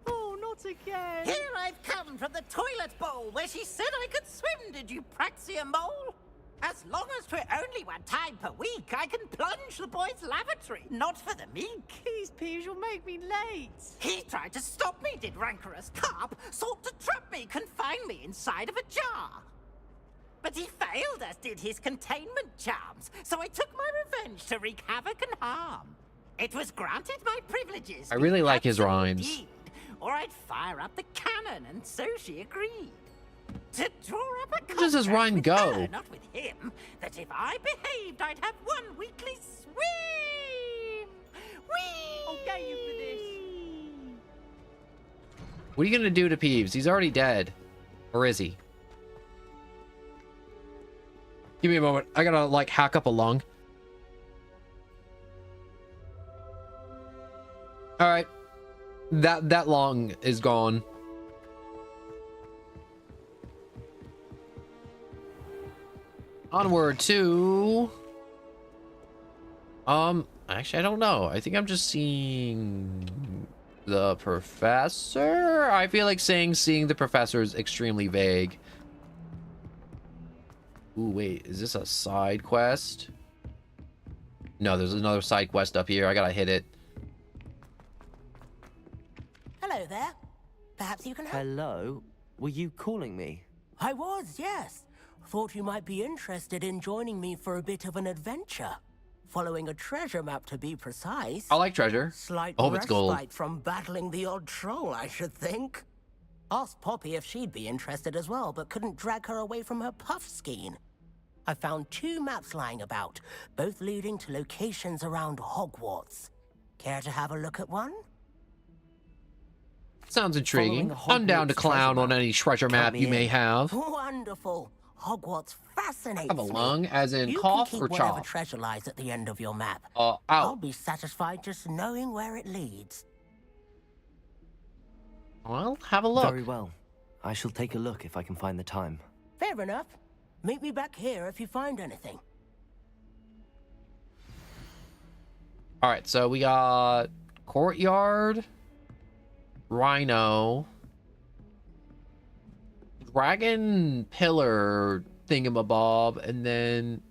Oh, not again. Here I've come from the toilet bowl where she said I could swim, did you praxia mole? As long as 'twere only 1 time per week, I can plunge the boy's lavatory, not for the meek. Please, Peeves, you'll make me late. He tried to stop me, did rancorous carp, sought to trap me, confine me inside of a jar. But he failed, as did his containment charms, so I took my revenge to wreak havoc and harm. It was granted my privileges. I really like his rhymes. Indeed, or I'd fire up the cannon, and so she agreed. To draw up a Where does his rhyme with go? her, not with him, that if I behaved, I'd have 1 weekly swim. Whee! I'll get you for this. What are you gonna do to Peeves? He's already dead. Or is he? Give me a moment. I gotta, like, hack up a lung. Alright. That lung is gone. Onward to... Actually, I don't know. I think I'm just seeing the professor. I feel like saying seeing the professor is extremely vague. Ooh, wait, is this a side quest? No, there's another side quest up here. I gotta hit it. Hello there. Perhaps you can help? Hello? Were you calling me? I was, yes. Thought you might be interested in joining me for a bit of an adventure. Following a treasure map, to be precise. I like treasure. Slight I hope it's gold. respite from battling the odd troll, I should think. Asked Poppy if she'd be interested as well, but couldn't drag her away from her puff skein. I found 2 maps lying about, both leading to locations around Hogwarts. Care to have a look at one? Sounds intriguing. I'm down to clown on any treasure map you may have. Wonderful. Hogwarts fascinates Have a me. lung, as in You cough can keep or whatever chop? treasure lies at the end of your map. Out. I'll be satisfied just knowing where it leads. Well, have a look. Very well. I shall take a look if I can find the time. Fair enough. Meet me back here if you find anything. All right, so we got courtyard, rhino, dragon pillar thingamabob, and then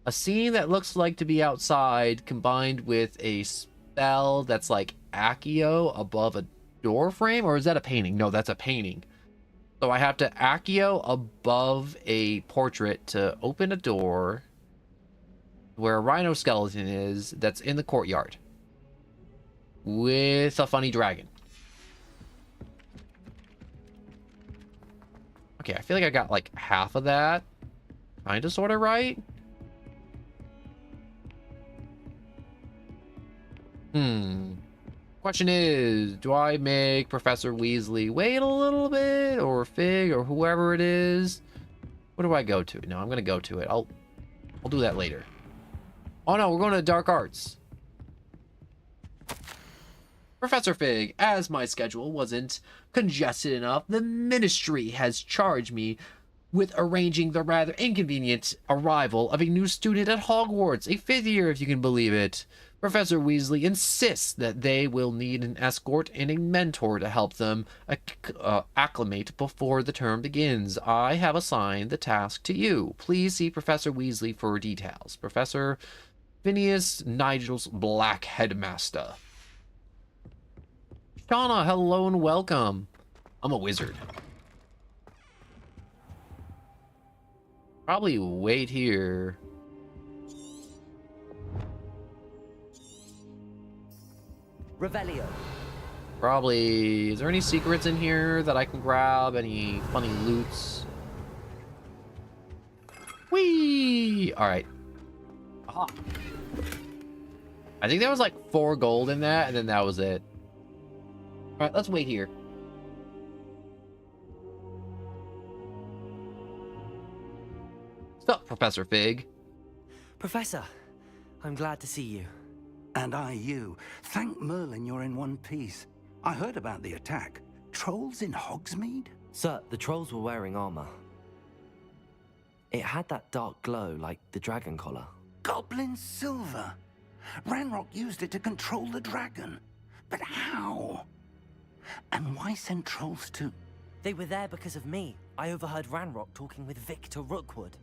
a scene that looks like to be outside combined with a spell that's like Accio above a door frame. Or is that a painting? No, that's a painting. So I have to Accio above a portrait to open a door where a rhino skeleton is that's in the courtyard with a funny dragon. Okay, I feel like I got like half of that kind of sort of right. Question is, do I make Professor Weasley wait a little bit, or Fig, or whoever it is? What do I go to? No, I'm gonna go to it. I'll do that later. Oh no, we're going to Dark Arts. Professor Fig, as my schedule wasn't congested enough, the Ministry has charged me with arranging the rather inconvenient arrival of a new student at Hogwarts, a 5th year if you can believe it. Professor Weasley insists that they will need an escort and a mentor to help them acclimate before the term begins. I have assigned the task to you. Please see Professor Weasley for details. Professor Phineas Nigel's Black Headmaster. Shauna, hello and welcome. I'm a wizard. Probably wait here. Revelio. Probably. Is there any secrets in here that I can grab? Any funny loots? Whee! Alright. Aha. I think there was like 4 gold in that, and then that was it. Alright, let's wait here. Stop, Professor Fig. Professor, I'm glad to see you. And I you. Thank Merlin you're in one piece. I heard about the attack. Trolls in Hogsmeade? Sir, the trolls were wearing armor. It had that dark glow like the dragon collar. Goblin silver. Ranrock used it to control the dragon. But how? And why send trolls to... They were there because of me. I overheard Ranrock talking with Victor Rookwood.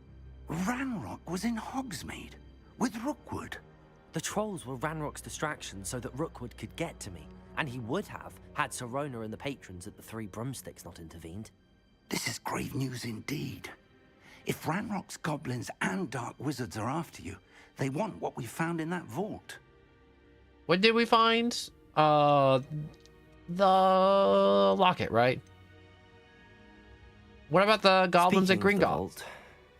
Ranrock was in Hogsmeade? With Rookwood? The trolls were Ranrock's distraction so that Rookwood could get to me. And he would have, had Sirona and the patrons at the Three Broomsticks not intervened. This is grave news indeed. If Ranrock's goblins and dark wizards are after you, they want what we found in that vault. What did we find? The locket, right? What about the goblins Speaking at of the Gringotts? vault,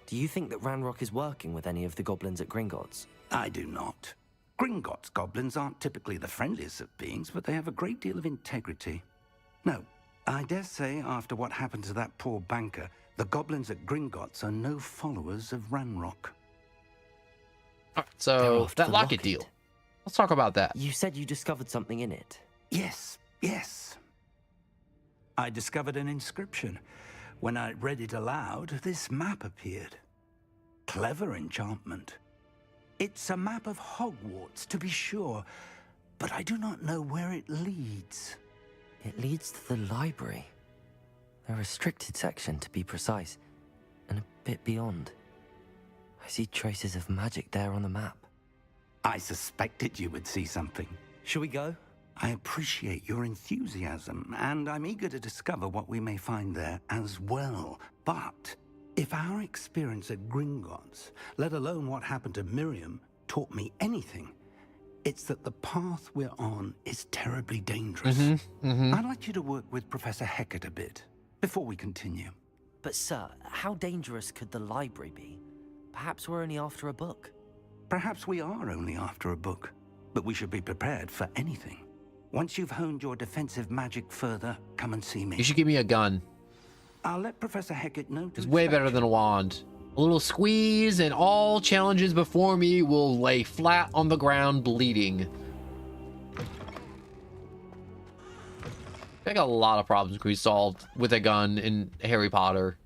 do you think that Ranrock is working with any of the goblins at Gringotts? I do not. Gringotts goblins aren't typically the friendliest of beings, but they have a great deal of integrity. No, I dare say after what happened to that poor banker, the goblins at Gringotts are no followers of Ranrock. So, that locket deal. Let's talk about that. You said you discovered something in it. Yes. I discovered an inscription. When I read it aloud, this map appeared. Clever enchantment. It's a map of Hogwarts, to be sure, but I do not know where it leads. It leads to the library. A restricted section, to be precise, and a bit beyond. I see traces of magic there on the map. I suspected you would see something. Shall we go? I appreciate your enthusiasm, and I'm eager to discover what we may find there as well. But if our experience at Gringotts, let alone what happened to Miriam, taught me anything, it's that the path we're on is terribly dangerous. I'd like you to work with Professor Hecat a bit before we continue. But sir, how dangerous could the library be? Perhaps we're only after a book. Perhaps we are only after a book, but we should be prepared for anything. Once you've honed your defensive magic further, come and see me. You should give me a gun. I'll let Professor Hecat know. It's way better than a wand. A little squeeze and all challenges before me will lay flat on the ground bleeding. I got a lot of problems can be solved with a gun in Harry Potter.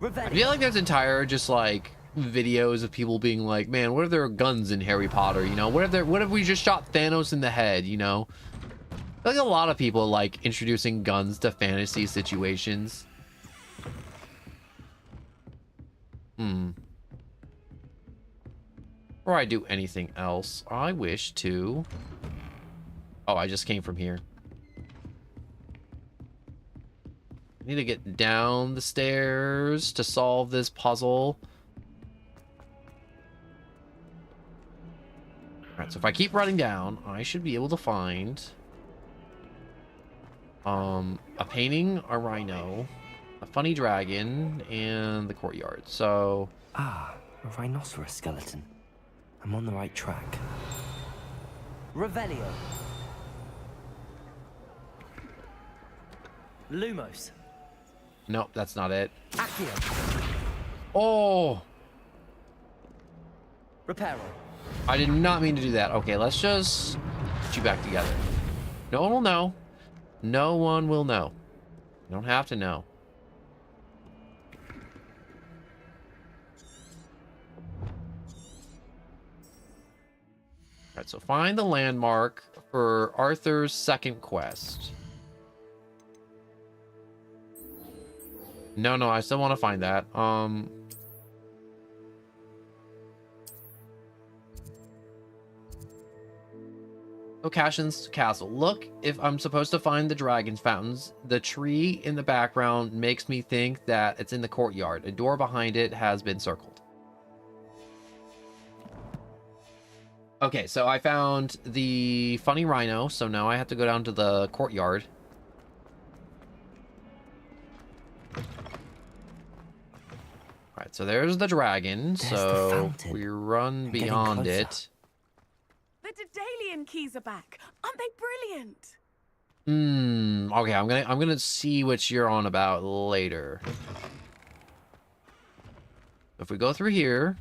I feel like there's entire just like videos of people being like, man, what if there are guns in Harry Potter? You know, what if we just shot Thanos in the head? You know, I feel like a lot of people like introducing guns to fantasy situations. Before I do anything else, I wish to... Oh, I just came from here. I need to get down the stairs to solve this puzzle. Alright, so if I keep running down, I should be able to find... a painting, a rhino, a funny dragon, and the courtyard. So... Ah, a rhinoceros skeleton. I'm on the right track. Revelio. Lumos. Nope, that's not it. Accio. Oh! Reparo. I did not mean to do that. Okay, let's just put you back together. No one will know. No one will know. You don't have to know. Alright, so find the landmark for Arthur's second quest. No, I still want to find that. Cashin's castle. Look, if I'm supposed to find the dragon fountains, the tree in the background makes me think that it's in the courtyard. A door behind it has been circled. Okay, so I found the funny rhino, so now I have to go down to the courtyard. Alright, so there's the dragon, so we run beyond it. The Daedalian keys are back. Aren't they brilliant? Okay, I'm gonna see what you're on about later. If we go through here,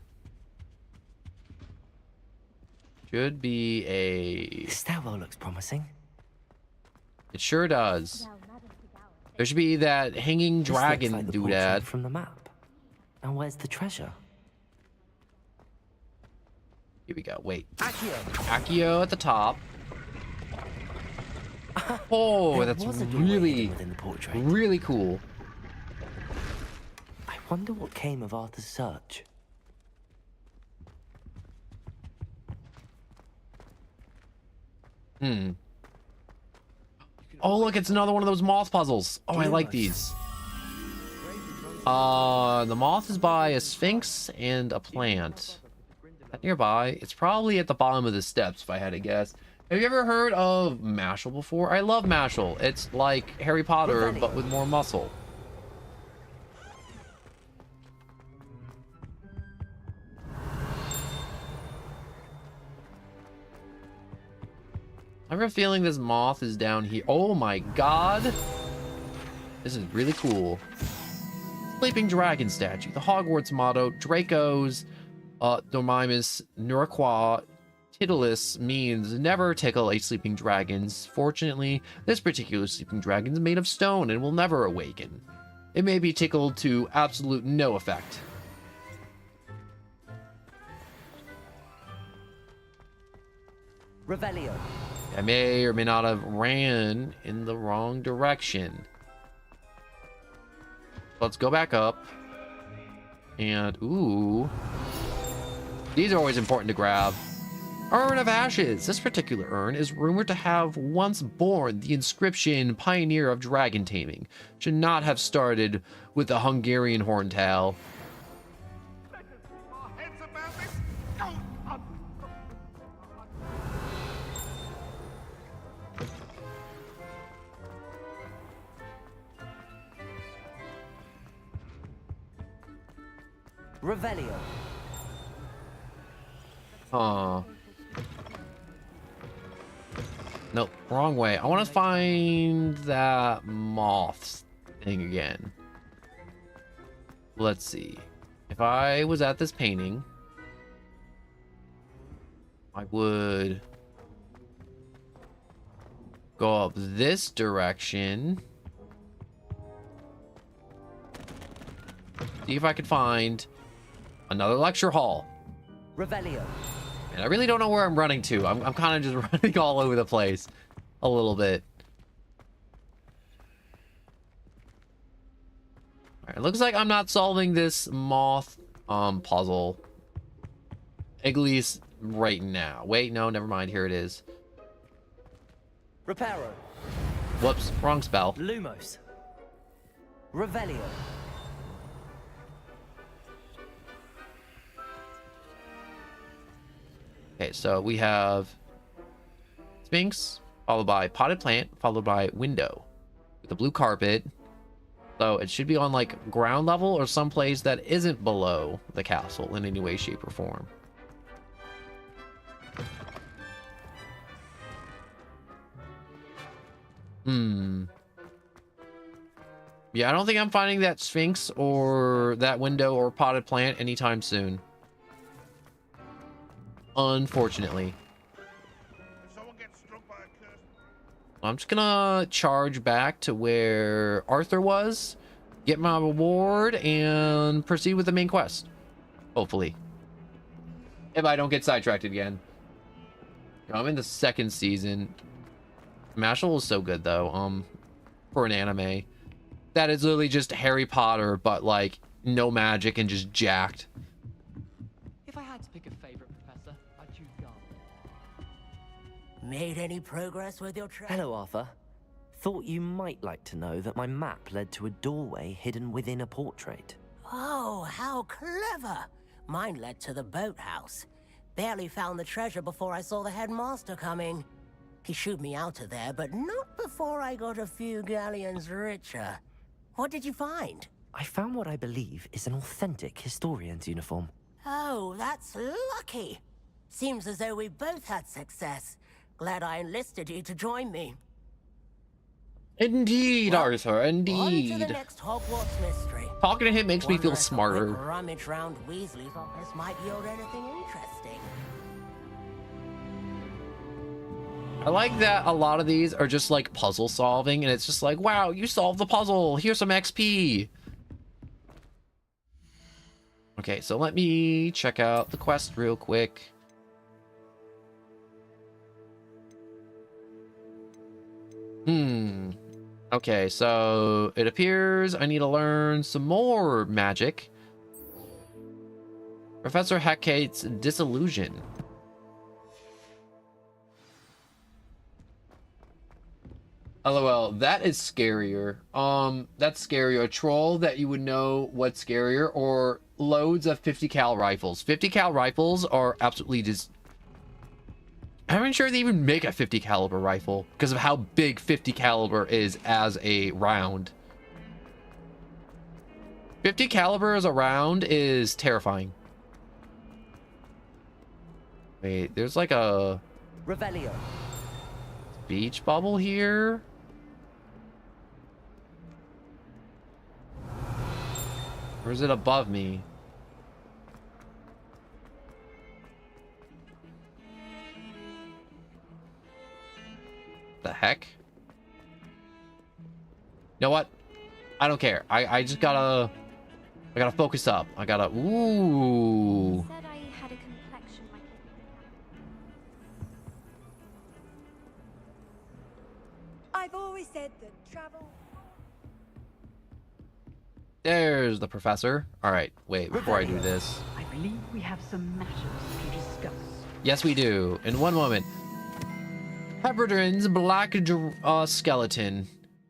should be a... The stairwell looks promising. It sure does. There should be that hanging dragon like doodad from the map. And where's the treasure? Here we go. Wait. Accio. Accio at the top. Oh, that's really, really cool. I wonder what came of Arthur's search. Oh, look, it's another one of those moth puzzles. Oh, I like these. The moth is by a sphinx and a plant. Nearby. It's probably at the bottom of the steps, if I had to guess. Have you ever heard of Mashal before? I love Mashal. It's like Harry Potter, but with more muscle. I have a feeling this moth is down here. Oh my god. This is really cool. Sleeping dragon statue. The Hogwarts motto, Draco's Dormimus Nurqua Titulus, means never tickle a sleeping dragon's. Fortunately, this particular sleeping dragon is made of stone and will never awaken. It may be tickled to absolute no effect. Revelio. I may or may not have ran in the wrong direction. Let's go back up. And, ooh. These are always important to grab. Urn of Ashes. This particular urn is rumored to have once borne the inscription Pioneer of Dragon Taming. Should not have started with the Hungarian Horntail. Revelio. Huh. Nope, wrong way. I want to find that moth thing again. Let's see. If I was at this painting, I would go up this direction. See if I could find another lecture hall. Revelio. And I really don't know where I'm running to. I'm kind of just running all over the place a little bit. All right, it looks like I'm not solving this moth puzzle, at least right now. Wait, no, never mind. Here it is. Reparo. Whoops, wrong spell. Lumos. Revelio. Okay, so we have Sphinx, followed by Potted Plant, followed by Window with a blue carpet. So it should be on like ground level or someplace that isn't below the castle in any way, shape, or form. Yeah, I don't think I'm finding that Sphinx or that Window or Potted Plant anytime soon. Unfortunately. I'm just gonna charge back to where Arthur was, get my reward, and proceed with the main quest. Hopefully. If I don't get sidetracked again. I'm in the second season. Mashal is so good though, for an anime. That is literally just Harry Potter, but like no magic and just jacked. If I had to pick a favorite professor, I'd choose Garden. Made any progress with your trip? Hello, Arthur. Thought you might like to know that my map led to a doorway hidden within a portrait. Oh, how clever! Mine led to the boathouse. Barely found the treasure before I saw the headmaster coming. He shooed me out of there, but not before I got a few galleons richer. What did you find? I found what I believe is an authentic historian's uniform. Oh, that's lucky. Seems as though we both had success. Glad I enlisted you to join me. Indeed, Arthur, indeed. On to the next Hogwarts mystery. Talking to him makes me feel Wonder if a smarter. quick rummage round Weasley's office might yield anything interesting. I like that a lot of these are just like puzzle solving, and it's just like, wow, you solved the puzzle. Here's some XP. Okay, so let me check out the quest real quick. Okay, so it appears I need to learn some more magic. Professor Heckate's Disillusion. LOL, that is scarier. That's scarier. A troll that you would know what's scarier, or loads of 50 cal rifles. 50 cal rifles are absolutely just... I'm not sure they even make a 50 caliber rifle because of how big 50 caliber is as a round. 50 caliber as a round is terrifying. Wait, there's like a... Revelio. speech bubble here? Or is it above me? The heck? You know what? I don't care. I just gotta... I gotta focus up. I gotta... Ooh. Said I had a complexion like I've always said that travel... There's the professor. All right, wait, before I do this. I believe we have some matters to discuss. Yes, we do. In one moment. Hebridean's black skeleton.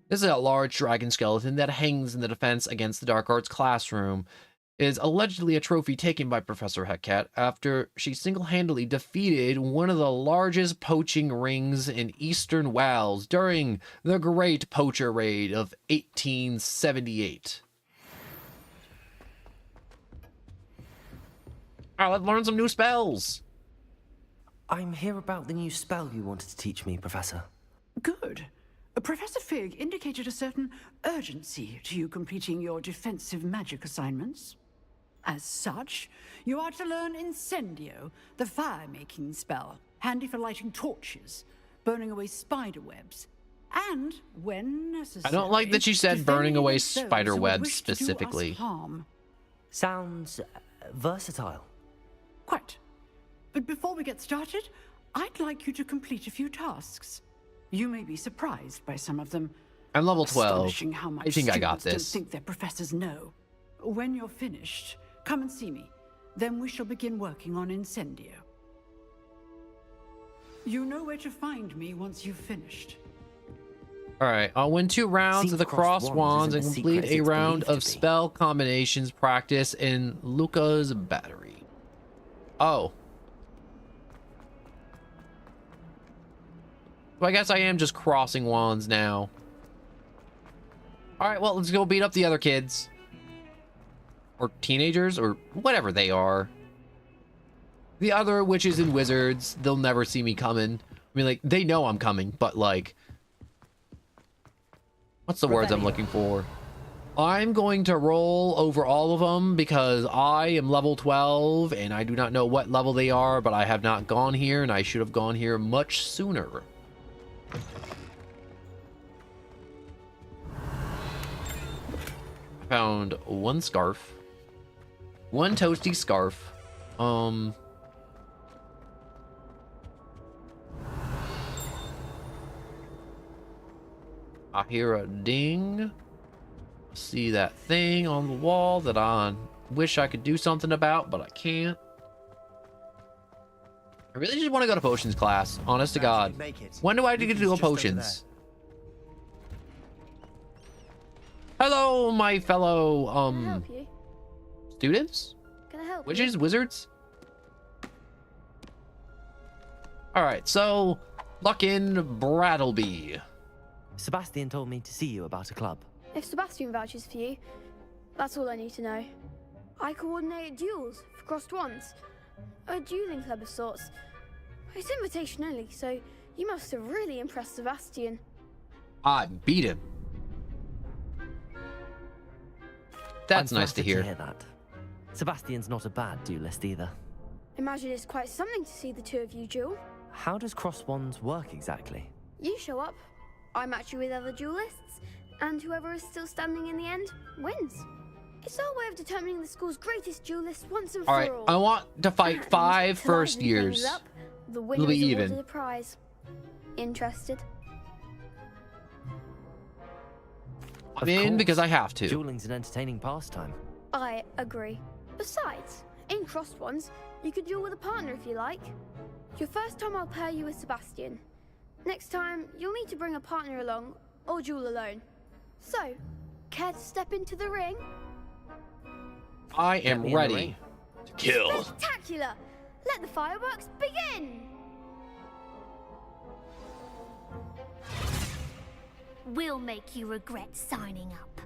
This is a large dragon skeleton that hangs in the defense against the dark arts classroom. It is allegedly a trophy taken by Professor Hecat after she single-handedly defeated one of the largest poaching rings in eastern Wales during the Great Poacher Raid of 1878. Alright, let's learn some new spells. I'm here about the new spell you wanted to teach me, Professor. Good. Professor Fig indicated a certain urgency to you completing your defensive magic assignments. As such, you are to learn Incendio, the fire-making spell, handy for lighting torches, burning away spider webs, and, when necessary... I don't like that you said burning away spider webs wish to do us specifically. harm. Sounds versatile. Quite. But before we get started, I'd like you to complete a few tasks. You may be surprised by some of them. I'm level 12. Astonishing how much I think I got students this. don't think their professors know. When you're finished, come and see me. Then we shall begin working on Incendio. You know where to find me once you've finished. Alright, I'll win 2 rounds of the cross wands and complete a round of spell combinations practice in Luca's battery. Oh. So I guess I am just crossing wands now. Alright, well, let's go beat up the other kids. Or teenagers, or whatever they are. The other witches and wizards, they'll never see me coming. I mean, like, they know I'm coming, but, like... What's the words I'm looking for? I'm going to roll over all of them because I am level 12, and I do not know what level they are, but I have not gone here, and I should have gone here much sooner. I found 1 scarf. 1 toasty scarf. I hear a ding. See that thing on the wall that I wish I could do something about, but I can't. I really just want to go to potions class, honest to God. When do I get to do potions? Hello, my fellow, Can I help you? students? Can I help Witches, you? wizards? Alright, so, Luckin Brattleby. Sebastian told me to see you about a club. If Sebastian vouches for you, that's all I need to know. I coordinate duels for crossed wands. A dueling club of sorts. It's invitation only, so you must have really impressed Sebastian. I beat him. That's I'm nice to flattered hear. that. Sebastian's not a bad duelist either. Imagine it's quite something to see the two of you duel. How does cross wands work exactly? You show up, I match you with other duelists, and whoever is still standing in the end wins. It's our way of determining the school's greatest duelist once and for Alright, all. I want to fight 5 To first liven things years. up, the It'll winner be is even. awarded a prize. Interested? I'm in because I have to. Dueling's an entertaining pastime. I agree. Besides, in crossed ones, you could duel with a partner if you like. Your first time I'll pair you with Sebastian. Next time, you'll need to bring a partner along, or duel alone. So, care to step into the ring? I am ready to kill. Spectacular! Let the fireworks begin! We'll make you regret signing up.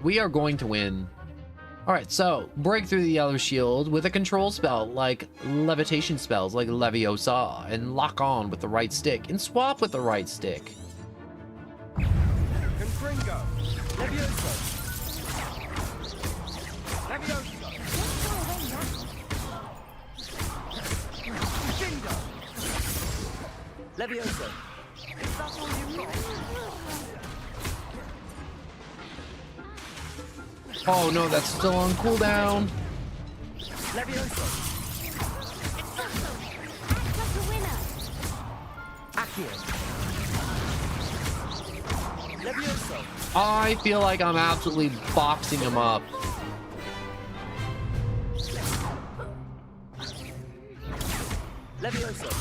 We are going to win. Alright, so break through the yellow shield with a control spell like levitation spells like Leviosa, and lock on with the right stick and swap with the right stick. Confringo. Leviosa. Leviosa. Bingo. Leviosa. Is that all you got? Oh no, that's still on cooldown. Leviosa. Accio. Leviosa. I feel like I'm absolutely boxing him up. Leviosa.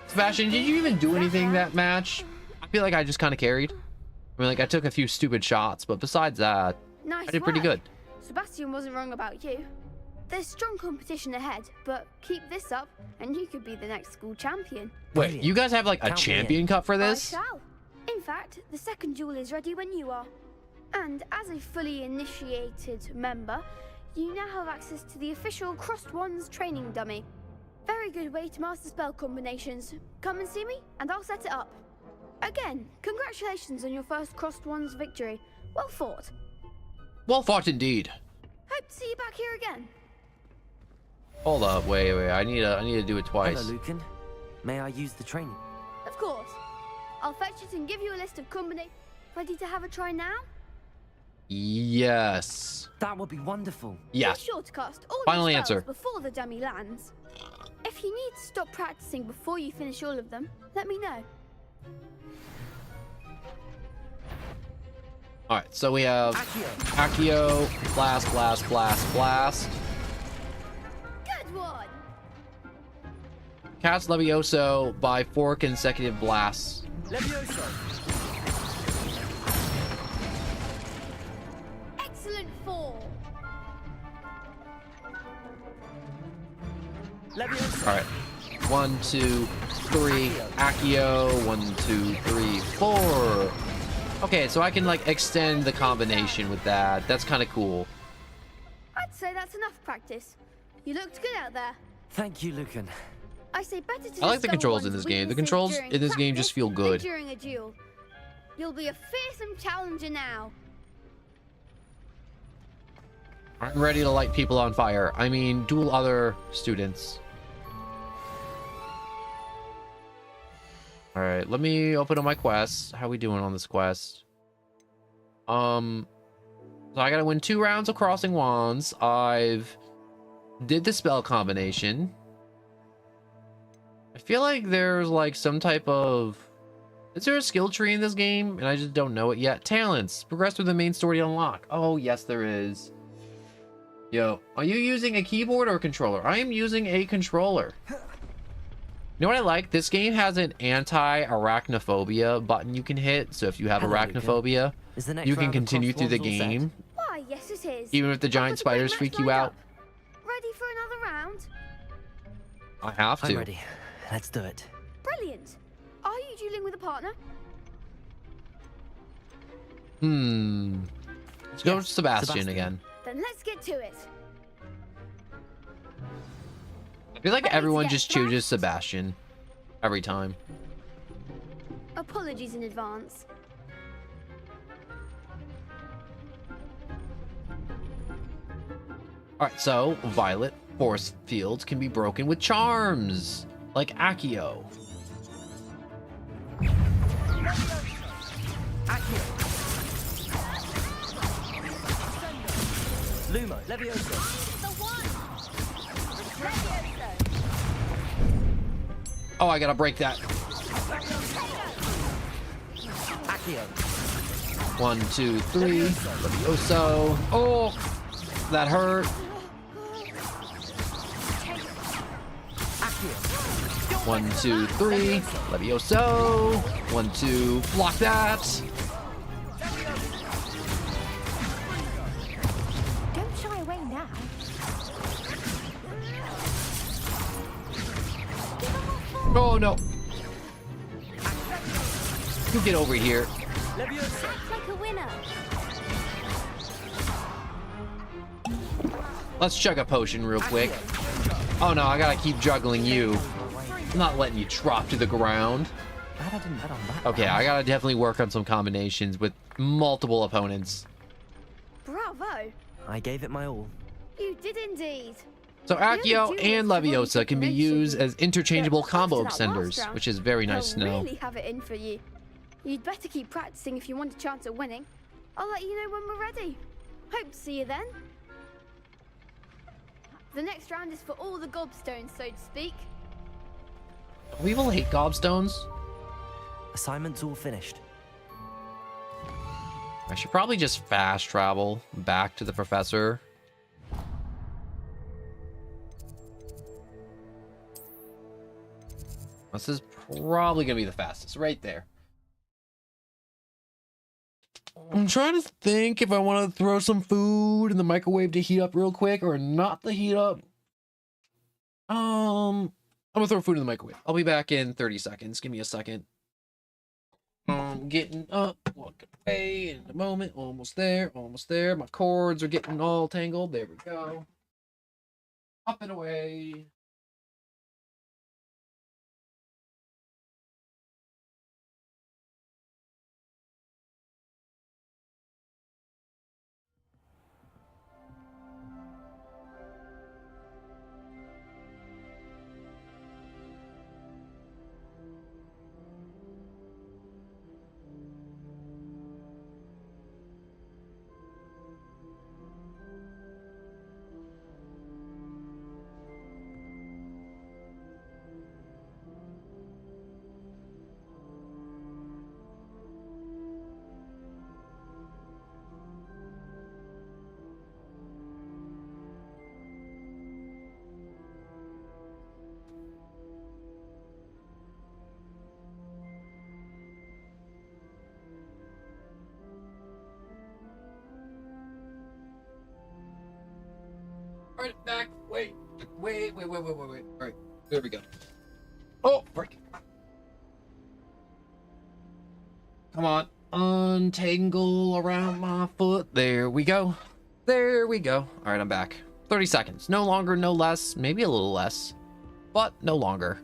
Sebastian, did you even do anything that match? I feel like I just kind of carried. I mean, like, I took a few stupid shots, but besides that, Nice I did pretty work. good. Sebastian wasn't wrong about you. There's strong competition ahead, but keep this up and you could be the next school champion. Wait, you guys have like a champion cup for this? I shall. In fact, the second duel is ready when you are. And as a fully initiated member, you now have access to the official Crossed Wands training dummy. Very good way to master spell combinations. Come and see me and I'll set it up. Again, congratulations on your first Crossed Wands victory. Well fought. Well fought indeed. Hope to see you back here again. Hold up, wait. I need to do it twice. Hello, Lucan. May I use the training? Of course. I'll fetch it and give you a list of combinations. Ready to have a try now? Yes. That would be wonderful. Yeah. Be sure to cast all Final your spells answer. before the dummy lands. If you need to stop practicing before you finish all of them, let me know. Alright, so we have Accio, Blast, Blast, Blast, Blast. Good one. Cast Levioso by 4 consecutive blasts. Leviosa. Excellent fall. Leviosa. Alright. 1, 2, 3. Accio. 1, 2, 3, 4. Okay, so I can like extend the combination with that. That's kind of cool. I'd say that's enough practice. You looked good out there. Thank you, Lucan. I say better to I like the discover controls in one's this game. The weaknesses controls during in this game practice just feel than good. during a duel. You'll be a fearsome challenger now. I'm ready to light people on fire. I mean, duel other students. All right, let me open up my quests. How we doing on this quest? So I gotta win 2 rounds of crossing wands. I've did the spell combination. I feel like there's like some type of... Is there a skill tree in this game? And I just don't know it yet. Talents. Progress through the main story to unlock. Oh, yes, there is. Yo, are you using a keyboard or a controller? I am using a controller. You know what I like? This game has an anti-arachnophobia button you can hit. So if you have Hello, arachnophobia, Is the next you can round of continue through the crosswords all set? game. Why, yes it is. Even if the giant I've got a great spiders match freak you lined out. up. Ready for another round? I have to. I'm ready. Let's do it. Brilliant. Are you dueling with a partner? Let's go with Sebastian again. Then let's get to it. I feel like everyone just chooses Sebastian every time. Apologies in advance. Alright, so Violet force fields can be broken with charms, like Accio. Lumo. Leviosa. Oh, I gotta break that. Accio. 1, 2, 3. Levioso. Oh, that hurt. Accio. 1, 2, 3. Levioso. 1, 2. Block that. Don't shy away now. Oh no. You get over here. Leviosa. Act like a winner. Let's chug a potion real quick. Oh no, I gotta keep juggling you. I'm not letting you drop to the ground. Glad I didn't bet on that. Okay, I gotta definitely work on some combinations with multiple opponents. Bravo! I gave it my all. You did indeed. So Accio and Leviosa can be used as interchangeable combo After that last extenders, round, which is very nice to they'll know. really have it in for you. You'd better keep practicing if you want a chance at winning. I'll let you know when we're ready. Hope to see you then. The next round is for all the gobstones, so to speak. We will hate gobstones. Assignment's all finished. I should probably just fast travel back to the professor. This is probably gonna be the fastest, right there. I'm trying to think if I want to throw some food in the microwave to heat up real quick or not to heat up. I'm gonna throw food in the microwave. I'll be back in 30 seconds. Give me a second. Getting up, walking away in a moment. Almost there, almost there. My cords are getting all tangled. There we go. Up and away. Right back. Wait. All right, there we go. Oh, break. Come on. Untangle around my foot. There we go. There we go. All right, I'm back. 30 seconds. No longer, no less. Maybe a little less, but no longer.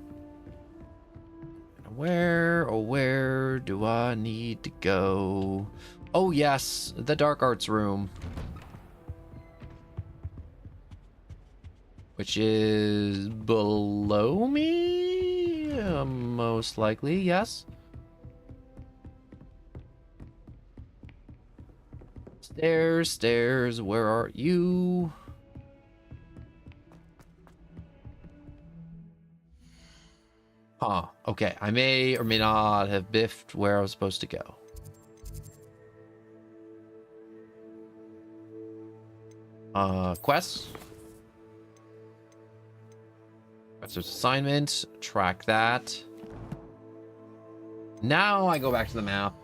Where do I need to go? Oh, yes. The dark arts room. Which is below me? Most likely, yes. Stairs, stairs, where are you? Huh, okay. I may or may not have biffed where I was supposed to go. Quests? Professor's assignment, track that. Now I go back to the map.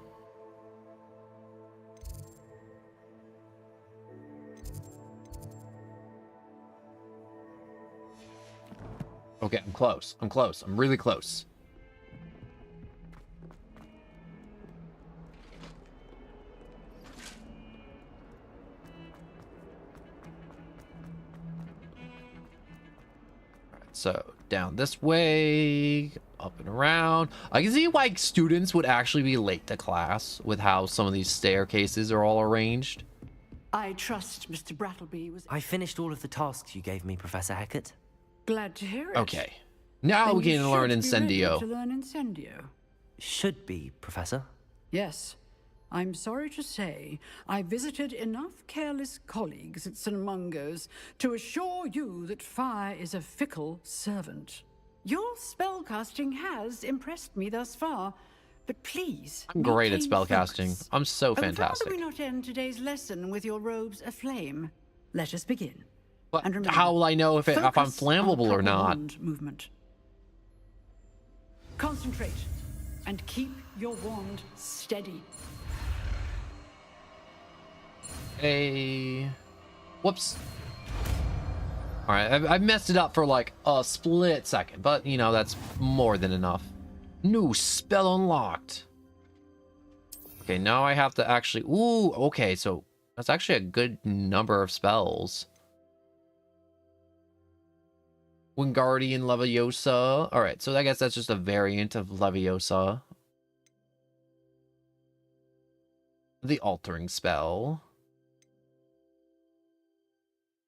Okay, I'm close. I'm close. I'm really close. So down this way, up and around. I can see why students would actually be late to class with how some of these staircases are all arranged. I trust Mr. Brattleby was... I finished all of the tasks you gave me, Professor Hackett. Glad to hear it. Okay. Now Then we can you learn should be ready Incendio. to learn Incendio. Should be, Professor. Yes. I'm sorry to say, I visited enough careless colleagues at St. Mungo's to assure you that fire is a fickle servant. Your spellcasting has impressed me thus far, but please... I'm great at maintain spellcasting. focus. I'm so I would fantastic. rather we not end today's lesson with your robes aflame. Let us begin. But And remember, how will I know if I'm focus on flammable or proper not? wand movement. Concentrate and keep your wand steady. Hey. Whoops. Alright, I've messed it up for like a split second, but you know, that's more than enough. New spell unlocked. Okay, now I have to actually... Ooh, okay, so that's actually a good number of spells. Wingardium Leviosa. Alright, so I guess that's just a variant of Leviosa. The altering spell.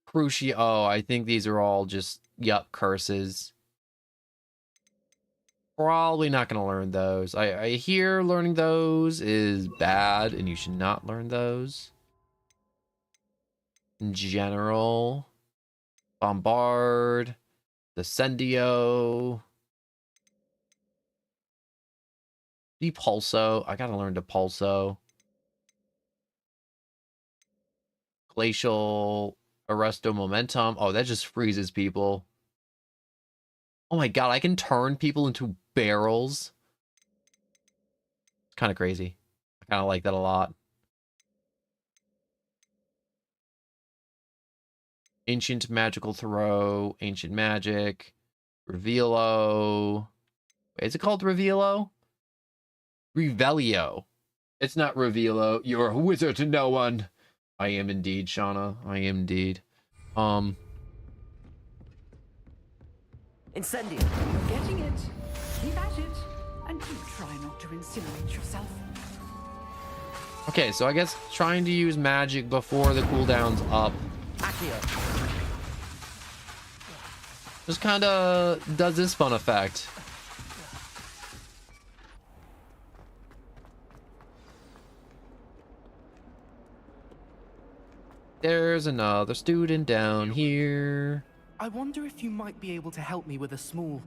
Crucio. Oh, I think these are all just, yup, curses. Probably not going to learn those. I hear learning those is bad, and you should not learn those. In general. Bombard. Descendio. Depulso. I gotta learn Depulso. Glacial Arresto Momentum. Oh, that just freezes people. Oh my god, I can turn people into barrels. It's kind of crazy. I kind of like that a lot. Ancient Magical Throw. Ancient Magic. Revealo. Wait, is it called Revealo? Revelio. It's not Revealo. You're a wizard to no one. I am indeed, Shauna. I am indeed. Incendio. You're getting it. Keep at it. And do try not to incinerate yourself. Okay, so I guess trying to use magic before the cooldown's up. Accio. Just kind of does this fun effect. There's another student down here. I wonder if you might be able to help me with a small,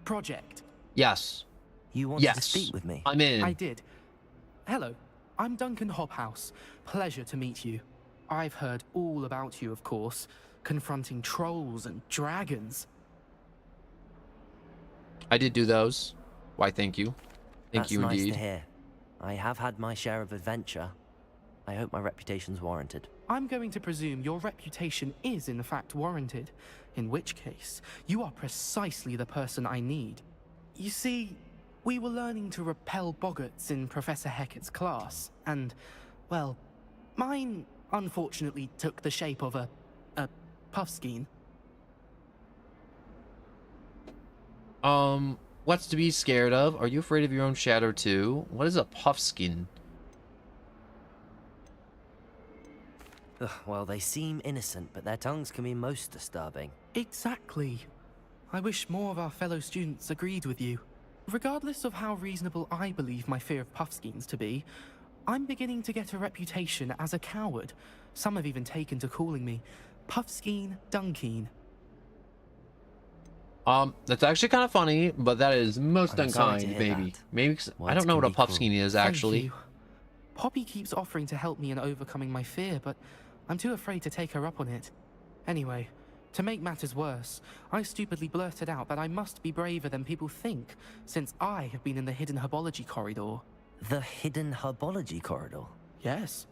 project. Yes. You wanted to speak with me? I'm in. I did. Hello, I'm Duncan Hobhouse. Pleasure to meet you. I've heard all about you, of course, confronting trolls and dragons. I did do those. Why, thank you. Thank you indeed. That's nice to hear. I have had my share of adventure. I hope my reputation's warranted. I'm going to presume your reputation is in fact warranted, in which case, you are precisely the person I need. You see, we were learning to repel boggarts in Professor Hecat's class, and, well, mine unfortunately took the shape of a puffskein. What's to be scared of? Are you afraid of your own shadow too? What is a puffskein? Ugh, well, they seem innocent, but their tongues can be most disturbing. Exactly. I wish more of our fellow students agreed with you. Regardless of how reasonable I believe my fear of puffskeins to be, I'm beginning to get a reputation as a coward. Some have even taken to calling me Puffskein Dunkeen. That's actually kind of funny, but that is most I'm sorry to unkind, hear maybe. that. Maybe 'cause I Words don't know can what a be cruel. puffskein is, Thank actually. you. Poppy keeps offering to help me in overcoming my fear, but I'm too afraid to take her up on it. Anyway, to make matters worse, I stupidly blurted out that I must be braver than people think, since I have been in the hidden herbology corridor. The hidden herbology corridor? Yes.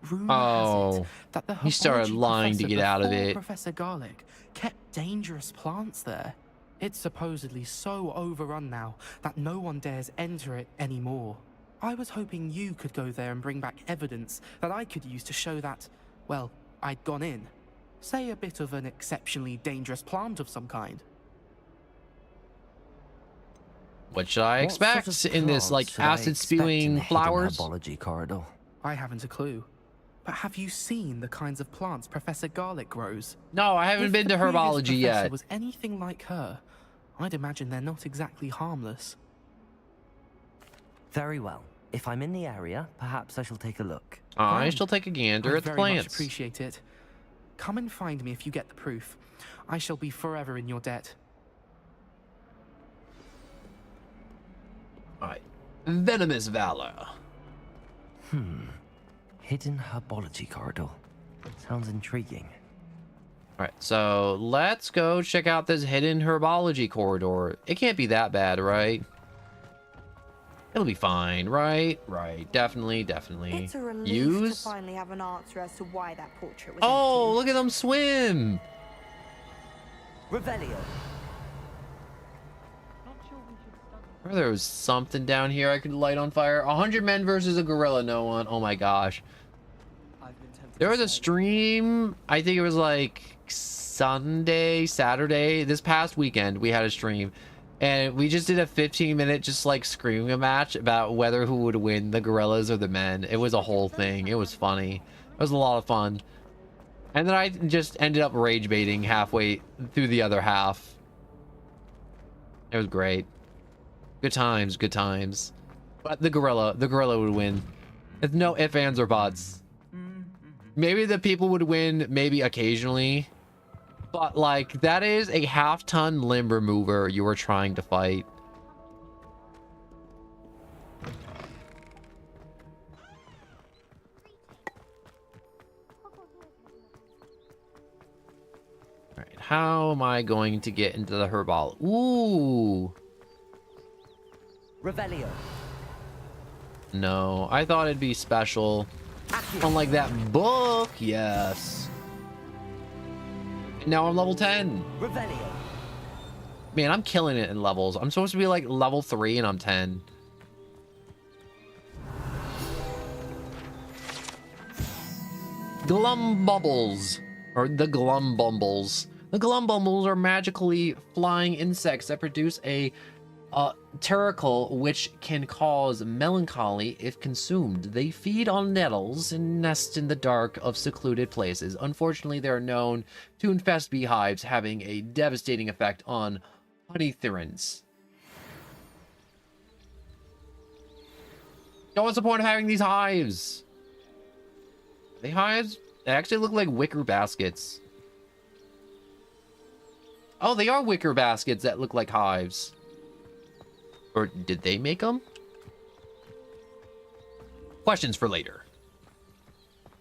Rumor has it that the He started herbology lying to professor get out of before it. Professor Garlic kept dangerous plants there. It's supposedly so overrun now that no one dares enter it anymore. I was hoping you could go there and bring back evidence that I could use to show that, well, I'd gone in. Say a bit of an exceptionally dangerous plant of some kind. What should I expect in this, like, acid-spewing flowers? Herbology corridor. I haven't a clue. But have you seen the kinds of plants Professor Garlic grows? No, I haven't If been the to previous herbology professor yet. was anything like her, I'd imagine they're not exactly harmless. Very well. If I'm in the area, perhaps I shall take a look. I shall take a gander I at the very much plants. appreciate it. Come and find me if you get the proof. I shall be forever in your debt. Alright. Venomous Valor. Hidden herbology corridor. Sounds intriguing. Alright, so let's go check out this hidden herbology corridor. It can't be that bad, right? It'll be fine, right? Right, definitely, definitely. It's a relief Use? to finally have an answer as to why that portrait was Oh, look at them swim! Revelio. There was something down here I could light on fire. 100 men versus a gorilla. No one. Oh my gosh. There was a stream. I think it was like Sunday, Saturday. This past weekend, we had a stream. And we just did a 15-minute just like screaming match about whether who would win, the gorillas or the men. It was a whole thing. It was funny. It was a lot of fun. And then I just ended up rage baiting halfway through the other half. It was great. Good times, good times. But the gorilla would win. It's no ifs, ands, or buts. Maybe the people would win, maybe occasionally. But like, that is a half-ton limb remover you were trying to fight. Alright, how am I going to get into the herbal? Ooh! Revelio. No, I thought it'd be special. Unlike that book, yes. Now I'm level 10. Revelio. Man, I'm killing it in levels. I'm supposed to be like level 3 and I'm 10. Glumbumbles. Or the Glumbumbles. The Glumbumbles are magically flying insects that produce a terracle which can cause melancholy if consumed. They feed on nettles and nest in the dark of secluded places. Unfortunately, they are known to infest beehives, having a devastating effect on honey therins. So what's the point of having these hives? Are they hives? They actually look like wicker baskets. Oh, they are wicker baskets that look like hives. Or did they make them? Questions for later.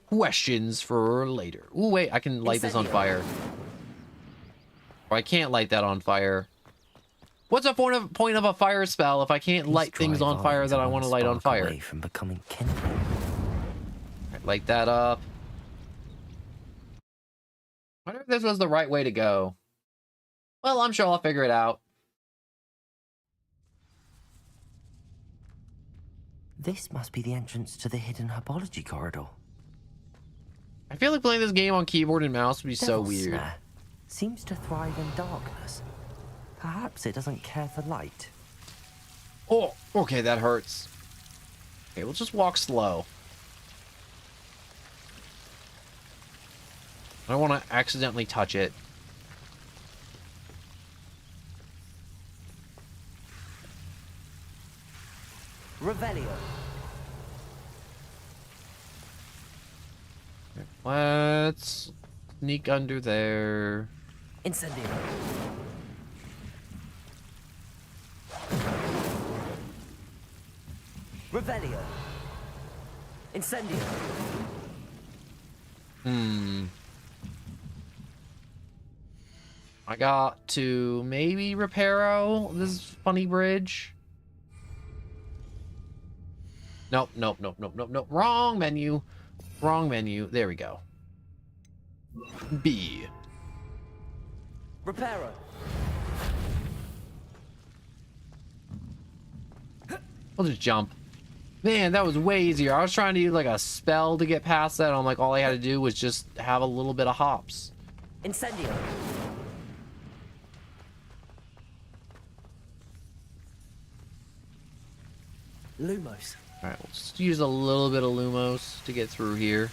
Questions for later. Ooh, wait, I can light this on fire. Or I can't light that on fire. What's the point of a fire spell if I can't light things on fire that I want to light on fire? Away from becoming kindling. Right, light that up. I wonder if this was the right way to go. Well, I'm sure I'll figure it out. This must be the entrance to the hidden herbology corridor. I feel like playing this game on keyboard and mouse would be so Devil's weird. Snare seems to thrive in darkness. Perhaps it doesn't care for light. Oh, okay, that hurts. Okay, we'll just walk slow. I don't want to accidentally touch it. Revelio. Let's sneak under there. Incendio. Revelio. Incendio. I got to maybe reparo this funny bridge. Nope, nope, nope, nope, nope, nope. Wrong menu. Wrong menu. There we go. B. Reparo. I'll just jump. Man, that was way easier. I was trying to use like a spell to get past that. I'm like, all I had to do was just have a little bit of hops. Incendio. Lumos. All right, we'll just use a little bit of Lumos to get through here.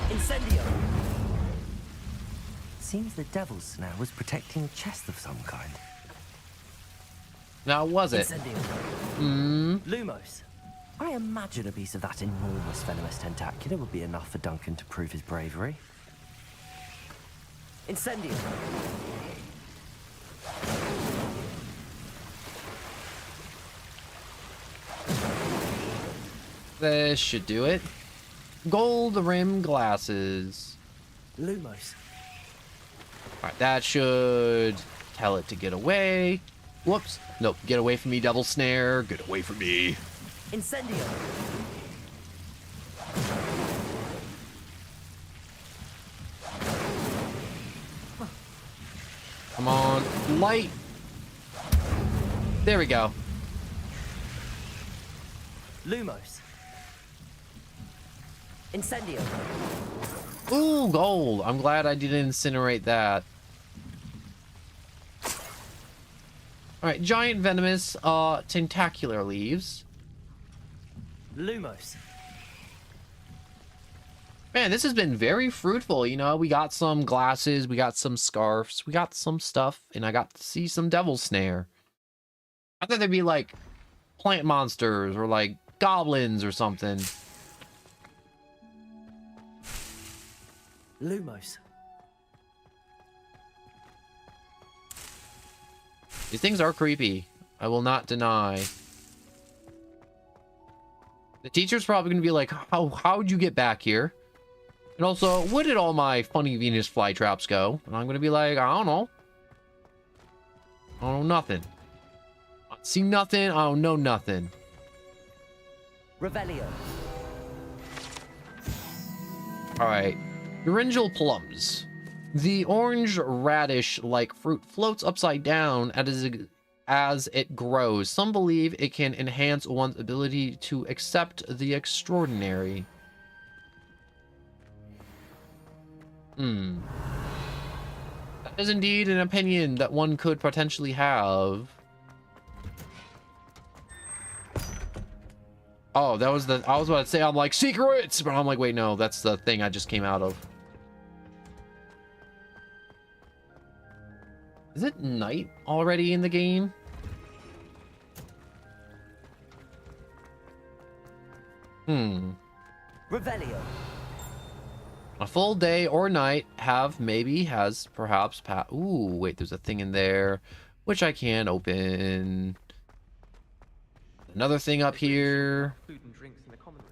Incendio. Seems the Devil's Snare was protecting a chest of some kind. Now, was it? Incendio. Lumos. I imagine a piece of that enormous venomous tentacular would be enough for Duncan to prove his bravery. Incendio. This should do it. Gold rim glasses. Lumos. Alright, that should tell it to get away. Whoops. Nope, get away from me, Devil Snare. Get away from me. Incendio. Come on, light. There we go. Lumos. Incendio. Ooh, gold. I'm glad I didn't incinerate that. Alright, giant venomous, tentacular leaves. Lumos. Man, this has been very fruitful, you know? We got some glasses, we got some scarves, we got some stuff, and I got to see some Devil's Snare. I thought there'd be, like, plant monsters, or, like, goblins or something. Lumos. These things are creepy. I will not deny. The teacher's probably going to be like, how'd you get back here? And also, where did all my funny Venus flytraps go? And I'm going to be like, I don't know. I don't know nothing. I see nothing. I don't know nothing. Revelio. Alright. Berinjal plums. The orange radish-like fruit floats upside down as it grows. Some believe it can enhance one's ability to accept the extraordinary. That is indeed an opinion that one could potentially have. Oh, that was the... I was about to say, I'm like, secrets! But I'm like, wait, no, that's the thing I just came out of. Is it night already in the game? Revelio. A full day or night has perhaps passed. Ooh, wait, there's a thing in there which I can't open. Another thing up here. Food and drinks in the common room.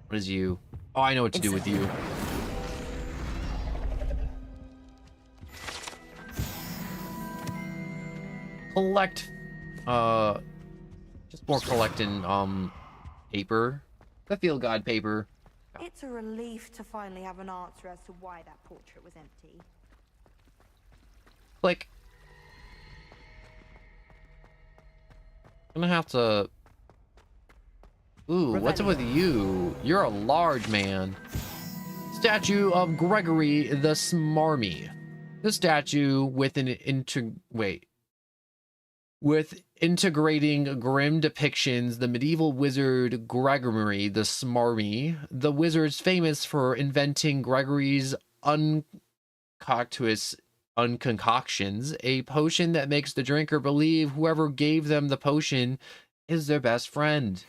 What is you? Oh, I know what to do with you. Collect, just more collecting, paper. The field guide paper. It's a relief to finally have an answer as to why that portrait was empty. Click. I'm gonna have to... Ooh, what's up with you? You're a large man. Statue of Gregory the Smarmy. The statue with an integrating grim depictions, the medieval wizard Gregory the Smarmy. The wizard's famous for inventing Gregory's uncoctions, a potion that makes the drinker believe whoever gave them the potion is their best friend.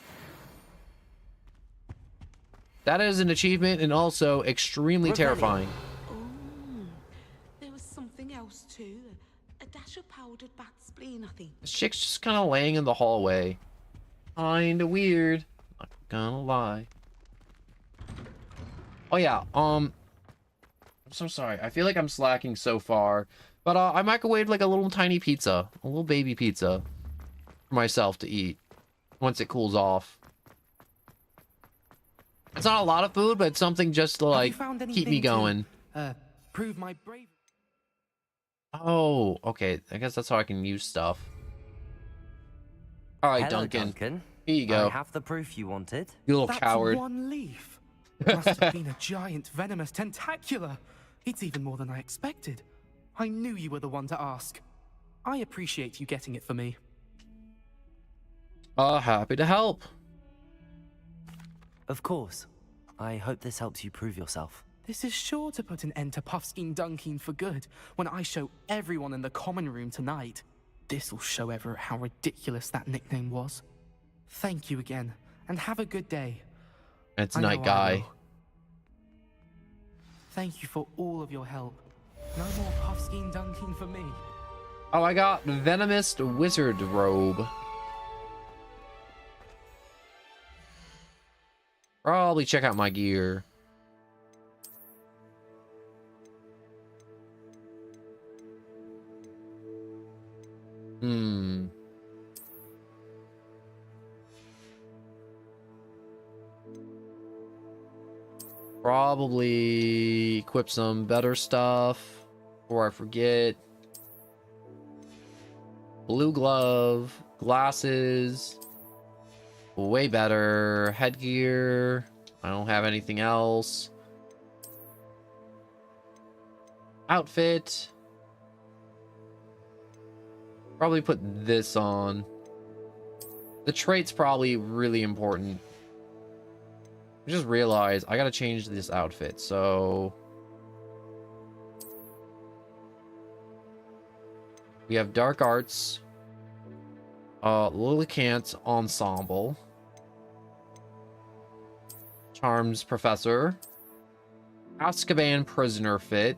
That is an achievement and also extremely terrifying. There was something else too. A dash of powdered bat spleen, I think. This chick's just kind of laying in the hallway. Kinda weird. Not gonna lie. Oh yeah, I'm so sorry. I feel like I'm slacking so far. But I microwaved like a little tiny pizza. A little baby pizza. For myself to eat. Once it cools off. It's not a lot of food, but it's something just to like keep me going. Prove my bravery. Oh, okay. I guess that's how I can use stuff. All right, Hello, Duncan. Here you go. I have the proof you wanted. You little That's coward. one leaf. Must have been a giant venomous tentacular. It's even more than I expected. I knew you were the one to ask. I appreciate you getting it for me. Happy to help. Of course. I hope this helps you prove yourself. This is sure to put an end to Puffskein Dunkeen for good when I show everyone in the common room tonight. This'll show Everett how ridiculous that nickname was. Thank you again, and have a good day. It's Night Guy. Thank you for all of your help. No more Puffskein Dunkeen for me. Oh, I got Venomous Wizard Robe. Probably check out my gear. Probably equip some better stuff before I forget. Blue glove, glasses, way better. Headgear, I don't have anything else. Outfit, probably put this on. The trait's probably really important. I just realized I gotta change this outfit, so we have Dark Arts, Lilicant Ensemble, Charms Professor, Azkaban Prisoner Fit,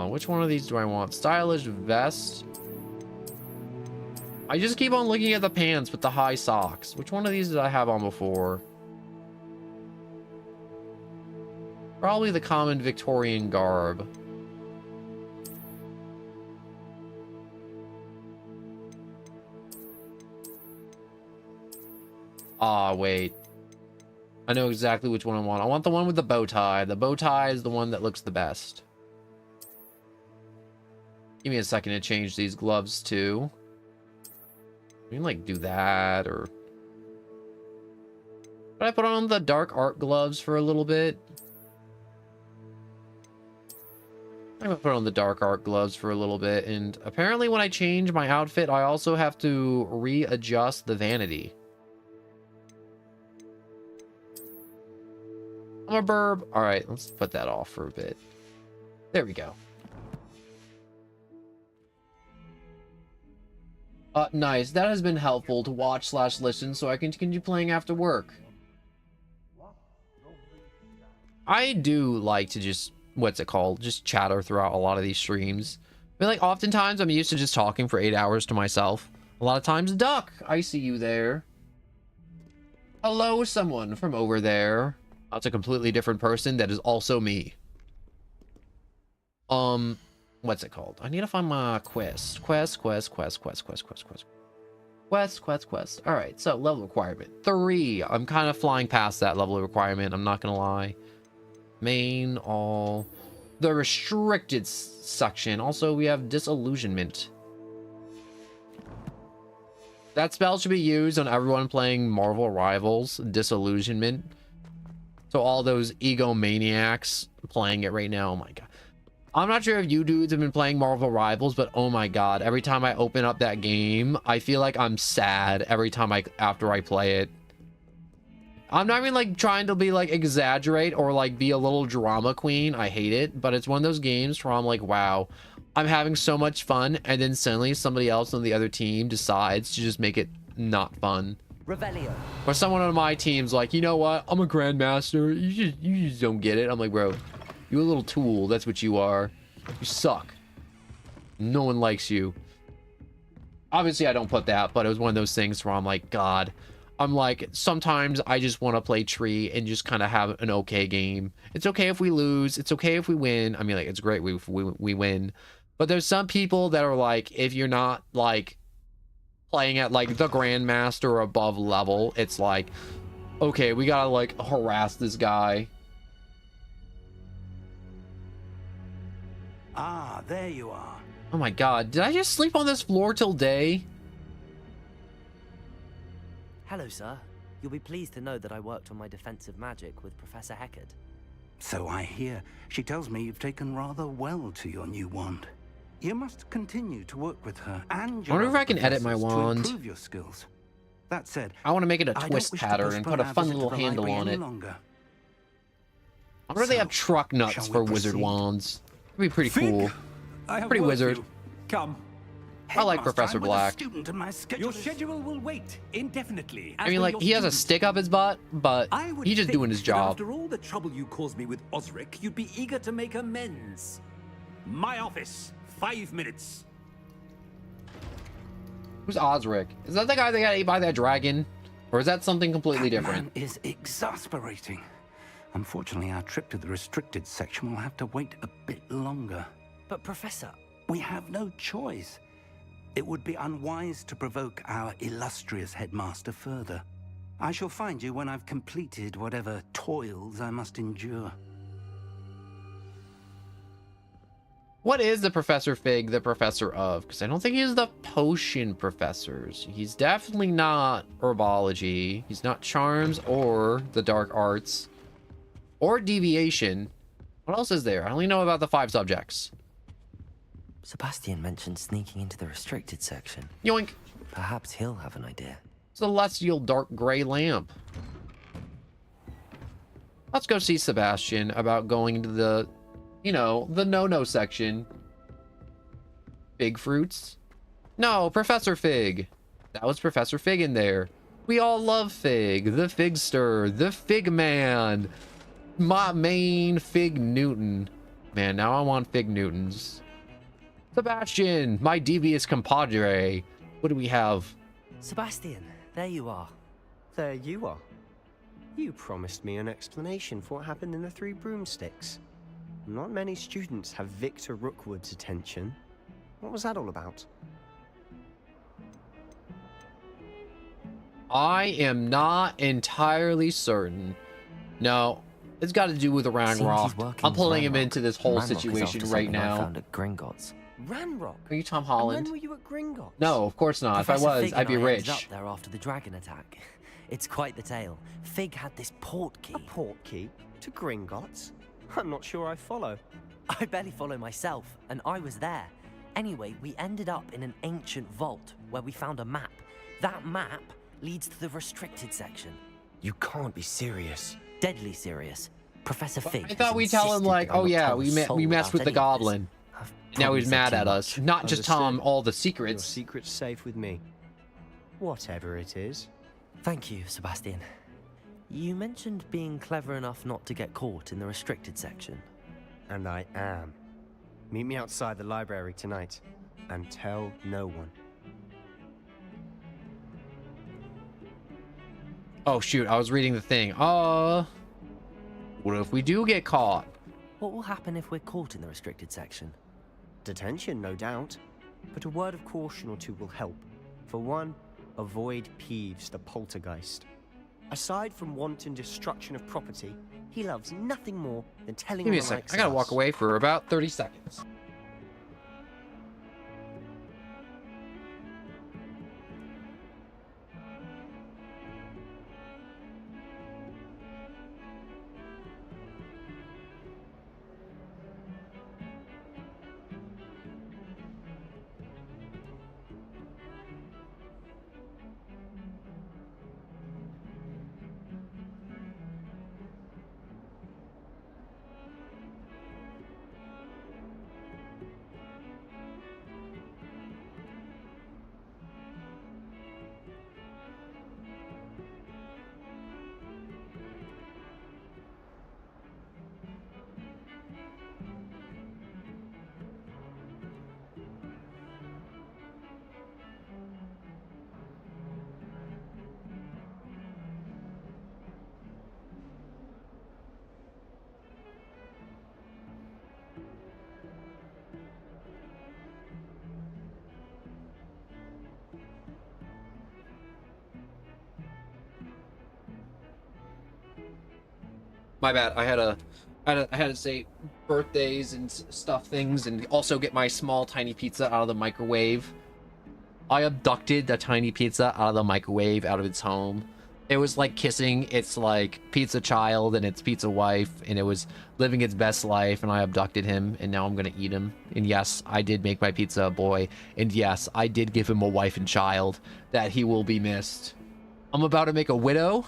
which one of these do I want? Stylish Vest. I just keep on looking at the pants with the high socks. Which one of these did I have on before? Probably the common Victorian garb. Ah, wait. I know exactly which one I want. I want the one with the bow tie. The bow tie is the one that looks the best. Give me a second to change these gloves too. We can like do that, or should I put on the dark art gloves for a little bit? I'm gonna put on the dark art gloves for a little bit, and apparently when I change my outfit, I also have to readjust the vanity. I'm a burb. All right, let's put that off for a bit. There we go. Nice. That has been helpful to watch/listen so I can continue playing after work. I do like to just, what's it called? Just chatter throughout a lot of these streams. I mean, like, oftentimes I'm used to just talking for 8 hours to myself. A lot of times, Duck, I see you there. Hello, someone from over there. That's a completely different person that is also me. What's it called? I need to find my quest. Quest. All right, so level requirement 3. I'm kind of flying past that level requirement. I'm not gonna lie. Main, all. The restricted section. Also, we have disillusionment. That spell should be used on everyone playing Marvel Rivals. Disillusionment. So all those egomaniacs playing it right now. Oh my god. I'm not sure if you dudes have been playing Marvel Rivals, but oh my god, every time I open up that game, I feel like I'm sad every time after I play it. I'm not even like trying to be like exaggerate or like be a little drama queen. I hate it, but it's one of those games where I'm like, wow, I'm having so much fun, and then suddenly somebody else on the other team decides to just make it not fun. Revelio. Or someone on my team's like, you know what? I'm a grandmaster. You just don't get it. I'm like, bro, you a little tool. That's what you are. You suck. No one likes you. Obviously, I don't put that, but it was one of those things where I'm like, God. I'm like, sometimes I just want to play Tree and just kind of have an okay game. It's okay if we lose. It's okay if we win. I mean, like, it's great if we win. But there's some people that are like, if you're not, like, playing at, like, the Grandmaster or above level, it's like, okay, we gotta, like, harass this guy. Ah, there you are. Oh my god, did I just sleep on this floor till day? Hello, sir. You'll be pleased to know that I worked on my defensive magic with Professor Heckard. So I hear. She tells me you've taken rather well to your new wand. You must continue to work with her and your I wonder if other I can edit my professors to wand. improve your skills. That said, I want to make it a I don't twist wish to pattern and put a postpone our fun visit to little the handle library on any it. longer. I wonder if they have truck nuts shall we for wizard proceed? wands. It'd be pretty Fig, cool. I have Pretty work for wizard. you. Come. I like Headmaster, Professor I'm with a Black. student and my schedule Your is- schedule will wait indefinitely. I mean, like, he has a stick up his butt, but I would he's just think doing his that job. After all the trouble you caused me with Osric, you'd be eager to make amends. My office, 5 minutes. Who's Osric? Is that the guy that got ate by that dragon? Or is that something completely That different? man is exasperating. Unfortunately, our trip to the restricted section will have to wait a bit longer. But, Professor... We have no choice. It would be unwise to provoke our illustrious headmaster further. I shall find you when I've completed whatever toils I must endure. What is the Professor Fig the professor of? Because I don't think he's the potion professors. He's definitely not herbology. He's not charms or the dark arts or deviation. What else is there? I only know about the 5 subjects. Sebastian mentioned sneaking into the restricted section. Yoink. Perhaps he'll have an idea. Celestial dark gray lamp. Let's go see Sebastian about going into the, you know, the no-no section. Fig fruits? No, Professor Fig. That was Professor Fig in there. We all love Fig. The Figster. The Fig Man. My main Fig Newton. Man, now I want Fig Newtons. Sebastian, my devious compadre. What do we have? Sebastian, there you are. There you are. You promised me an explanation for what happened in the 3 broomsticks. Not many students have Victor Rookwood's attention. What was that all about? I am not entirely certain. No, it's got to do with Ranrock. I'm pulling him into this whole situation right now. I found at Gringotts. Ranrock? Are you Tom Holland? And when were you at Gringotts? No, of course not. Professor If I was, Fig I'd be and I ended rich. up there after the dragon attack. It's quite the tale. Fig had this port key. A port key? To Gringotts? I'm not sure I follow. I barely follow myself, and I was there. Anyway, we ended up in an ancient vault where we found a map. That map leads to the restricted section. You can't be serious. Deadly serious. Professor Fig. I thought we tell him like, oh yeah, we messed with the goblin. Now he's mad at us. Not just tell him all the secrets. Your secret's safe with me. Whatever it is. Thank you, Sebastian. You mentioned being clever enough not to get caught in the restricted section. And I am. Meet me outside the library tonight. And tell no one. Oh shoot, I was reading the thing. What if we do get caught? What will happen if we're caught in the restricted section? Detention, no doubt. But a word of caution or two will help. For one, avoid Peeves, the poltergeist. Aside from wanton destruction of property, he loves nothing more than telling Give me a the sec. likes I gotta of walk us. away for about 30 seconds. My bad. I had to say birthdays and stuff things, and also get my small tiny pizza out of the microwave. I abducted the tiny pizza out of the microwave, out of its home. It was like kissing its like pizza child and its pizza wife, and it was living its best life. And I abducted him, and now I'm gonna eat him. And yes, I did make my pizza a boy, and yes, I did give him a wife and child that he will be missed. I'm about to make a widow.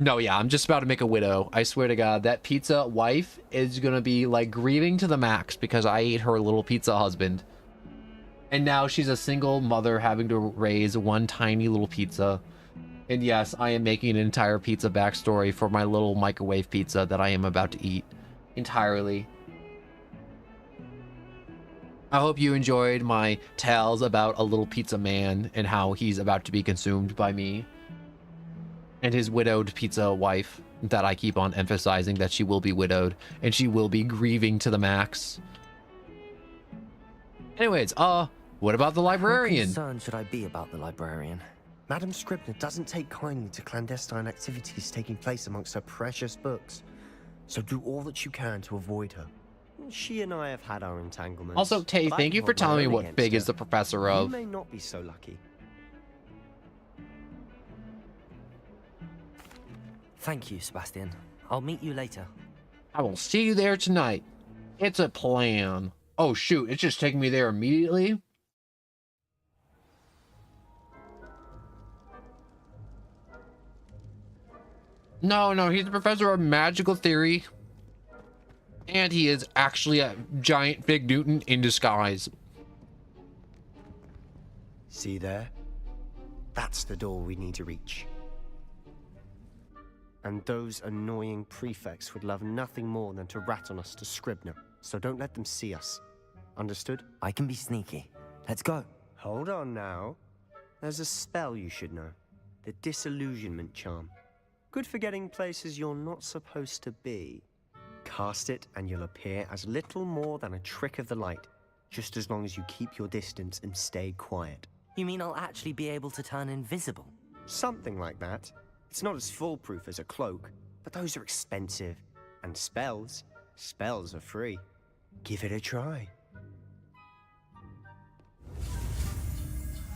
No, yeah, I'm just about to make a widow. I swear to God, that pizza wife is gonna be like grieving to the max because I ate her little pizza husband. And now she's a single mother having to raise one tiny little pizza. And yes, I am making an entire pizza backstory for my little microwave pizza that I am about to eat entirely. I hope you enjoyed my tales about a little pizza man and how he's about to be consumed by me. And his widowed pizza wife that I keep on emphasizing that she will be widowed and she will be grieving to the max. Anyways, what about the librarian? How concerned should I be about the librarian? Madam Scribner doesn't take kindly to clandestine activities taking place amongst her precious books. So do all that you can to avoid her. She and I have had our entanglements. Also, Tay, but I thank can you for hold my telling me own what against Fig is her. the professor You of. may not be so lucky. Thank you, Sebastian. I'll meet you later. I will see you there tonight. It's a plan. Oh shoot, it's just taking me there immediately. No, he's a professor of magical theory. And he is actually a giant Fig Newton in disguise. See there? That's the door we need to reach. And those annoying prefects would love nothing more than to rat on us to Scribner, so don't let them see us. Understood? I can be sneaky. Let's go. Hold on now. There's a spell you should know. The Disillusionment Charm. Good for getting places you're not supposed to be. Cast it and you'll appear as little more than a trick of the light, just as long as you keep your distance and stay quiet. You mean I'll actually be able to turn invisible? Something like that. It's not as foolproof as a cloak, but those are expensive. And spells are free. Give it a try.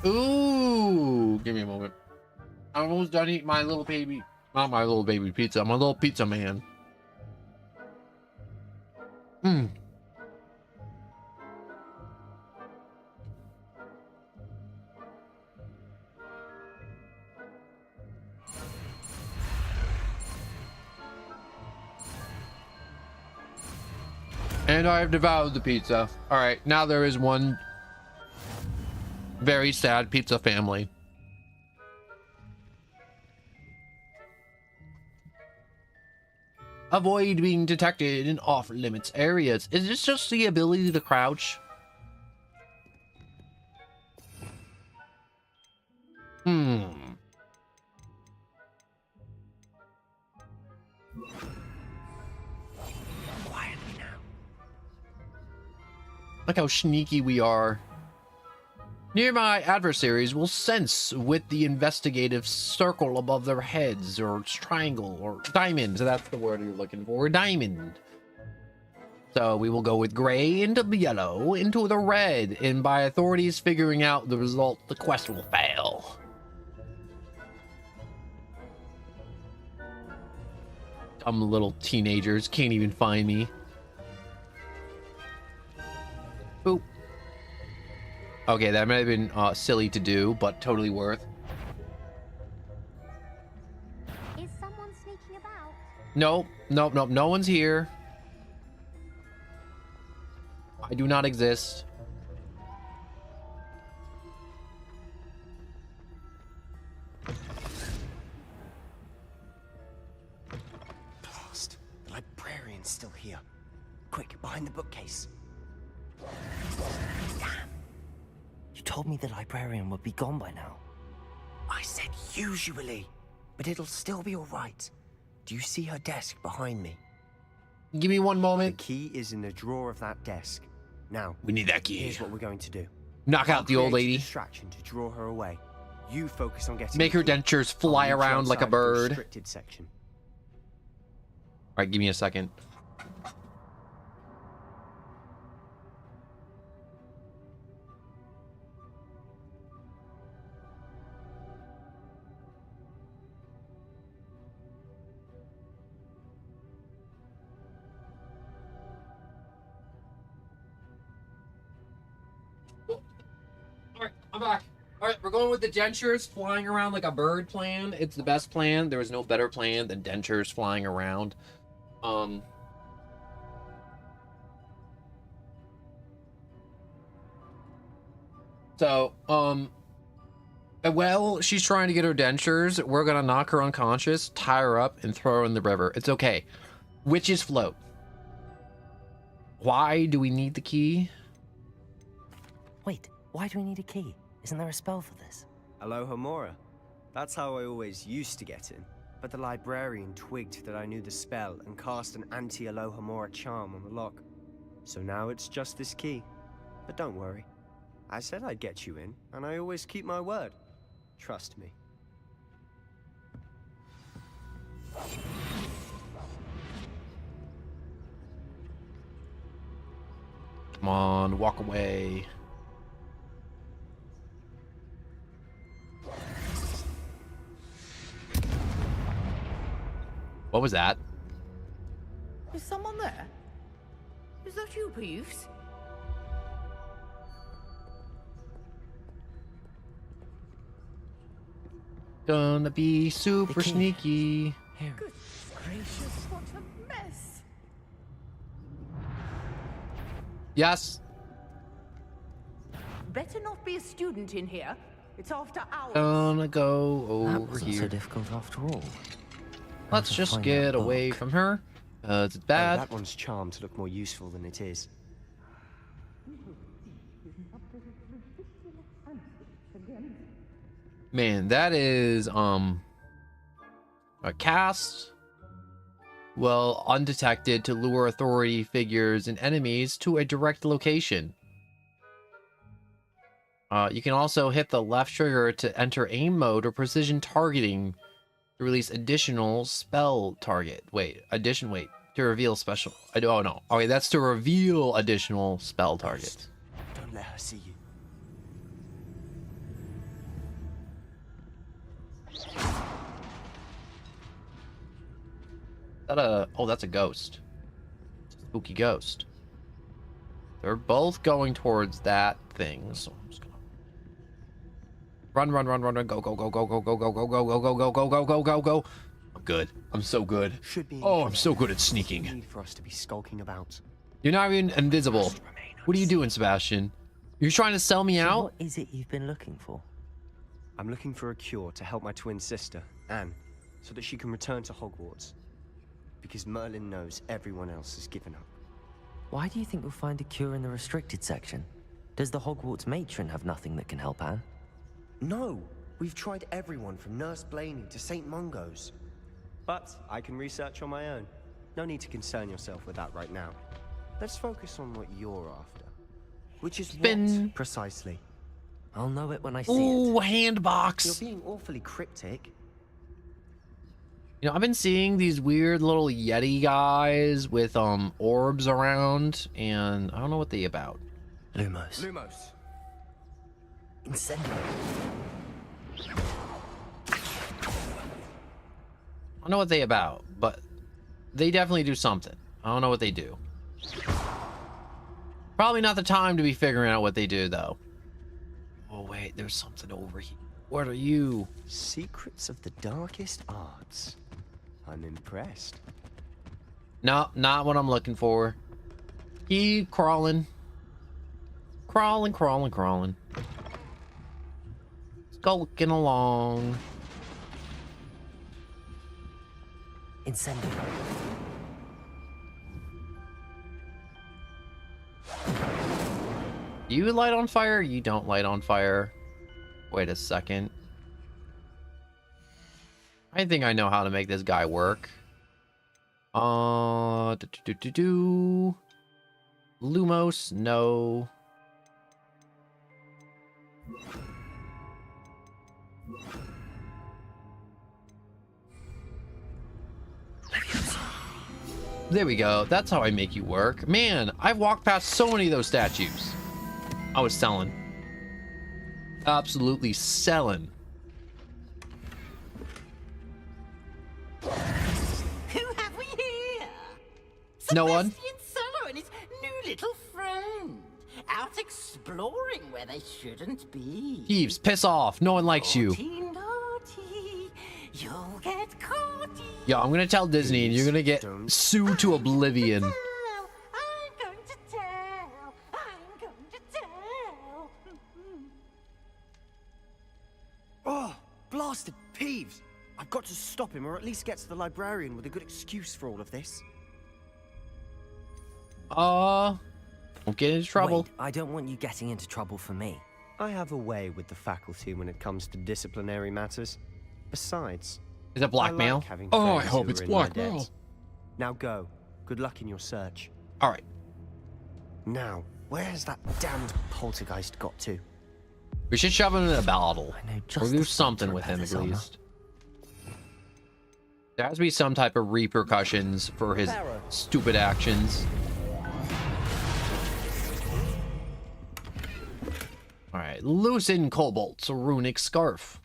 Ooh, give me a moment. I'm almost done eating my little baby, not my little baby pizza, my little pizza man. And I have devoured the pizza. All right, now there is one very sad pizza family. Avoid being detected in off-limits areas. Is this just the ability to crouch? Quietly now. Look how sneaky we are. Nearby adversaries will sense with the investigative circle above their heads, or triangle, or diamond. So that's the word you're looking for, diamond. So we will go with gray into the yellow, into the red, and by authorities figuring out the result, the quest will fail. Dumb little teenagers can't even find me. Boop. Okay, that might have been silly to do, but totally worth. Is someone sneaking about? Nope, no one's here. I do not exist. Blast. The librarian's still here. Quick, behind the bookcase. You told me the librarian would be gone by now. I said usually, but it'll still be all right. Do you see her desk behind me? Give me one moment. The key is in the drawer of that desk. Now, we need that key. Here's what we're going to do. Knock out the old lady. Distraction to draw her away. You focus on getting. Make her dentures fly around like a bird. Restricted section. All right, give me a second. I'm back. All right, we're going with the dentures flying around like a bird plan. It's the best plan. There is no better plan than dentures flying around. Well, she's trying to get her dentures. We're gonna knock her unconscious, tie her up, and throw her in the river. It's okay. Witches float. Why do we need the key? Wait, why do we need a key? Isn't there a spell for this? Alohomora. That's how I always used to get in. But the librarian twigged that I knew the spell and cast an anti-Alohomora charm on the lock. So now it's just this key. But don't worry. I said I'd get you in, and I always keep my word. Trust me. Come on, walk away. What was that? Is someone there? Is that you, Peeves? Gonna be super sneaky. Goodness gracious, what a mess! Yes. Better not be a student in here. It's after hours. Gonna go That over wasn't here. so difficult after all. Let's just get away from her. It's bad. That one's charmed to look more useful than it is. Man, that is a cast. Well, undetected to lure authority figures and enemies to a direct location. You can also hit the left trigger to enter aim mode or precision targeting to release additional spell target. To reveal special. Oh no. Okay, that's to reveal additional spell targets. Don't let her see you. Oh, that's a ghost. Spooky ghost. They're both going towards that thing, so I'm just gonna run, go, go, go, go, go, go, go, go, go, go, go, go, go, go, go, go, go. I'm good. I'm so good. Oh, I'm so good at sneaking. Need for us to be skulking about. You're not even invisible. What are you doing, Sebastian? You're trying to sell me out? What is it you've been looking for? I'm looking for a cure to help my twin sister, Anne, so that she can return to Hogwarts. Because Merlin knows everyone else has given up. Why do you think we'll find a cure in the restricted section? Does the Hogwarts matron have nothing that can help Anne? No! We've tried everyone from Nurse Blaney to St. Mungo's. But I can research on my own. No need to concern yourself with that right now. Let's focus on what you're after. Which is what, precisely? I'll know it when I see Ooh, it. handbox. You're being awfully cryptic. You know, I've been seeing these weird little Yeti guys with orbs around, and I don't know what they about. Lumos. Lumos. Incendio. I don't know what they about, but they definitely do something. I don't know what they do. Probably not the time to be figuring out what they do, though. Oh, wait, there's something over here. What are you? Secrets of the darkest arts. I'm impressed. No, not what I'm looking for. Keep crawling. Crawling, crawling, crawling. Skulking along. Incendio. You light on fire? You don't light on fire. Wait a second. I think I know how to make this guy work. Lumos, no. There we go. That's how I make you work. Man, I've walked past so many of those statues. I was selling. Absolutely selling. Who have we here? No one. Sebastian Solo and his new little friend. Out exploring where they shouldn't be. Thieves, piss off. No one likes you. Naughty, you'll get caught. Yo, I'm gonna tell Disney and you're gonna get sued to oblivion. I'm going to tell. I'm going to tell. Oh, blasted Peeves! I've got to stop him, or at least get to the librarian with a good excuse for all of this. Don't get into trouble. Wait, I don't want you getting into trouble for me. I have a way with the faculty when it comes to disciplinary matters. Besides, is it blackmail? I like having Oh, I friends hope who it's are in my blackmail. debt. Now go. Good luck in your search. All right. Now, where's that damned poltergeist got to? We should shove him in a bottle. Or do something with him at this armor. least. There has to be some type of repercussions for his stupid actions. right, loosen Cobalt's runic scarf.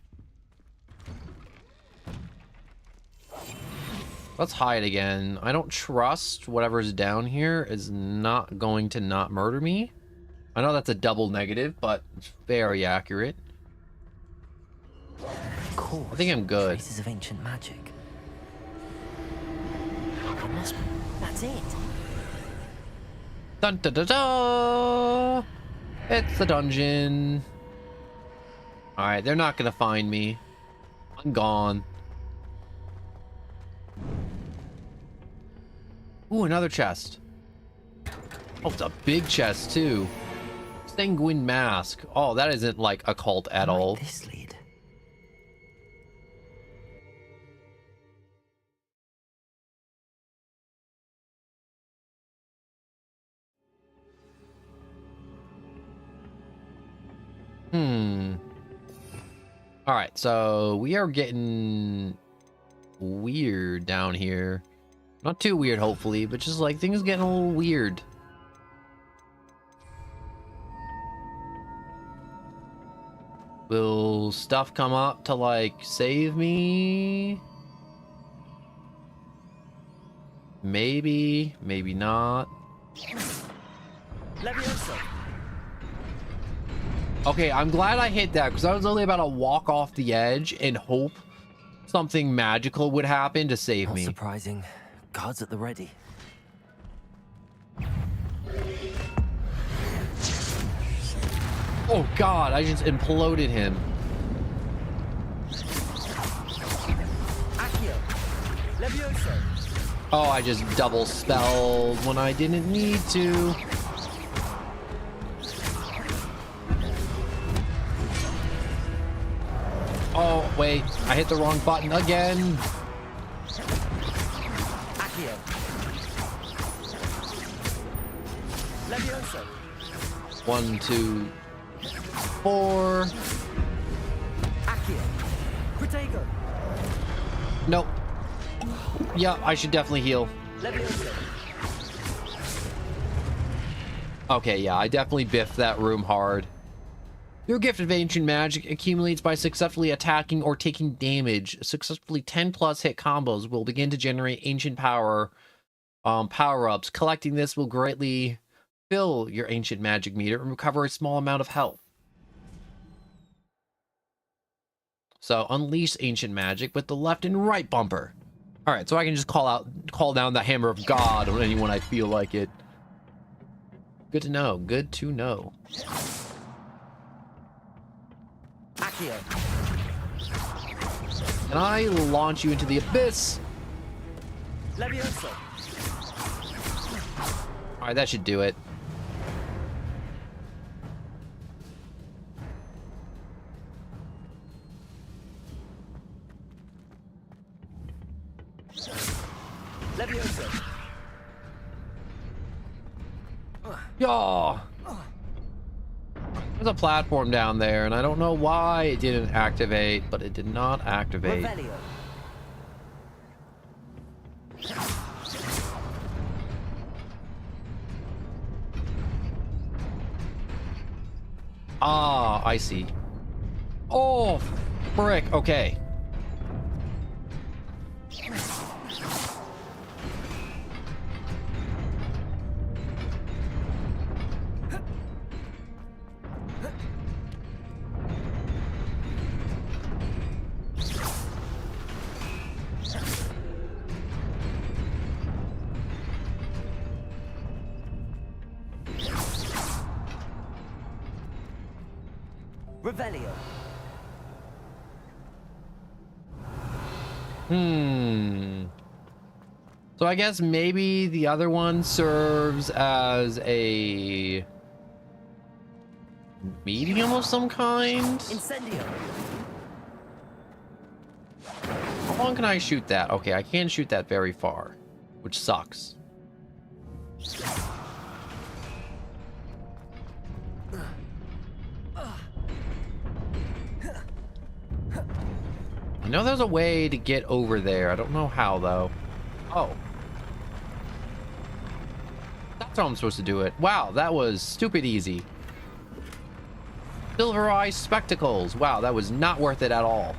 Let's hide again. I don't trust whatever's down here is not going to not murder me. I know that's a double negative, but it's very accurate. Course, I think I'm good. Traces of ancient magic. That's it. Dun da da da! It's the dungeon. Alright, they're not gonna find me. I'm gone. Ooh, another chest. Oh, it's a big chest too. Sanguine mask. Oh, that isn't like a cult at all. This lead. Alright, so we are getting weird down here. Not too weird, hopefully, but just like things getting a little weird. Will stuff come up to like save me? Maybe, maybe not. Leviosa. Okay, I'm glad I hit that because I was only about to walk off the edge and hope something magical would happen to save me. Not surprising. Guards at the ready. Oh god, I just imploded him. Accio. Leviosa. Oh, I just double spelled when I didn't need to. Oh, wait. I hit the wrong button again. Accio. Leviosa. 1, 2, 4. Accio. Protego. Nope. Yeah, I should definitely heal. Leviosa. Okay, yeah, I definitely biffed that room hard. Your gift of ancient magic accumulates by successfully attacking or taking damage. Successfully 10 plus hit combos will begin to generate ancient power power-ups. Collecting this will greatly fill your ancient magic meter and recover a small amount of health. So unleash ancient magic with the left and right bumper. All right, so I can just call down the hammer of God on anyone I feel like it. Good to know. Good to know. Accio. And I launch you into the abyss. Leviosa. All right, that should do it. Leviosa. Yaw. There's a platform down there, and I don't know why it didn't activate, but it did not activate. Revelio. Ah, I see. Oh, frick. Okay. Revelio. So I guess maybe the other one serves as a medium of some kind? Incendio. How long can I shoot that? Okay, I can't shoot that very far, which sucks. I know there's a way to get over there. I don't know how, though. Oh. That's how I'm supposed to do it. Wow, that was stupid easy. Silver eye spectacles. Wow, that was not worth it at all.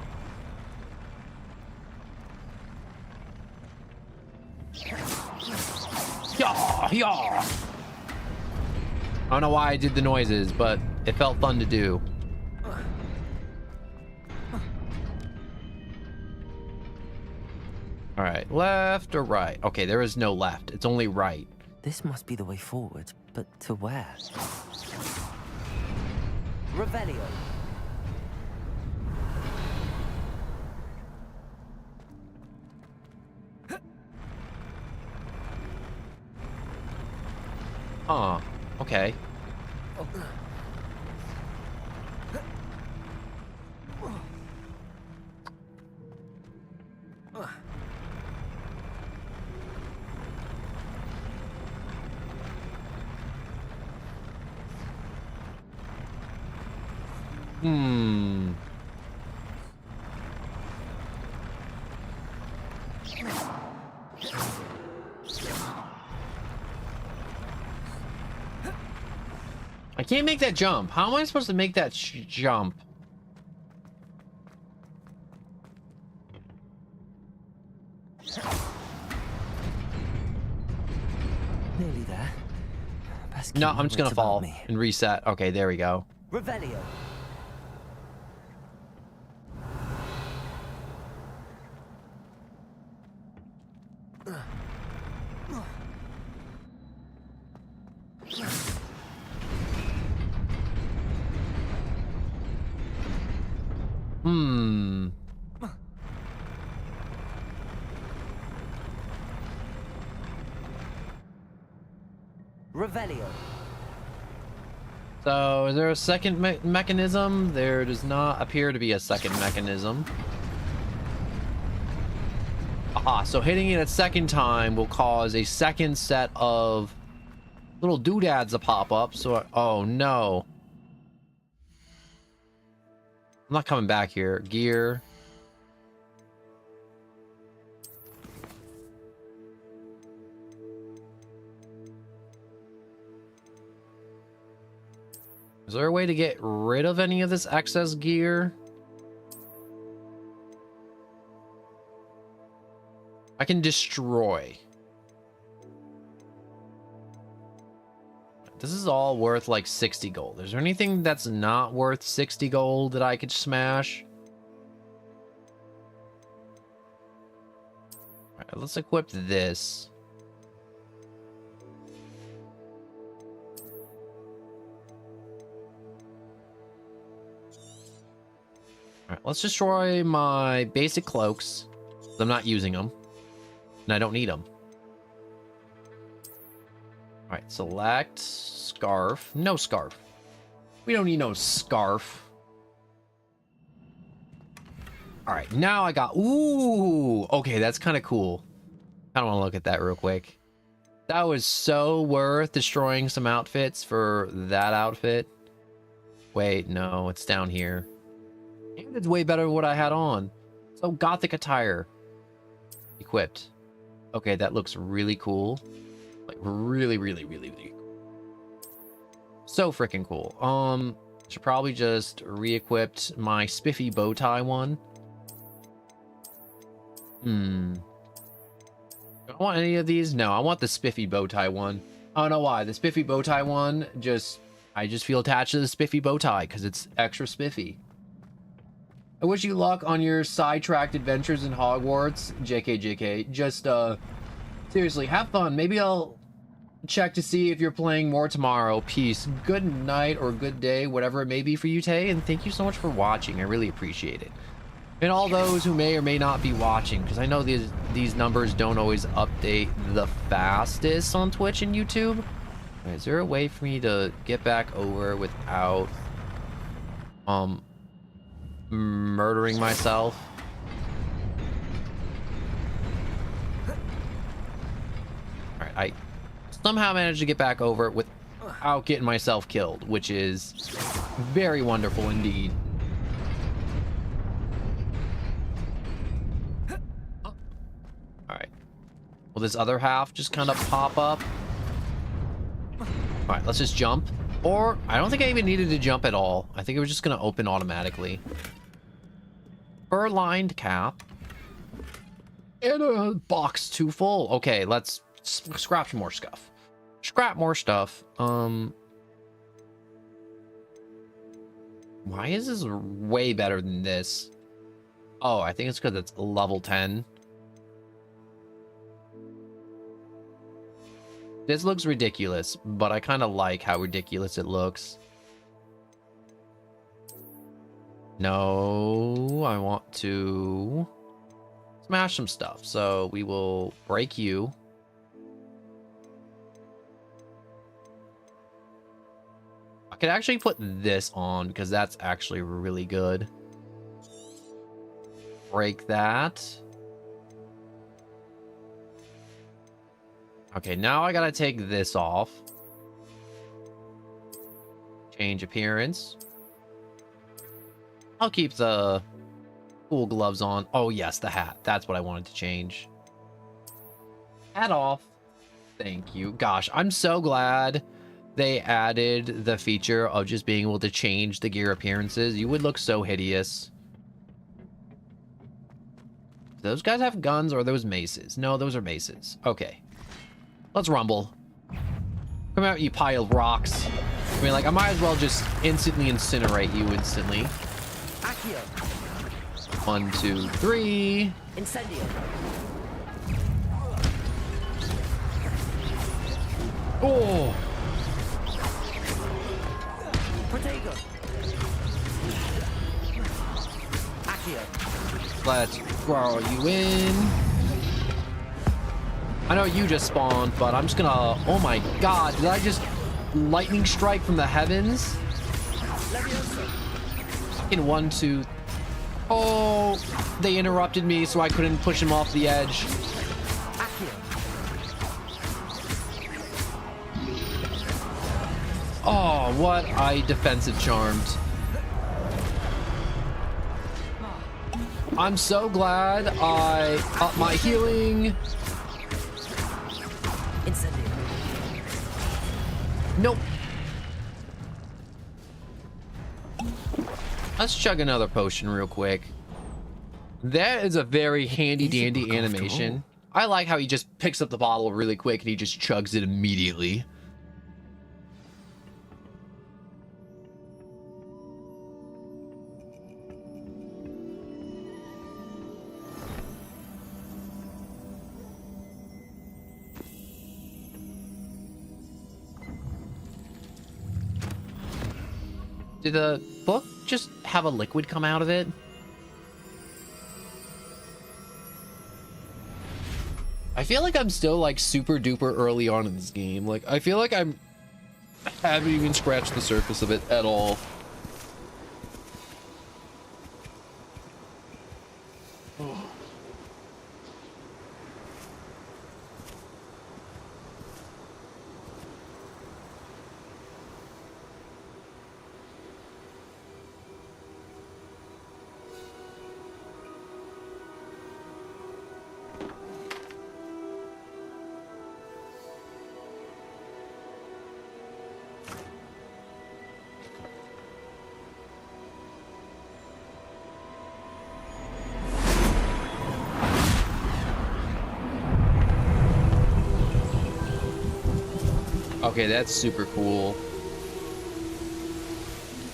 Yeah, yeah. I don't know why I did the noises, but it felt fun to do. All right, left or right? Okay, there is no left. It's only right. This must be the way forward, but to where? Revelio. Huh. Okay. Hmm. I can't make that jump. How am I supposed to make that jump? Nearly there. No, I'm just gonna fall and reset. Okay, there we go. Revelio. Hmm. Revelio. So, is there a second mechanism? There does not appear to be a second mechanism. Aha, so hitting it a second time will cause a second set of little doodads to pop up. So, oh no. I'm not coming back here. Gear. Is there a way to get rid of any of this excess gear? I can destroy. This is all worth like 60 gold. Is there anything that's not worth 60 gold that I could smash? All right, let's equip this. All right, let's destroy my basic cloaks. I'm not using them, and I don't need them. All right, select scarf. No scarf. We don't need no scarf. All right, now I got... Ooh, okay, that's kind of cool. I don't want to look at that real quick. That was so worth destroying some outfits for that outfit. Wait, no, it's down here. And it's way better than what I had on. So gothic attire. Equipped. Okay, that looks really cool. Like really cool. So freaking cool. Should probably just re-equipped my spiffy bow tie one. Do I want any of these? No, I want the spiffy bow tie one. I don't know why. The spiffy bow tie one I just feel attached to the spiffy bow tie because it's extra spiffy. I wish you luck on your sidetracked adventures in Hogwarts. JK. Just seriously, have fun. Maybe I'll check to see if you're playing more tomorrow. Peace. Good night or good day, whatever it may be for you, Tay. And thank you so much for watching. I really appreciate it. And all those who may or may not be watching, because I know these numbers don't always update the fastest on Twitch and YouTube. Right, is there a way for me to get back over without murdering myself? Alright, I somehow managed to get back over without getting myself killed, which is very wonderful indeed. Alright. Will this other half just kind of pop up? Alright, let's just jump. Or, I don't think I even needed to jump at all. I think it was just gonna open automatically. Fur-lined cap. And a box too full. Okay, let's scrap some more stuff. Scrap more stuff. Why is this way better than this? Oh, I think it's because it's level 10. This looks ridiculous, but I kind of like how ridiculous it looks. No, I want to smash some stuff. So we will break you. I could actually put this on because that's actually really good. Break that. Okay, now I gotta take this off. Change appearance. I'll keep the cool gloves on. Oh yes, the hat. That's what I wanted to change. Hat off. Thank you. Gosh, I'm so glad they added the feature of just being able to change the gear appearances. You would look so hideous. Do those guys have guns or are those maces? No, those are maces. Okay. Let's rumble. Come out, you pile of rocks. I mean, like, I might as well just instantly incinerate you instantly. Accio. 1, 2, 3. Incendio. Oh! Protego. Accio. Let's throw you in. I know you just spawned, but I'm just gonna... Oh my god, did I just lightning strike from the heavens? In 1, 2... Oh, they interrupted me so I couldn't push him off the edge. Oh, what I defensive charmed. I'm so glad I upped my healing. Nope. Let's chug another potion real quick. That is a very handy dandy animation. I like how he just picks up the bottle really quick and he just chugs it immediately. Did the book just have a liquid come out of it? I feel like I'm still like super duper early on in this game. Like, I feel like I haven't even scratched the surface of it at all. Oh. Okay, that's super cool.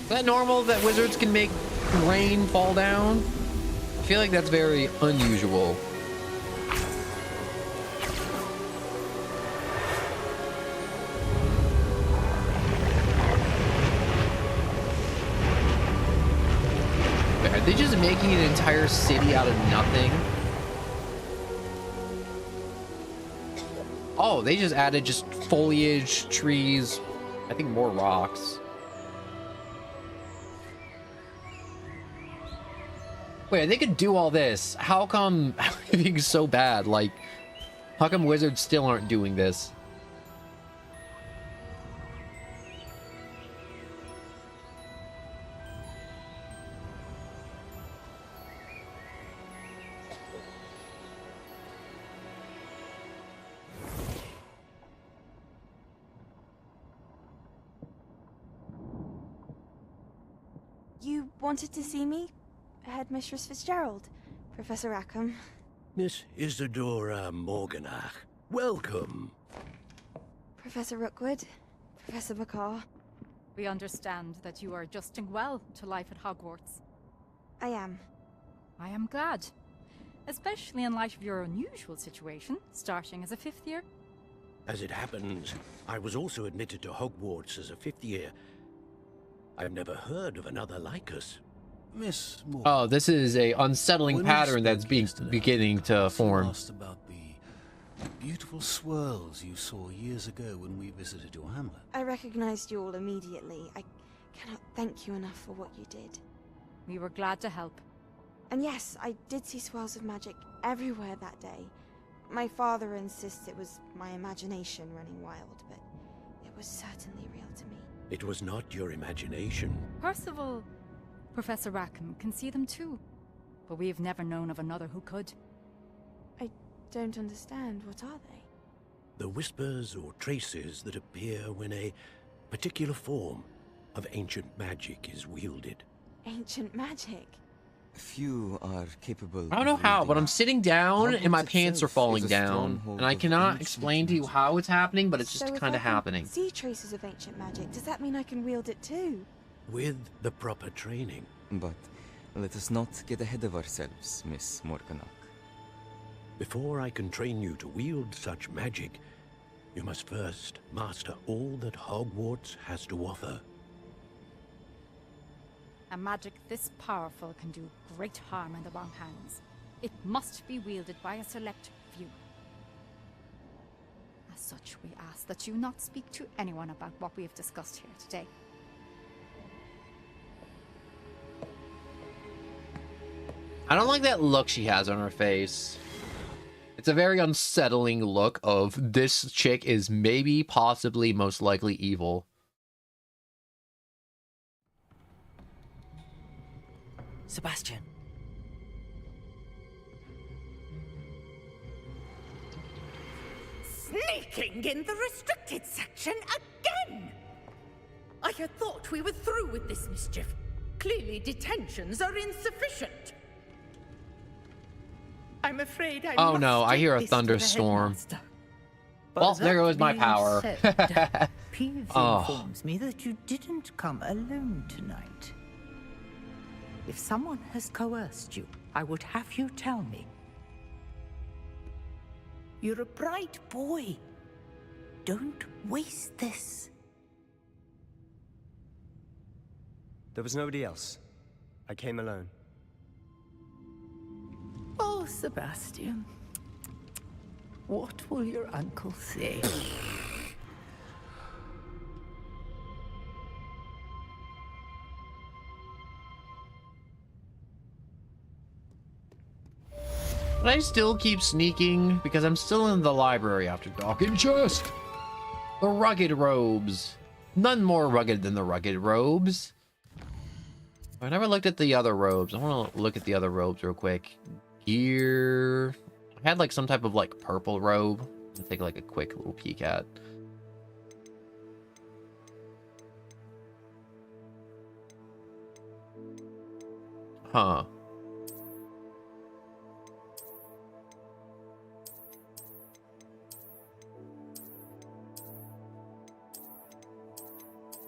Is that normal that wizards can make rain fall down? I feel like that's very unusual. Are they just making an entire city out of nothing? Oh, they just added just foliage, trees, I think more rocks. Wait, they could do all this. How come everything's so bad? Like, how come wizards still aren't doing this? You wanted to see me? Headmistress Fitzgerald, Professor Rackham. Miss Isadora Morganach, welcome. Professor Rookwood, Professor McCaw. We understand that you are adjusting well to life at Hogwarts. I am. I am glad. Especially in light of your unusual situation, starting as a 5th year. As it happens, I was also admitted to Hogwarts as a 5th year. I've never heard of another like us. Miss Moore. Oh, this is a unsettling pattern that's beginning to form. Asked about the beautiful swirls you saw years ago when we visited your hamlet. I recognized you all immediately. I cannot thank you enough for what you did. We were glad to help. And yes, I did see swirls of magic everywhere that day. My father insists it was my imagination running wild, but it was certainly real to me. It was not your imagination. Percival, Professor Rackham can see them too, but we have never known of another who could. I don't understand. What are they? The whispers or traces that appear when a particular form of ancient magic is wielded. Ancient magic? Few are capable. I don't know how, but I'm sitting down and my pants are falling down, and I cannot explain to you how it's happening, but it's just kind of happening. See traces of ancient magic. Does that mean I can wield it too? With the proper training. But let us not get ahead of ourselves, Miss Morganach. Before I can train you to wield such magic, you must first master all that Hogwarts has to offer. A magic this powerful can do great harm in the wrong hands. It must be wielded by a select few. As such, we ask that you not speak to anyone about what we have discussed here today. I don't like that look she has on her face. It's a very unsettling look of this chick is maybe, possibly, most likely evil. Sebastian. Sneaking in the restricted section again! I had thought we were through with this mischief. Clearly detentions are insufficient. I'm afraid I Oh no, I hear a must take this to the thunderstorm. headmaster. Well, But there that goes my being power. said, Peeves Oh. informs me that you didn't come alone tonight. If someone has coerced you, I would have you tell me. You're a bright boy. Don't waste this. There was nobody else. I came alone. Oh, Sebastian. What will your uncle say? But I still keep sneaking because I'm still in the library after dark. And just the rugged robes. None more rugged than the rugged robes. I never looked at the other robes. I want to look at the other robes real quick. Gear. I had like some type of like purple robe. I'll take like a quick little peek at. Huh.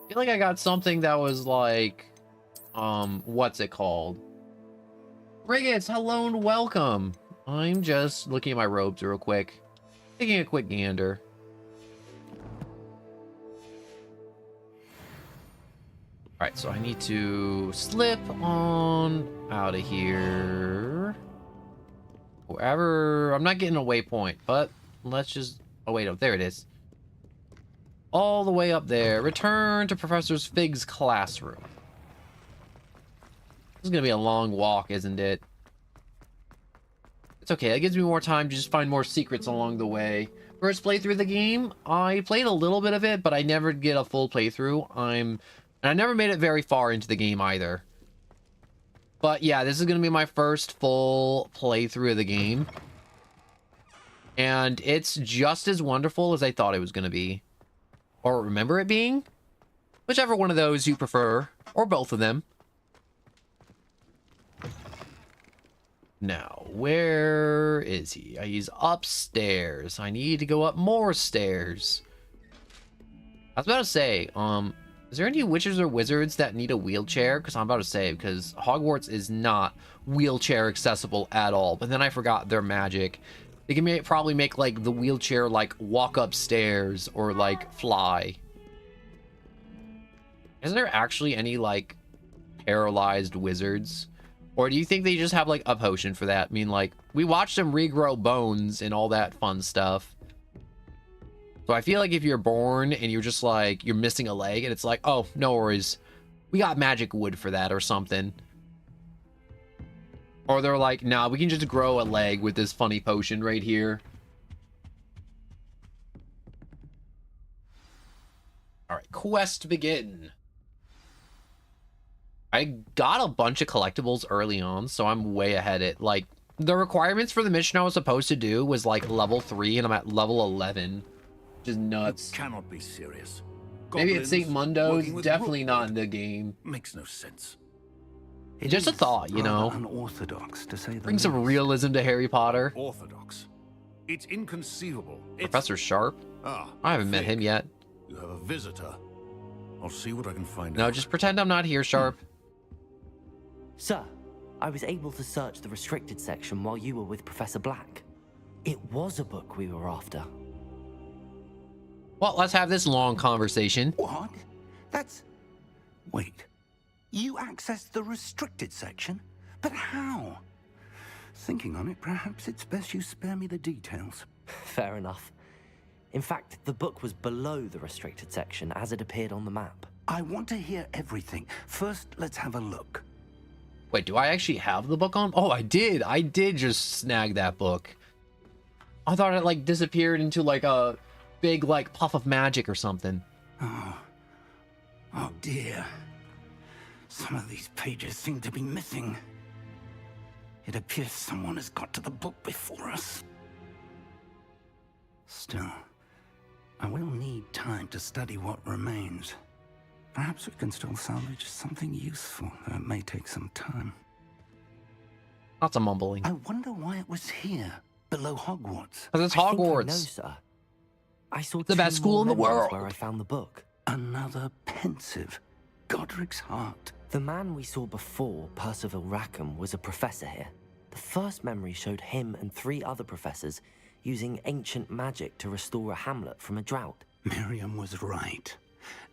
I feel like I got something that was like, what's it called? Riggets, hello and welcome. I'm just looking at my robes real quick. Taking a quick gander. Alright, so I need to slip on out of here. Wherever, I'm not getting a waypoint, but let's just, oh wait, oh, there it is. All the way up there. Return to Professor Fig's classroom. This is gonna be a long walk, isn't it? It's okay, it gives me more time to just find more secrets along the way. First playthrough of the game, I played a little bit of it, but I never get a full playthrough. And I never made it very far into the game either. But yeah, this is gonna be my first full playthrough of the game. And it's just as wonderful as I thought it was gonna be. Or remember it being. Whichever one of those you prefer, or both of them. Now, where is he? He's upstairs. I need to go up more stairs. I was about to say, is there any witches or wizards that need a wheelchair? Because I'm about to say, because Hogwarts is not wheelchair accessible at all. But then I forgot their magic. They can probably make, like, the wheelchair, like, walk upstairs or, like, fly. Is there actually any, like, paralyzed wizards? Or do you think they just have, like, a potion for that? I mean, like, we watched them regrow bones and all that fun stuff. So I feel like if you're born and you're just, like, you're missing a leg and it's like, oh, no worries. We got magic wood for that or something. Or they're like, nah, we can just grow a leg with this funny potion right here. All right, quest begin. I got a bunch of collectibles early on, so I'm way ahead at, like, the requirements for the mission I was supposed to do was, like, level 3, and I'm at level 11. Which is nuts. You cannot be serious. Maybe it's St. Mundo's, with definitely not in the game. Makes no sense. Just a thought, you know. Unorthodox, to say the Bring some realism to Harry Potter. Orthodox. It's inconceivable. Professor Sharp? Ah, I haven't met him yet. You have a visitor. I'll see what I can find out. No, just pretend I'm not here, Sharp. Sir, I was able to search the restricted section while you were with Professor Black. It was a book we were after. Well, let's have this long conversation. What? That's... Wait. You accessed the restricted section? But how? Thinking on it, perhaps it's best you spare me the details. Fair enough. In fact, the book was below the restricted section as it appeared on the map. I want to hear everything. First, let's have a look. Wait, do I actually have the book on? Oh, I did. I did just snag that book. I thought it, like, disappeared into, like, a big, like, puff of magic or something. Oh dear. Some of these pages seem to be missing. It appears someone has got to the book before us. Still, I will need time to study what remains. Perhaps we can still salvage something useful, though it may take some time. Lots of mumbling. I wonder why it was here, below Hogwarts. Because it's I think I Hogwarts. know, sir. I saw the best school in the world where I found the book. Another pensive. Godric's heart. The man we saw before, Percival Rackham, was a professor here. The first memory showed him and 3 other professors using ancient magic to restore a hamlet from a drought. Miriam was right.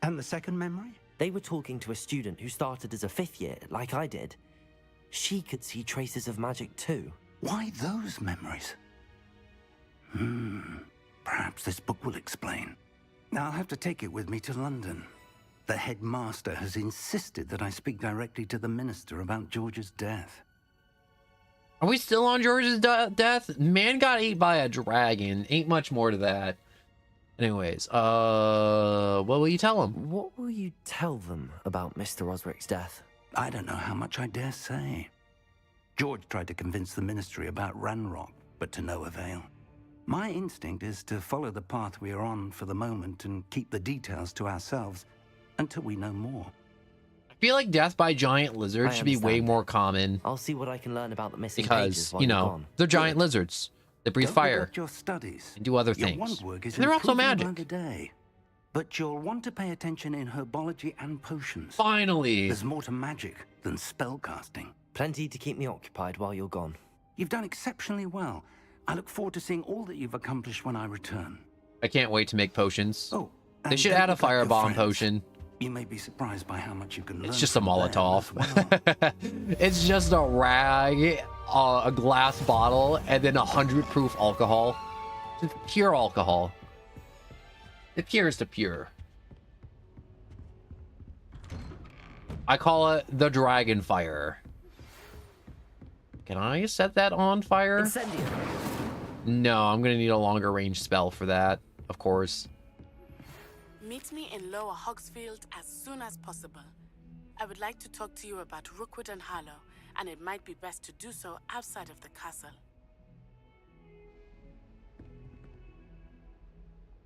And the second memory? They were talking to a student who started as a 5th year, like I did. She could see traces of magic too. Why those memories? Perhaps this book will explain. I'll have to take it with me to London. The headmaster has insisted that I speak directly to the minister about George's death. Are we still on George's death? Man got ate by a dragon. Ain't much more to that. Anyways, what will you tell him? What will you tell them about Mr. Osric's death? I don't know how much I dare say. George tried to convince the ministry about Ranrock, but to no avail. My instinct is to follow the path we are on for the moment and keep the details to ourselves until we know more. I feel like death by giant lizards should be way more common. I'll see what I can learn about the missing because, pages while you you're know, gone. they're giant lizards. They breathe Don't fire neglect your studies. and do other Your things. wand work is And they're also improving by magic. the day. But you'll want to pay attention in herbology and potions. Finally! There's more to magic than spellcasting. Plenty to keep me occupied while you're gone. You've done exceptionally well. I look forward to seeing all that you've accomplished when I return. I can't wait to make potions. Oh, they and should don't add a neglect your firebomb friends. potion. You may be surprised by how much you can learn. It's just a from them Molotov. as well. It's just a rag, a glass bottle, and then 100 proof alcohol. Just pure alcohol. The purest of pure. I call it the dragon fire. Can I set that on fire? Incendio. No, I'm gonna need a longer range spell for that, of course. Meet me in Lower Hogsfield as soon as possible. I would like to talk to you about Rookwood and Harlow, and it might be best to do so outside of the castle.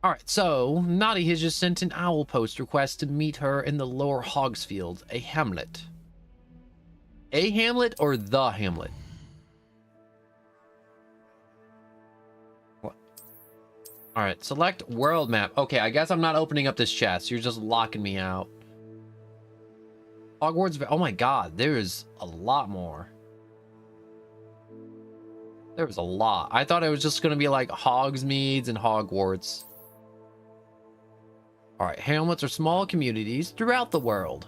Alright, so Naughty has just sent an owl post request to meet her in the Lower Hogsfield, a hamlet. A hamlet or the hamlet? All right, select world map. Okay, I guess I'm not opening up this chest. You're just locking me out. Hogwarts. Oh my god, there's a lot more. There was a lot. I thought it was just going to be like Hogsmeades and Hogwarts. All right, hamlets are small communities throughout the world.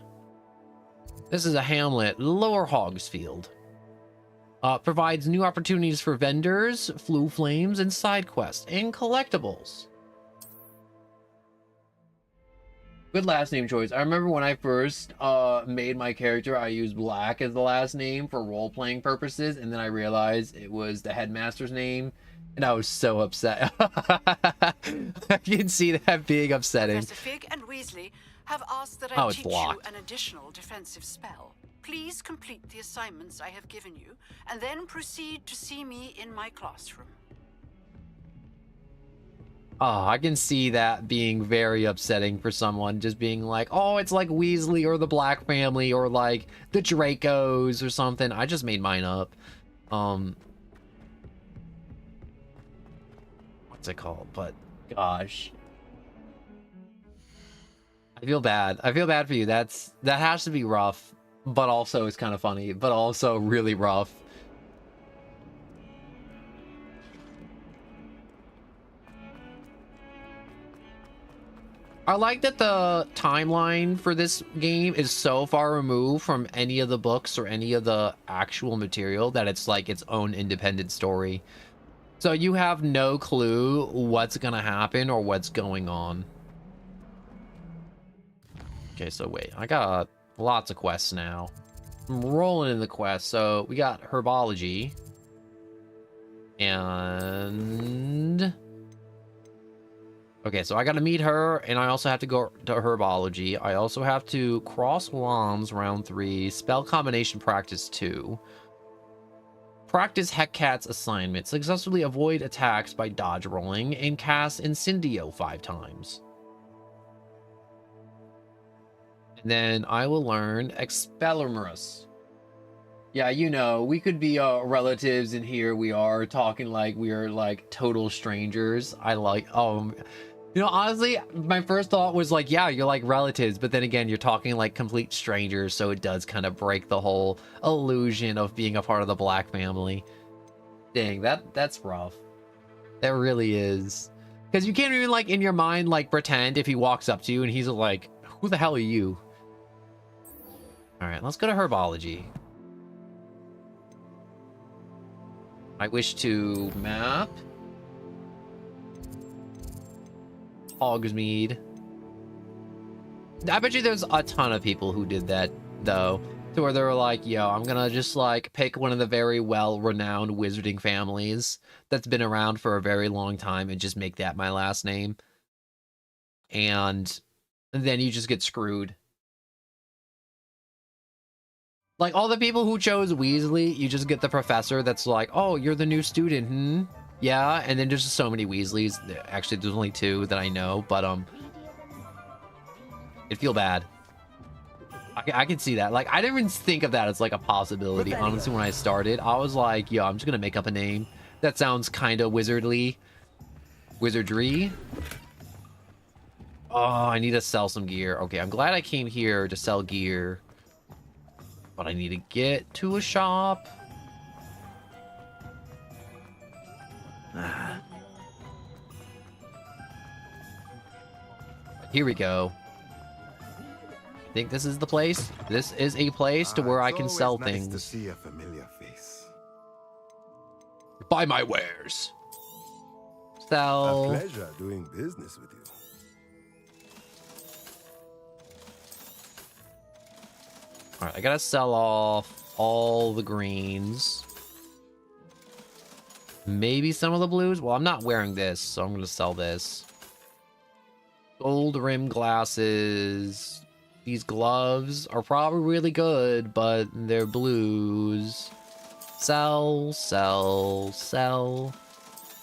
This is a hamlet, Lower Hogsfield. Provides new opportunities for vendors, flue flames, and side quests, and collectibles. Good last name choice. I remember when I first made my character, I used Black as the last name for role-playing purposes, and then I realized it was the headmaster's name, and I was so upset. I can see that being upsetting. Professor Fig and Weasley have asked that Oh, I it's teach you blocked. an additional defensive spell. Please complete the assignments I have given you, and then proceed to see me in my classroom. Oh, I can see that being very upsetting for someone, just being like, oh, it's like Weasley or the Black family or like the Dracos or something. I just made mine up. What's it called? But gosh. I feel bad. I feel bad for you. That has to be rough, but also it's kind of funny, but also really rough. I like that the timeline for this game is so far removed from any of the books or any of the actual material that it's like its own independent story. So you have no clue what's gonna happen or what's going on. Okay, so wait, I got lots of quests now. I'm rolling in the quests. So we got herbology. And... okay, so I gotta meet her, and I also have to go to herbology. I also have to cross wands round 3, spell combination practice 2. Practice Heckat's assignment. Successfully avoid attacks by dodge rolling, and cast Incendio 5 times. And then I will learn Expelliarmus. Yeah, you know, we could be relatives, and here we are talking like we're like total strangers. I like, you know, honestly, my first thought was like, yeah, you're like relatives, but then again, you're talking like complete strangers, so it does kind of break the whole illusion of being a part of the Black family. Dang, that's rough. That really is. Because you can't even like in your mind like pretend if he walks up to you and he's like, who the hell are you? All right, let's go to herbology. I wish to map Hogsmeade. I bet you there's a ton of people who did that, though, to where they were like, yo, I'm gonna just, like, pick one of the very well-renowned wizarding families that's been around for a very long time and just make that my last name. And then you just get screwed. Like, all the people who chose Weasley, you just get the professor that's like, oh, you're the new student, hmm? Yeah, and then there's just so many Weasleys. Actually, there's only 2 that I know, but, it'd feel bad. I can see that. Like, I didn't even think of that as, like, a possibility. Honestly, when I started, I was like, yo, I'm just gonna make up a name that sounds kind of wizardly. Wizardry. Oh, I need to sell some gear. Okay, I'm glad I came here to sell gear. But I need to get to a shop. Here we go. I think this is the place. This is a place to where I can sell things. To see a familiar face. Buy my wares. Sell. A pleasure doing business with you. All right, I gotta sell off all the greens. Maybe some of the blues. Well, I'm not wearing this, so I'm gonna sell this. Gold rim glasses. These gloves are probably really good, but they're blues. Sell, sell, sell,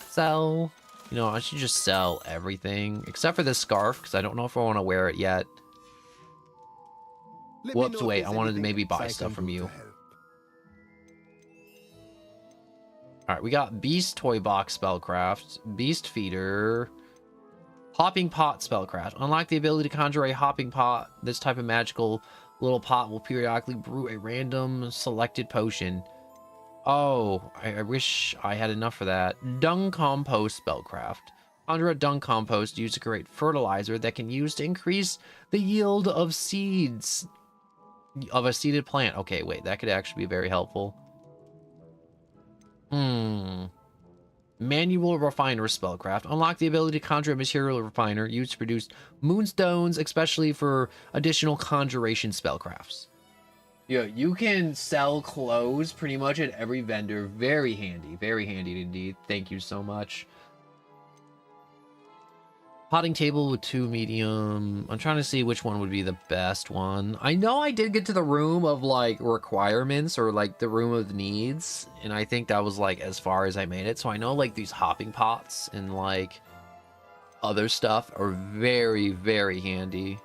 sell. You know, I should just sell everything except for this scarf because I don't know if I want to wear it yet. Whoops, wait, I wanted to maybe buy stuff from you. Alright, we got Beast Toy Box Spellcraft, Beast Feeder, Hopping pot spellcraft. Unlock the ability to conjure a hopping pot. This type of magical little pot will periodically brew a random selected potion. Oh, I wish I had enough for that. Dung compost spellcraft. Conjure a dung compost used to create fertilizer that can use to increase the yield of seeds of a seeded plant. Okay, wait, that could actually be very helpful. Manual refiner spellcraft. Unlock the ability to conjure a material refiner used to produce moonstones, especially for additional conjuration spellcrafts. Yeah, you can sell clothes pretty much at every vendor. Very handy indeed. Thank you so much. Potting table with 2 medium. I'm trying to see which one would be the best one. I know I did get to the room of like requirements, or like the room of needs, and I think that was like as far as I made it. So I know like these hopping pots and like other stuff are very handy.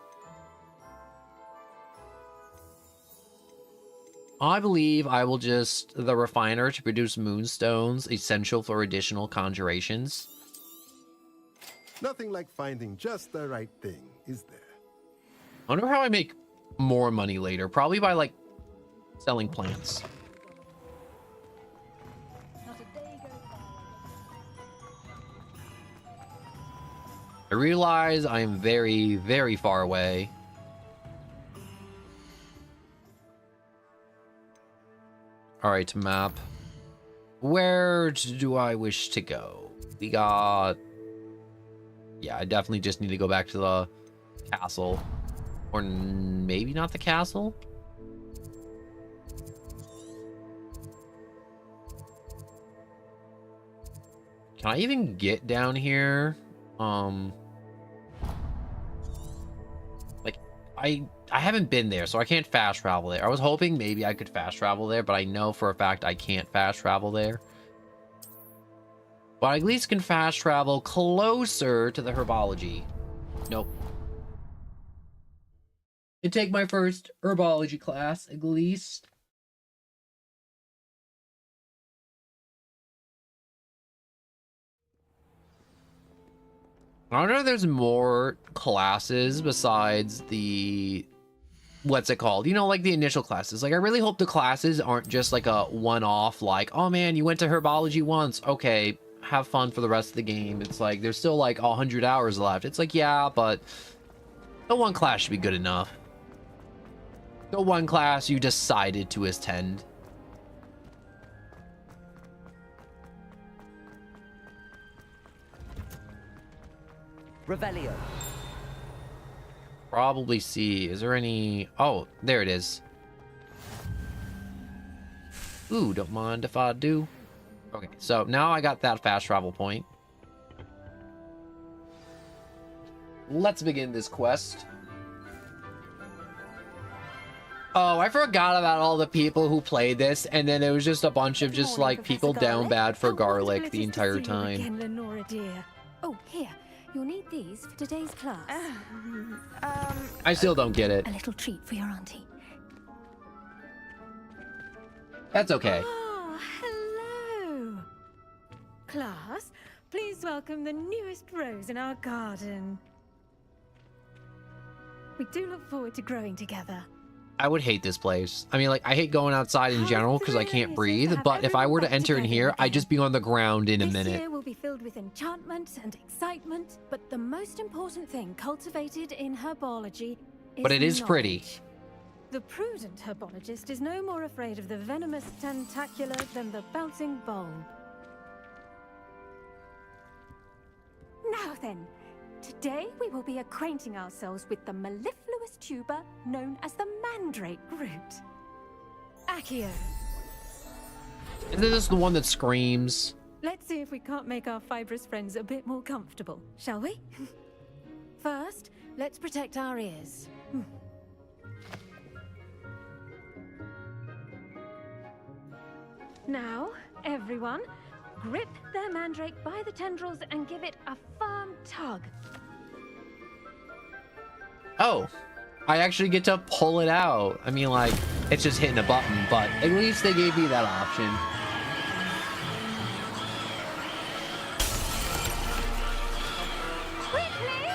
I believe I will just the refiner to produce moonstones, essential for additional conjurations. Nothing like finding just the right thing, is there? I wonder how I make more money later. Probably by like selling plants. I realize I am very far away. All right, map. Where do I wish to go? We got... Yeah, I definitely just need to go back to the castle. Or maybe not the castle? Can I even get down here? Like, I haven't been there, so I can't fast travel there. I was hoping maybe I could fast travel there, but I know for a fact I can't fast travel there. But I at least can fast travel closer to the herbology. Nope. And take my first herbology class, at least. I don't know if there's more classes besides the... What's it called? You know, like the initial classes. Like, I really hope the classes aren't just like a one-off, like, oh man, you went to herbology once. Okay, have fun for the rest of the game. It's like, there's still like 100 hours left. It's like, yeah, but the one class should be good enough. The one class you decided to attend. Revelio. Probably see. Is there any... Oh, there it is. Ooh, don't mind if I do. Okay, so now I got that fast travel point. Let's begin this quest. Oh, I forgot about all the people who played this, and then it was just a bunch of just like people down bad for garlic the entire time. Again, Lenora dear. Oh, here. You'll need these for today's class. I still don't get it. A little treat for your auntie. That's okay. Oh, hello. Class, please welcome the newest rose in our garden. We do look forward to growing together. I would hate this place. I mean, like, I hate going outside in general because I can't breathe, but if I were to enter in here, I'd just be on the ground in a minute. This year will be filled with enchantment and excitement, but the most important thing cultivated in herbology is But it is pretty. knowledge. The prudent herbologist is no more afraid of the venomous tentacula than the bouncing bulb. Now then, today we will be acquainting ourselves with the mellifluous tuber known as the mandrake root. Accio. Isn't this the one that screams? Let's see if we can't make our fibrous friends a bit more comfortable, shall we? First, let's protect our ears. Now, everyone, grip their mandrake by the tendrils and give it a firm tug. Oh, I actually get to pull it out. I mean, like, it's just hitting a button, but at least they gave me that option. Quickly!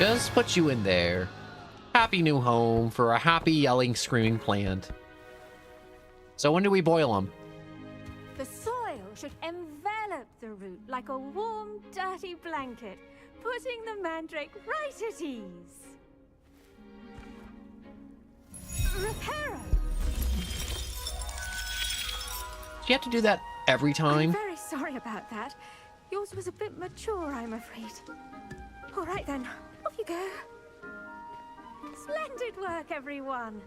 Just put you in there. Happy new home for a happy, yelling, screaming plant. So when do we boil them? The soil should envelop the root like a warm, dirty blanket, putting the mandrake right at ease. Reparo! Do you have to do that every time? I'm very sorry about that. Yours was a bit mature, I'm afraid. All right then, off you go. Splendid work, everyone.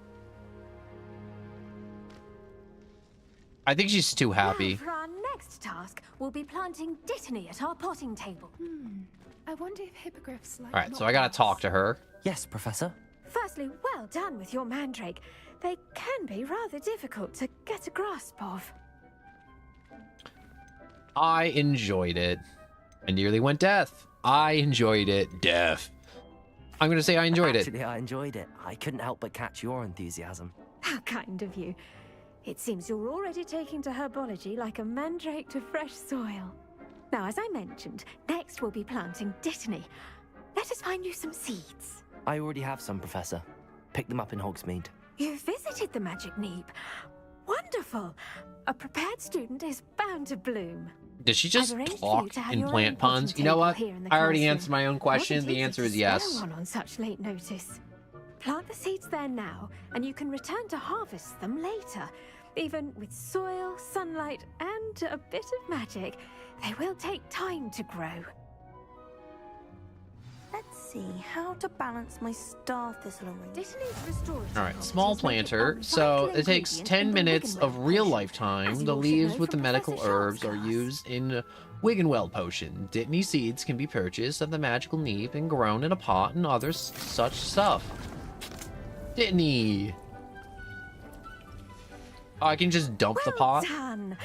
I think she's too happy. Now for our next task, we'll be planting Dittany at our potting table. I wonder if hippogriffs like. All right, so I gotta talk to her. Yes, Professor. Firstly, well done with your mandrake. They can be rather difficult to get a grasp of. I enjoyed it. I nearly went deaf. I enjoyed it. Deaf. I'm gonna say I enjoyed it. Actually, I enjoyed it. I couldn't help but catch your enthusiasm. How kind of you. It seems you're already taking to herbology like a mandrake to fresh soil. Now, as I mentioned, next we'll be planting Dittany. Let us find you some seeds. I already have some, Professor. Pick them up in Hogsmeade. You visited the Magic Neep. Wonderful. A prepared student is bound to bloom. Did she just talk in plant puns? You know what? I already answered my own question. The answer is yes. One on such late notice. Plant the seeds there now, and you can return to harvest them later. Even with soil, sunlight, and a bit of magic, they will take time to grow. Let's see how to balance my star thistle arrangement. All right, small planter. So it takes 10 minutes of real life time. The leaves with the medical herbs are used in Wiggenweld potion. Dittany seeds can be purchased at the magical Neep and grown in a pot and other such stuff. Dittany. Oh, I can just dump the pot. Done.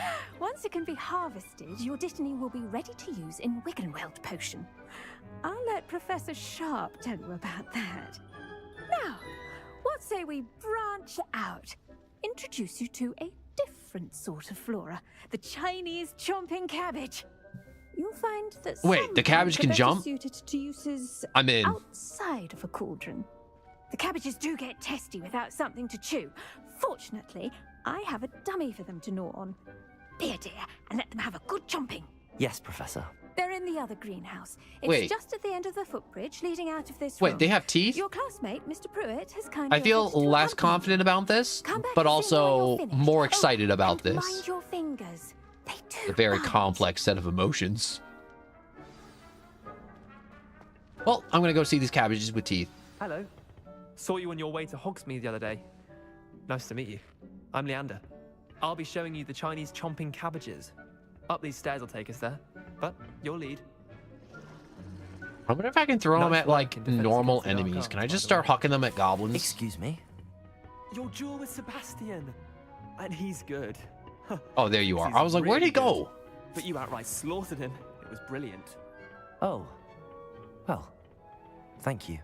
Once it can be harvested, your Dittany will be ready to use in Wiggenweld potion. I'll let Professor Sharp tell you about that. Now, what say we branch out? Introduce you to a different sort of flora, the Chinese chomping cabbage. You'll find that Wait, the cabbage can jump? suited to uses I'm in. outside of a cauldron. The cabbages do get testy without something to chew. Fortunately, I have a dummy for them to gnaw on. Be a dear and let them have a good chomping. Yes, Professor. They're in the other greenhouse. It's Wait. just at the end of the footbridge leading out of this room. Wait, they have teeth? Your classmate, Mr. Pruitt, has kindly I feel offered to less accompany confident about this, Come back but and see me when also you're finished. more excited about and this. Mind your fingers. They do A very bite. complex set of emotions. Well, I'm gonna go see these cabbages with teeth. Hello. Saw you on your way to Hogsmeade the other day. Nice to meet you. I'm Leander. I'll be showing you the Chinese chomping cabbages. Up these stairs will take us there, but your lead. I wonder if I can throw them Nice at, work like, in defense normal against the dark enemies. arts, Can I by just the start way. hucking them at goblins? Excuse me? Your duel with Sebastian. And he's good. Oh, there you are. He's I was like, where'd he really go? good. But you outright slaughtered him. It was brilliant. Oh. Well, thank you.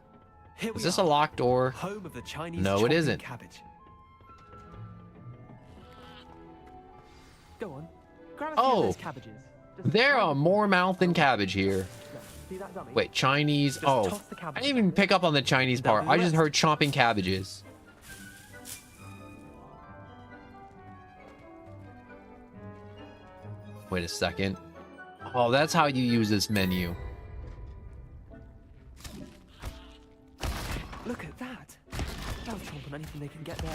Here Is we this are, a locked door? home of the Chinese No, it chomping isn't. cabbage. Go on. Grab a few of Oh, those cabbages. Just there grab are them. more mouth than cabbage here. See that dummy? Wait, Chinese. Just Oh, toss the I cabbage didn't even pick up on the Chinese That'll part. do I the just rest. heard chomping cabbages. Wait a second. Oh, that's how you use this menu. Look at that. They'll chomp on anything they can get their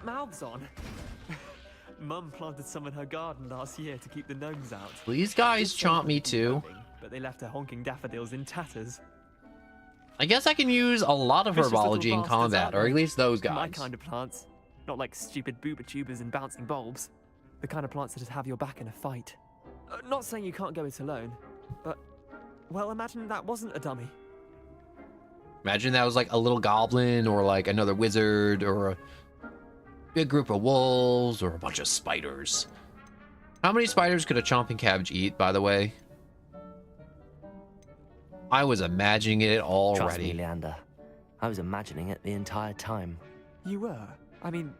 mouths on. Mum planted some in her garden last year to keep the gnomes out. These guys chomp me too. But they left her honking daffodils in tatters. I guess I can use a lot of Vicious little herbology in bastards, combat, aren't or they? at least those My guys. kind of plants. Not like stupid booba tubers and bouncing bulbs. The kind of plants that just have your back in a fight. Not saying you can't go it alone, but, well, imagine that wasn't a dummy. Imagine that was like a little goblin, or like another wizard, or a big group of wolves, or a bunch of spiders. How many spiders could a chomping cabbage eat, by the way? I was imagining it already. Trust me, Leander. I was imagining it the entire time. You were? I mean,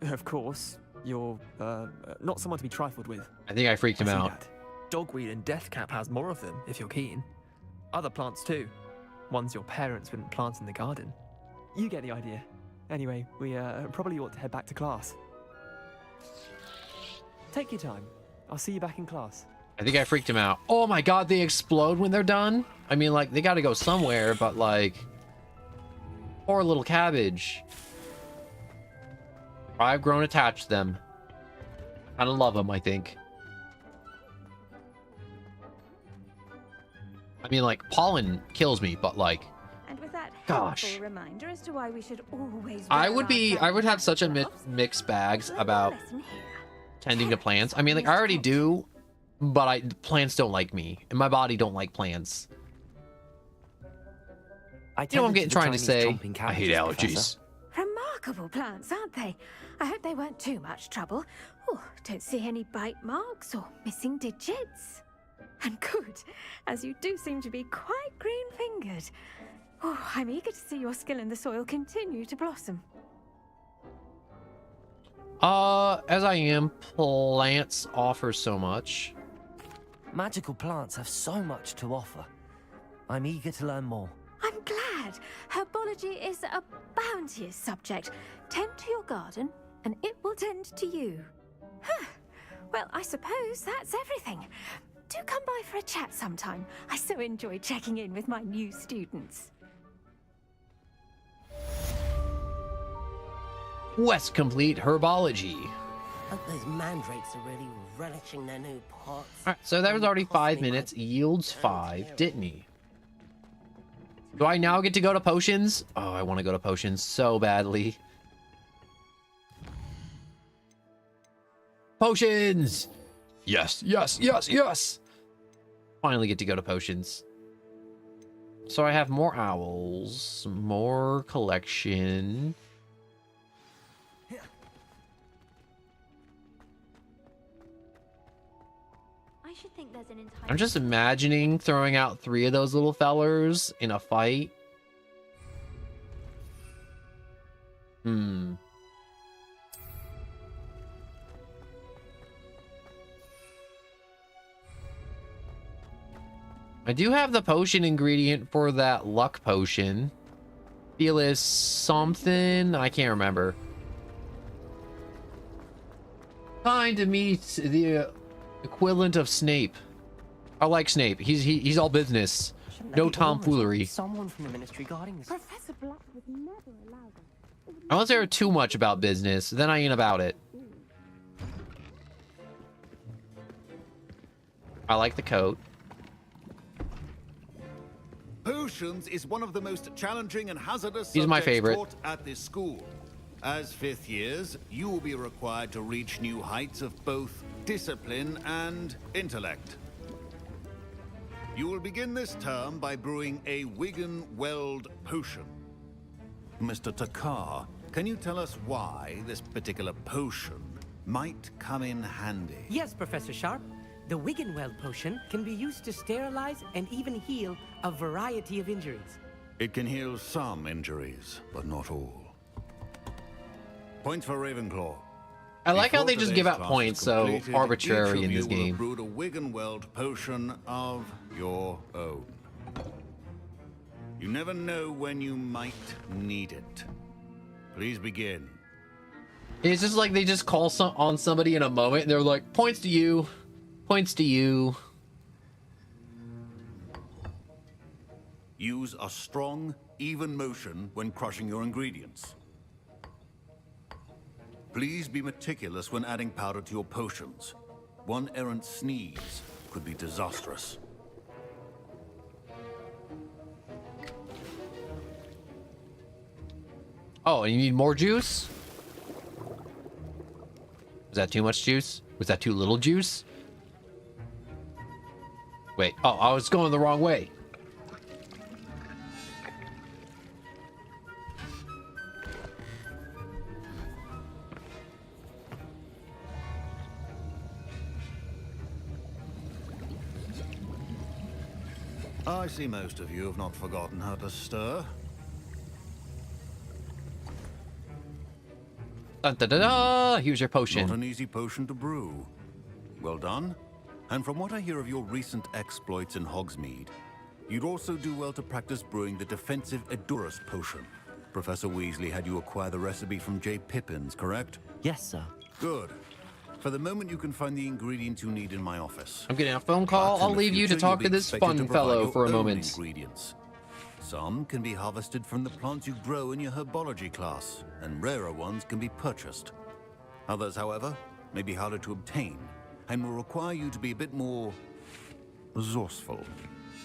of course, you're, not someone to be trifled with. I think I freaked him see out. that. Dogweed and deathcap has more of them, if you're keen. Other plants too. ones your parents wouldn't plant in the garden. You get the idea. Anyway, we probably ought to head back to class. Take your time. I'll see you back in class. I think I freaked him out. Oh my god, they explode when they're done? I mean, like, they gotta go somewhere, but like... Poor little cabbage. I've grown attached to them. I don't love them, I think. I mean, like, pollen kills me, but like... And with that Gosh. helpful reminder as to why we should always I wear would our be... I would have such a gloves, mixed bags about lesson here. tending to plants. I mean, like, I already do, but plants don't like me. And my body don't like plants. You know what I'm getting trying to say? I hate allergies. Remarkable plants, aren't they? I hope they weren't too much trouble. Oh, don't see any bite marks or missing digits. And good, as you do seem to be quite green-fingered. Oh, I'm eager to see your skill in the soil continue to blossom. As I am, plants offer so much. Magical plants have so much to offer. I'm eager to learn more. I'm glad. Herbology is a bounteous subject. Tend to your garden, and it will tend to you. Huh. Well, I suppose that's everything. Do come by for a chat sometime. I so enjoy checking in with my new students. Quest complete, herbology. Hope those mandrakes are really relishing their new pots. Alright, so that was already 5 minutes. Yields 5, didn't he? Do I now get to go to potions? Oh, I want to go to potions so badly. Potions! Yes, yes, yes, yes! Finally get to go to potions. So I have more owls, more collection. I should think there's an entire... I'm just imagining throwing out 3 of those little fellers in a fight. I do have the potion ingredient for that luck potion. Fearless something? I can't remember. Time to meet the equivalent of Snape. I like Snape. He's all business. No tomfoolery. Someone from the ministry guarding this. Professor Black would never allow them. Unless they're too much about business, then I ain't about it. I like the coat. Potions is one of the most challenging and hazardous He's my subjects favorite. taught at this school. As 5th years, you will be required to reach new heights of both discipline and intellect. You will begin this term by brewing a Wigan-Weld potion. Mr. Takar, can you tell us why this particular potion might come in handy? Yes, Professor Sharp. The Wigan-Weld potion can be used to sterilize and even heal a variety of injuries. It can heal some injuries, but not all. Points for Ravenclaw. I like how Before they just give today's out class points is so completed, arbitrary each in of this you will game. have brewed a Wigan-Weld potion of your own. You never know when you might need it. Please begin. It's just like they just call on somebody in a moment and they're like, points to you. Points to you. Use a strong, even motion when crushing your ingredients. Please be meticulous when adding powder to your potions. One errant sneeze could be disastrous. Oh, and you need more juice? Was that too much juice? Was that too little juice? Wait, oh, I was going the wrong way. I see most of you have not forgotten how to stir. Dun, da, da, da. Here's your potion. Not an easy potion to brew. Well done. And from what I hear of your recent exploits in Hogsmeade, You'd also do well to practice brewing the defensive Edurus potion. Professor Weasley had you acquire the recipe from J. Pippins, correct? Yes, sir. Good. For the moment, you can find the ingredients you need in my office. I'm getting a phone call. I'll leave you to talk to this fun fellow for a moment. Ingredients. Some can be harvested from the plants you grow in your herbology class, and rarer ones can be purchased. Others, however, may be harder to obtain, and will require you to be a bit more resourceful.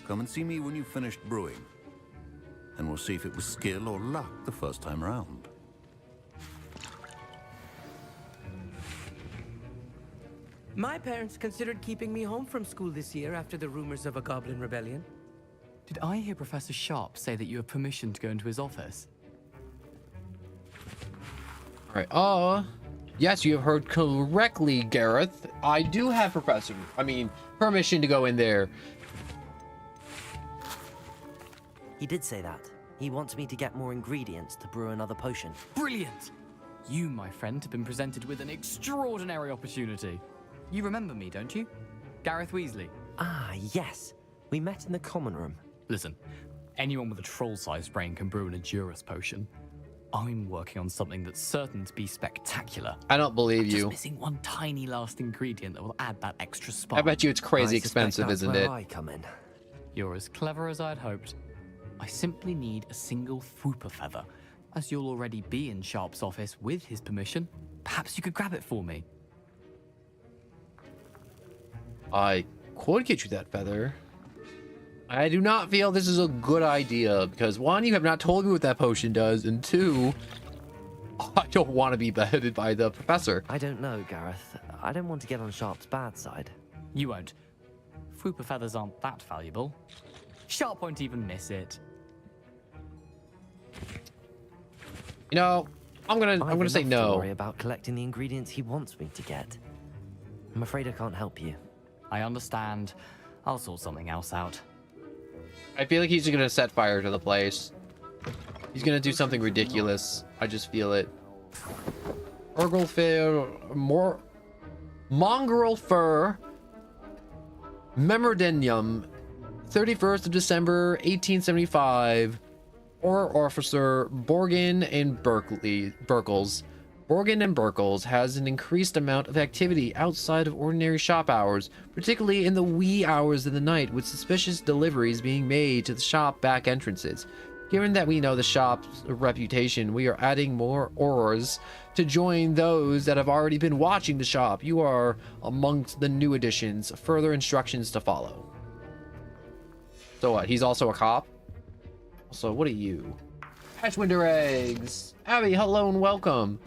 Come and see me when you've finished brewing, and we'll see if it was skill or luck the first time round. My parents considered keeping me home from school this year after the rumors of a goblin rebellion. Did I hear Professor Sharp say that you have permission to go into his office? Alright, yes, you have heard correctly, Gareth. I do have permission to go in there. He did say that. He wants me to get more ingredients to brew another potion. Brilliant! You, my friend, have been presented with an extraordinary opportunity. You remember me, don't you? Gareth Weasley. Ah, yes. We met in the common room. Listen, anyone with a troll-sized brain can brew an Edurus potion. I'm working on something that's certain to be spectacular. I don't believe you. Just missing one tiny last ingredient that will add that extra spark. I bet you it's crazy expensive, isn't it? I come in. You're as clever as I'd hoped. I simply need a single Fwooper feather. As you'll already be in Sharp's office with his permission, perhaps you could grab it for me. I could get you that feather. I do not feel this is a good idea because one, you have not told me what that potion does, and two, I don't want to be beheaded by the professor. I don't know, Gareth. I don't want to get on Sharp's bad side. You won't. Fwooper feathers aren't that valuable. Sharp won't even miss it. You know, I'm gonna say no. Worry about collecting the ingredients he wants me to get. I'm afraid I can't help you. I understand. I'll sort something else out. I feel like he's gonna set fire to the place. He's gonna do something ridiculous. I just feel it. Mongrel Fur Memorandum, 31st of December, 1875. Or Officer Borgin and Burkles. Borgin and Burkles has an increased amount of activity outside of ordinary shop hours, particularly in the wee hours of the night, with suspicious deliveries being made to the shop back entrances. Given that we know the shop's reputation, we are adding more Aurors to join those that have already been watching the shop. You are amongst the new additions. Further instructions to follow. So what? He's also a cop? So what are you? Hatchwinder eggs. Abby, hello and welcome.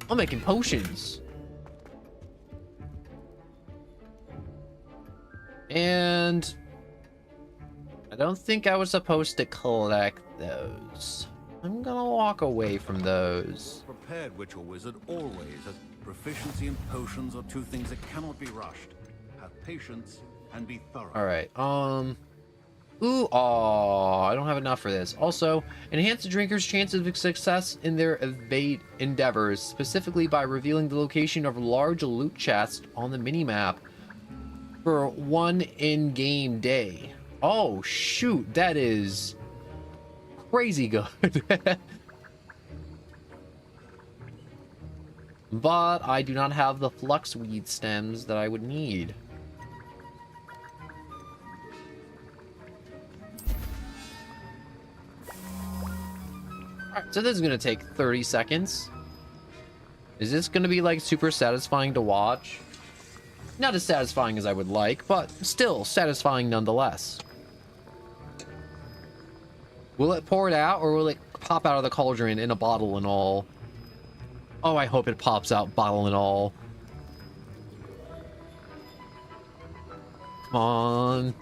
I'm making potions. And I don't think I was supposed to collect those. I'm gonna walk away from those. Prepared witch or wizard always has proficiency in potions are two things that cannot be rushed. Have patience and be thorough. All right. Ooh, I don't have enough for this. Also, enhance the drinker's chances of success in their evade endeavors, specifically by revealing the location of a large loot chest on the minimap for one in-game day. Oh, shoot, that is crazy good. But I do not have the fluxweed stems that I would need. Alright, so this is gonna take 30 seconds. Is this gonna be like super satisfying to watch? Not as satisfying as I would like, but still satisfying nonetheless. Will it pour it out, or will it pop out of the cauldron in a bottle and all? Oh, I hope it pops out bottle and all. Come on.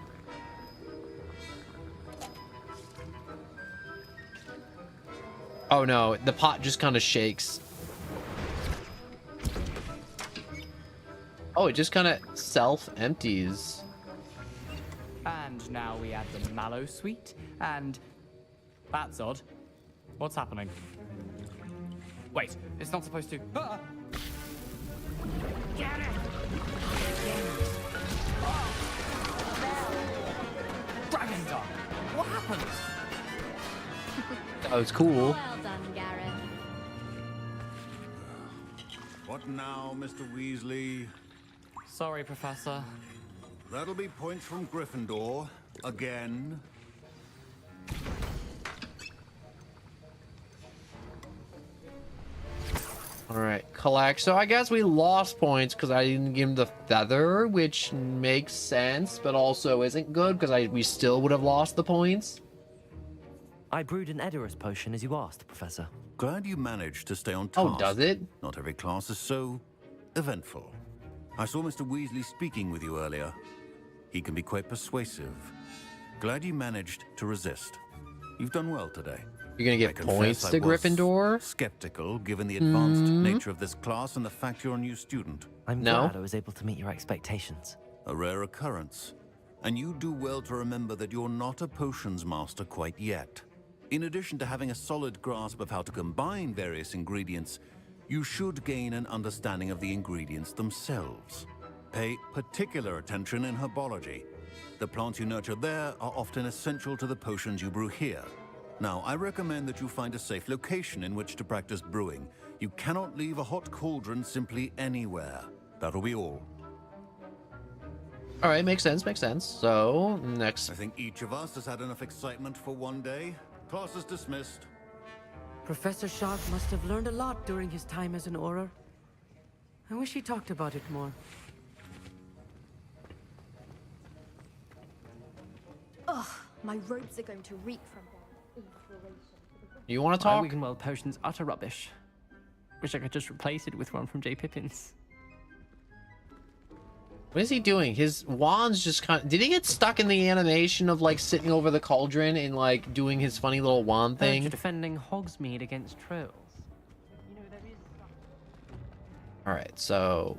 Oh no, the pot just kind of shakes. Oh, it just kind of self-empties. And now we add the mallow sweet, and that's odd. What's happening? Wait, it's not supposed to. Ah! Get it! Dragon Dog! happened? That was cool. Well done, Gareth. What now, Mr. Weasley? Sorry, Professor. That'll be points from Gryffindor. Again. All right, collect. So I guess we lost points because I didn't give him the feather, which makes sense, but also isn't good because we still would have lost the points. I brewed an Edorus potion as you asked, Professor. Glad you managed to stay on task. Oh, does it? Not every class is so eventful. I saw Mr. Weasley speaking with you earlier. He can be quite persuasive. Glad you managed to resist. You've done well today. You're gonna get points to Gryffindor? Skeptical, given the advanced nature of this class and the fact you're a new student. I'm glad I was able to meet your expectations. A rare occurrence. And you do well to remember that you're not a potions master quite yet. In addition to having a solid grasp of how to combine various ingredients, you should gain an understanding of the ingredients themselves. Pay particular attention in herbology. The plants you nurture there are often essential to the potions you brew here. Now, I recommend that you find a safe location in which to practice brewing. You cannot leave a hot cauldron simply anywhere. That'll be all. All right, makes sense, makes sense. So, next. I think each of us has had enough excitement for one day. Class is dismissed. Professor Sharp must have learned a lot during his time as an Auror. I wish he talked about it more. Ugh, my robes are going to reek from their inspiration. You want to talk? Wiggenweld potion's utter rubbish. Wish I could just replace it with one from J. Pippin's. What is he doing? His wand's just kind of... Did he get stuck in the animation of, like, sitting over the cauldron and, like, doing his funny little wand thing? Defending Hogsmeade against trolls. Alright, so...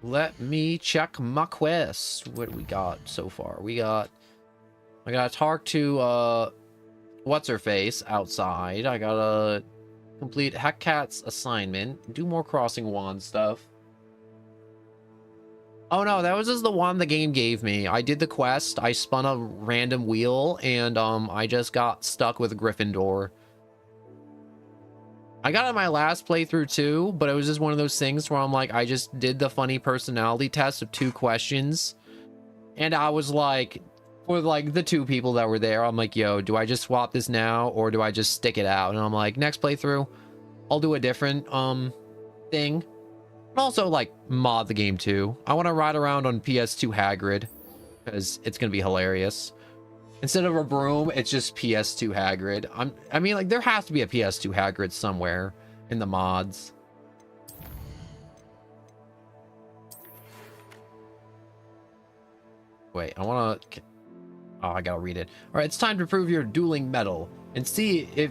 Let me check my quests. What do we got so far? I gotta talk to, What's-Her-Face outside. I gotta complete Heckcat's assignment. Do more crossing wand stuff. Oh no, that was just the one the game gave me. I did the quest, I spun a random wheel, and I just got stuck with Gryffindor. I got it in my last playthrough too, but it was just one of those things where I'm like, I just did the funny personality test of 2 questions. And I was like, for like the 2 people that were there, I'm like, yo, do I just swap this now or do I just stick it out? And I'm like, next playthrough, I'll do a different thing. And also, like, mod the game too. I want to ride around on PS2 Hagrid because it's gonna be hilarious. Instead of a broom, it's just PS2 Hagrid. I mean, like, there has to be a PS2 Hagrid somewhere in the mods. Wait, I want to... Oh, I gotta read it. All right, it's time to prove your dueling medal and see if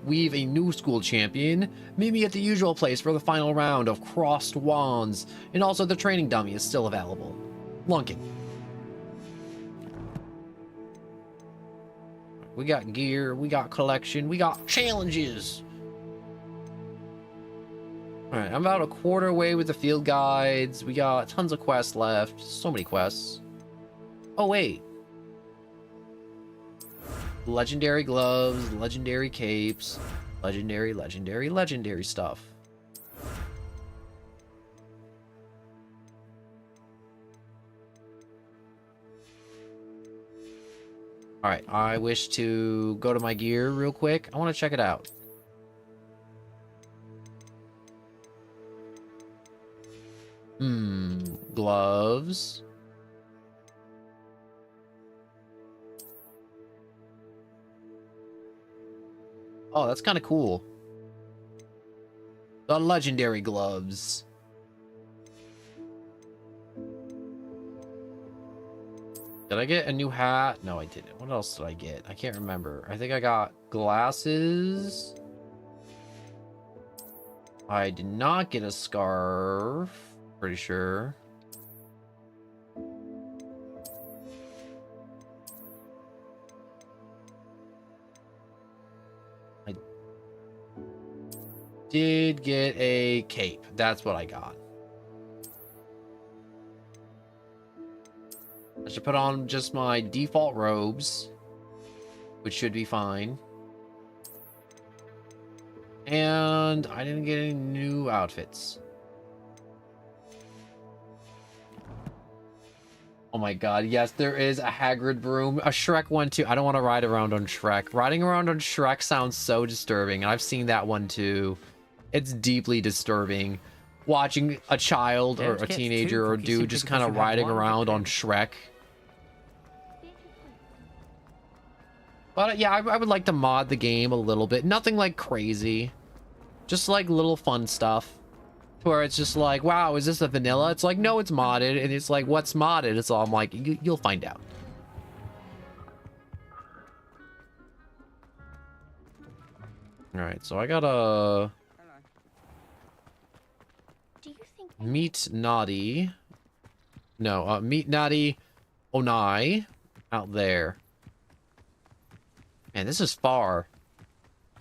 we've a new school champion. Meet me at the usual place for the final round of crossed wands, and also the training dummy is still available. Lunking. We got gear, we got collection, we got challenges. All right, I'm about a quarter way with the field guides. We got tons of quests left. So many quests. Oh wait. Legendary gloves, legendary capes, legendary stuff. All right, I wish to go to my gear real quick. I want to check it out. Gloves. Oh, that's kind of cool. The legendary gloves. Did I get a new hat? No, I didn't. What else did I get? I can't remember. I think I got glasses. I did not get a scarf. Pretty sure. I did get a cape. That's what I got. I should put on just my default robes. which should be fine. And I didn't get any new outfits. Oh my god, yes, there is a Hagrid broom. A Shrek one too. I don't want to ride around on Shrek. Riding around on Shrek sounds so disturbing. I've seen that one too. It's deeply disturbing. Watching a child or a teenager or dude just kind of riding around on Shrek. But yeah, I would like to mod the game a little bit. Nothing like crazy. Just like little fun stuff. Where it's just like, wow, is this a vanilla? It's like, no, it's modded. And it's like, what's modded? It's all, I'm like, you'll find out. All right, so I gotta meet Naughty. No, meet Naughty Onai out there. Man, this is far.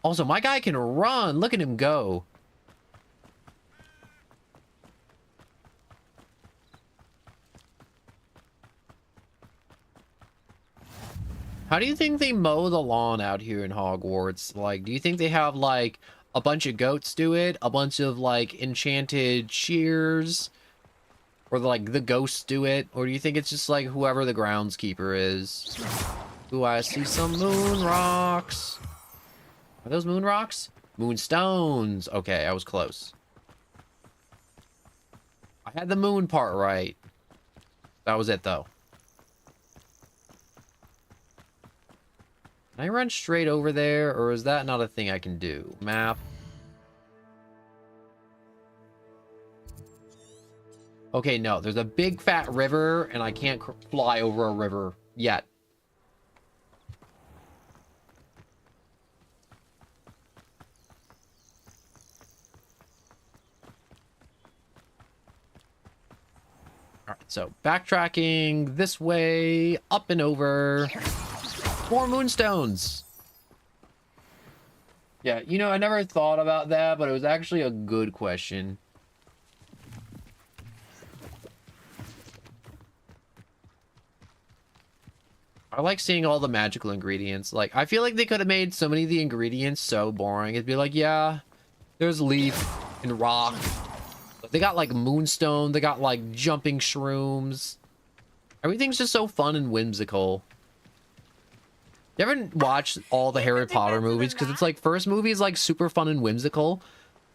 Also, my guy can run. Look at him go. How do you think they mow the lawn out here in Hogwarts? Like, do you think they have, like, a bunch of goats do it? A bunch of, like, enchanted shears? Or, like, the ghosts do it? Or do you think it's just, like, whoever the groundskeeper is? Ooh, I see some moon rocks. Are those moon rocks? Moonstones. Okay, I was close. I had the moon part right. That was it, though. Can I run straight over there, or is that not a thing I can do? Map. Okay, no. There's a big fat river, and I can't fly over a river yet. Alright, so backtracking this way, up and over. More moonstones. Yeah, you know, I never thought about that, but it was actually a good question. I like seeing all the magical ingredients. Like, I feel like they could have made so many of the ingredients so boring. It'd be like, yeah, there's leaf and rock. But they got, like, moonstone. They got, like, jumping shrooms. Everything's just so fun and whimsical. You ever watch all the Harry Potter movies? Because it's like, first movie is like super fun and whimsical.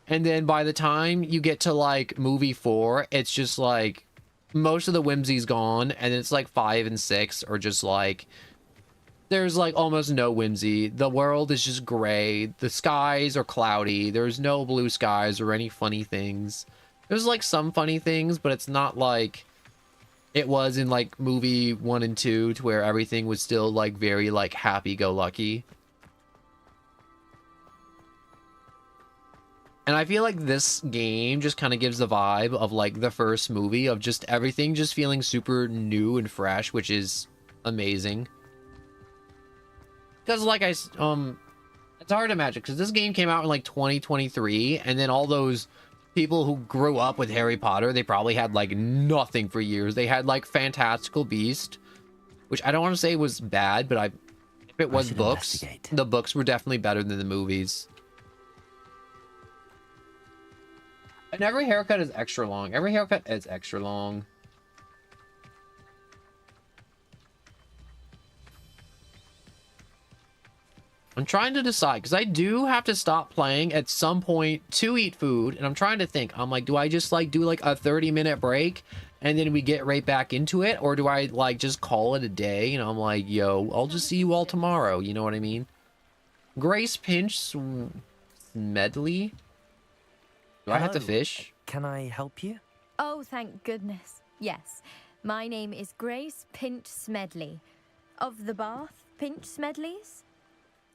And then by the time you get to like movie 4, it's just like most of the whimsy's gone. And it's like 5 and 6 are just like, there's like almost no whimsy. The world is just gray. The skies are cloudy. There's no blue skies or any funny things. There's like some funny things, but it's not like it was in like movie 1 and 2 to where everything was still like very like happy-go-lucky. And I feel like this game just kind of gives the vibe of like the first movie of just everything just feeling super new and fresh, which is amazing. Because like it's hard to imagine because this game came out in like 2023 and then all those people who grew up with Harry Potter, they probably had like nothing for years. They had like Fantastical Beast, which I don't want to say was bad, but if it was books, the books were definitely better than the movies. And every haircut is extra long. Every haircut is extra long. I'm trying to decide because I do have to stop playing at some point to eat food, and I'm trying to think. I'm like, do I just like do like a 30-minute break and then we get right back into it, or do I like just call it a day? You know, I'm like, yo, I'll just see you all tomorrow. You know what I mean? Grace Pinch Medley. Do I have to fish? Can I help you? Oh, thank goodness. Yes. My name is Grace Pinch Smedley. Of the Bath Pinch Smedleys.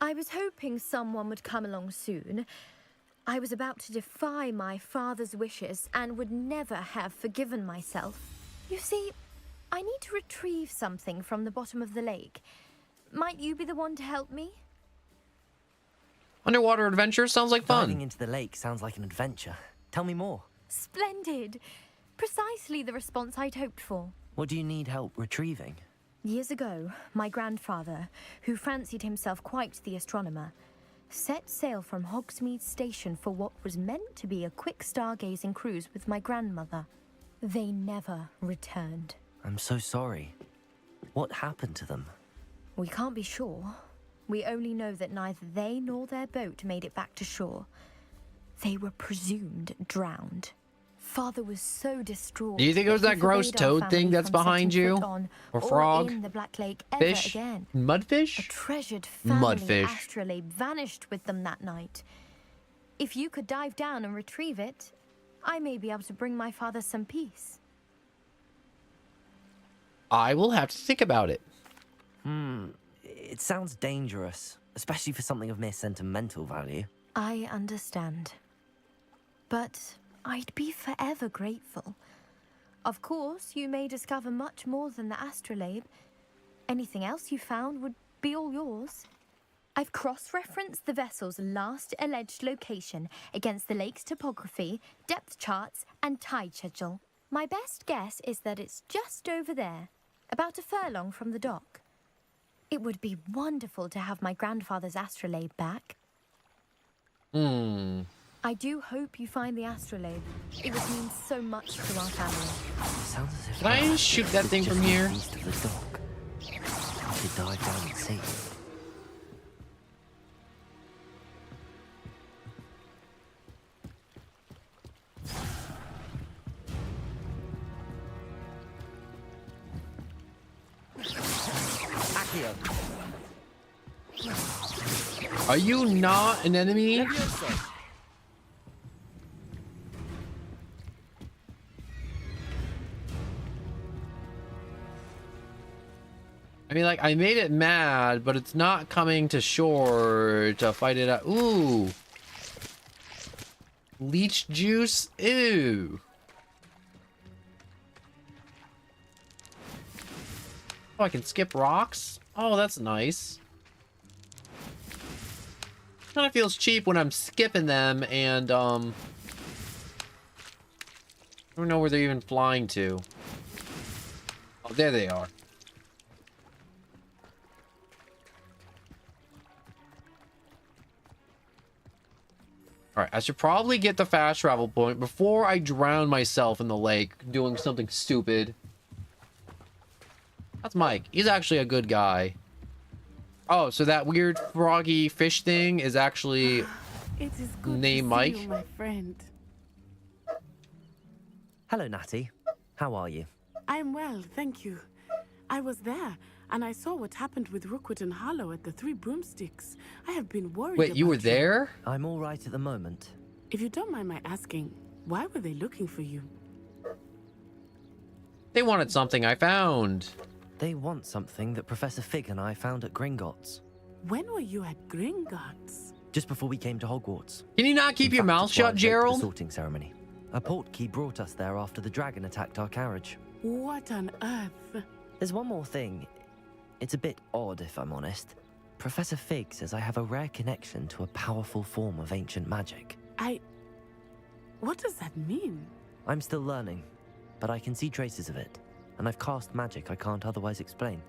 I was hoping someone would come along soon. I was about to defy my father's wishes and would never have forgiven myself. You see, I need to retrieve something from the bottom of the lake. Might you be the one to help me? Underwater adventure sounds like fun. Diving into the lake sounds like an adventure. Tell me more. Splendid. Precisely the response I'd hoped for. What do you need help retrieving? Years ago, my grandfather, who fancied himself quite the astronomer, set sail from Hogsmeade Station for what was meant to be a quick stargazing cruise with my grandmother. They never returned. I'm so sorry. What happened to them? We can't be sure. We only know that neither they nor their boat made it back to shore. They were presumed drowned. Father was so distraught. Do you think it was that gross forbade our toad thing family that's from behind setting you? foot on Or frog? in the Black Lake ever Fish? again. Mudfish? A treasured family Mudfish. astrolabe vanished with them that night. If you could dive down and retrieve it, I may be able to bring my father some peace. I will have to think about it. It sounds dangerous, especially for something of mere sentimental value. I understand. But I'd be forever grateful. Of course, you may discover much more than the astrolabe. Anything else you found would be all yours. I've cross-referenced the vessel's last alleged location against the lake's topography, depth charts, and tide schedule. My best guess is that it's just over there, about a furlong from the dock. It would be wonderful to have my grandfather's astrolabe back. I do hope you find the astrolabe. It would mean so much to our family. Sounds as if Can I shoot that thing from here? East of the dock. I could dive down and see. Accio. Are you not an enemy? I mean, like, I made it mad, but it's not coming to shore to fight it out. Ooh. Leech juice? Ew. Oh, I can skip rocks? Oh, that's nice. Kind of feels cheap when I'm skipping them and, I don't know where they're even flying to. Oh, there they are. Alright, I should probably get the fast travel point before I drown myself in the lake doing something stupid. That's Mike. He's actually a good guy. Oh, so that weird froggy fish thing is actually It is good named to Mike? see you, my friend. Hello, Natty. How are you? I'm well, thank you. I was there, and I saw what happened with Rookwood and Harlow at the Three Broomsticks. I have been worried. Wait, you were there? I'm all right at the moment. If you don't mind my asking, why were they looking for you? They wanted something I found. They want something that Professor Fig and I found at Gringotts. When were you at Gringotts? Just before we came to Hogwarts. Can you not keep your mouth shut, Gerald? The sorting ceremony. A portkey brought us there after the dragon attacked our carriage. What on earth? There's one more thing. It's a bit odd, if I'm honest. Professor Fig says I have a rare connection to a powerful form of ancient magic. What does that mean? I'm still learning, but I can see traces of it. And I've cast magic I can't otherwise explain.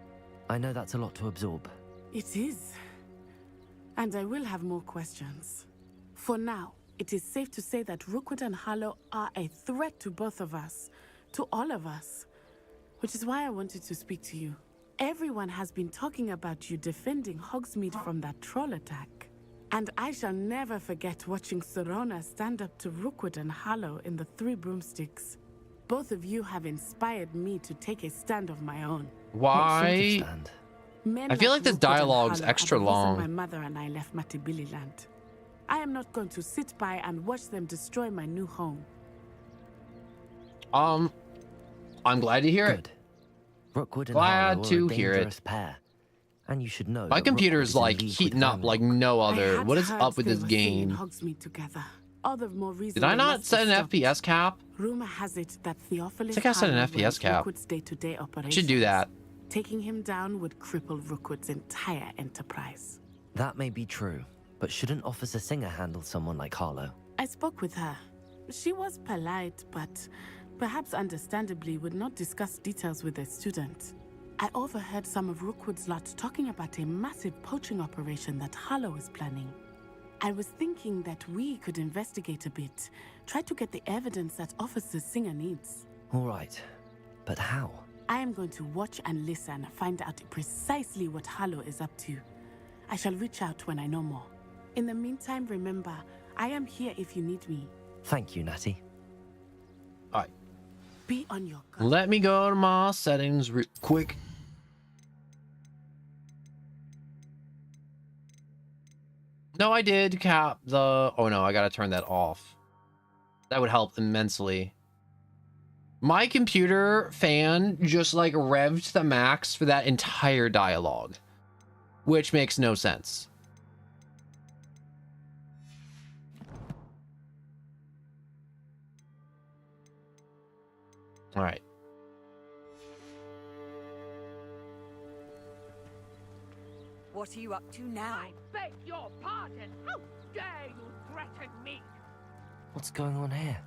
I know that's a lot to absorb. It is. And I will have more questions. For now, it is safe to say that Rookwood and Harlow are a threat to both of us. To all of us. Which is why I wanted to speak to you. Everyone has been talking about you defending Hogsmeade from that troll attack. And I shall never forget watching Sorona stand up to Rookwood and Harlow in the Three Broomsticks. Both of you have inspired me to take a stand of my own. Why? I feel like this dialogue's extra long. My mother and I left Matibili land. I am not going to sit by and watch them destroy my new home. I'm glad to hear it. Rookwood and Glad Harlow to are a hear dangerous it. pair. And you should know My that computer's Rookwood is like in league with heating up Vanwell. like no I other. had What is heard up with they this were staying in game? Hogsmeade together. All the more reason Did I they not must set be an stopped. FPS cap? Rumor has it that Theophilus I think I set an Harlow FPS runs cap. Rookwood's day-to-day operations. Should do that. Taking him down would cripple Rookwood's entire enterprise. That may be true, but shouldn't Officer Singer handle someone like Harlow? I spoke with her. She was polite, but perhaps understandably would not discuss details with a student. I overheard some of Rookwood's lot talking about a massive poaching operation that Harlow is planning. I was thinking that we could investigate a bit, try to get the evidence that Officer Singer needs. All right, but how? I am going to watch and listen, find out precisely what Harlow is up to. I shall reach out when I know more. In the meantime, remember, I am here if you need me. Thank you, Natty. All right. Be on your guard. Let me go to my settings quick. No, I did cap the... Oh, no, I gotta turn that off. That would help immensely. My computer fan just, like, revved to the max for that entire dialogue. Which makes no sense. All right. What are you up to now? I beg your pardon. How dare you threaten me? What's going on here?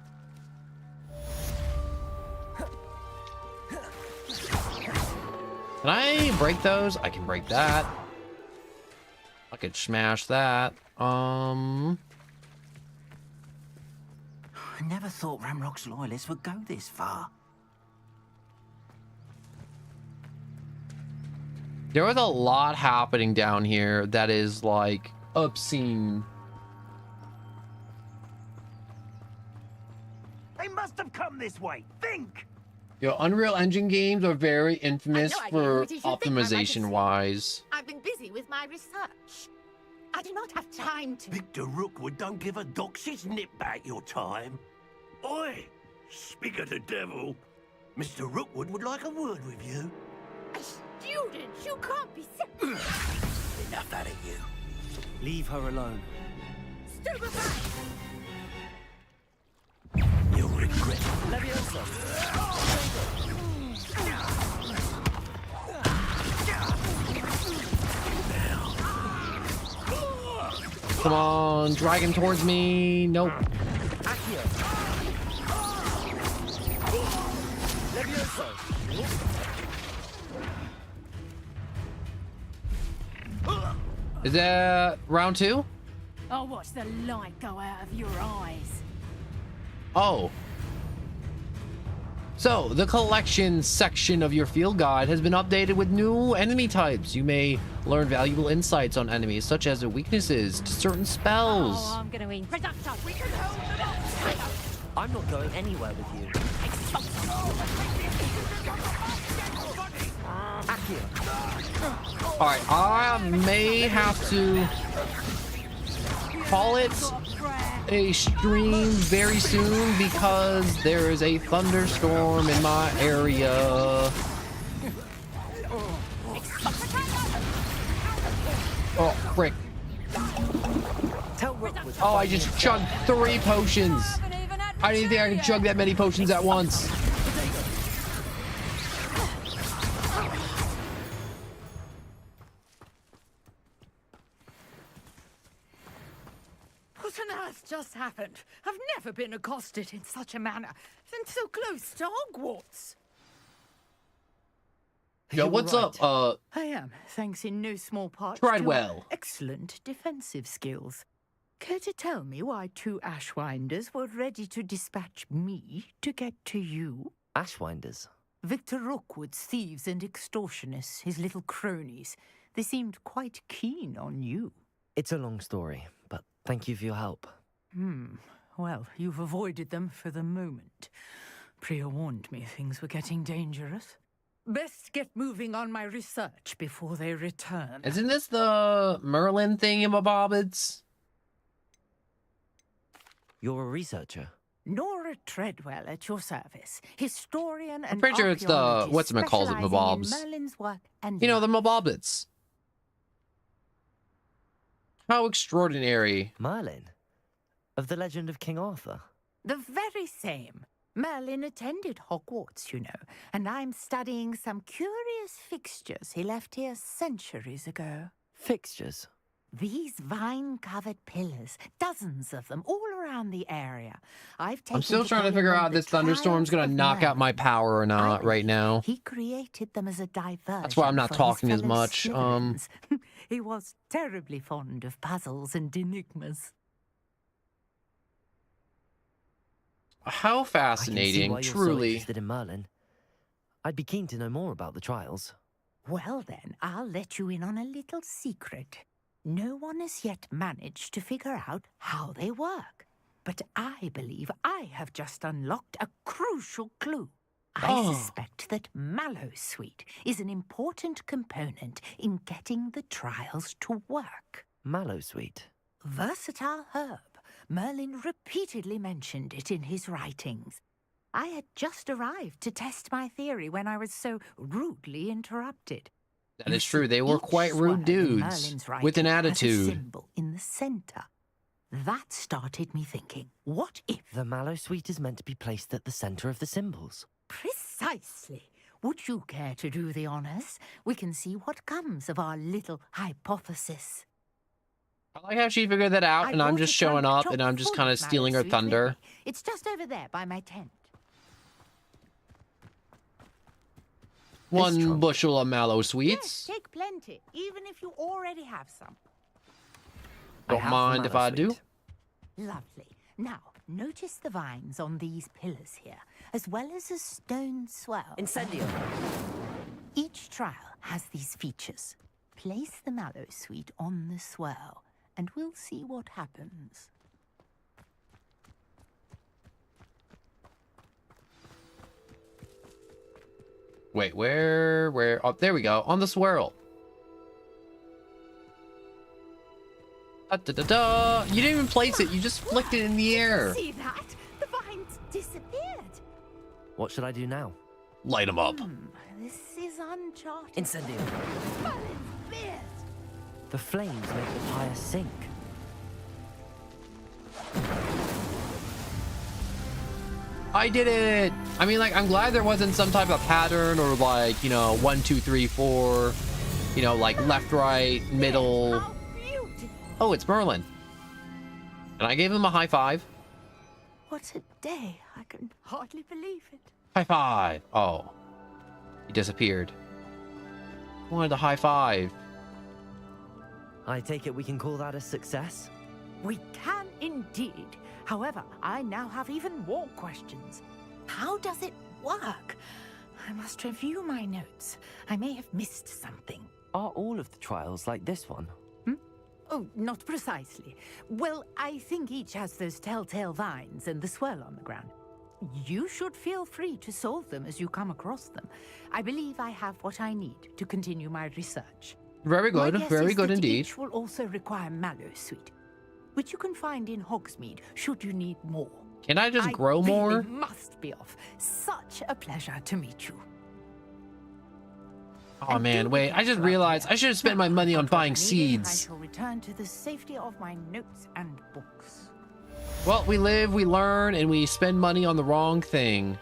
Can I break those? I can break that. I could smash that. I never thought Ramrock's loyalists would go this far. There was a lot happening down here that is like obscene. They must have come this way. Think! Yo, Unreal Engine games are very infamous for optimization wise. I've been busy with my research. I do not have time to... Victor Rookwood don't give a doxy's nip back your time. Oi! Speak of the devil. Mr. Rookwood would like a word with you. Student, you can't be sick. Enough out of you. Leave her alone. Stupefy! You'll regret it. Leviosa! Come on, drag him towards me. Nope. Is that round 2? I'll watch the light go out of your eyes. Oh. So, the collection section of your field guide has been updated with new enemy types. You may learn valuable insights on enemies, such as their weaknesses to certain spells. Oh, I'm going to win. I'm not going anywhere with you. Alright, I may have to call it a stream very soon because there is a thunderstorm in my area. Oh, frick. Oh, I just chugged 3 potions. I didn't think I could chug that many potions at once. What on earth just happened? I've never been accosted in such a manner, and so close to Hogwarts. Yo, what's up? I am, thanks in no small part Treadwell. to excellent defensive skills. Care to tell me why 2 Ashwinders were ready to dispatch me to get to you? Ashwinders? Victor Rookwood's thieves and extortionists, his little cronies. They seemed quite keen on you. It's a long story, but thank you for your help. Well, you've avoided them for the moment. Priya warned me things were getting dangerous. Best get moving on my research before they return. Isn't this the Merlin thingamabobbits? You're a researcher? Nora Treadwell at your service, historian and I'm pretty sure it's the whatchamacallit mabobs. Merlin's work and you know, the mabobbits. How extraordinary. Merlin? Of the legend of King Arthur? The very same. Merlin attended Hogwarts, you know, and I'm studying some curious fixtures he left here centuries ago. Fixtures? These vine-covered pillars, dozens of them, all around the area. I'm still trying to figure out if this thunderstorm's gonna knock out my power or not right now. He created them as a diversion. That's why I'm not for talking his as much. fellow Slytherins. He was terribly fond of puzzles and enigmas. How fascinating, I can see why truly. You're so interested in Merlin. I'd be keen to know more about the trials. Well then, I'll let you in on a little secret. No one has yet managed to figure out how they work. But I believe I have just unlocked a crucial clue. I suspect that Mallowsweet is an important component in getting the trials to work. Mallowsweet? Versatile herb. Merlin repeatedly mentioned it in his writings. I had just arrived to test my theory when I was so rudely interrupted. That is true. They were quite rude dudes with an attitude. Symbol in the center. That started me thinking, what if... The Mallowsweet is meant to be placed at the center of the symbols. Precisely. Would you care to do the honors? We can see what comes of our little hypothesis. I like how she figured that out, and I'm just showing up, and I'm just kind of stealing her thunder. It's just over there by my tent. One bushel of Mallowsweets. Yes, take plenty, even if you already have some. Don't mind if I do. Lovely. Now, notice the vines on these pillars here, as well as a stone swell. Incendio. Each trial has these features. Place the Mallowsweet on the swell, and we'll see what happens. Wait, where? Oh, there we go. On the swirl. Da, da, da, da. You didn't even place it. You just flicked it in the air. See that? The vines disappeared. What should I do now? Light them up. This is uncharted. Incendio. Merlin's beard. The flames make the pyre sink. I did it. I mean, like, I'm glad there wasn't some type of pattern or like, you know, 1, 2, 3, 4, you know, like left, right, middle. Oh, it's Merlin. And I gave him a high five. What a day. I can hardly believe it. High five. Oh, he disappeared. Wanted a high five. I take it we can call that a success? We can indeed. However, I now have even more questions. How does it work? I must review my notes. I may have missed something. Are all of the trials like this one? Oh, not precisely. Well, I think each has those telltale vines and the swirl on the ground. You should feel free to solve them as you come across them. I believe I have what I need to continue my research. Very good, very good indeed. Each will also require Mallowsweet, which you can find in Hogsmeade should you need more. Can I just grow more? I must be off. Such a pleasure to meet you. Oh man, wait, I just realized I should have spent my money on buying I seeds. shall return to the safety of my notes and books. Well, we live, we learn, and we spend money on the wrong thing.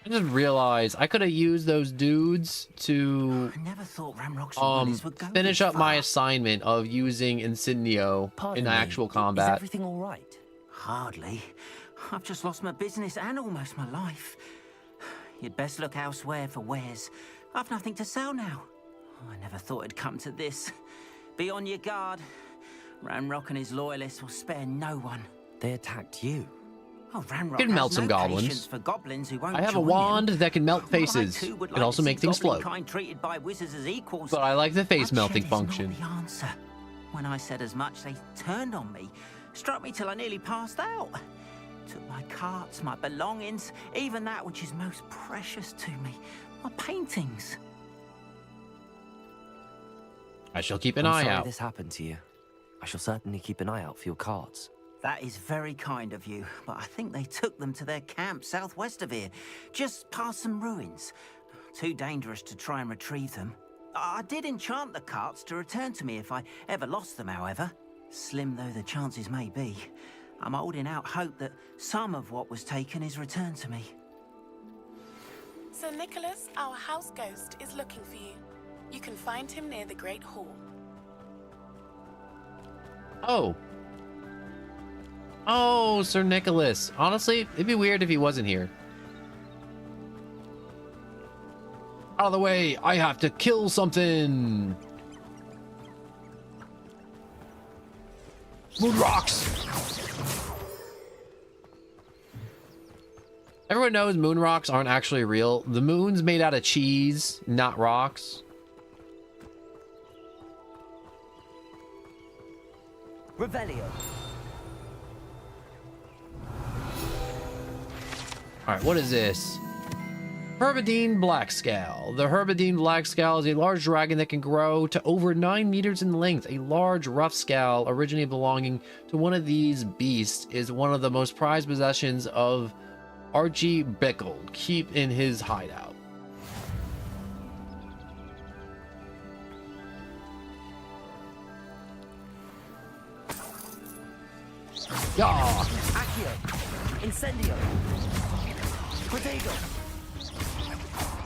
I just realized I could have used those dudes to I never thought Ramrock's Willis would go finish this up my far. assignment of using Insignia in actual combat. Everything all right? Hardly. I've just lost my business and almost my life. You'd best look elsewhere for wares. I've nothing to sell now. I never thought it'd come to this. Be on your guard. Ramrock and his loyalists will spare no one. They attacked you. Oh, Ramrock Can melt has some no goblins. patience for goblins who won't I have a join wand him. that can melt Well, I faces too would and like also to make see things goblin float. kind treated by wizards as equals. But I like the face melting Bloodshed is function. Not the answer. When I said as much, they turned on me, struck me till I nearly passed out. Took my carts, my belongings, even that which is most precious to me, my paintings. I shall keep an I'm eye sorry out. this happened to you. I shall certainly keep an eye out for your cards. That is very kind of you, but I think they took them to their camp southwest of here, just past some ruins. Too dangerous to try and retrieve them. I did enchant the carts to return to me if I ever lost them, however. Slim though the chances may be, I'm holding out hope that some of what was taken is returned to me. Sir Nicholas, our house ghost, is looking for you. You can find him near the Great Hall. Oh. Oh, Sir Nicholas. Honestly, it'd be weird if he wasn't here. Out of the way, I have to kill something. Moon rocks. Everyone knows moon rocks aren't actually real. The moon's made out of cheese, not rocks. Revelio. Alright, what is this? Herbadine Blackscale. The Herbadine Blackscale is a large dragon that can grow to over 9 meters in length. A large rough scale originally belonging to one of these beasts is one of the most prized possessions of Archie Bickle. Keep in his hideout. Yeah. Accio. Incendio. Protego.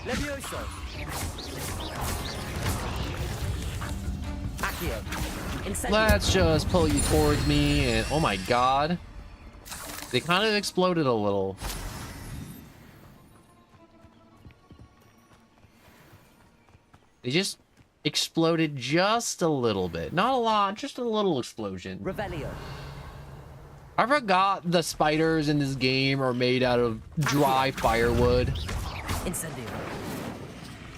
Levioso. Accio. Incendio. Let's just pull you towards me and oh my god. They kind of exploded a little. They just exploded just a little bit. Not a lot, just a little explosion. Revelio. I forgot the spiders in this game are made out of dry firewood. Incendio.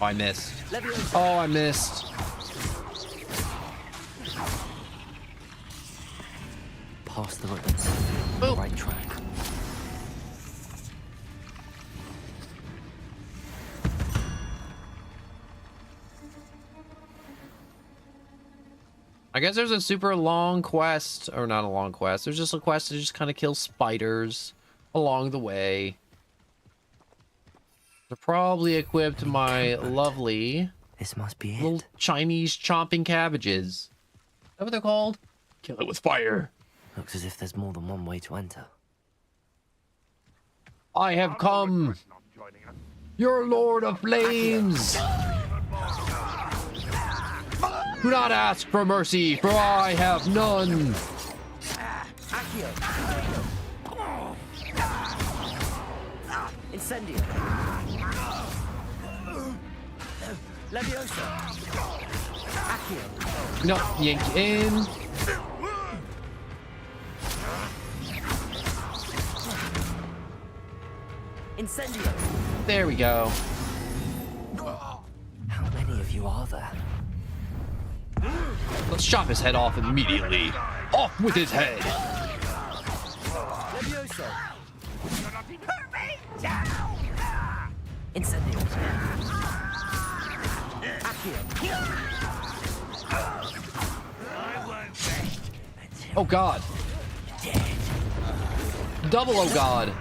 Oh, I missed. Oh, I missed. Pass the ribbons. Right track. I guess there's a super long quest, or not a long quest. There's just a quest to just kind of kill spiders along the way. They're probably equipped my lovely This must be little Chinese chomping cabbages. Is that what they're called? Kill it with fire. Looks as if there's more than one way to enter. I have come, your Lord of Flames. Do not ask for mercy, for I have none. Accio. Incendio. Levioso. Accio. No, yank in. Incendio. There we go. How many of you are there? Let's chop his head off immediately. Off with his head. Levioso. Incendio. Accio. Oh god. Double oh god.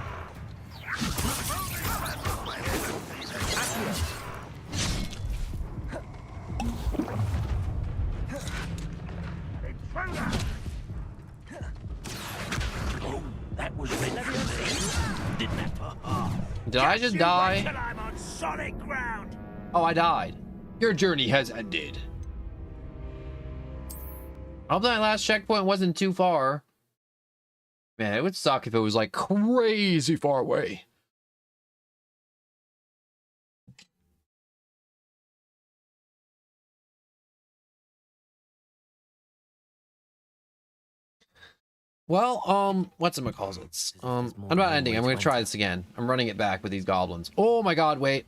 Oh, that was meant for didn't it? Did I just die? I'm on solid ground. Oh, I died. Your journey has ended. I hope that last checkpoint wasn't too far. Man, it would suck if it was like crazy far away. Well, what's it calls it? I'm about ending. I'm gonna try this again. I'm running it back with these goblins. Oh my god, wait.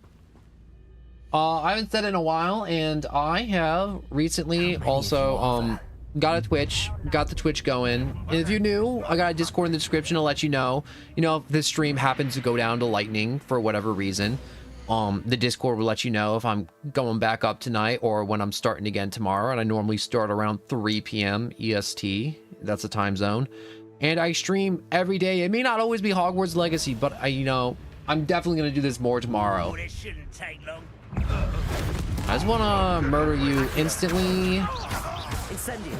I haven't said it in a while, and I have recently also got a Twitch, got the Twitch going. And if you're new, I got a Discord in the description to let you know. You know, if this stream happens to go down to lightning for whatever reason, the Discord will let you know if I'm going back up tonight or when I'm starting again tomorrow. And I normally start around 3 p.m. EST. That's the time zone. And I stream every day. It may not always be Hogwarts Legacy, but I'm definitely going to do this more tomorrow. It shouldn't take long. I just want to murder you instantly. Incendio.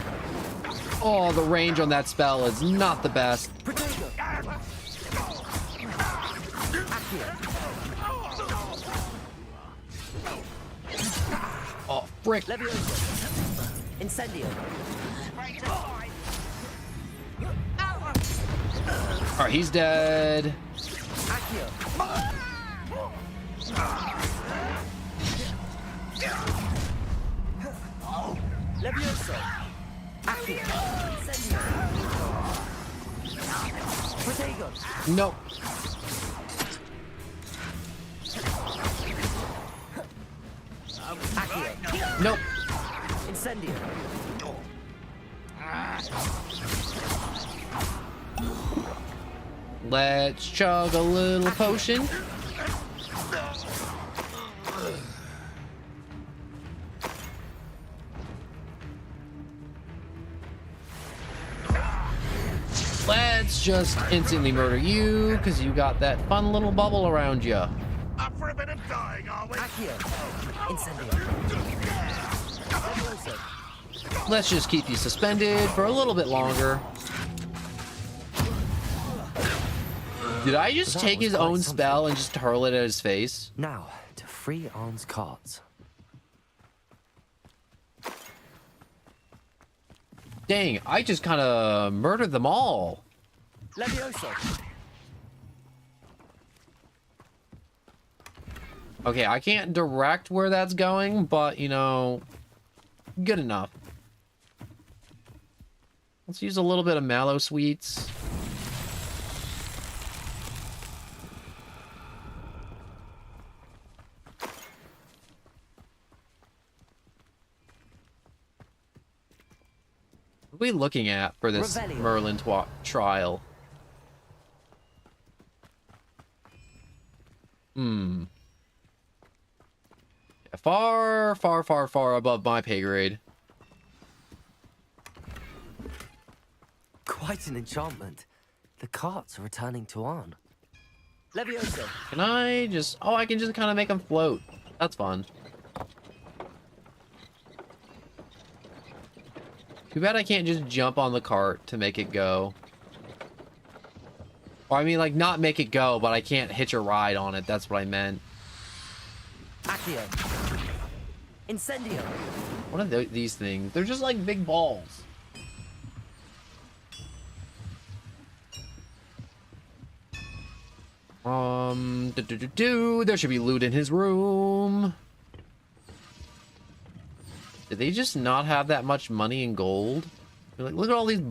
Oh, the range on that spell is not the best. Protego. Oh, Frick. Incendio. Alright, he's dead. Levioso. Accio. Incendio. Protego. Nope. Accio. Nope. Incendio. Let's chug a little potion. Let's just instantly murder you because you got that fun little bubble around you. Up for a bit of dying, are we? Accio. Incendio. Let's just keep you suspended for a little bit longer. Did I just take his own spell and just hurl it at his face? Now, to free Arn's cards. Dang, I just kind of murdered them all. Levioso. Okay, I can't direct where that's going, but, you know, good enough. Let's use a little bit of mallow sweets. What are we looking at for this Merlin trial? Yeah, far, far, far, far above my pay grade. Quite an enchantment. The carts are returning to Arn. Levioso. Can I just... Oh, I can just kind of make them float. That's fun. Too bad I can't just jump on the cart to make it go. Or I mean, like, not make it go, but I can't hitch a ride on it. That's what I meant. Accio. Incendio. What are these things? They're just like big balls. There should be loot in his room. Did they just not have that much money in gold? Like, look at all these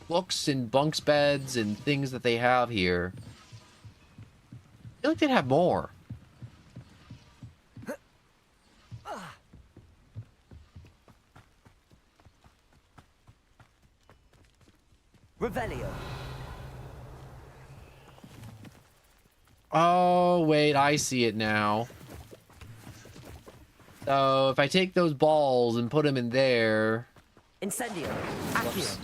books and bunks beds and things that they have here. I feel like they'd have more. Revelio. Oh, wait, I see it now. So, if I take those balls and put them in there... Incendio. Accio.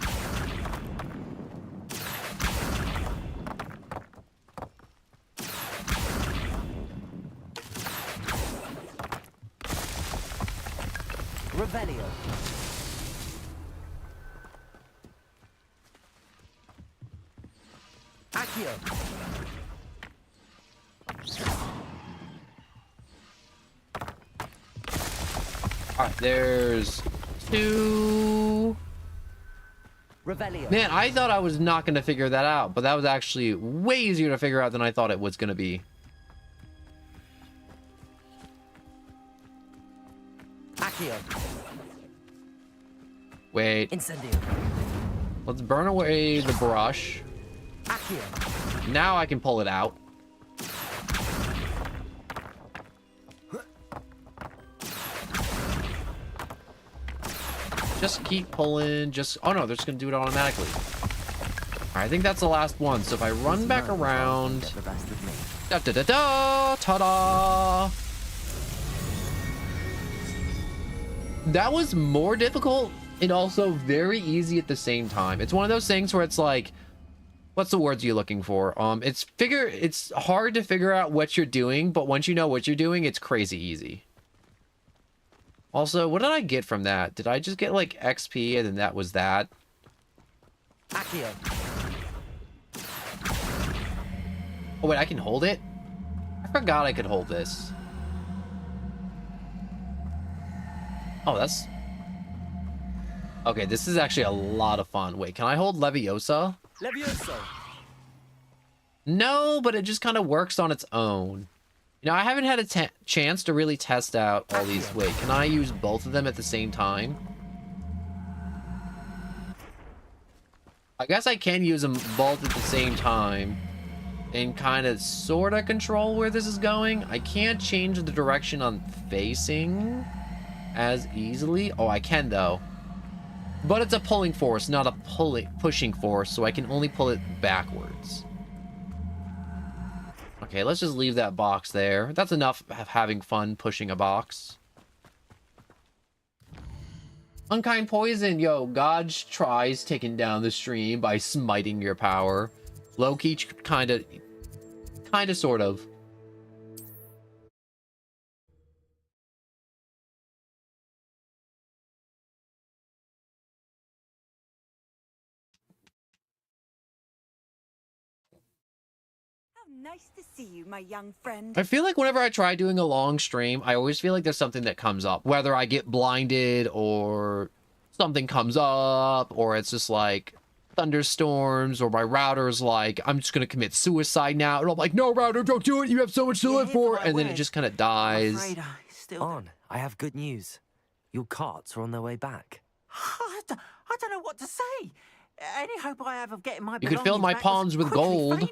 Revelio. Accio. Alright, there's 2. Revelio. Man, I thought I was not going to figure that out, but that was actually way easier to figure out than I thought it was going to be. Accio. Wait. Incendio. Let's burn away the brush. Accio. Now I can pull it out. Just keep pulling, just... Oh no, they're just gonna do it automatically. Alright, I think that's the last one. So if I run back around... Da-da-da-da! Ta-da! That was more difficult and also very easy at the same time. It's one of those things where it's like... What's the words you're looking for? It's hard to figure out what you're doing, but once you know what you're doing, it's crazy easy. Also, what did I get from that? Did I just get, like, XP and then that was that? Accio. Oh, wait, I can hold it? I forgot I could hold this. Oh, that's... Okay, this is actually a lot of fun. Wait, can I hold Leviosa? Leviosa! No, but it just kind of works on its own. You know, I haven't had a chance to really test out all these. Wait, can I use both of them at the same time? I guess I can use them both at the same time and kind of sort of control where this is going. I can't change the direction I'm facing as easily. Oh, I can though. But it's a pulling force, not a pushing force, so I can only pull it backwards. Okay, let's just leave that box there. That's enough of having fun pushing a box. Unkind poison, yo. God tries taking down the stream by smiting your power. Low-key, kinda, sort of. Nice to see you, my young friend. I feel like whenever I try doing a long stream, I always feel like there's something that comes up. Whether I get blinded or something comes up, or it's just like thunderstorms, or my router's like, I'm just going to commit suicide now. And I'm like, no, router, don't do it. You have so much to live for. And then it just kind of dies. On, I have good news. Your carts are on their way back. I don't know what to say. Any hope I have of getting my You can fill my ponds with gold.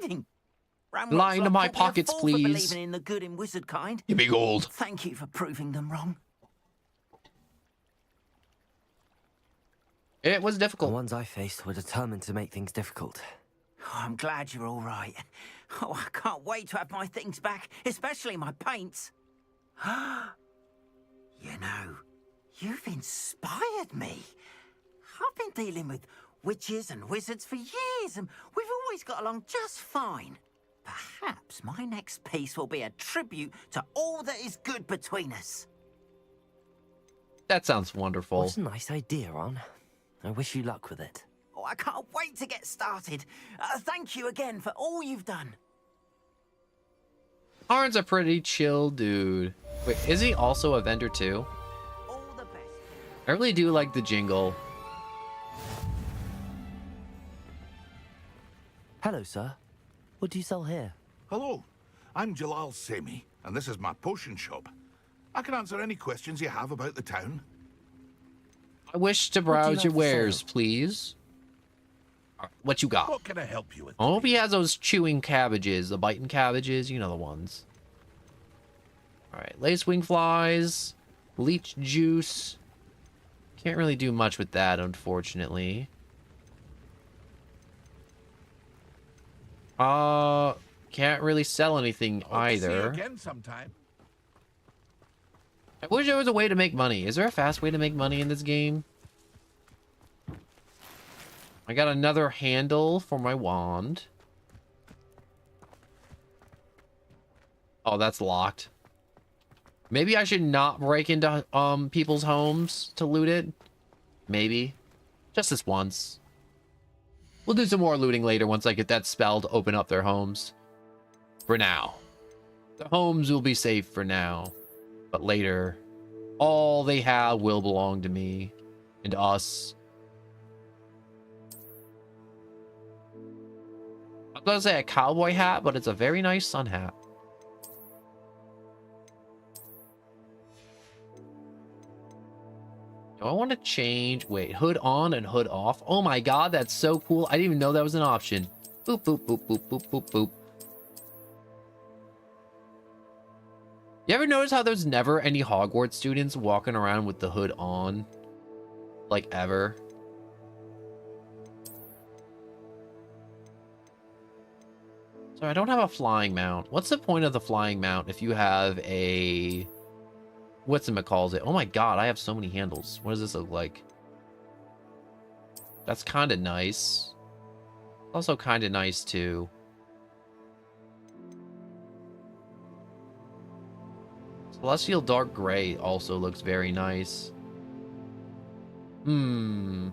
Lie into my pockets, please. Believing in the good in wizard kind. Give me gold. Thank you for proving them wrong. It was difficult. The ones I faced were determined to make things difficult. Oh, I'm glad you're all right. Oh, I can't wait to have my things back, especially my paints. You know, you've inspired me. I've been dealing with witches and wizards for years, and we've always got along just fine. Perhaps my next piece will be a tribute to all that is good between us. That sounds wonderful. What a nice idea, Ron. I wish you luck with it. Oh, I can't wait to get started. Thank you again for all you've done. Arn's a pretty chill dude. Wait, is he also a vendor too? All the best. I really do like the jingle. Hello, sir. What do you sell here? Hello, I'm Jalal Semi, and this is my potion shop. I can answer any questions you have about the town. I wish to browse your wares, please. What you got? What can I help you with? I hope he has those chewing cabbages, the biting cabbages, you know the ones. Alright, lacewing flies, leech juice. Can't really do much with that, unfortunately. Can't really sell anything either. See you again sometime. I wish there was a way to make money. Is there a fast way to make money in this game? I got another handle for my wand. Oh, that's locked. Maybe I should not break into people's homes to loot it. Maybe. Just this once. We'll do some more looting later once I get that spell to open up their homes. For now. The homes will be safe for now. But later, all they have will belong to me and to us. I was going to say a cowboy hat, but it's a very nice sun hat. Do I want to change? Wait, hood on and hood off. Oh my god, that's so cool. I didn't even know that was an option. Boop, boop, boop, boop, boop, boop, boop. You ever notice how there's never any Hogwarts students walking around with the hood on? Like, ever? So I don't have a flying mount. What's the point of the flying mount if you have a... whatchamacallit? Oh my god, I have so many handles. What does this look like? That's kind of nice. Also kind of nice, too. Celestial Dark Gray also looks very nice. I'm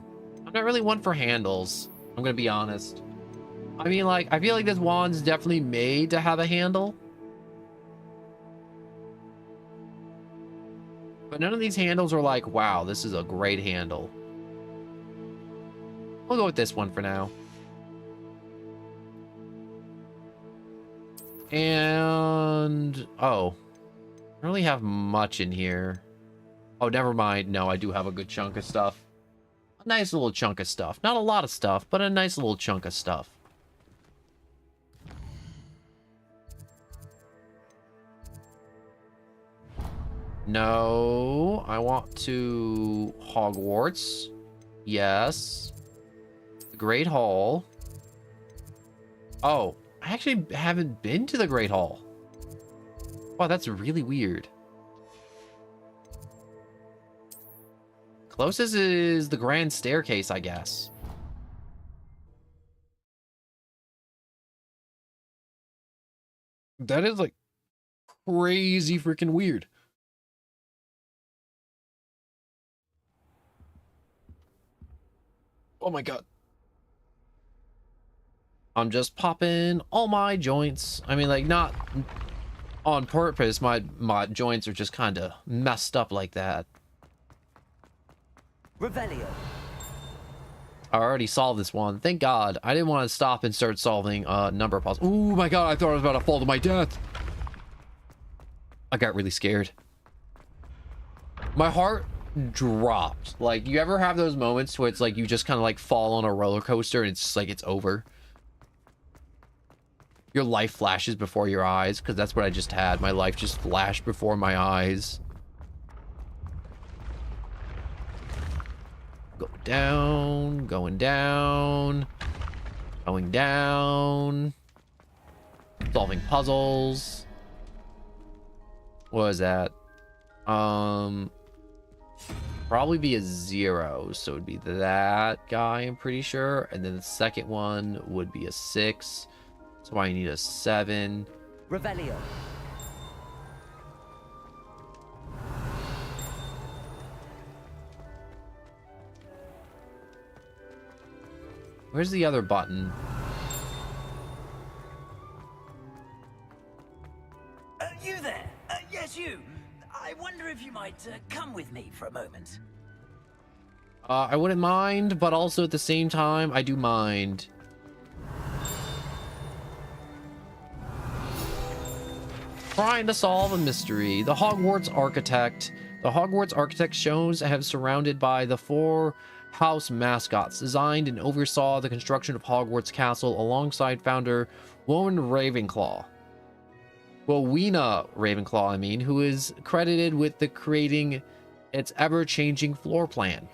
not really one for handles. I'm gonna be honest. I mean, like, I feel like this wand's definitely made to have a handle. But none of these handles are like, wow, this is a great handle. We'll go with this one for now. And, oh, I don't really have much in here. Oh, never mind. No, I do have a good chunk of stuff. A nice little chunk of stuff. Not a lot of stuff, but a nice little chunk of stuff. No, I want to Hogwarts. Yes. The Great Hall. Oh, I actually haven't been to the Great Hall. Wow, that's really weird. Closest is the Grand Staircase, I guess. That is like crazy freaking weird. Oh my god. I'm just popping all my joints. I mean, like, not on purpose. My joints are just kind of messed up like that. Revelio. I already solved this one. Thank God. I didn't want to stop and start solving number of puzzles. Oh my god, I thought I was about to fall to my death. I got really scared. My heart dropped. Like, you ever have those moments where it's like you just kind of like fall on a roller coaster and it's just like it's over? Your life flashes before your eyes, because that's what I just had. My life just flashed before my eyes. Going down, going down, going down. Solving puzzles. What was that? Probably be a 0, so it would be that guy, I'm pretty sure. And then the second one would be a 6. So I need a 7. Revelio. Where's the other button? You there? Yes, you. I wonder if you might come with me for a moment. I wouldn't mind, but also at the same time, I do mind. Trying to solve a mystery. The Hogwarts architect shows have surrounded by the 4 house mascots, designed and oversaw the construction of Hogwarts Castle alongside founder Rowena Ravenclaw, I mean, who is credited with the creating its ever-changing floor plan.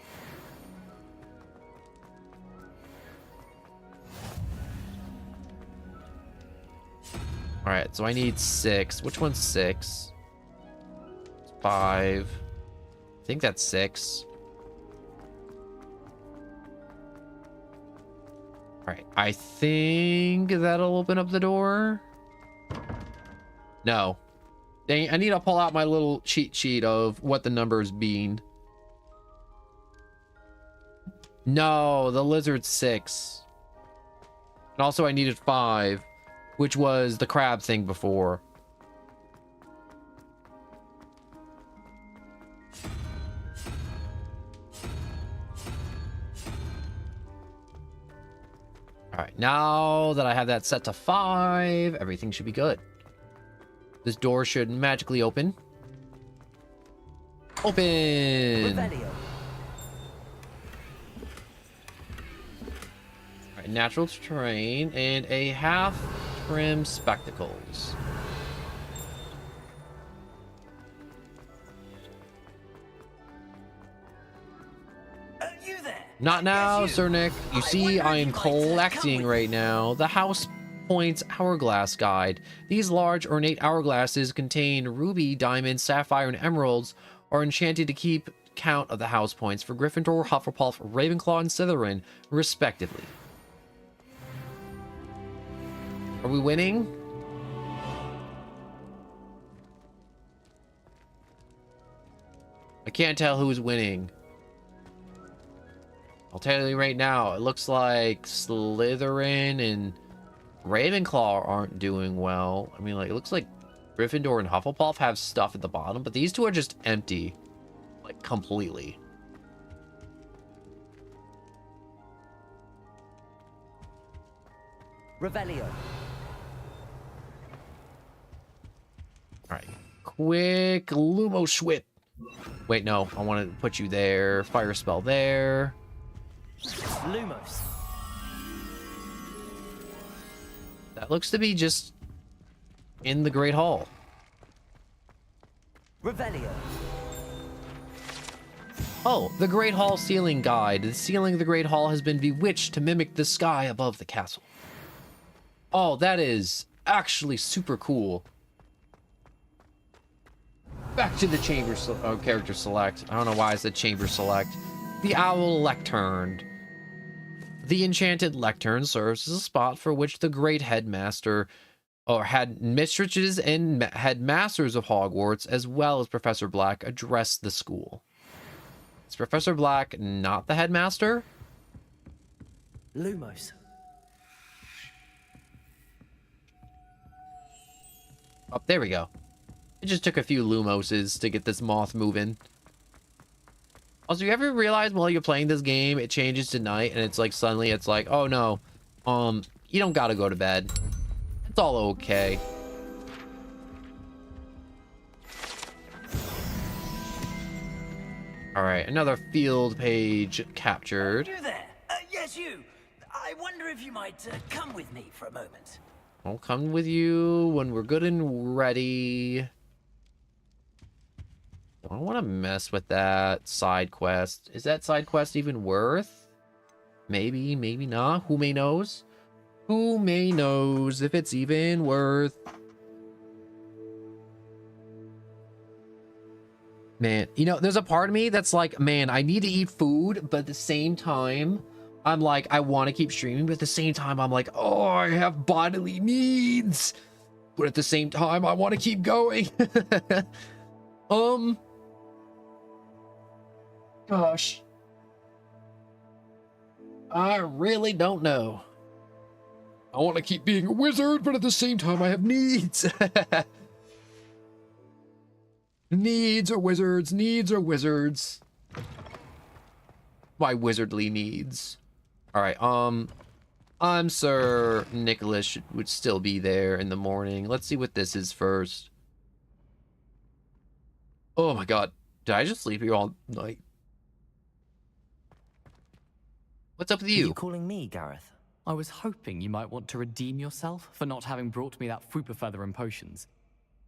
All right, so I need 6. Which one's 6? 5. I think that's 6. All right, I think that'll open up the door. No. Dang, I need to pull out my little cheat sheet of what the numbers mean. No, the lizard's 6. And also I needed 5. Which was the crab thing before. All right, now that I have that set to 5, everything should be good. This door should magically open. Open! All right, natural terrain and a half trim spectacles. Not now, Sir Nick. You see, I am collecting right now the House Points Hourglass Guide. These large, ornate hourglasses contain ruby, diamond, sapphire, and emeralds, are enchanted to keep count of the house points for Gryffindor, Hufflepuff, Ravenclaw, and Slytherin, respectively. Are we winning? I can't tell who's winning. I'll tell you right now, it looks like Slytherin and Ravenclaw aren't doing well. I mean, like, it looks like Gryffindor and Hufflepuff have stuff at the bottom, but these two are just empty. Like, completely. Revelio. Alright. Quick Lumo Schwip. Wait, no. I want to put you there. Fire spell there. Lumos. That looks to be just in the Great Hall. Revelio. Oh, the Great Hall ceiling guide. The ceiling of the Great Hall has been bewitched to mimic the sky above the castle. Oh, that is actually super cool. Back to the chamber character select. I don't know why I said chamber select. The Owl Lectern. The enchanted lectern serves as a spot for which the great headmaster or headmistresses and headmasters of Hogwarts, as well as Professor Black, address the school. Is Professor Black not the headmaster? Lumos. Oh, there we go. It just took a few Lumoses to get this moth moving. Also, you ever realize while you're playing this game, it changes to night, and it's like suddenly it's like, oh no, you don't gotta go to bed. It's all okay. All right, another field page captured. You there? Yes, you. I wonder if you might come with me for a moment. I'll come with you when we're good and ready. Don't want to mess with that side quest. Is that side quest even worth? Maybe, maybe not. Who may knows? Who may knows if it's even worth? Man, you know, there's a part of me that's like, man, I need to eat food, but at the same time, I'm like, I want to keep streaming, but at the same time, I'm like, oh, I have bodily needs. But at the same time, I want to keep going. Gosh. I really don't know. I want to keep being a wizard, but at the same time, I have needs. Needs are wizards. Needs are wizards. My wizardly needs. All right. I'm Sir Nicholas would still be there in the morning. Let's see what this is first. Oh my God. Did I just sleep here all night? What's up with you? Are you calling me, Gareth? I was hoping you might want to redeem yourself for not having brought me that Fooper Feather and potions.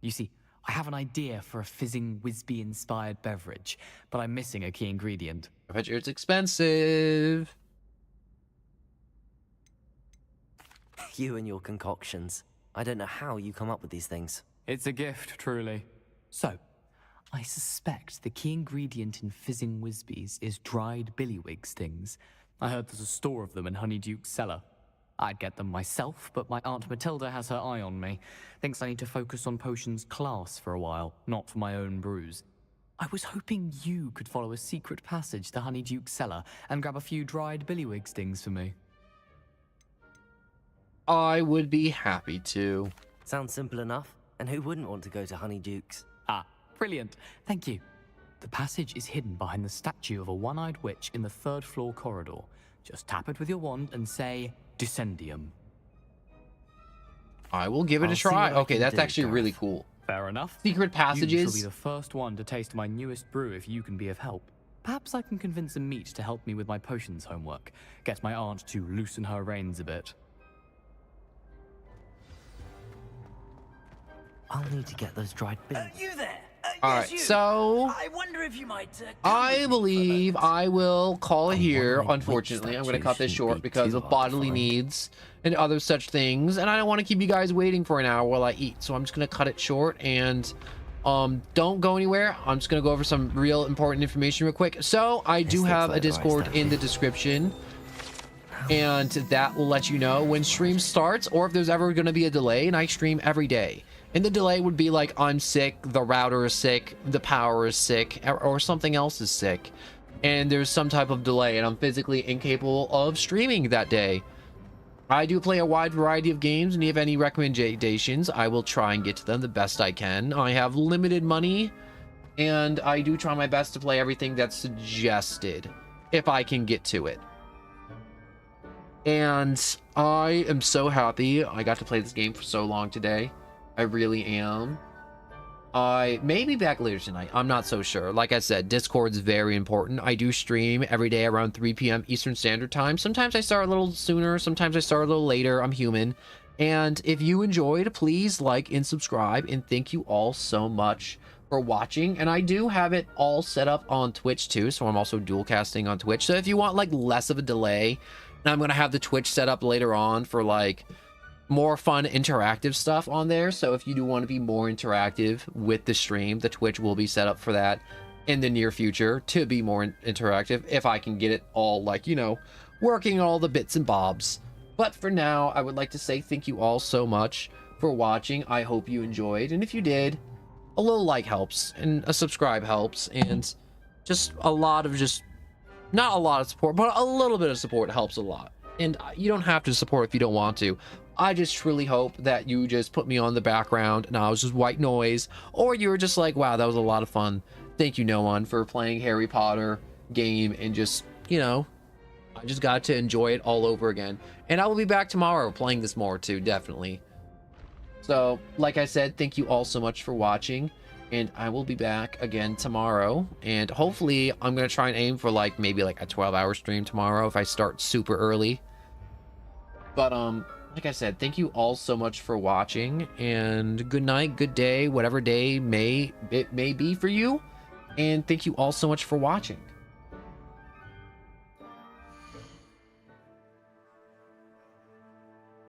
You see, I have an idea for a fizzing Wisby-inspired beverage, but I'm missing a key ingredient. I bet you it's expensive. You and your concoctions. I don't know how you come up with these things. It's a gift, truly. So, I suspect the key ingredient in fizzing Wisbies is dried billywig stings. I heard there's a store of them in Honeyduke's cellar. I'd get them myself, but my Aunt Matilda has her eye on me. Thinks I need to focus on potions class for a while, not for my own brews. I was hoping you could follow a secret passage to Honeyduke's cellar and grab a few dried billywig stings for me. I would be happy to. Sounds simple enough. And who wouldn't want to go to Honeyduke's? Ah, brilliant. Thank you. The passage is hidden behind the statue of a one-eyed witch in the third-floor corridor. Just tap it with your wand and say, Descendium. I will give it a try. Okay, that's actually really cool. Fair enough. Secret passages. You shall be the first one to taste my newest brew if you can be of help. Perhaps I can convince a meat to help me with my potions homework. Get my aunt to loosen her reins a bit. I'll need to get those dried billywig. You there? All right, so I wonder if you might. I believe I will call it here. Unfortunately, I'm going to cut this short because of bodily needs and other such things, and I don't want to keep you guys waiting for an hour while I eat. So I'm just going to cut it short and don't go anywhere. I'm just going to go over some real important information real quick. So I do have a Discord in the description, and that will let you know when stream starts or if there's ever going to be a delay. And I stream every day. And the delay would be like, I'm sick, the router is sick, the power is sick, or something else is sick. And there's some type of delay, and I'm physically incapable of streaming that day. I do play a wide variety of games, and if you have any recommendations, I will try and get to them the best I can. I have limited money, and I do try my best to play everything that's suggested, if I can get to it. And I am so happy I got to play this game for so long today. I really am. I may be back later tonight. I'm not so sure. Like I said, Discord's very important. I do stream every day around 3 p.m. Eastern Standard Time. Sometimes I start a little sooner. Sometimes I start a little later. I'm human. And if you enjoyed, please like and subscribe. And thank you all so much for watching. And I do have it all set up on Twitch too. So I'm also dual casting on Twitch. So if you want like less of a delay, and I'm going to have the Twitch set up later on for like more fun interactive stuff on there. So if you do want to be more interactive with the stream, the Twitch will be set up for that in the near future to be more interactive, if I can get it all, like, you know, working all the bits and bobs. But for now, I would like to say thank you all so much for watching. I hope you enjoyed, and if you did, a little like helps and a subscribe helps, and just a lot of not a lot of support, but a little bit of support helps a lot. And you don't have to support if you don't want to. I just truly hope that you just put me on the background and I was just white noise, or you were just like, wow, that was a lot of fun. Thank you, no one, for playing Harry Potter game, and just, you know, I just got to enjoy it all over again. And I will be back tomorrow playing this more too, definitely. So, like I said, thank you all so much for watching, and I will be back again tomorrow. And hopefully, I'm going to try and aim for like maybe like a 12-hour stream tomorrow if I start super early. But, like I said, thank you all so much for watching, and good night, good day, whatever day it may be for you. And thank you all so much for watching.